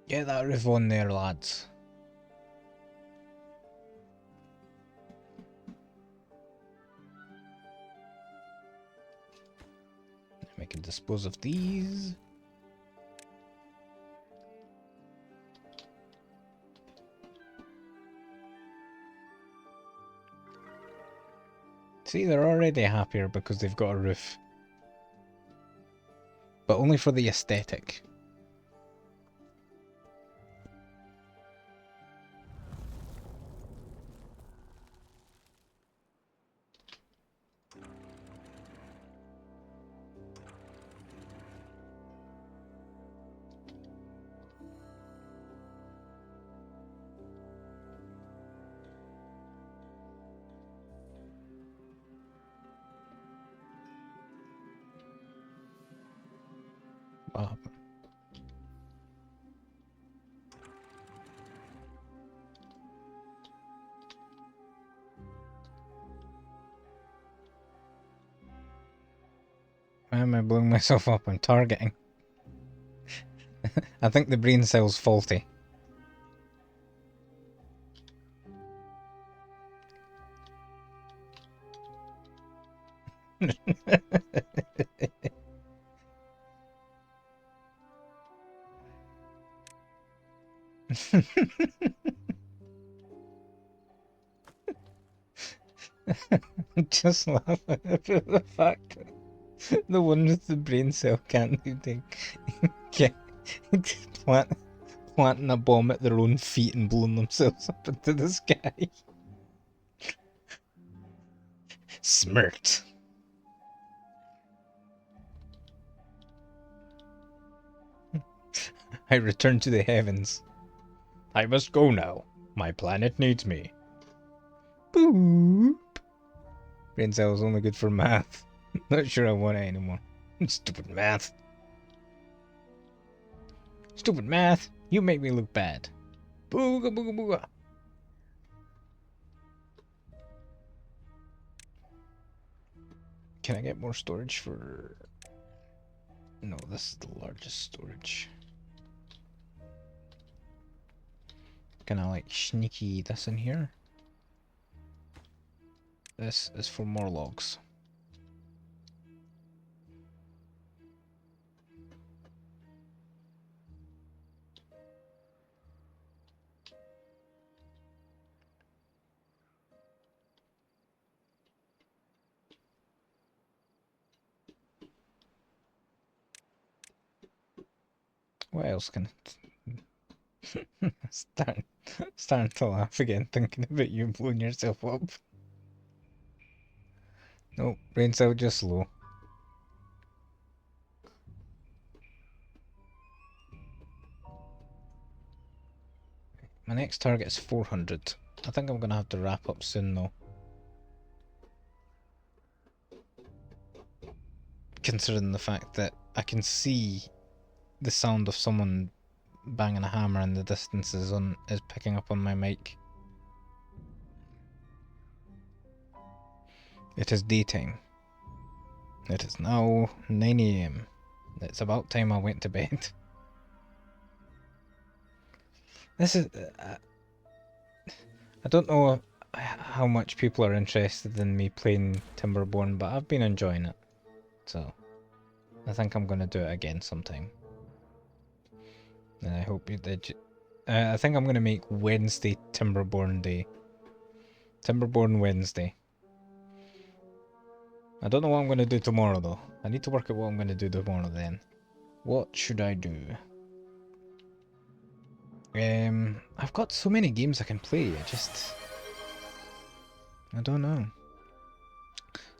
Get that roof on there, lads. We can dispose of these. See, they're already happier because they've got a roof. But only for the aesthetic. What happened? Why am I blowing myself up? I'm targeting. I think the brain cell's faulty. Just laughing at the fact that the one with the brain cell can't do get planting a bomb at their own feet and blowing themselves up into the sky. Smirked. I return to the heavens. I must go now. My planet needs me. Boop. Brain cell is only good for math. Not sure I want it anymore. Stupid math. Stupid math. You make me look bad. Booga booga booga. Can I get more storage for... No, this is the largest storage. Can I like sneaky this in here? This is for more logs. What else can it... starting to laugh again thinking about you blowing yourself up. Nope, brain cell just low. My next target is 400. I think I'm gonna have to wrap up soon though. Considering the fact that I can see the sound of someone banging a hammer in the distance is picking up on my mic. It is daytime. It is now 9 AM. It's about time I went to bed. This is... I don't know how much people are interested in me playing Timberborn, but I've been enjoying it. So, I think I'm gonna do it again sometime. And I hope you did. I think I'm gonna make Wednesday Timberborn Day. Timberborn Wednesday. I don't know what I'm gonna do tomorrow though. I need to work out what I'm gonna do tomorrow then. What should I do? I've got so many games I can play. I don't know.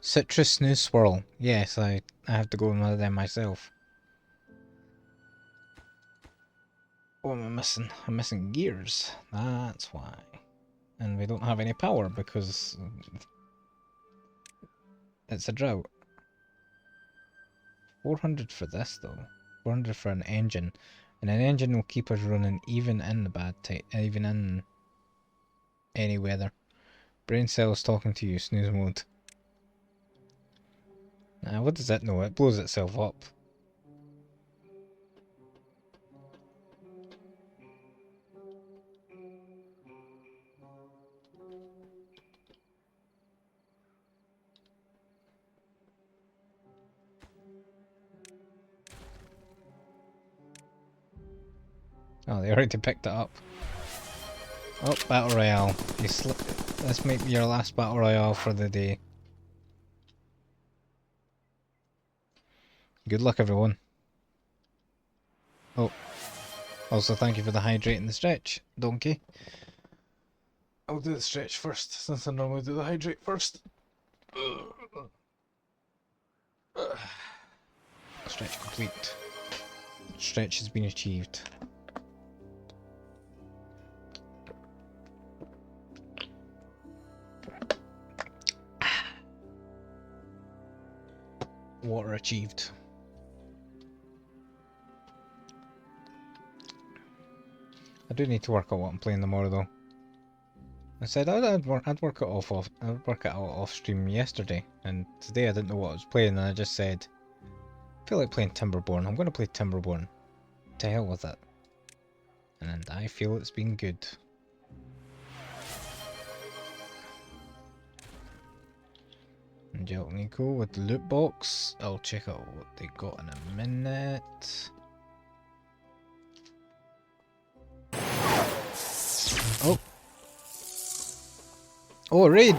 Citrus Snooze Swirl. Yes, I have to go on one of them myself. What am I missing? I'm missing gears. That's why. And we don't have any power because it's a drought. 400 for this though. 400 for an engine. And an engine will keep us running even in the bad time, even in any weather. Brain cells talking to you, snooze mode. What does that know? It blows itself up. Oh, they already picked it up. Oh, Battle Royale. This might be your last Battle Royale for the day. Good luck, everyone. Oh, also thank you for the hydrate and the stretch, donkey. I'll do the stretch first, since I normally do the hydrate first. Stretch complete. Stretch has been achieved. Water achieved. I do need to work out what I'm playing tomorrow though. I said I'd work it out off stream yesterday, and today I didn't know what I was playing, and I just said feel like playing Timberborn. I'm going to play Timberborn. To hell with it. And I feel it's been good. Angelic Nico with the loot box. I'll check out what they got in a minute. Oh. Oh, raid!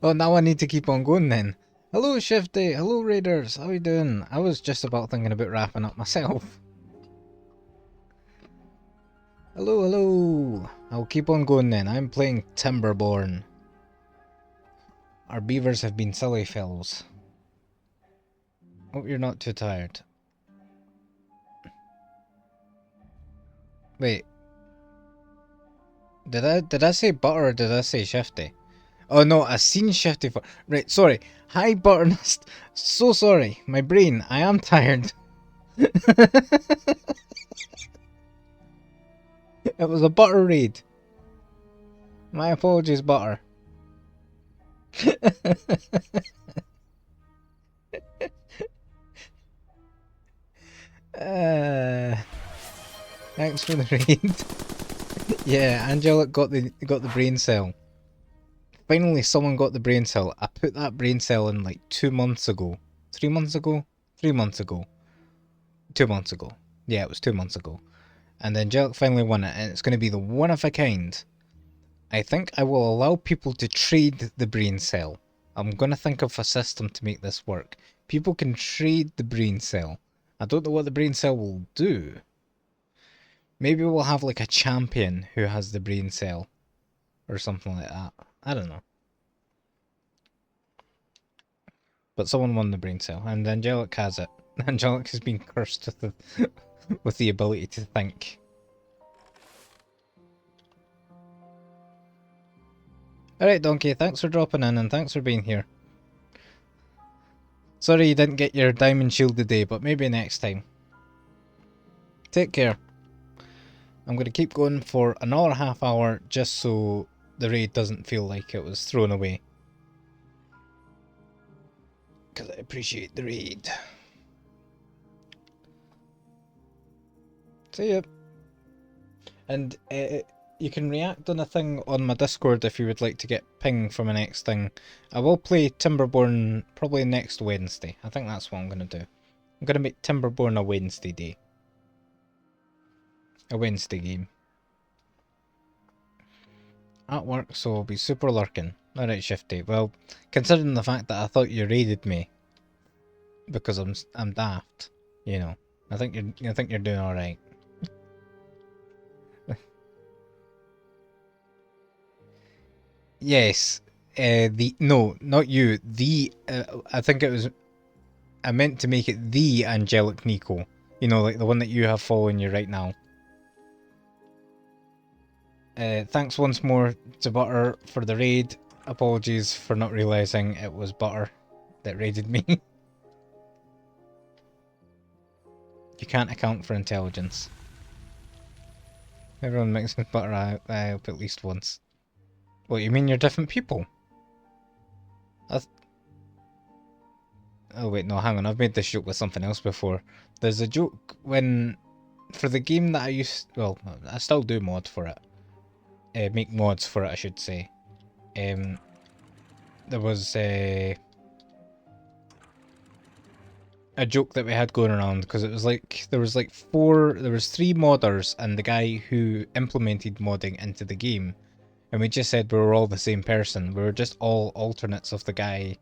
Oh, now I need to keep on going then. Hello, Shifty. Hello, Raiders. How you doing? I was just about thinking about wrapping up myself. Hello, hello. I'll keep on going then. I'm playing Timberborn. Our beavers have been silly fellows. Hope you're not too tired. Wait. Did I say butter or did I say Shifty? Oh no, I seen Shifty for right, sorry. Hi Butternest. So sorry. My brain, I am tired. It was a butter raid. My apologies, butter. Thanks for the raid. Yeah, Angelic got the brain cell. Finally, someone got the brain cell. I put that brain cell in like 2 months ago. 3 months ago? 3 months ago. 2 months ago. Yeah, it was 2 months ago. And then Angelic finally won it, and it's going to be the one of a kind. I think I will allow people to trade the brain cell. I'm going to think of a system to make this work. People can trade the brain cell. I don't know what the brain cell will do. Maybe we'll have like a champion who has the brain cell. Or something like that. I don't know. But someone won the brain cell, and Angelic has it. Angelic has been cursed with the, with the ability to think. Alright, Donkey, thanks for dropping in, and thanks for being here. Sorry you didn't get your diamond shield today, but maybe next time. Take care. I'm going to keep going for another half hour, just so the raid doesn't feel like it was thrown away. Because I appreciate the raid. See ya. And you can react on a thing on my Discord if you would like to get ping from a next thing. I will play Timberborn probably next Wednesday. I think that's what I'm going to do. I'm going to make Timberborn a Wednesday day. A Wednesday game. At work, so I'll be super lurking. Alright, Shifty. Well, considering the fact that I thought you raided me because I'm daft, you know. I think you're doing alright. Yes. No, not you. I think it was. I meant to make it the Angelic Nico. You know, like the one that you have following you right now. Thanks once more to Butter for the raid. Apologies for not realising it was Butter that raided me. You can't account for intelligence. Everyone mixes Butter up at least once. What, you mean you're different people? Oh wait, no, hang on, I've made this joke with something else before. There's a joke when, for the game that well, I still do mod for it. Make mods for it, I should say. There was a joke that we had going around, because it was like, there was 3 modders and the guy who implemented modding into the game. And we just said we were all the same person. We were just all alternates of the guy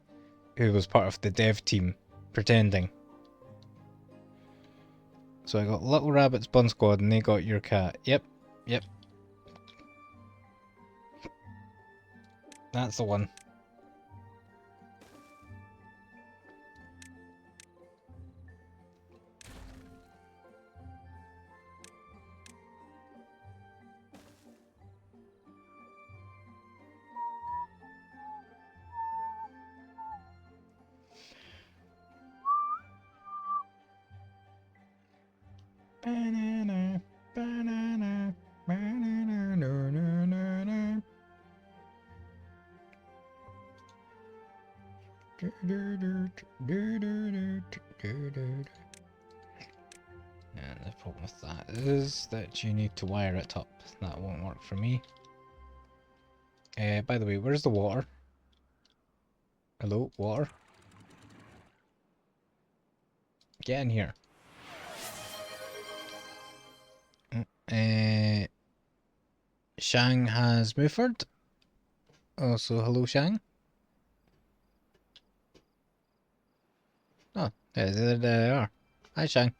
who was part of the dev team, pretending. So I got Little Rabbit's Bun Squad and they got your cat. Yep. That's the one. And the problem with that is that you need to wire it up. That won't work for me. By the way, where's the water? Hello, water? Get in here. Shang has moved. Oh, so hello, Shang. Oh, there they are. Hi, Shang.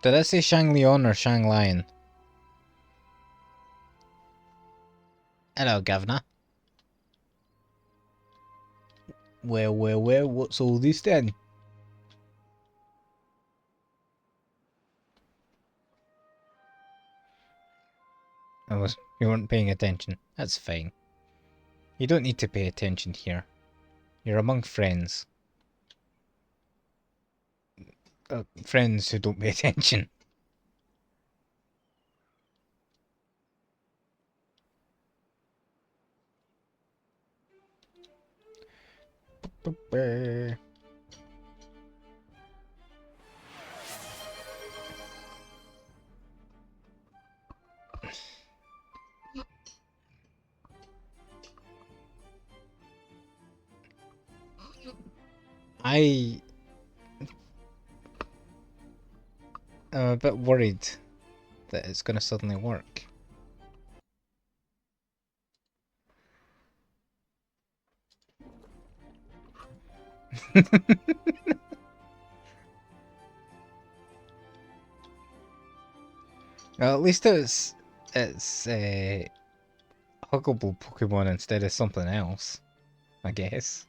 Did I say Shang Leon or Shang Lion? Hello, Governor. Well, what's all this then? You weren't paying attention. That's fine. You don't need to pay attention here. You're among friends. Friends who don't pay attention. I'm a bit worried that it's going to suddenly work. Well, at least it's a huggable Pokemon instead of something else, I guess.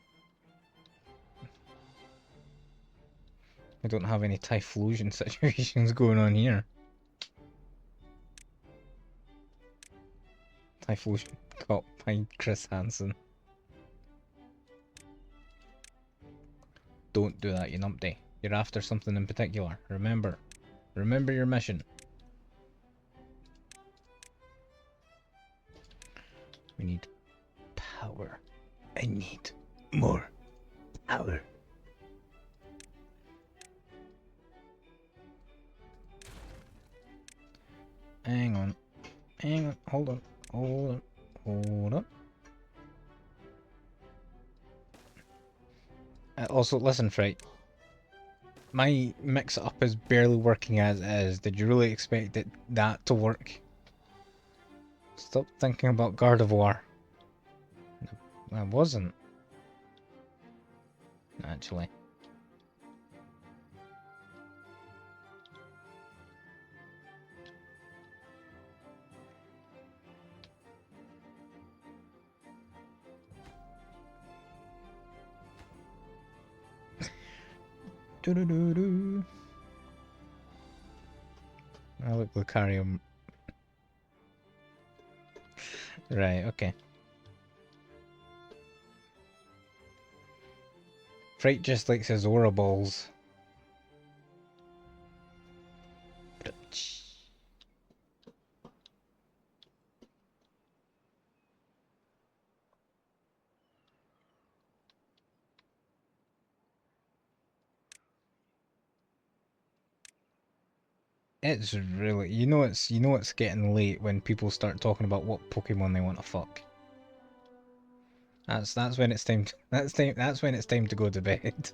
I don't have any Typhlosion situations going on here. Typhlosion caught by Chris Hansen. Don't do that, you numpty. You're after something in particular. Remember your mission. We need power. I need more power. Hang on, hold on. Also, listen, Fright. My mix-up is barely working as is. Did you really expect that to work? Stop thinking about Gardevoir. I wasn't. Actually. Do-do-do-do. I look Lucario. Right, okay. Fright just likes his aura balls. It's really, it's getting late when people start talking about what Pokemon they want to fuck. That's when it's time to, that's when it's time to go to bed.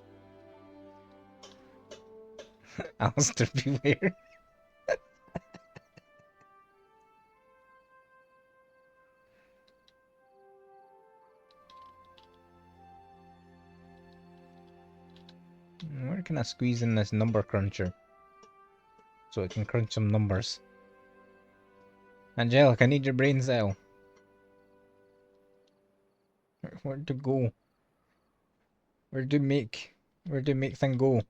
Alistair, beware. Where can I squeeze in this number cruncher? So it can crunch some numbers. Angelic, I need your brain cell. Where'd to go? Where'd to make thing go?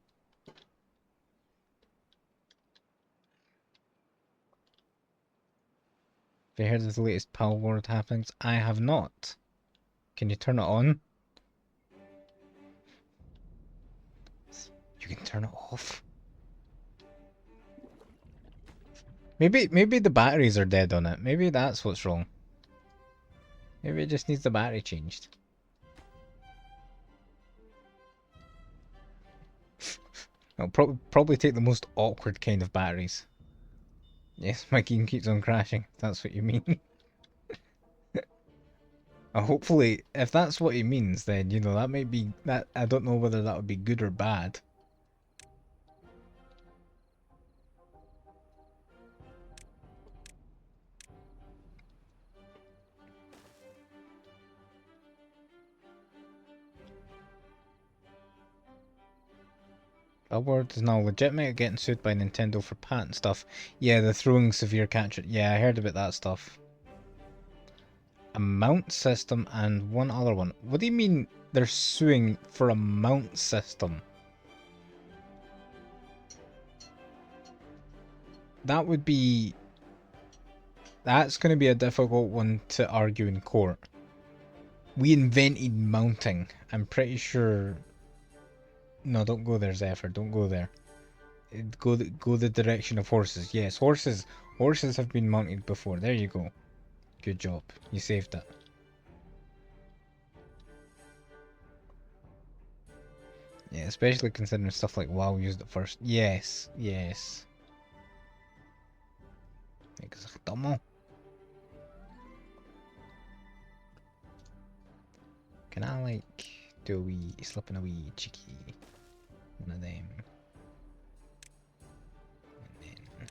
Have you heard of the latest Pal World happenings? I have not. Can you turn it on? You can turn it off. Maybe the batteries are dead on it. Maybe that's what's wrong. Maybe it just needs the battery changed. It'll probably take the most awkward kind of batteries. Yes, my game keeps on crashing, if that's what you mean. Hopefully, if that's what he means, then, you know, that might be... that. I don't know whether that would be good or bad. Billboard is now legitimate getting sued by Nintendo for patent stuff. Yeah, the throwing severe catcher. Yeah, I heard about that stuff. A mount system and one other one. What do you mean they're suing for a mount system? That would be... that's going to be a difficult one to argue in court. We invented mounting. I'm pretty sure... No, don't go there, Zephyr. Don't go there. Go the direction of horses. Yes, horses have been mounted before. There you go. Good job. You saved it. Yeah, especially considering stuff like WoW used it first. Yes, yes. Exactamo. Can I, like, do a wee, slip in a wee cheeky one of them? And then...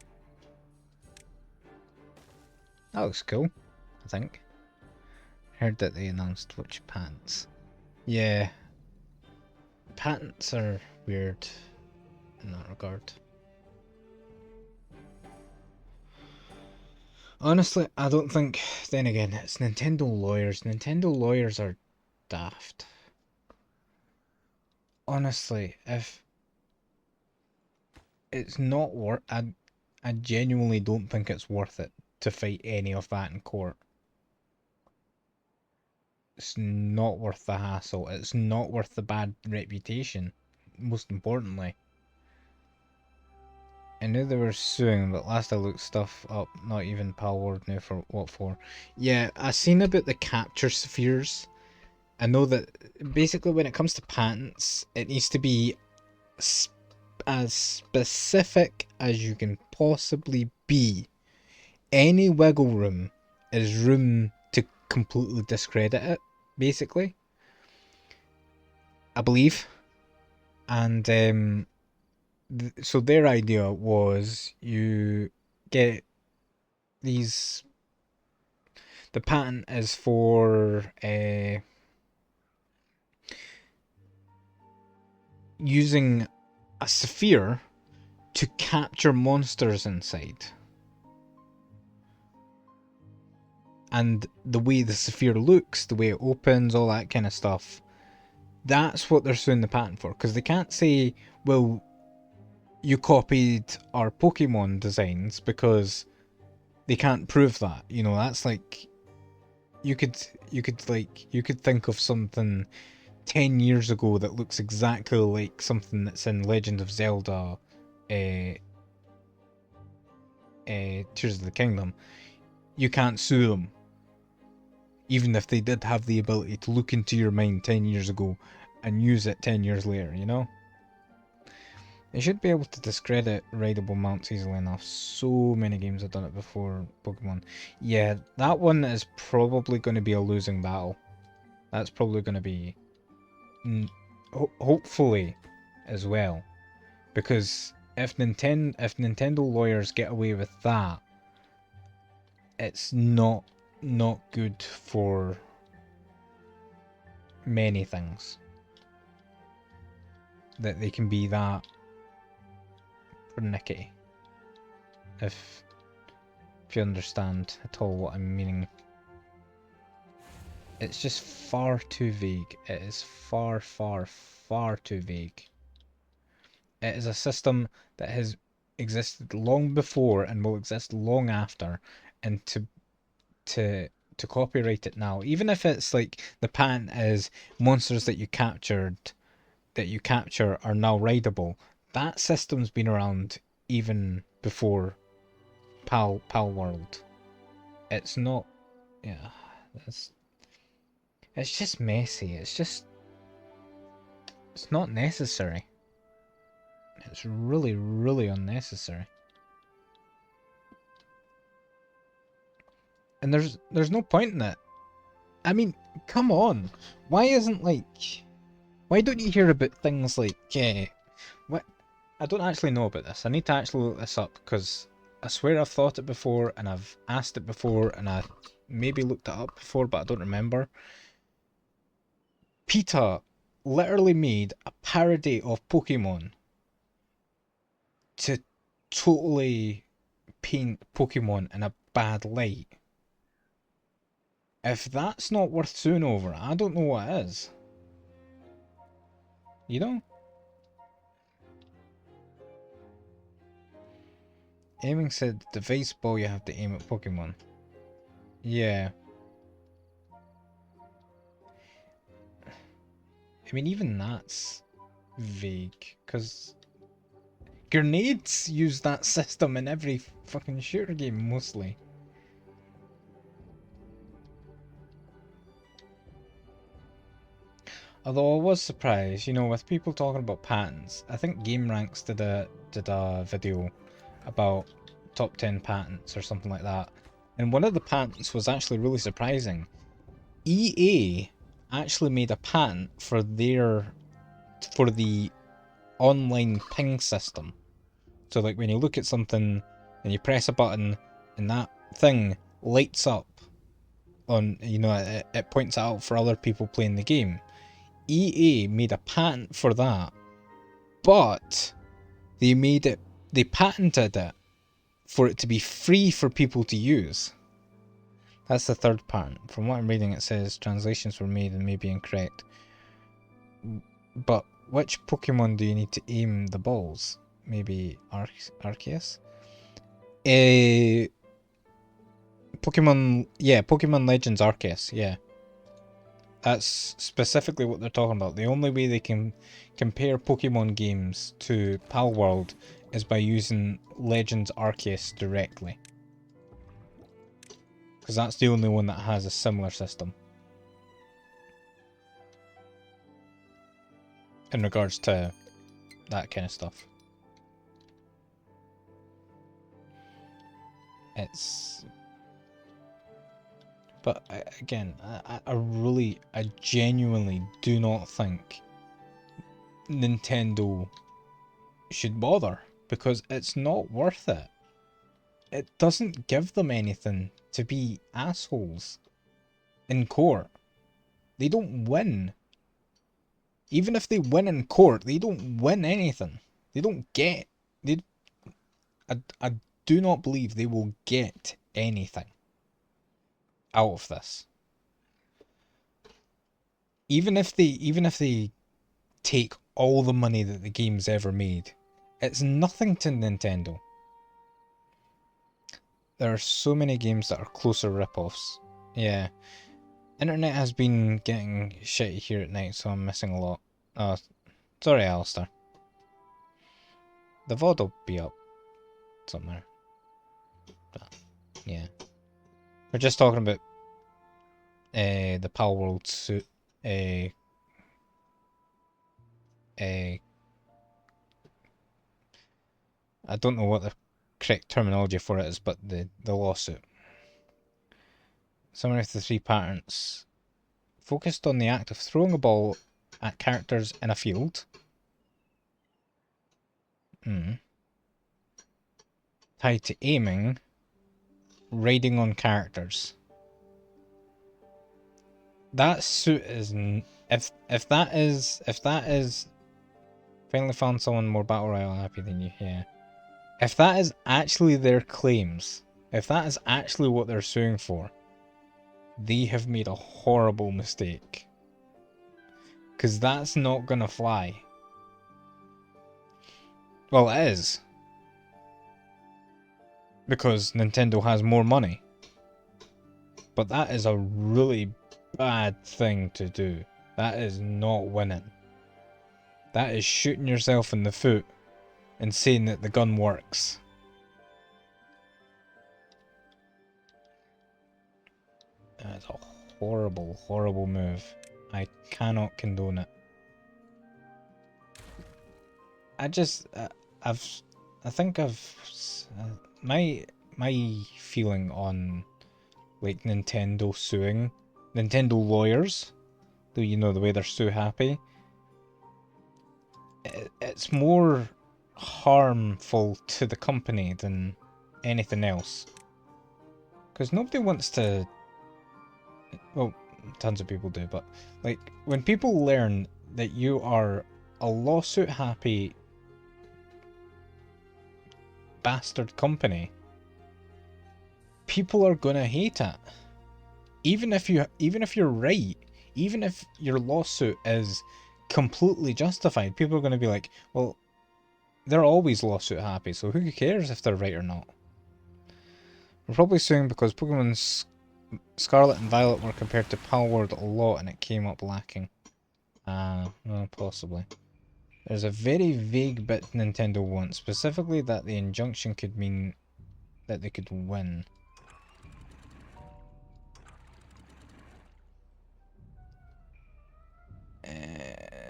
that looks cool, I think. Heard that they announced which patents. Yeah. Patents are weird in that regard. Honestly, I don't think... then again, it's Nintendo lawyers. Nintendo lawyers are daft. Honestly, if... it's not worth... I genuinely don't think it's worth it to fight any of that in court. It's not worth the hassle. It's not worth the bad reputation, most importantly. I knew they were suing, but last I looked stuff up, not even Palworld knew for what for. Yeah, I seen about the capture spheres. I know that basically when it comes to patents, it needs to be as specific as you can possibly be. Any wiggle room is room to completely discredit it, basically. I believe. And so their idea was you get these... the patent is for using a sphere to capture monsters inside. And the way the sphere looks, the way it opens, all that kind of stuff, that's what they're suing the patent for. Because they can't say, well, you copied our Pokemon designs, because they can't prove that. You know, that's like... you could think of something 10 years ago that looks exactly like something that's in Legend of Zelda Tears of the Kingdom. You can't sue them, even if they did have the ability to look into your mind 10 years ago and use it 10 years later, you know? They should be able to discredit rideable mounts easily enough. So many games have done it before Pokemon. Yeah, that one is probably going to be a losing battle. That's probably going to be... hopefully as well. Because if Nintendo lawyers get away with that, it's not good for many things. That they can be that pernickety. If you understand at all what I'm meaning. It's just far too vague. It is far too vague. It is a system that has existed long before and will exist long after, and to copyright it now, even if it's like the patent is monsters that you capture are now rideable, that system's been around even before Pal World. It's not... yeah, that's... It's just messy. It's not necessary. It's really, really unnecessary. And there's no point in it. I mean, come on. Why isn't why don't you hear about things like what? I don't actually know about this. I need to actually look this up because I swear I've thought it before and I've asked it before and I maybe looked it up before, but I don't remember. PETA literally made a parody of Pokemon to totally paint Pokemon in a bad light. If that's not worth suing over, I don't know what is. You know? Aiming said device ball you have to aim at Pokemon. Yeah. I mean, even that's vague, because grenades use that system in every fucking shooter game, mostly. Although I was surprised, you know, with people talking about patents. I think GameRanks did a video about top 10 patents or something like that. And one of the patents was actually really surprising. EA actually made a patent for the online ping system. So like when you look at something and you press a button and that thing lights up on, you know, it points out for other people playing the game. EA made a patent for that, but they patented it for it to be free for people to use. That's the third patent. From what I'm reading, it says translations were made and may be incorrect. But which Pokemon do you need to aim the balls? Maybe Arceus? Pokemon, yeah, Pokemon Legends Arceus, yeah. That's specifically what they're talking about. The only way they can compare Pokemon games to Palworld is by using Legends Arceus directly. Because that's the only one that has a similar system. In regards to that kind of stuff. But again, I genuinely do not think Nintendo should bother, because it's not worth it. It doesn't give them anything to be assholes in court. They don't win. Even if they win in court, they don't win anything. They don't get... I do not believe they will get anything out of this. Even if they take all the money that the game's ever made, it's nothing to Nintendo. There are so many games that are closer ripoffs. Yeah. Internet has been getting shitty here at night, so I'm missing a lot. Oh, sorry, Alistair. The VOD will be up somewhere. But, yeah. We're just talking about the Palworld suit. I don't know what the correct terminology for it is, but the lawsuit. Summary of the three patterns. Focused on the act of throwing a ball at characters in a field. Tied to aiming. Riding on characters. That suit is... If that is... Finally found someone more battle royale happy than you, yeah. If that is actually their claims, if that is actually what they're suing for, they have made a horrible mistake. Because that's not gonna fly. Well, it is. Because Nintendo has more money. But that is a really bad thing to do. That is not winning. That is shooting yourself in the foot and saying that the gun works. That is a horrible, horrible move. I cannot condone it. I think my feeling on like Nintendo suing, Nintendo lawyers, you know, the way they're so happy, it's more harmful to the company than anything else. Because nobody wants to, well, tons of people do, but like when people learn that you are a lawsuit happy bastard company, people are gonna hate it. Even if you're right, even if your lawsuit is completely justified, people are gonna be like, well, they're always lawsuit happy, so who cares if they're right or not? We're probably suing because Pokemon Scarlet and Violet were compared to Palworld a lot and it came up lacking. Well, possibly. There's a very vague bit Nintendo wants, specifically that the injunction could mean that they could win.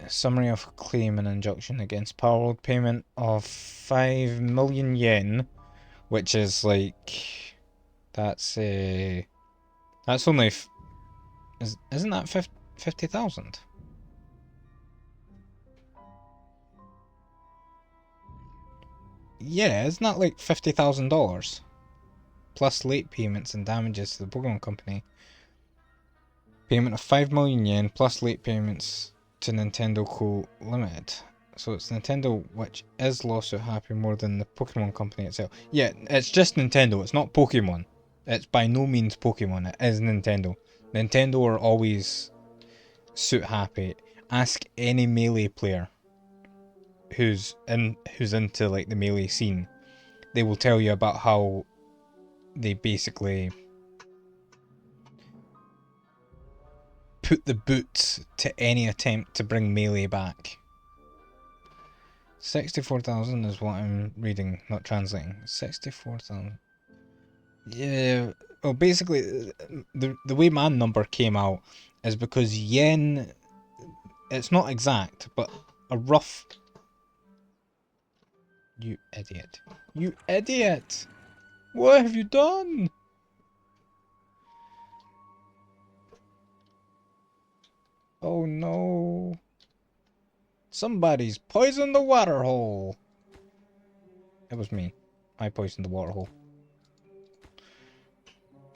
Summary of claim and injunction against Palworld, payment of 5 million yen, which is like, that's only, isn't that 50,000? Yeah, isn't that like $50,000? Plus late payments and damages to the Pokemon Company. Payment of 5 million yen plus late payments to Nintendo Co. Limited. So it's Nintendo which is lawsuit happy more than the Pokemon Company itself. Yeah, it's just Nintendo, it's not Pokemon. It's by no means Pokemon, it is Nintendo. Nintendo are always suit happy. Ask any Melee player who's into like the Melee scene. They will tell you about how they basically put the boot to any attempt to bring Melee back. 64,000 is what I'm reading, not translating. 64,000. Yeah, well basically, the way my number came out is because yen, it's not exact, but a rough... You idiot. You idiot! What have you done? Oh no. Somebody's poisoned the water hole. It was me. I poisoned the water hole.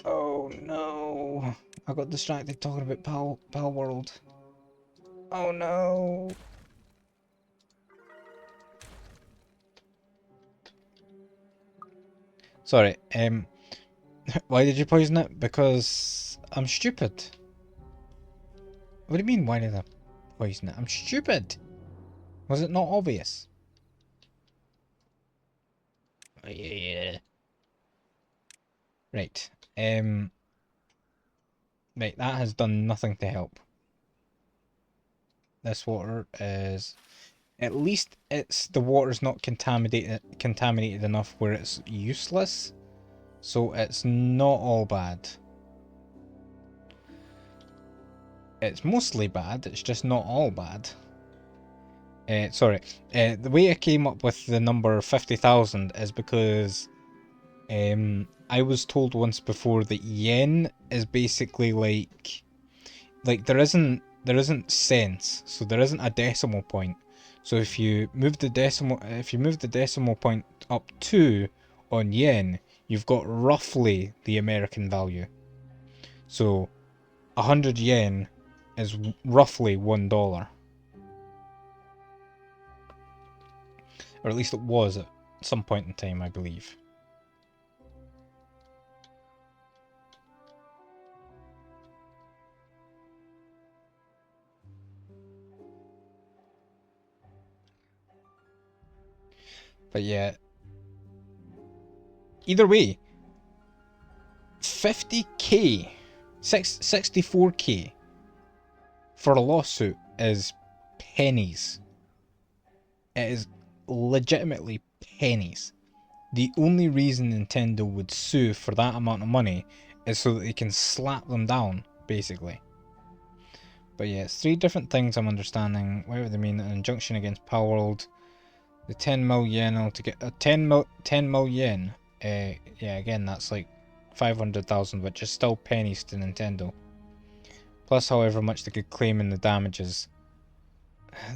Oh no. I got distracted talking about Palworld. Oh no. Sorry, why did you poison it? Because I'm stupid. What do you mean, why did I poison it? I'm stupid. Was it not obvious? Oh, yeah. Right. Right, that has done nothing to help. This water is... At least the water's not contaminated enough where it's useless. So it's not all bad. It's mostly bad, it's just not all bad. Sorry, the way I came up with the number 50,000 is because I was told once before that yen is basically like there isn't cents, so there isn't a decimal point. So if you move the decimal point up 2 on yen, you've got roughly the American value. So 100 yen is roughly $1. Or at least it was at some point in time, I believe. But yeah, either way, 50k, 64k for a lawsuit is pennies. It is legitimately pennies. The only reason Nintendo would sue for that amount of money is so that they can slap them down basically. But yeah, it's 3 different things I'm understanding. What do they mean? An injunction against Palworld. The 10 mil yen to get 10 mil yen. Yeah, again, that's like 500,000, which is still pennies to Nintendo. Plus, however much they could claim in the damages.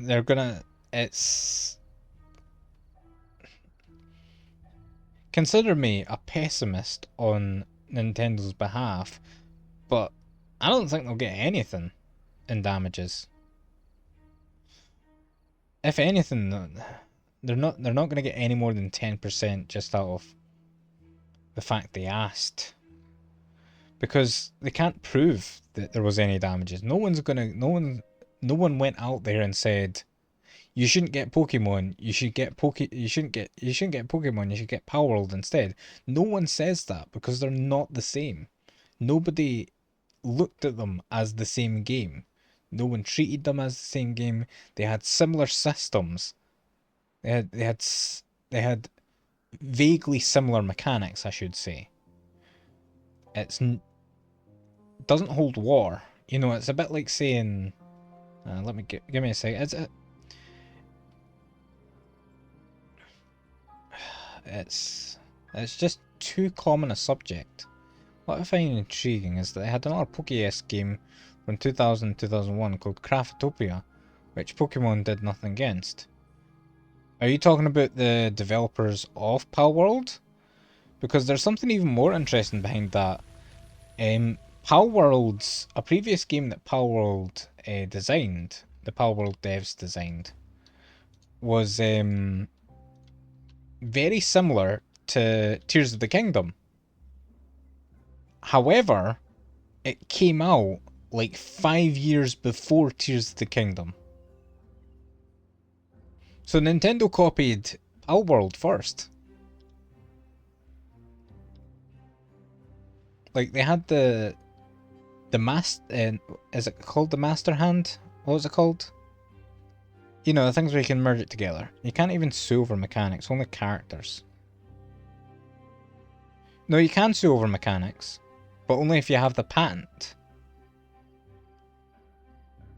They're gonna. It's. Consider me a pessimist on Nintendo's behalf, but I don't think they'll get anything in damages. If anything, they're not going to get any more than 10% just out of the fact they asked, because they can't prove that there was any damages. No one went out there and said you shouldn't get Pokemon, you shouldn't get Pokemon, you should get Palworld instead. No one says that because they're not the same. Nobody looked at them as the same game. No one treated them as the same game. They had similar systems. They had vaguely similar mechanics, I should say. Doesn't hold water. You know, it's a bit like saying, let me give me a sec. It's just too common a subject. What I find intriguing is that they had another Poké-esque game from 2001 called Craftopia, which Pokemon did nothing against. Are you talking about the developers of Palworld? Because there's something even more interesting behind that. Palworld's a previous game that Palworld designed, the Palworld devs designed, was very similar to Tears of the Kingdom. However, it came out like 5 years before Tears of the Kingdom. So Nintendo copied Palworld first. Like, they had the is it called the Master Hand? What was it called? You know, the things where you can merge it together. You can't even sue over mechanics, only characters. No, you can sue over mechanics, but only if you have the patent.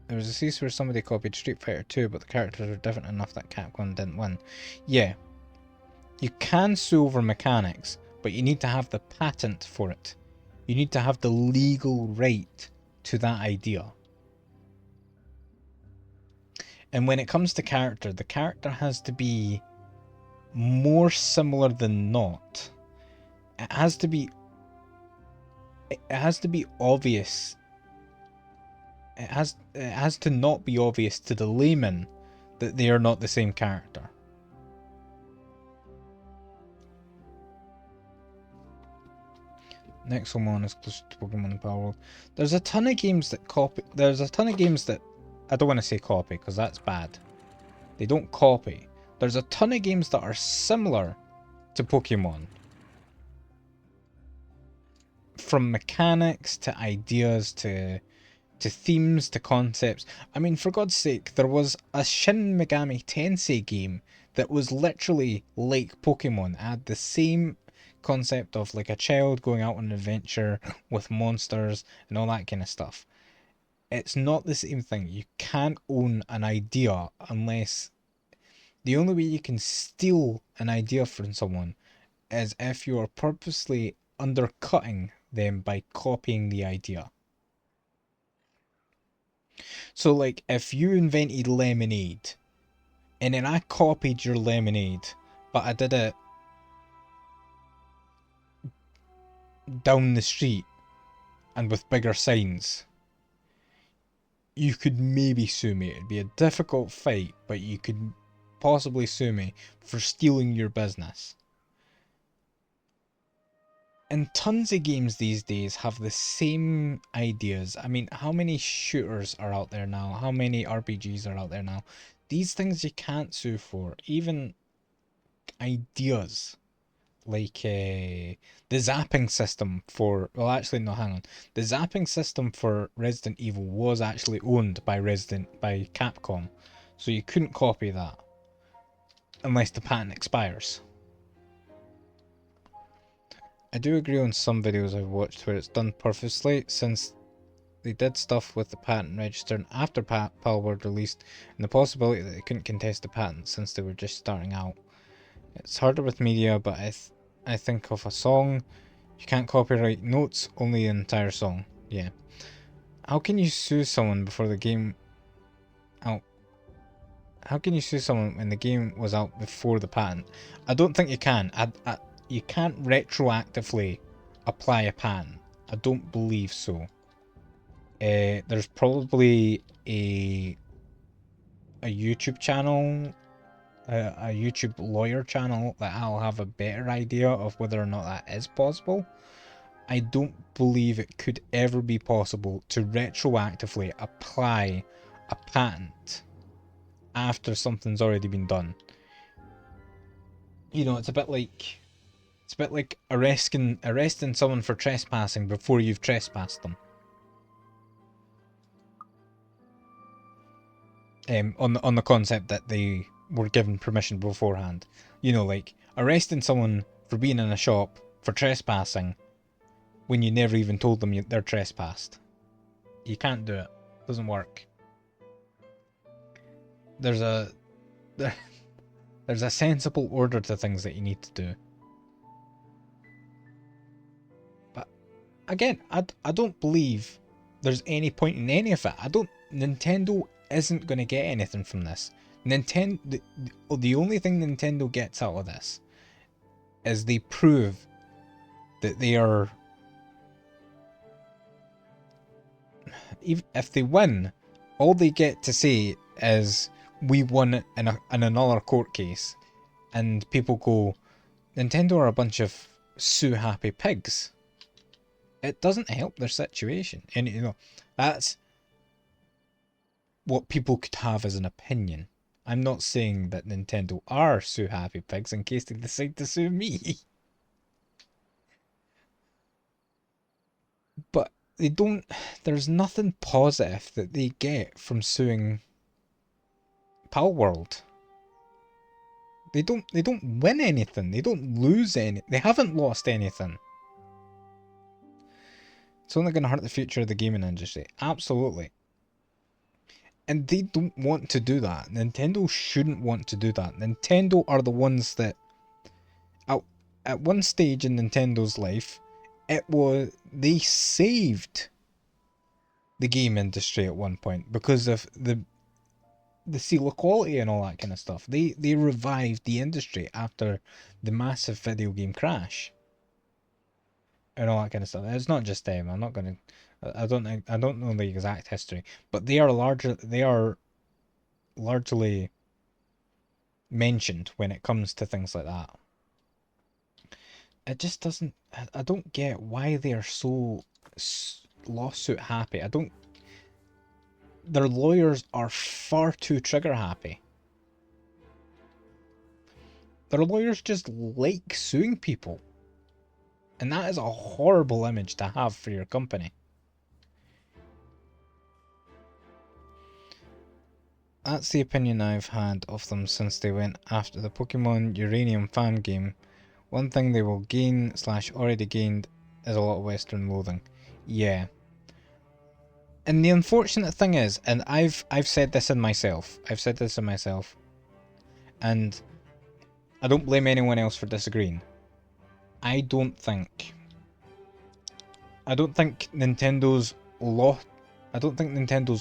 There was a case where somebody copied Street Fighter 2, but the characters were different enough that Capcom didn't win. Yeah. You can sue over mechanics, but you need to have the patent for it. You need to have the legal right to that idea. And when it comes to character, the character has to be more similar than not. It has to be obvious. It has to not be obvious to the layman that they are not the same character. Next one is close to Pokemon Palworld. There's a ton of games that copy. There's a ton of games that I don't want to say copy because that's bad. They don't copy. There's a ton of games that are similar to Pokemon. From mechanics to ideas to themes to concepts. I mean, for God's sake, there was a Shin Megami Tensei game that was literally like Pokemon. It had the same concept of like a child going out on an adventure with monsters and all that kind of stuff. It's not the same thing. You can't own an idea unless... The only way you can steal an idea from someone is if you are purposely undercutting them by copying the idea. So, like, if you invented lemonade, and then I copied your lemonade, but I did it down the street and with bigger signs, you could maybe sue me. It'd be a difficult fight, but you could possibly sue me for stealing your business. And tons of games these days have the same ideas. I mean, how many shooters are out there now? How many RPGs are out there now? These things you can't sue for. Even ideas like the zapping system for... Well, actually, no, hang on. The zapping system for Resident Evil was actually owned by Capcom. So you couldn't copy that unless the patent expires. I do agree on some videos I've watched where it's done purposely, since they did stuff with the patent registering after PAL were released, and the possibility that they couldn't contest the patent since they were just starting out. It's harder with media, but I think of a song, you can't copyright notes, only the entire song. Yeah. How can you sue someone before the game out? How can you sue someone when the game was out before the patent? I don't think you can. You can't retroactively apply a patent. I don't believe so. There's probably a YouTube channel, a YouTube lawyer channel that I'll have a better idea of whether or not that is possible. I don't believe it could ever be possible to retroactively apply a patent after something's already been done. You know, it's a bit like arresting someone for trespassing before you've trespassed them. On the concept that they were given permission beforehand. You know, like arresting someone for being in a shop for trespassing when you never even told them they're trespassed. You can't do it. It doesn't work. There's a sensible order to things that you need to do. But again, I don't believe there's any point in any of it. Nintendo isn't going to get anything from this. The only thing Nintendo gets out of this is they prove that they are, even if they win, all they get to say is we won in another court case, and people go, Nintendo are a bunch of sue-happy pigs. It doesn't help their situation, and you know that's what people could have as an opinion. I'm not saying that Nintendo are sue-happy pigs in case they decide to sue me. But they don't, there's nothing positive that they get from suing Palworld. They don't win anything. They don't lose any. They haven't lost anything. It's only going to hurt the future of the gaming industry. Absolutely. And they don't want to do that. Nintendo shouldn't want to do that. Nintendo are the ones that, at one stage in Nintendo's life, they saved the game industry at one point because of the seal of quality and all that kind of stuff. They revived the industry after the massive video game crash and all that kind of stuff. It's not just them. I'm not gonna. I don't know the exact history, but they are largely mentioned when it comes to things like that. It just doesn't. I don't get why they are so lawsuit happy. Their lawyers are far too trigger happy. Their lawyers just like suing people. And that is a horrible image to have for your company. That's the opinion I've had of them since they went after the Pokemon Uranium fan game. One thing they will gain / already gained is a lot of Western loathing. Yeah. And the unfortunate thing is, and I've said this in myself. And I don't blame anyone else for disagreeing. I don't think Nintendo's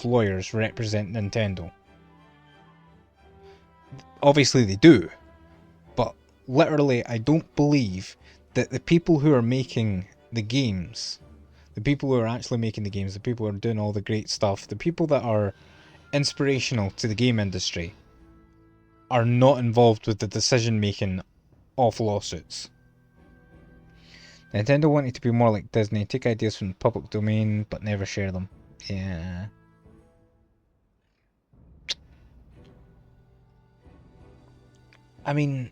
lawyers represent Nintendo. Obviously they do, but literally I don't believe that the people who are making the games, the people who are actually making the games, the people who are doing all the great stuff, the people that are inspirational to the game industry are not involved with the decision making of lawsuits. Nintendo wanted to be more like Disney, take ideas from the public domain but never share them. Yeah. I mean,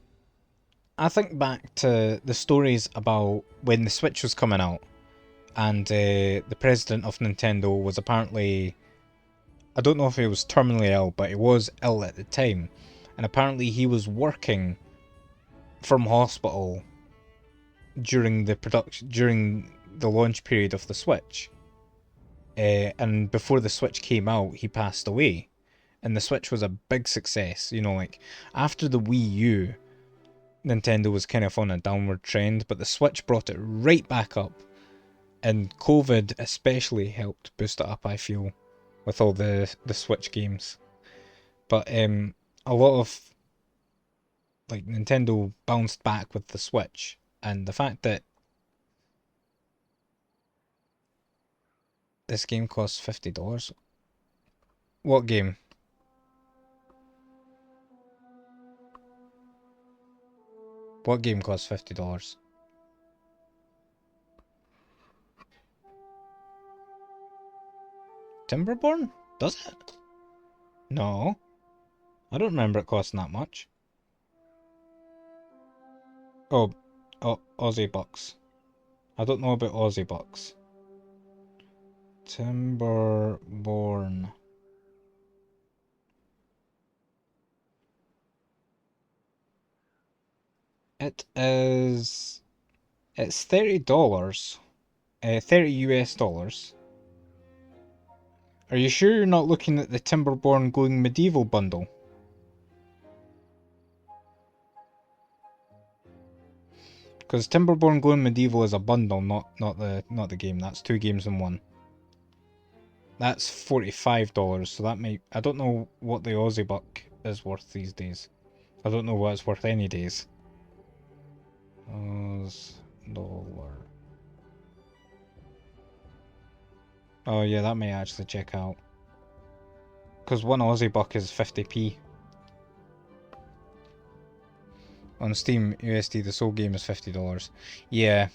I think back to the stories about when the Switch was coming out, and the president of Nintendo was apparently, I don't know if he was terminally ill, but he was ill at the time, and apparently he was working from hospital during the launch period of the Switch. and before the Switch came out, he passed away. And the Switch was a big success. You know, like after the Wii U, Nintendo was kind of on a downward trend, but the Switch brought it right back up. And COVID especially helped boost it up, I feel, with all the Switch games. But a lot of like Nintendo bounced back with the Switch, and the fact that this game costs $50. What game? What game costs $50? Timberborn? Does it? No. I don't remember it costing that much. Oh, Aussie bucks. I don't know about Aussie bucks. Timberborn. It's $30. 30 US dollars. Are you sure you're not looking at the Timberborn Going Medieval bundle? Because Timberborn Going Medieval is a bundle, not the game. That's 2 games in one. That's $45, so that might... I don't know what the Aussie buck is worth these days. I don't know what it's worth any days. Dollar. Oh yeah, that may actually check out. Because 1 Aussie buck is 50p. On Steam, USD, the sole game is $50. Yeah.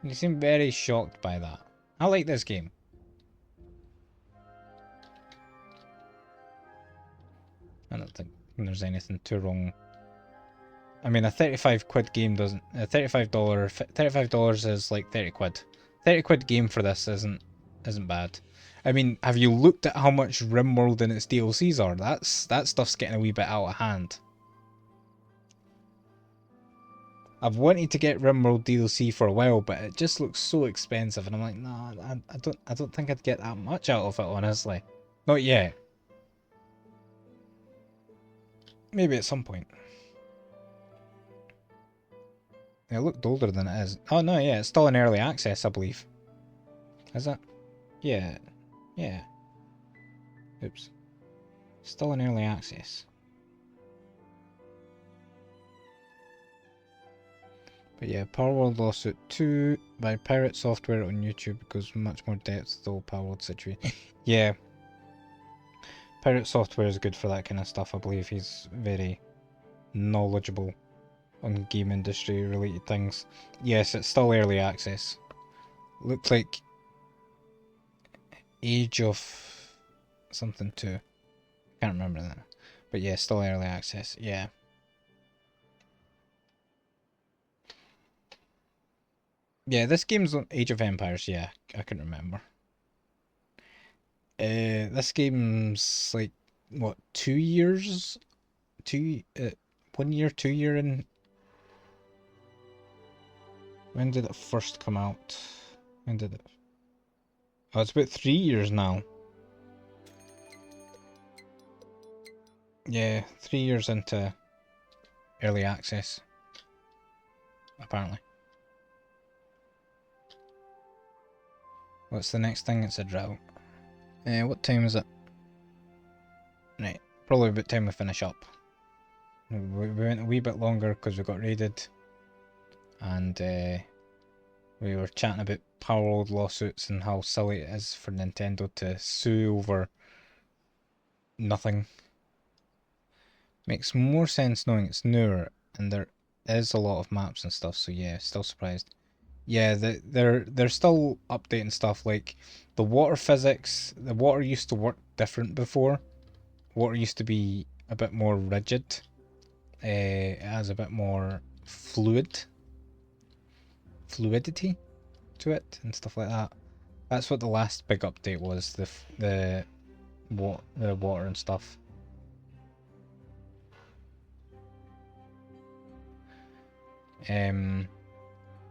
You seem very shocked by that. I like this game. I don't think there's anything too wrong. I mean, a 35 quid game doesn't... $35 is like 30 quid. 30 quid game for this isn't bad. I mean, have you looked at how much RimWorld and its DLCs are? That stuff's getting a wee bit out of hand. I've wanted to get RimWorld DLC for a while, but it just looks so expensive, and I'm like, nah, I don't think I'd get that much out of it, honestly. Not yet. Maybe at some point. It looked older than it is. Oh no, yeah, it's still in early access, I believe. Is it? Yeah. Yeah. Oops. Still in early access. But yeah, Powerworld Lawsuit 2 by Pirate Software on YouTube goes much more depth to the whole Powerworld situation. Yeah. Pirate Software is good for that kind of stuff. I believe he's very knowledgeable on game industry related things. Yes, it's still early access. Looks like Age of something 2. Can't remember that. But yeah, still early access. Yeah. Yeah, this game's on Age of Empires. Yeah, I couldn't remember. This game's like what, 2 years? 1 year, 2 year in. When did it first come out? When did it? Oh, it's about 3 years now. Yeah, 3 years into early access. Apparently. What's the next thing? It's a drought. What time is it? Right, probably about time we finish up. We went a wee bit longer because we got raided. And we were chatting about Powerworld lawsuits and how silly it is for Nintendo to sue over nothing. Makes more sense knowing it's newer and there is a lot of maps and stuff, so yeah, still surprised. Yeah, they're still updating stuff like the water physics. The water used to work different before. Water used to be a bit more rigid. It has a bit more fluidity to it and stuff like that. That's what the last big update was. The water and stuff.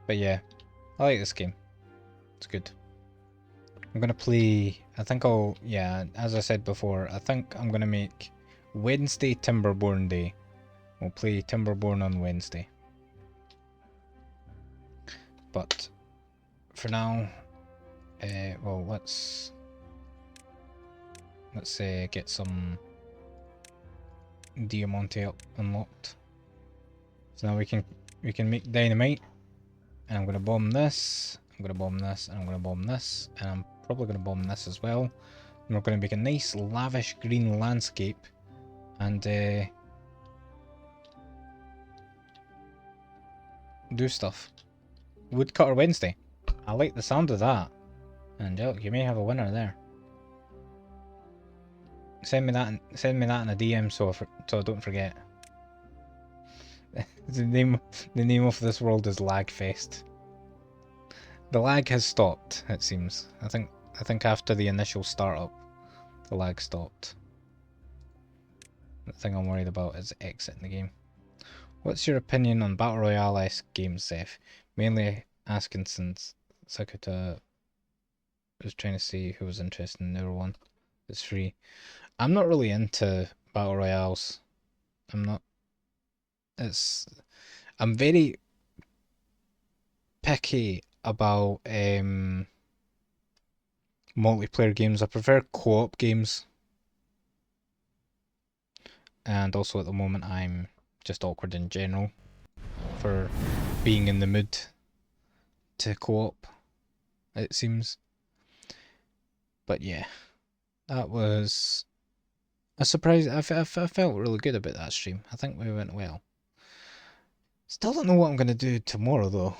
But yeah, I like this game. It's good. I'm gonna play. Yeah, as I said before, I think I'm gonna make Wednesday Timberborn Day. We'll play Timberborn on Wednesday. But for now, well, let's get some Diamante unlocked. So now we can make dynamite, and I'm gonna bomb this. I'm gonna bomb this, and I'm gonna bomb this, and I'm probably gonna bomb this as well. And we're gonna make a nice lavish green landscape, and do stuff. Woodcutter Wednesday. I like the sound of that. And you may have a winner there. Send me that in a DM so I don't forget. the name of this world is Lagfest. The lag has stopped, it seems. I think after the initial startup, the lag stopped. The thing I'm worried about is exiting the game. What's your opinion on Battle Royale-esque games, Seth? Mainly asking since Sakuta was trying to see who was interested in the newer one. It's free. I'm not really into Battle Royales. I'm not. I'm very picky about multiplayer games. I prefer co-op games. And also at the moment I'm just awkward in general for being in the mood to co-op, it seems. But yeah, that was a surprise. I felt really good about that stream. I think we went well. Still don't know what I'm going to do tomorrow though.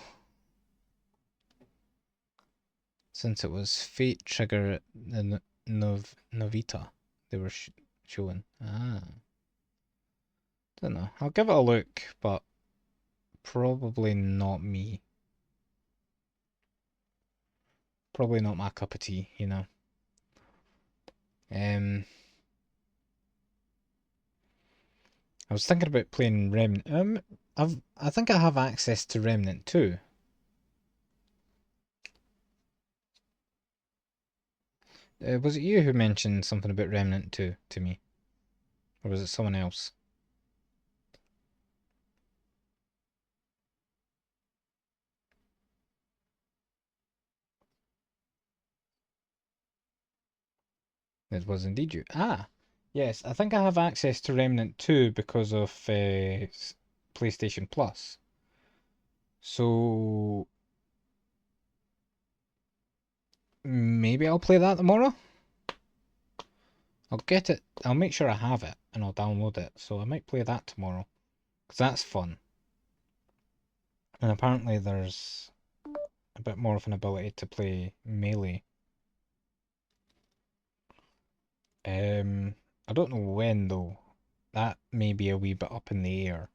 Since it was Fate Trigger the Novita they were showing. Don't know. I'll give it a look, but probably not me. Probably not my cup of tea, you know. I was thinking about playing Remnant. I think I have access to Remnant 2. Was it you who mentioned something about Remnant 2 to me? Or was it someone else? It was indeed you. Yes, I think I have access to Remnant 2 because of PlayStation Plus. So maybe I'll play that tomorrow? I'll get it. I'll make sure I have it and I'll download it. So I might play that tomorrow. Because that's fun. And apparently there's a bit more of an ability to play melee. I don't know when though. That may be a wee bit up in the air.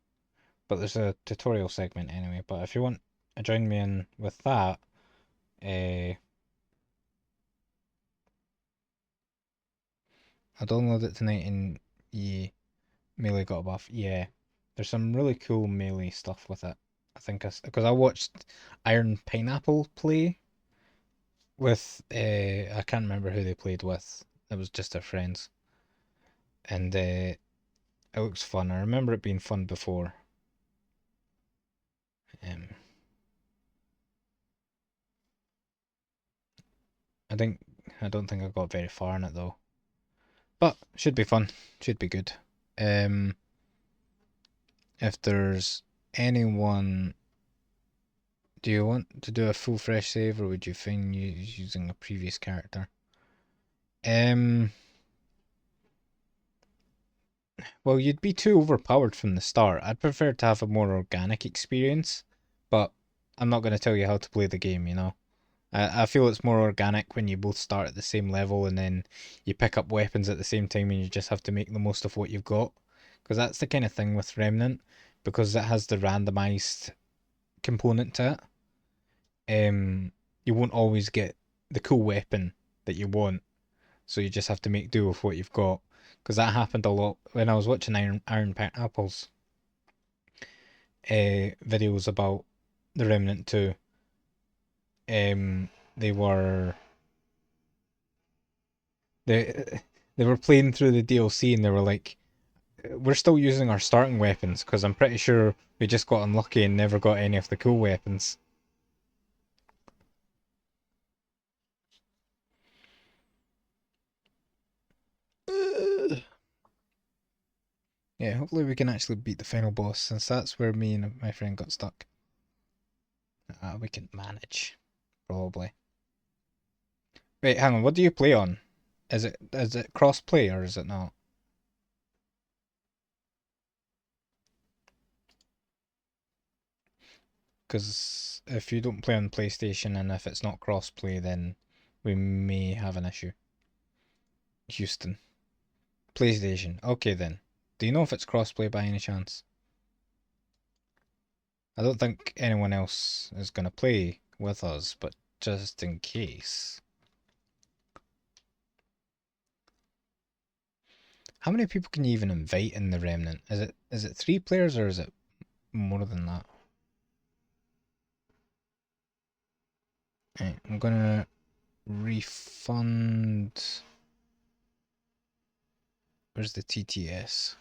But there's a tutorial segment anyway. But if you want to join me in with that, I downloaded it tonight and yeah, melee got a buff. Yeah, there's some really cool melee stuff with it. I think because I watched Iron Pineapple play with I can't remember who they played with. It was just their friends, and it looks fun. I remember it being fun before. Um, I don't think I got very far in it though, but should be fun. Should be good. If there's anyone, do you want to do a full fresh save, or would you find you using a previous character? Well, you'd be too overpowered from the start. I'd prefer to have a more organic experience, but I'm not going to tell you how to play the game, you know? I feel it's more organic when you both start at the same level and then you pick up weapons at the same time and you just have to make the most of what you've got. Because that's the kind of thing with Remnant, because it has the randomized component to it. You won't always get the cool weapon that you want, so you just have to make do with what you've got. Because that happened a lot when I was watching Iron Pineapple's videos about the Remnant 2. they were they they were playing through the DLC and they were like, we're still using our starting weapons because I'm pretty sure we just got unlucky and never got any of the cool weapons. Yeah, hopefully we can actually beat the final boss, since that's where me and my friend got stuck. We can manage, probably. Wait, hang on, what do you play on? Is it cross-play or is it not? Because if you don't play on PlayStation and if it's not cross-play, then we may have an issue. Houston. PlayStation. Okay then. Do you know if it's crossplay by any chance? I don't think anyone else is going to play with us, but just in case. How many people can you even invite in the Remnant? Is it 3 players or is it more than that? Right, I'm gonna refund. Where's the TTS?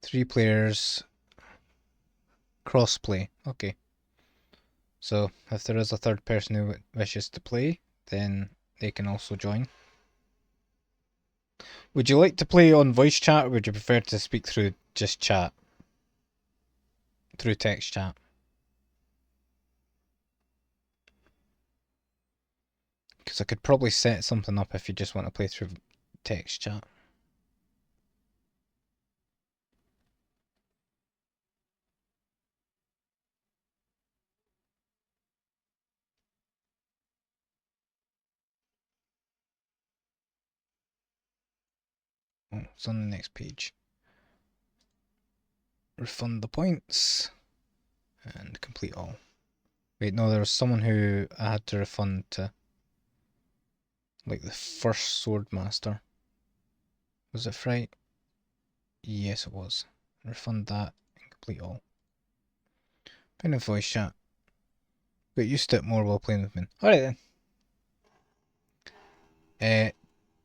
3 players. Crossplay. Okay. So if there is a third person who wishes to play, then they can also join. Would you like to play on voice chat, or would you prefer to speak through just chat? Through text chat? Because I could probably set something up if you just want to play through text chat. Oh, it's on the next page. Refund the points. And complete all. Wait, no, there was someone who I had to refund to. Like the first sword master. Was it right? Yes, it was. Refund that and complete all. Kind of voice chat. Got used to it more while playing with me. Alright then.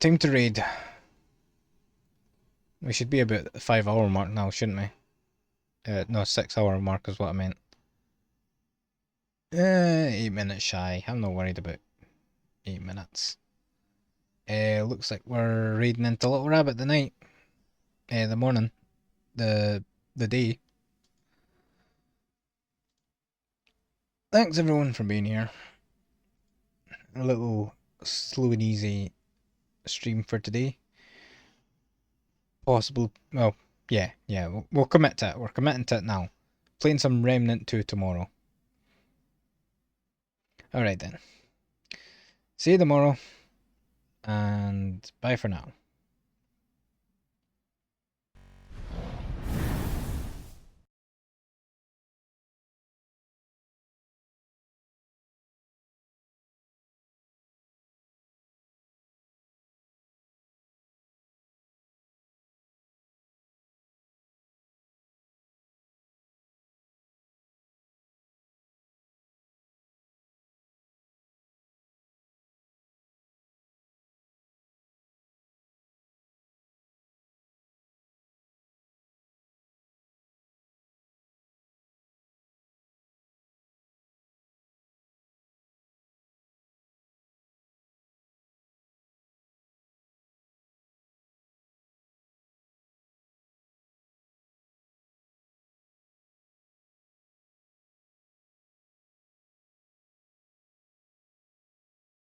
Time to raid. We should be about the 5 hour mark now, shouldn't we? No, 6 hour mark is what I meant. 8 minutes shy. I'm not worried about 8 minutes. Looks like we're raiding into Little Rabbit the night. The morning. The day. Thanks everyone for being here. A little slow and easy stream for today. Possible. Well, yeah. We'll commit to it. We're committing to it now. Playing some Remnant 2 tomorrow. Alright then. See you tomorrow. And bye for now.